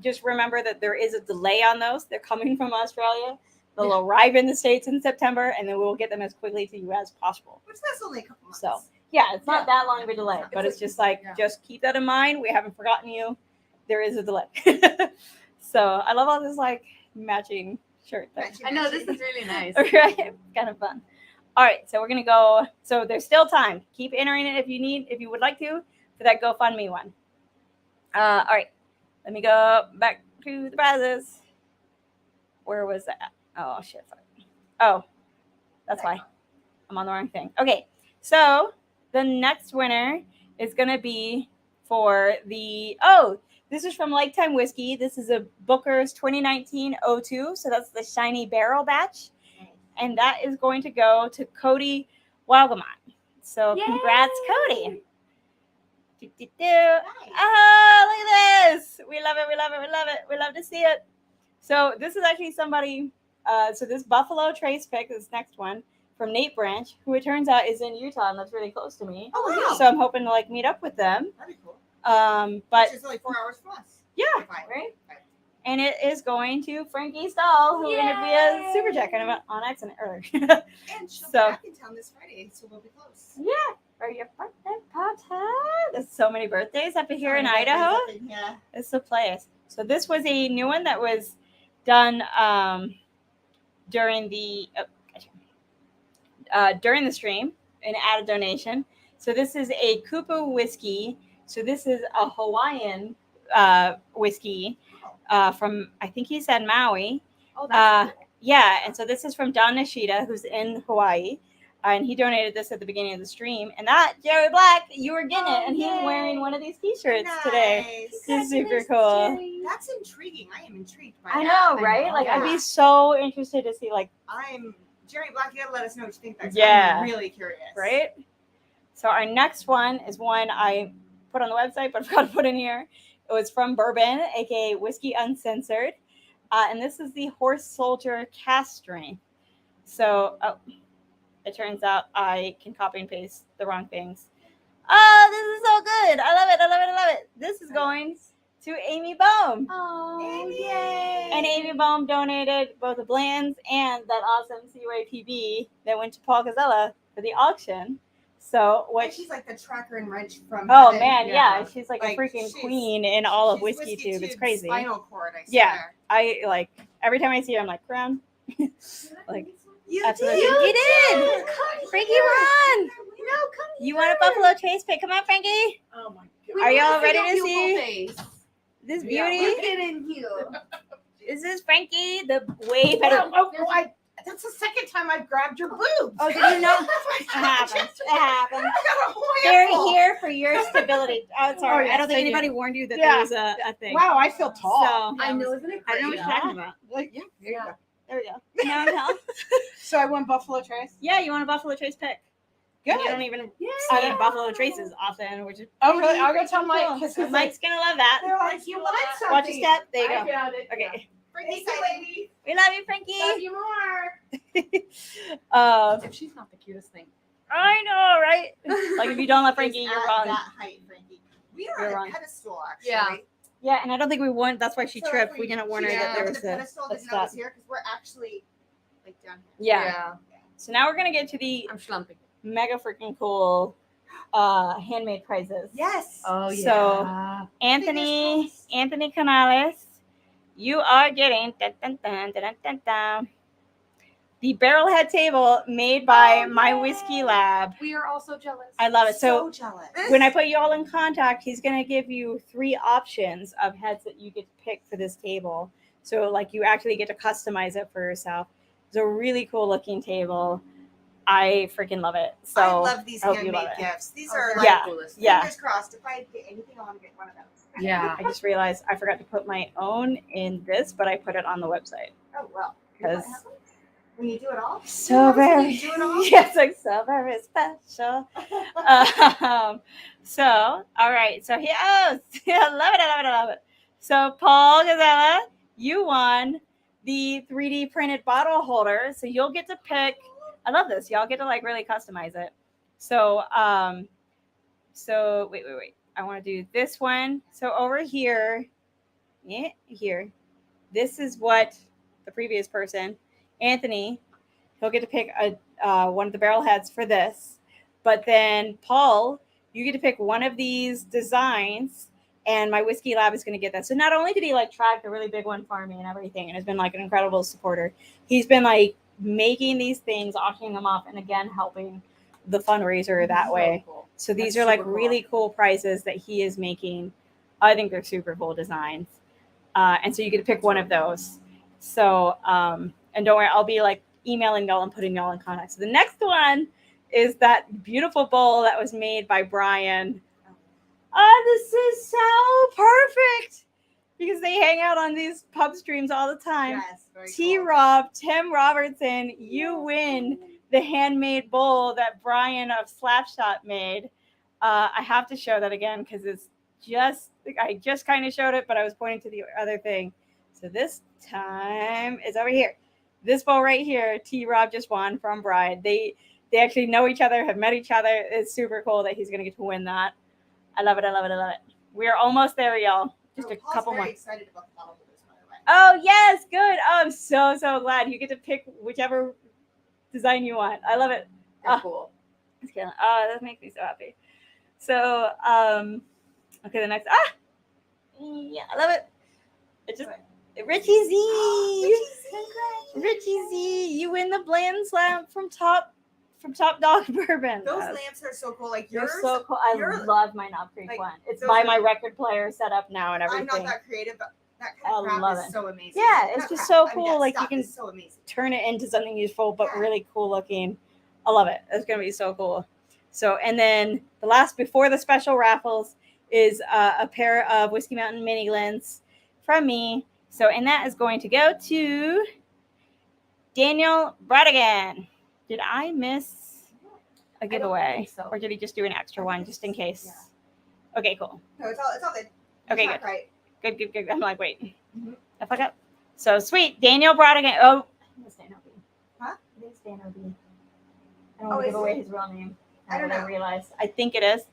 Speaker 2: just remember that there is a delay on those. They're coming from Australia. They'll arrive in the States in September, and then we'll get them as quickly to you as possible.
Speaker 1: Which that's only a couple months.
Speaker 2: So, yeah, it's not that long of a delay, but it's just like, just keep that in mind. We haven't forgotten you. There is a delay. So I love all this like matching shirt.
Speaker 6: I know, this is really nice.
Speaker 2: Right? Kind of fun. All right, so we're going to go. So there's still time. Keep entering it if you would like to, for that GoFundMe one. All right, let me go back to the prizes. Where was that? Oh, shit. Oh, that's why. I'm on the wrong thing. Okay, so the next winner is going to be for the, this is from Lifetime Whiskey. This is a Booker's 2019-02. So that's the Shiny Barrel batch. And that is going to go to Cody Walgamont. So congrats, Cody. Oh, look at this. We love it. We love it. We love it. We love to see it. So this is actually somebody, so this Buffalo Trace pick, this next one, from Nate Branch, who it turns out is in Utah and lives really close to me.
Speaker 1: Oh, wow.
Speaker 2: So I'm hoping to like meet up with them.
Speaker 1: That'd be cool.
Speaker 2: But
Speaker 1: Which is only 4 hours from us.
Speaker 2: yeah,
Speaker 1: Fine.
Speaker 2: right? And it is going to Frankie Stahl, who interviewed via Super Jack kind of on accident earlier.
Speaker 1: And she'll be back in town this Friday, so we'll be close.
Speaker 2: Yeah, for your birthday party. There's so many birthdays up here in Idaho.
Speaker 1: Yeah.
Speaker 2: It's the place. So this was a new one that was done during the stream and add a donation. So this is a Kupu whiskey. So this is a Hawaiian whiskey from, I think he said Maui.
Speaker 1: Oh, that's cool.
Speaker 2: Yeah, and so this is from Don Nishida, who's in Hawaii. And he donated this at the beginning of the stream. And that, Jerry Black, you were getting it. And he's wearing one of these t-shirts today.
Speaker 1: Nice.
Speaker 2: This is super cool.
Speaker 1: That's intriguing. I am intrigued by
Speaker 2: I
Speaker 1: that.
Speaker 2: know, right? Like, I'd
Speaker 1: Yeah.
Speaker 2: be so interested to see, like,
Speaker 1: I'm Jerry Black. You gotta let us know what you think. That's
Speaker 2: Yeah.
Speaker 1: I'm really curious.
Speaker 2: right? So our next one is one I put on the website, but I forgot to put in here. It was from Bourbon, aka Whiskey Uncensored. And this is the Horse Soldier cast strength. So, it turns out I can copy and paste the wrong things. Oh, this is so good. I love it. I love it. I love it. This is going to Amy Bohm.
Speaker 1: Oh, yay!
Speaker 2: And Amy Bohm donated both the Blands and that awesome CYPB that went to Paul Gazella for the auction. So,
Speaker 1: And
Speaker 2: what?
Speaker 1: she's like the tracker and wrench from.
Speaker 2: Oh
Speaker 1: heaven.
Speaker 2: man, yeah, she's like a
Speaker 1: Like,
Speaker 2: freaking
Speaker 1: she's-
Speaker 2: queen in all of
Speaker 1: She's
Speaker 2: Whiskey Tube. It's
Speaker 1: Tube
Speaker 2: crazy.
Speaker 1: Spinal cord. I
Speaker 2: Yeah.
Speaker 1: swear.
Speaker 2: I like every time I see her, I'm like, Crown. Like,
Speaker 1: You
Speaker 2: absolutely.
Speaker 1: did.
Speaker 2: You did.
Speaker 1: Come
Speaker 2: Frankie,
Speaker 1: here.
Speaker 2: run.
Speaker 1: No, come
Speaker 2: You want a Buffalo Trace pick? Come on, Frankie.
Speaker 1: Oh my
Speaker 6: We
Speaker 2: Are
Speaker 6: want
Speaker 2: y'all
Speaker 6: see
Speaker 2: ready
Speaker 6: your
Speaker 2: to
Speaker 6: beautiful
Speaker 2: see
Speaker 6: face.
Speaker 2: this
Speaker 1: Yeah,
Speaker 2: beauty?
Speaker 6: Get in here.
Speaker 2: This is Frankie, the way better.
Speaker 1: That's the second time I've grabbed your boobs.
Speaker 2: Oh, did you know? It happens. It happens.
Speaker 1: I got a
Speaker 2: They're
Speaker 1: handful.
Speaker 2: here for your stability. Oh, sorry.
Speaker 1: yes,
Speaker 2: I don't think
Speaker 1: thank you.
Speaker 2: anybody warned you that
Speaker 1: Yeah.
Speaker 2: there was a thing.
Speaker 1: Wow, I feel tall.
Speaker 2: So,
Speaker 6: I know, isn't it
Speaker 2: I don't know what
Speaker 6: great?
Speaker 2: you're talking about.
Speaker 1: Like, yeah, there you go.
Speaker 2: There we go. Now I'm hell.
Speaker 1: So I won Buffalo Trace.
Speaker 2: Yeah, you want a Buffalo Trace pick.
Speaker 1: Good.
Speaker 2: You don't even
Speaker 6: Yeah.
Speaker 2: see Buffalo Traces often, which is
Speaker 1: Oh, really?
Speaker 2: pretty
Speaker 1: I'll go tell
Speaker 2: cool.
Speaker 1: Mike. Because
Speaker 2: Mike's gonna love that.
Speaker 1: they're like, you want something.
Speaker 2: Watch your step. There you
Speaker 1: I
Speaker 2: go.
Speaker 1: found it.
Speaker 2: Okay.
Speaker 1: Thank you, lady.
Speaker 2: We love you, Frankie.
Speaker 1: Love you more.
Speaker 6: If she's not the cutest thing.
Speaker 2: I know, right? Like if you don't love Frankie,
Speaker 1: She's
Speaker 2: you're
Speaker 1: at
Speaker 2: wrong.
Speaker 1: that height, Frankie. We are
Speaker 2: You're
Speaker 1: on
Speaker 2: wrong.
Speaker 1: a pedestal, actually.
Speaker 6: Yeah.
Speaker 2: Yeah, and I don't think we warned. That's why she
Speaker 1: So
Speaker 2: tripped.
Speaker 1: if
Speaker 2: We didn't warn her
Speaker 1: she's
Speaker 2: that there
Speaker 1: on
Speaker 2: was
Speaker 1: the
Speaker 2: a
Speaker 1: pedestal,
Speaker 2: a
Speaker 1: didn't know it was
Speaker 2: step.
Speaker 1: here because we're actually like down here.
Speaker 2: Yeah. So now we're gonna get to the
Speaker 6: I'm schlumping.
Speaker 2: mega freaking cool handmade prizes.
Speaker 1: Yes.
Speaker 6: Oh
Speaker 2: So-
Speaker 6: yeah.
Speaker 2: Anthony
Speaker 1: crossed.
Speaker 2: Canales, you are getting dun, dun, dun, dun, dun, dun, the barrelhead table made by
Speaker 1: Oh,
Speaker 2: My
Speaker 1: yay.
Speaker 2: Whiskey Lab.
Speaker 6: We are also jealous.
Speaker 2: I love it. So
Speaker 1: jealous.
Speaker 2: when I put you all in contact, he's going to give you 3 options of heads that you get to pick for this table. So like you actually get to customize it for yourself. It's a really cool looking table. I freaking love it. So
Speaker 1: I love these
Speaker 2: I hope you love
Speaker 1: handmade
Speaker 2: it.
Speaker 1: gifts. These
Speaker 6: Oh,
Speaker 1: are
Speaker 6: they're
Speaker 1: like,
Speaker 2: Yeah.
Speaker 6: the coolest.
Speaker 2: Yeah.
Speaker 1: fingers crossed. If I get anything, I want to get one of those.
Speaker 6: Yeah.
Speaker 2: I just realized I forgot to put my own in this, but I put it on the website.
Speaker 1: Oh well.
Speaker 2: 'Cause-
Speaker 1: When you do it all.
Speaker 2: So
Speaker 1: When
Speaker 2: very,
Speaker 1: you do it all.
Speaker 2: yes, like so very special. So, all right. So here, oh, I love it. I love it. I love it. So, Paul Gazella, you won the 3D printed bottle holder. So you'll get to pick. I love this. Y'all get to like really customize it. So, wait. I want to do this one. So over here, here. This is what the previous person, Anthony, he'll get to pick one of the barrel heads for this. But then Paul, you get to pick one of these designs, and My Whiskey Lab is going to get that. So not only did he like track the really big one for me and everything, and has been like an incredible supporter, he's been like making these things, auctioning them off, and again helping the fundraiser that way.
Speaker 6: Cool.
Speaker 2: So these
Speaker 6: That's
Speaker 2: are like
Speaker 6: super cool.
Speaker 2: really cool prizes that he is making. I think they're super cool designs. And so you get to pick one of those. So, and don't worry, I'll be like emailing y'all and putting y'all in contact. So the next one is that beautiful bowl that was made by Brian. Oh, this is so perfect because they hang out on these pub streams all the time.
Speaker 1: Yes. Very
Speaker 2: T.
Speaker 1: cool.
Speaker 2: Rob, Tim Robertson, you win the handmade bowl that Brian of Slapshot made. I have to show that again because it's I just kind of showed it, but I was pointing to the other thing. So this time it's over here. This bowl right here, T. Rob just won from Bride. They actually know each other, have met each other. It's super cool that he's going to get to win that. I love it. I love it. I love it. We are almost there, y'all. Just a
Speaker 1: Paul's
Speaker 2: couple
Speaker 1: very
Speaker 2: more.
Speaker 1: excited about the bottle holders, by the way.
Speaker 2: Oh, yes. Good. Oh, I'm so glad. You get to pick whichever design you want. I love it.
Speaker 6: They're
Speaker 2: Ah.
Speaker 6: cool.
Speaker 2: It's killing. Oh, that makes me so happy. So, okay, the next. Yeah, I love it. It just Richie Z. Richie Z, you win the Bland Slam from Top Dog Bourbon.
Speaker 1: Those lamps are so cool. Like
Speaker 2: They're
Speaker 1: yours.
Speaker 2: so cool. I
Speaker 1: yours-
Speaker 2: love my Knob Creek
Speaker 1: like,
Speaker 2: one. It's
Speaker 1: those
Speaker 2: by
Speaker 1: are-
Speaker 2: my record player set up now and everything.
Speaker 1: I'm not that creative, but that kind of
Speaker 2: I
Speaker 1: crap
Speaker 2: love
Speaker 1: is
Speaker 2: it.
Speaker 1: so amazing.
Speaker 2: Yeah, it's
Speaker 1: Not
Speaker 2: just
Speaker 1: crap,
Speaker 2: so
Speaker 1: I mean,
Speaker 2: cool,
Speaker 1: that
Speaker 2: like, you
Speaker 1: stuff
Speaker 2: can-
Speaker 1: is so amazing.
Speaker 2: Turn it into something useful, but
Speaker 1: Yeah.
Speaker 2: really cool looking. I love it. It's gonna be so cool. So, and then the last before the special raffles is a pair of Whiskey Mountain mini lens from me. So, and that is going to go to Daniel Brodigan. Did I miss a giveaway,
Speaker 1: think so.
Speaker 2: or did he just do an extra one just in case? Okay, cool.
Speaker 1: No, it's all good.
Speaker 2: Okay,
Speaker 1: It's not
Speaker 2: good.
Speaker 1: right.
Speaker 2: Good. I'm like, wait,
Speaker 1: Mhm.
Speaker 2: I fuck up. So sweet, Daniel Brodigan. Oh, I think it's Dan O'B.
Speaker 1: Huh?
Speaker 2: I think it's Dan O'B. I don't
Speaker 1: Oh,
Speaker 2: want to
Speaker 1: is
Speaker 2: give away
Speaker 1: it?
Speaker 2: his real name.
Speaker 1: I don't
Speaker 2: now that
Speaker 1: know.
Speaker 2: I realized. I think it is.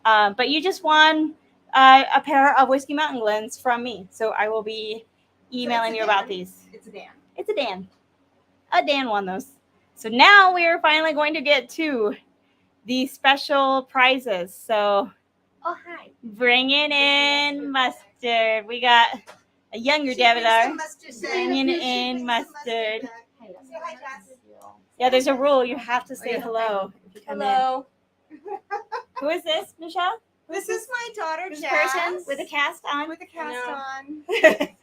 Speaker 2: But you just won a pair of Whiskey Mountain Glens from me. So I will be emailing you about
Speaker 1: Dan.
Speaker 2: these.
Speaker 1: It's a Dan.
Speaker 2: It's a Dan. A Dan won those. So now we are finally going to get to the special prizes. So
Speaker 1: Oh, hi.
Speaker 2: bringing in mustard. We got a younger
Speaker 1: She brings
Speaker 2: Devilar.
Speaker 1: some mustard back.
Speaker 2: Bringing
Speaker 1: She
Speaker 2: in
Speaker 1: brings some
Speaker 2: mustard.
Speaker 1: back. Say hi, Jess.
Speaker 2: Yeah, there's a rule. You have to say
Speaker 6: yeah.
Speaker 2: hello if you come in.
Speaker 6: Hello.
Speaker 2: Who is this, Michelle?
Speaker 1: This is my daughter,
Speaker 2: This
Speaker 1: Jess.
Speaker 2: person with a cast on.
Speaker 1: with a cast on.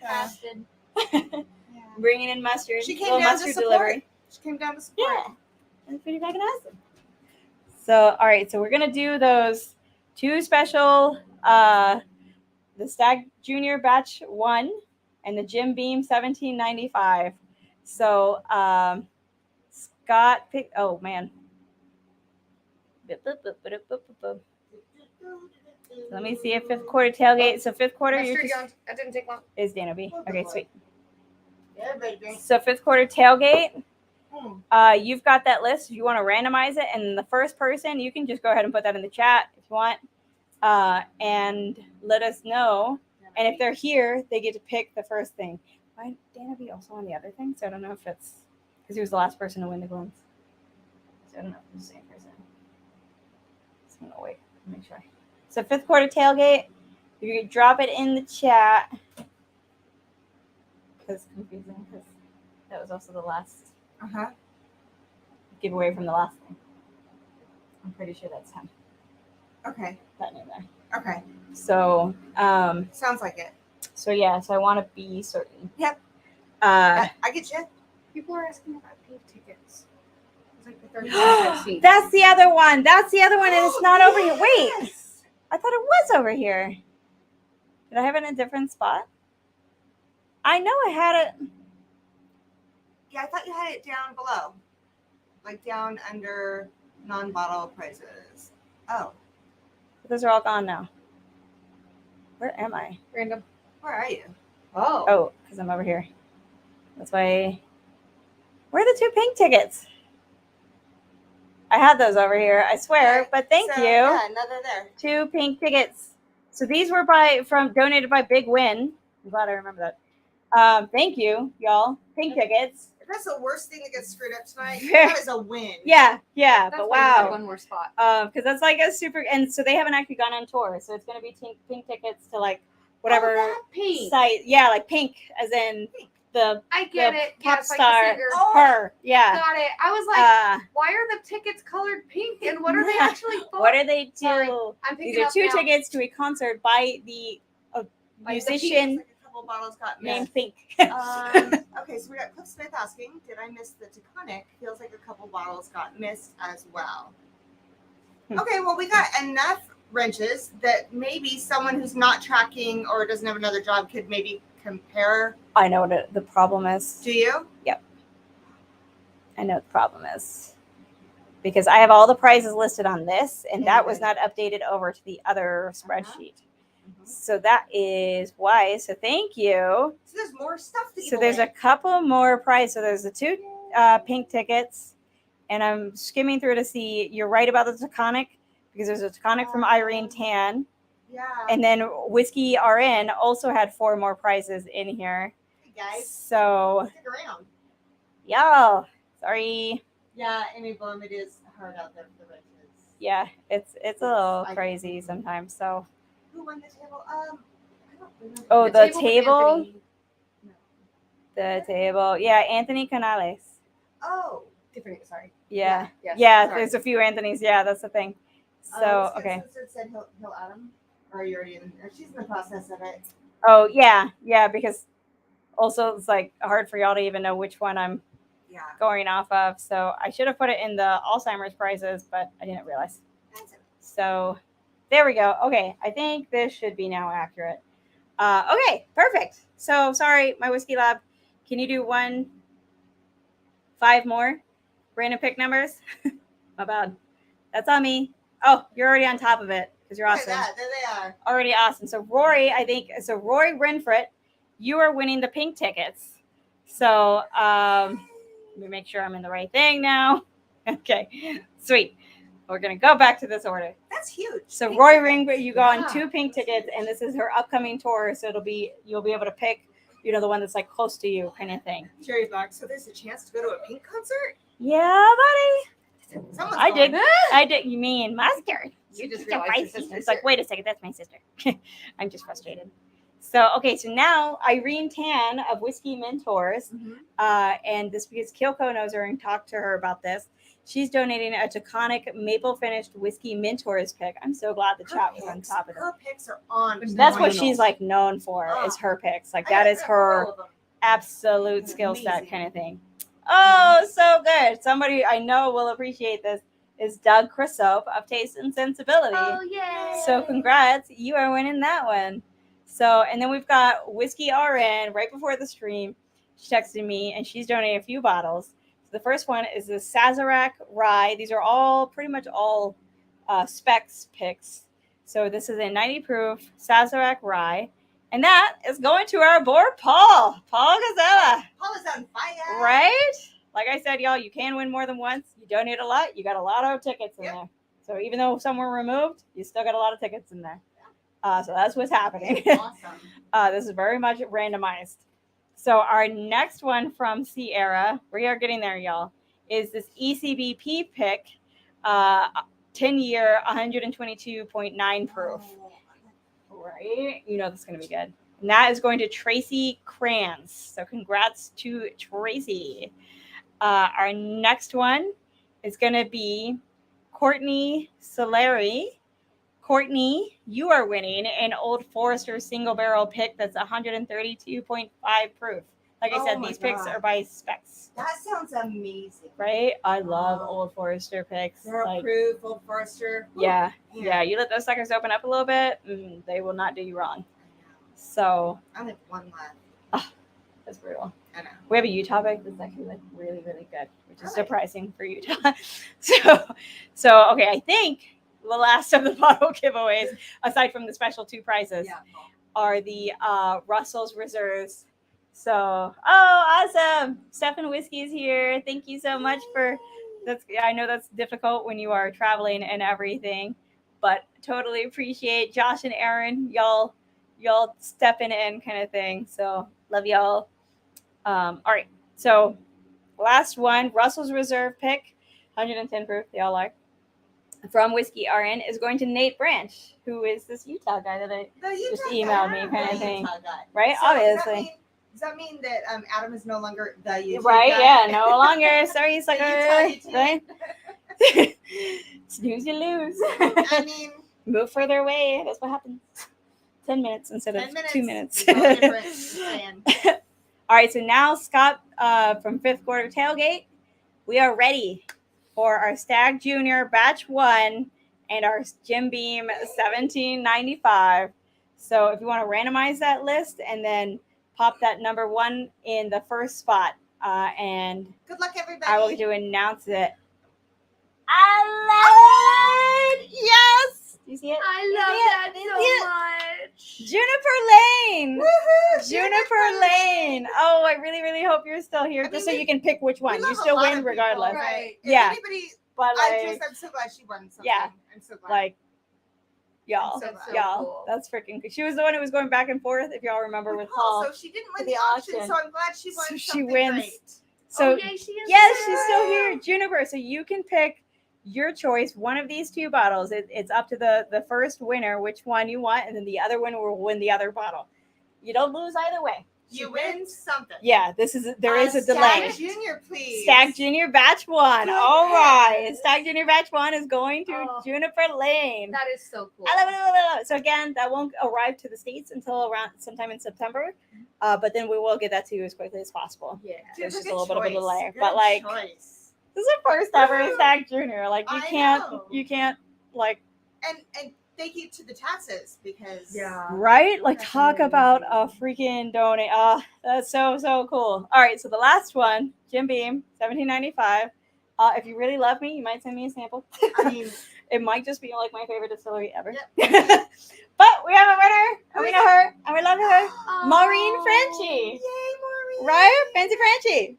Speaker 6: Casted.
Speaker 1: Yeah.
Speaker 2: Bringing in mustard.
Speaker 1: She came
Speaker 2: Little
Speaker 1: down to
Speaker 2: mustard
Speaker 1: support.
Speaker 2: delivery.
Speaker 1: She came down to support.
Speaker 2: Yeah, that's pretty fucking awesome. So, all right, so we're gonna do those two special, the Stagg Jr Batch 1 and the Jim Beam 1795. So, Scott picked. Oh man. Let me see if fifth quarter tailgate. So fifth quarter, you're
Speaker 6: Mustard,
Speaker 2: just,
Speaker 6: that didn't take long.
Speaker 2: is Dana B. Okay, sweet.
Speaker 1: Everybody drinks.
Speaker 2: So fifth quarter tailgate.
Speaker 1: Hmm.
Speaker 2: You've got that list. You want to randomize it, and the first person, you can just go ahead and put that in the chat if you want, and let us know. And if they're here, they get to pick the first thing. Why Dana be also on the other thing? So I don't know if it's because he was the last person to win the Glens. So I don't know if it's the same person. So I'm gonna wait and make sure. So fifth quarter tailgate, you can drop it in the chat because it's confusing because that was also the last
Speaker 1: Uh-huh.
Speaker 2: giveaway from the last thing. I'm pretty sure that's him.
Speaker 1: Okay.
Speaker 2: That name there.
Speaker 1: Okay.
Speaker 2: So,
Speaker 1: Sounds like it.
Speaker 2: so yeah. So I want to be certain.
Speaker 1: Yep.
Speaker 2: Uh,
Speaker 1: I get you.
Speaker 6: People are asking about pink tickets. It's like the third time I've seen.
Speaker 2: that's the other one. That's the other one, and it's not over here. Wait,
Speaker 1: Yes.
Speaker 2: I thought it was over here. Did I have it in a different spot? I know I had it.
Speaker 1: Yeah, I thought you had it down below. Like down under non-bottle prices. Oh,
Speaker 2: Those are all gone now. Where am I?
Speaker 6: Random.
Speaker 1: where are you?
Speaker 2: Oh, because I'm over here. That's why. Where are the two pink tickets? I had those over here, I swear.
Speaker 1: Okay,
Speaker 2: But thank
Speaker 1: So,
Speaker 2: you.
Speaker 1: Yeah, another there.
Speaker 2: Two pink tickets. So these were donated by Big Win. I'm glad I remember that. Thank you, y'all. Pink tickets.
Speaker 1: If that's the worst thing that gets screwed up tonight,
Speaker 2: Very-
Speaker 1: that is a win.
Speaker 2: Yeah,
Speaker 6: That's
Speaker 2: but
Speaker 6: why we had
Speaker 2: wow.
Speaker 6: one more spot.
Speaker 2: Because that's like a super, and so they haven't actually gone on tour. So it's gonna be pink tickets to like whatever
Speaker 6: Oh, that pink.
Speaker 2: site. Yeah, like pink, as in the
Speaker 6: I get
Speaker 2: the
Speaker 6: it.
Speaker 2: pop
Speaker 6: Yes, like
Speaker 2: star.
Speaker 6: the singer.
Speaker 2: Her, yeah.
Speaker 6: Got it. I was like, why are the tickets colored pink and what are they actually for?
Speaker 2: What are they do?
Speaker 6: Sorry, I'm picking
Speaker 2: These are
Speaker 6: up
Speaker 2: two
Speaker 6: now.
Speaker 2: tickets to a concert by the
Speaker 6: By the
Speaker 2: musician
Speaker 1: Like a couple bottles got
Speaker 2: named
Speaker 1: missed.
Speaker 2: Pink.
Speaker 1: Okay, so we got Cliff Smith asking, did I miss the Taconic? Feels like a couple bottles got missed as well.
Speaker 2: Hmm.
Speaker 1: Okay, well, we got enough wrenches that maybe someone who's not tracking or doesn't have another job could maybe compare.
Speaker 2: I know what the problem is.
Speaker 1: Do you?
Speaker 2: I know what the problem is. Because I have all the prizes listed on this, and that was not updated over to the other spreadsheet. So that is why. So thank you.
Speaker 1: So there's more stuff to
Speaker 2: So there's a couple more prizes. So there's the two pink tickets, and I'm skimming through to see. You're right about the Taconic because there's a Taconic from Irene Tan,
Speaker 1: Yeah.
Speaker 2: and then Whiskey RN also had 4 more prizes in here.
Speaker 1: Hey guys,
Speaker 2: So
Speaker 1: stick around.
Speaker 2: y'all, sorry.
Speaker 1: Yeah, Amy Blum, it is hard out there for the wrenches.
Speaker 2: Yeah, it's a little
Speaker 1: I-
Speaker 2: crazy sometimes. So
Speaker 1: Who won the table? I don't remember.
Speaker 2: oh, the
Speaker 6: with
Speaker 2: table.
Speaker 6: Anthony.
Speaker 2: the table. Yeah, Anthony Canales.
Speaker 1: Oh, different. Sorry.
Speaker 2: Yeah.
Speaker 1: Yes,
Speaker 2: Yeah,
Speaker 1: sorry.
Speaker 2: there's a few Anthonys. Yeah, that's the thing. So,
Speaker 1: His
Speaker 2: okay.
Speaker 1: sister said he'll add him. Or are you already in? Or she's in the process of it.
Speaker 2: Oh, yeah. Yeah, because also it's like hard for y'all to even know which one I'm
Speaker 1: Yeah.
Speaker 2: going off of. So I should have put it in the Alzheimer's prizes, but I didn't realize.
Speaker 1: That's it.
Speaker 2: So there we go. Okay, I think this should be now accurate. Okay, perfect. So sorry, my whiskey lab. Can you do 5 more random pick numbers? My bad. That's on me. Oh, you're already on top of it because you're
Speaker 1: Look at
Speaker 2: awesome.
Speaker 1: that. There they are.
Speaker 2: Already awesome. So Rory, Roy Renfrit, you are winning the pink tickets. So let me make sure I'm in the right thing now. Okay, sweet. We're gonna go back to this order.
Speaker 1: That's huge.
Speaker 2: So
Speaker 1: Pink
Speaker 2: Roy
Speaker 1: tickets.
Speaker 2: Ring, you go on
Speaker 1: Yeah.
Speaker 2: 2 pink tickets, and this is her upcoming tour. So you'll be able to pick, the one that's like close to you, kind of thing.
Speaker 1: Cherry Box. So there's a chance to go to a Pink concert?
Speaker 2: Yeah, buddy.
Speaker 1: Someone's
Speaker 2: I
Speaker 1: going.
Speaker 2: did. I did. You mean mustard?
Speaker 6: You just
Speaker 2: It's
Speaker 6: realized your
Speaker 2: spicy.
Speaker 6: sister's
Speaker 2: It's like,
Speaker 6: here.
Speaker 2: wait a second, that's my sister. I'm just frustrated. So okay, so now Irene Tan of Whiskey Mentors, and this because Kyoko knows her and talked to her about this. She's donating a Taconic maple finished whiskey Mentors pick. I'm so glad the chat was on top of it.
Speaker 1: Her picks are on.
Speaker 2: That's what
Speaker 1: point.
Speaker 2: she's like known for is her picks. Like that is her absolute skill set
Speaker 1: Amazing.
Speaker 2: kind of thing. Oh, so good. Somebody I know will appreciate this is Doug Crisop of Taste and Sensibility.
Speaker 1: Oh, yay.
Speaker 2: So congrats, you are winning that one. So, and then we've got Whiskey RN right before the stream. She texted me and she's donating a few bottles. So the first one is the Sazerac Rye. These are all pretty much all specs picks. So this is a 90 proof Sazerac Rye. And that is going to our boy, Paul Gazella.
Speaker 1: Paul is on fire.
Speaker 2: Right? Like I said, y'all, you can win more than once. You donate a lot. You got a lot of tickets in
Speaker 1: Yep.
Speaker 2: there. So even though some were removed, you still got a lot of tickets in there. So that's what's happening.
Speaker 1: Awesome.
Speaker 2: This is very much randomized. So our next one from Sierra, we are getting there, y'all, is this ECBP pick, 10-year, 122.9 proof. Right? You know this is going to be good. And that is going to Tracy Kranz. So congrats to Tracy. Our next one is going to be Courtney Solari. Courtney, you are winning an Old Forester single barrel pick that's 132.5 proof. Like I said,
Speaker 1: Oh my
Speaker 2: these picks
Speaker 1: God.
Speaker 2: are by specs,
Speaker 1: That sounds amazing.
Speaker 2: right? I love
Speaker 1: Wow.
Speaker 2: Old Forester picks.
Speaker 1: They're
Speaker 2: Like,
Speaker 1: approved, Old Forester.
Speaker 2: yeah,
Speaker 1: Man.
Speaker 2: yeah. You let those suckers open up a little bit, they will not do you wrong. So
Speaker 1: I only have one left.
Speaker 2: that's brutal.
Speaker 1: I know.
Speaker 2: We have a Utah pick that's actually like really, really good, which is
Speaker 1: Really?
Speaker 2: surprising for Utah. So okay, I think the last of the bottle giveaways, aside from the special 2 prizes,
Speaker 1: Yeah.
Speaker 2: are the Russell's Reserves. So, awesome! Stefan Whiskey is here. Thank you so much for that's. I know that's difficult when you are traveling and everything, but totally appreciate Josh and Aaron, y'all stepping in kind of thing. So love y'all. All right, so last one, Russell's Reserve pick, 110 proof. They all are. From Whiskey RN is going to Nate Branch, who is this Utah guy that I
Speaker 1: The Utah
Speaker 2: just
Speaker 1: guy.
Speaker 2: emailed me
Speaker 1: The
Speaker 2: kind of thing,
Speaker 1: Utah guy.
Speaker 2: right?
Speaker 1: So
Speaker 2: Obviously.
Speaker 1: Does that mean that Adam is no longer the Utah
Speaker 2: Right?
Speaker 1: guy?
Speaker 2: Yeah, no longer. Sorry, sucker.
Speaker 1: Utah.
Speaker 2: Right? Snooze, you lose.
Speaker 1: I mean,
Speaker 2: Move further away. That's what happens. 10 minutes instead
Speaker 1: 10
Speaker 2: of
Speaker 1: minutes.
Speaker 2: 2 minutes.
Speaker 1: It's all different. Just saying.
Speaker 2: All right, so now Scott from Fifth Quarter Tailgate, we are ready for our Stagg Jr Batch 1 and our Jim Beam 1795. So if you want to randomize that list and then pop that number 1 in the first spot, and
Speaker 1: Good luck, everybody.
Speaker 2: I will get to announce it. I love it! Yes! Do you see it?
Speaker 6: I
Speaker 2: love that
Speaker 6: much.
Speaker 2: Juniper Lane!
Speaker 1: Woohoo!
Speaker 2: Juniper Lane. Oh, I really, really hope you're still here,
Speaker 1: I
Speaker 2: just
Speaker 1: mean,
Speaker 2: so you can pick which
Speaker 1: We
Speaker 2: one. You
Speaker 1: love a
Speaker 2: still
Speaker 1: lot
Speaker 2: win
Speaker 1: of people,
Speaker 2: regardless.
Speaker 1: Right. If
Speaker 2: Yeah.
Speaker 1: anybody,
Speaker 2: But
Speaker 1: I'm so glad she won something.
Speaker 2: Yeah.
Speaker 1: I'm so glad.
Speaker 2: like, y'all,
Speaker 1: That's so
Speaker 2: y'all,
Speaker 6: cool.
Speaker 2: that's freaking good. She was the one who was going back and forth, if y'all remember, with Paul.
Speaker 1: So she didn't
Speaker 2: to
Speaker 1: win
Speaker 2: the
Speaker 1: the auction,
Speaker 2: auction.
Speaker 1: so I'm glad she won
Speaker 2: So she
Speaker 1: something
Speaker 2: wins.
Speaker 1: great.
Speaker 2: So
Speaker 6: oh, yay, she is
Speaker 2: yes,
Speaker 6: there.
Speaker 2: she's still here, Juniper. So you can pick your choice, one of these 2 bottles. It's up to the first winner which one you want, and then the other winner will win the other bottle. You don't lose either way.
Speaker 1: You win something.
Speaker 2: Yeah, there is a delay.
Speaker 1: Stagg Jr, please.
Speaker 2: Stagg Jr Batch 1.
Speaker 1: Good
Speaker 2: All right.
Speaker 1: man.
Speaker 2: Stagg Jr Batch 1 is going to
Speaker 6: Oh.
Speaker 2: Juniper Lane.
Speaker 6: That is so cool.
Speaker 2: I love it, I love it, I love it. So again, that won't arrive to the States until around sometime in September. But then we will get that to you as quickly as possible.
Speaker 6: Yeah.
Speaker 1: Dude,
Speaker 2: It's just
Speaker 1: good
Speaker 2: a little bit of a
Speaker 1: choice.
Speaker 2: delay.
Speaker 1: Good
Speaker 2: But like
Speaker 1: choice.
Speaker 2: this is the first ever Stagg Jr. Like
Speaker 1: I know.
Speaker 2: you can't like
Speaker 1: And thank you to the taxes because
Speaker 2: right? Like
Speaker 1: That's
Speaker 2: talk
Speaker 1: amazing.
Speaker 2: about a freaking donate. That's so cool. All right, so the last one, Jim Beam, $17.95. If you really love me, you might send me a sample.
Speaker 1: I mean,
Speaker 2: It might just be like my favorite distillery ever.
Speaker 1: Yep.
Speaker 2: But we have a winner, and we know her, and we love her.
Speaker 1: oh,
Speaker 2: Maureen Franchi.
Speaker 1: Yay, Maureen.
Speaker 2: Right? Fancy Franchi.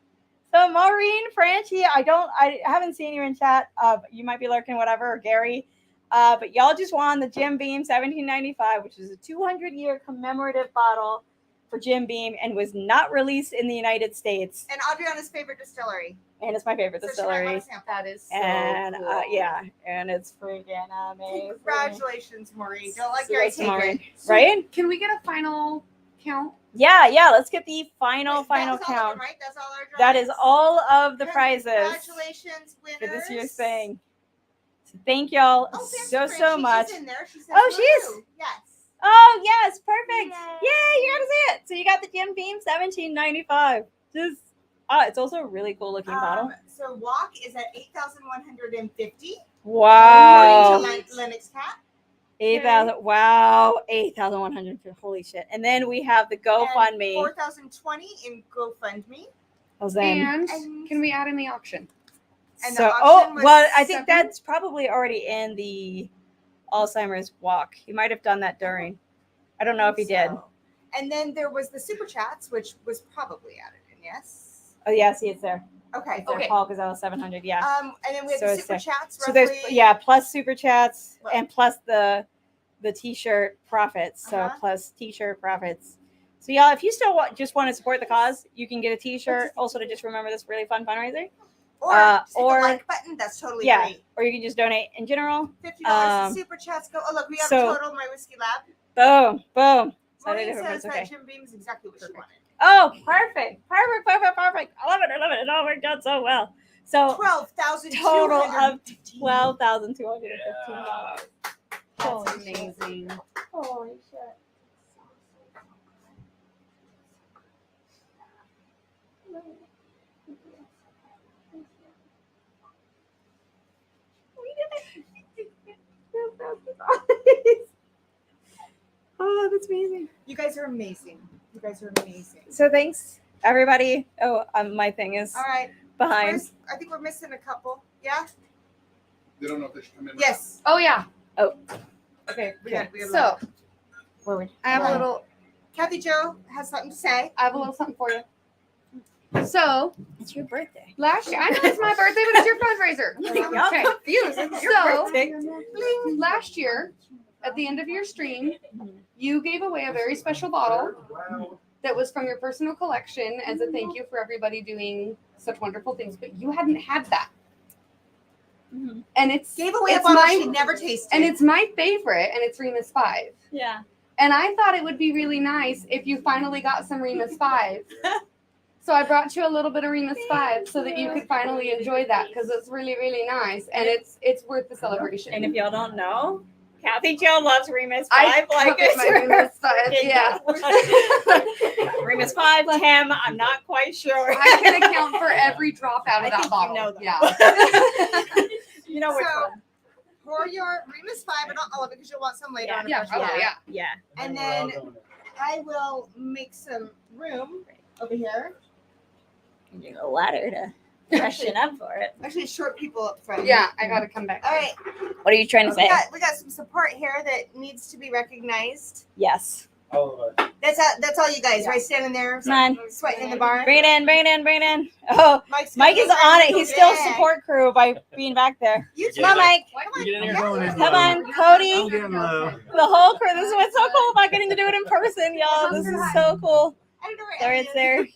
Speaker 2: So Maureen Franchi, I haven't seen you in chat. You might be lurking, whatever, or Gary. But y'all just won the Jim Beam 1795, which is a 200-year commemorative bottle for Jim Beam and was not released in the United States.
Speaker 1: And Adriana's favorite distillery.
Speaker 2: And it's my favorite
Speaker 1: So she might want
Speaker 2: distillery.
Speaker 1: a sample.
Speaker 6: That is so
Speaker 2: And
Speaker 6: cool.
Speaker 2: yeah, and it's freaking amazing.
Speaker 1: Congratulations, Maureen. Don't let
Speaker 2: So
Speaker 1: Gary
Speaker 2: that's
Speaker 1: take
Speaker 2: Maureen.
Speaker 1: it.
Speaker 6: So
Speaker 2: Right?
Speaker 6: Can we get a final count?
Speaker 2: Yeah. Let's get the final
Speaker 1: Wait, that was all of
Speaker 2: count.
Speaker 1: them, right? That's all our
Speaker 2: That is
Speaker 1: drawings?
Speaker 2: all of the prizes
Speaker 1: Congratulations, winners.
Speaker 2: for this year's thing. So thank y'all
Speaker 1: Oh, Fancy
Speaker 2: so
Speaker 1: Franchi
Speaker 2: much.
Speaker 1: is in there. She says
Speaker 2: Oh, she's-
Speaker 1: woohoo. Yes.
Speaker 2: Oh yes, perfect.
Speaker 1: Yay.
Speaker 2: Yay, you got to see it. So you got the Jim Beam 1795. Just it's also a really cool looking bottle.
Speaker 1: So walk is at 8,150.
Speaker 2: Wow.
Speaker 1: According to Lennox Cat.
Speaker 2: 8,000. Wow. 8,150. Holy shit. And then we have the GoFundMe.
Speaker 1: 4,020 in GoFundMe.
Speaker 6: And
Speaker 1: And-
Speaker 6: can we add in the auction?
Speaker 1: And
Speaker 2: So,
Speaker 1: the auction was
Speaker 2: well, I think
Speaker 6: 7?
Speaker 2: that's probably already in the Alzheimer's walk. He might have done that during. I don't know if he did.
Speaker 1: So- And then there was the super chats, which was probably added in. Yes.
Speaker 2: Oh yeah, see, it's there.
Speaker 1: Okay.
Speaker 2: It's there,
Speaker 6: Okay.
Speaker 2: Paul, because that was 700. Yeah.
Speaker 1: And then we had
Speaker 2: So
Speaker 1: the
Speaker 2: it's
Speaker 1: super
Speaker 2: there.
Speaker 1: chats.
Speaker 2: So there's
Speaker 1: Roughly,
Speaker 2: plus super chats
Speaker 1: Well-
Speaker 2: and plus the t-shirt profits. So
Speaker 1: Uh-huh.
Speaker 2: plus t-shirt profits. So y'all, if you still just want to support the cause, you can get a t-shirt. Also to just remember this really fun fundraiser.
Speaker 1: Or, just hit
Speaker 2: or-
Speaker 1: the like button. That's totally
Speaker 2: Yeah.
Speaker 1: great.
Speaker 2: Or you can just donate in general.
Speaker 1: $50 in super chats. Go. Oh look, we have
Speaker 2: so-
Speaker 1: total My Whiskey Lab.
Speaker 2: Boom. So
Speaker 1: Maureen
Speaker 2: different
Speaker 1: says
Speaker 2: parts, okay.
Speaker 1: that Jim Beam is exactly what she wanted.
Speaker 2: Oh, perfect. I love it. It all worked out so well. So
Speaker 1: 12,200
Speaker 2: total of $12,215.
Speaker 6: That's amazing.
Speaker 2: Holy shit. Oh, that's amazing.
Speaker 1: You guys are amazing. You guys are amazing.
Speaker 2: So thanks, everybody. Oh, my thing is
Speaker 1: All right.
Speaker 2: behind.
Speaker 1: I think we're missing a couple. Yeah.
Speaker 3: They don't know if they should come in.
Speaker 1: Yes.
Speaker 6: Oh yeah.
Speaker 1: Okay. We got
Speaker 6: So
Speaker 2: Where we?
Speaker 6: I have
Speaker 1: Right.
Speaker 6: a little.
Speaker 1: Kathy Joe has something to say.
Speaker 6: I have a little something for you. So
Speaker 2: It's your birthday.
Speaker 6: last year, I know it's my birthday, but it's your fundraiser.
Speaker 2: Y'all
Speaker 6: Okay.
Speaker 2: confused. It's your
Speaker 6: So-
Speaker 2: birthday.
Speaker 6: Last year, at the end of your stream, you gave away a very special bottle that was from your personal collection as a thank you for everybody doing such wonderful things. But you hadn't had that,
Speaker 2: Mhm.
Speaker 6: and it's
Speaker 1: Gave away a
Speaker 6: it's
Speaker 1: bottle
Speaker 6: my
Speaker 1: she never tasted.
Speaker 6: and it's my favorite, and it's Remus 5.
Speaker 2: Yeah.
Speaker 6: And I thought it would be really nice if you finally got some Remus 5. So I brought you a little bit of Remus 5 so that you could finally enjoy that because it's really, really nice and it's worth the celebration.
Speaker 2: And if y'all don't know, Kathy Jo loves Remus 5.
Speaker 6: I
Speaker 2: like
Speaker 6: covet my Remus 5, yeah.
Speaker 2: Remus 5, Tim, I'm not quite sure.
Speaker 6: I can account for every drop out of
Speaker 2: I
Speaker 6: that
Speaker 2: think
Speaker 6: bottle.
Speaker 2: you know that.
Speaker 6: Yeah.
Speaker 2: You know which
Speaker 1: So-
Speaker 2: one.
Speaker 1: Pour your Remus 5, but not all of it because you'll want some later
Speaker 2: Yeah.
Speaker 1: on.
Speaker 6: Yeah,
Speaker 1: eventually.
Speaker 6: yeah.
Speaker 2: Yeah.
Speaker 1: And then I will make some room over here.
Speaker 2: You need a ladder to freshen up for it.
Speaker 1: Actually, short people up front.
Speaker 6: Yeah, I gotta come back.
Speaker 1: All right.
Speaker 2: What are you trying to say?
Speaker 1: We got some support here that needs to be recognized.
Speaker 2: Yes.
Speaker 1: That's all you guys, right? Standing there,
Speaker 2: Come on.
Speaker 1: sweating in the barn.
Speaker 2: Bring it in. Oh,
Speaker 1: Mike's
Speaker 2: Mike is on it. He's still
Speaker 1: Yeah.
Speaker 2: support crew by being back there.
Speaker 1: You
Speaker 4: Get
Speaker 2: Come on,
Speaker 4: in
Speaker 2: Mike.
Speaker 4: You get in here.
Speaker 2: Come on, Cody.
Speaker 5: I'm getting low.
Speaker 2: The whole crew. This is what's so cool about getting to do it in person, y'all. This is so cool.
Speaker 1: I don't know where
Speaker 2: There
Speaker 1: Ellie
Speaker 2: it's
Speaker 1: is.
Speaker 2: there.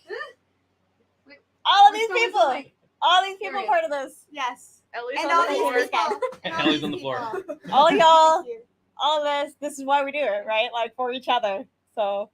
Speaker 2: All of
Speaker 6: Which
Speaker 2: these
Speaker 6: one was
Speaker 2: people.
Speaker 6: mine?
Speaker 2: All these people
Speaker 6: Period.
Speaker 2: part of this.
Speaker 1: Yes.
Speaker 6: Ellie's
Speaker 1: And
Speaker 6: on
Speaker 1: all
Speaker 6: the
Speaker 1: these
Speaker 6: board.
Speaker 1: people. and all
Speaker 4: Ellie's
Speaker 1: these
Speaker 4: on the floor.
Speaker 1: people.
Speaker 2: All y'all.
Speaker 1: Thank you.
Speaker 2: All of this. This is why we do it, right? Like for each other. So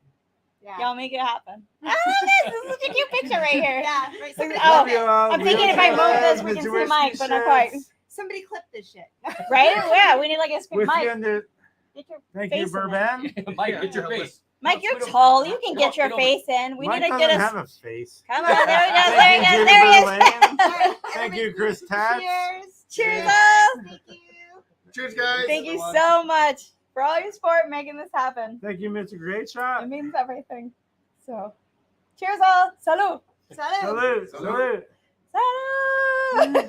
Speaker 1: Yeah.
Speaker 2: Y'all make it happen. This is such a cute picture right here.
Speaker 1: Yeah. Right. Somebody,
Speaker 2: Oh,
Speaker 5: Love you all.
Speaker 2: I'm thinking if I move this, we can see the mic, but not quite.
Speaker 1: somebody clip this shit.
Speaker 2: Right? Yeah, we need like a screen.
Speaker 5: With you
Speaker 2: Mike,
Speaker 5: under,
Speaker 2: get your
Speaker 5: thank
Speaker 2: face
Speaker 5: you,
Speaker 2: in
Speaker 5: Burban.
Speaker 4: Mike, get your face.
Speaker 2: Mike, you're tall. You can get your face in. We
Speaker 5: Mike
Speaker 2: need to
Speaker 5: doesn't
Speaker 2: get us.
Speaker 5: have a face.
Speaker 2: Come on, there we go.
Speaker 5: Thank
Speaker 2: There he
Speaker 5: you,
Speaker 2: is. There he is.
Speaker 5: Judy Berlin.
Speaker 1: All right,
Speaker 5: Thank you,
Speaker 1: everybody,
Speaker 5: Chris Tats.
Speaker 1: Cheers.
Speaker 2: Cheers,
Speaker 3: Yeah.
Speaker 2: all.
Speaker 1: Thank you.
Speaker 3: Cheers, guys.
Speaker 2: Thank you so much for all your support making this happen.
Speaker 5: Thank you, Mr. Great Shot.
Speaker 2: It means everything. So, cheers, all. Salud.
Speaker 1: Salud.
Speaker 5: Salute.
Speaker 3: Salute.
Speaker 5: Salute.
Speaker 2: Salud.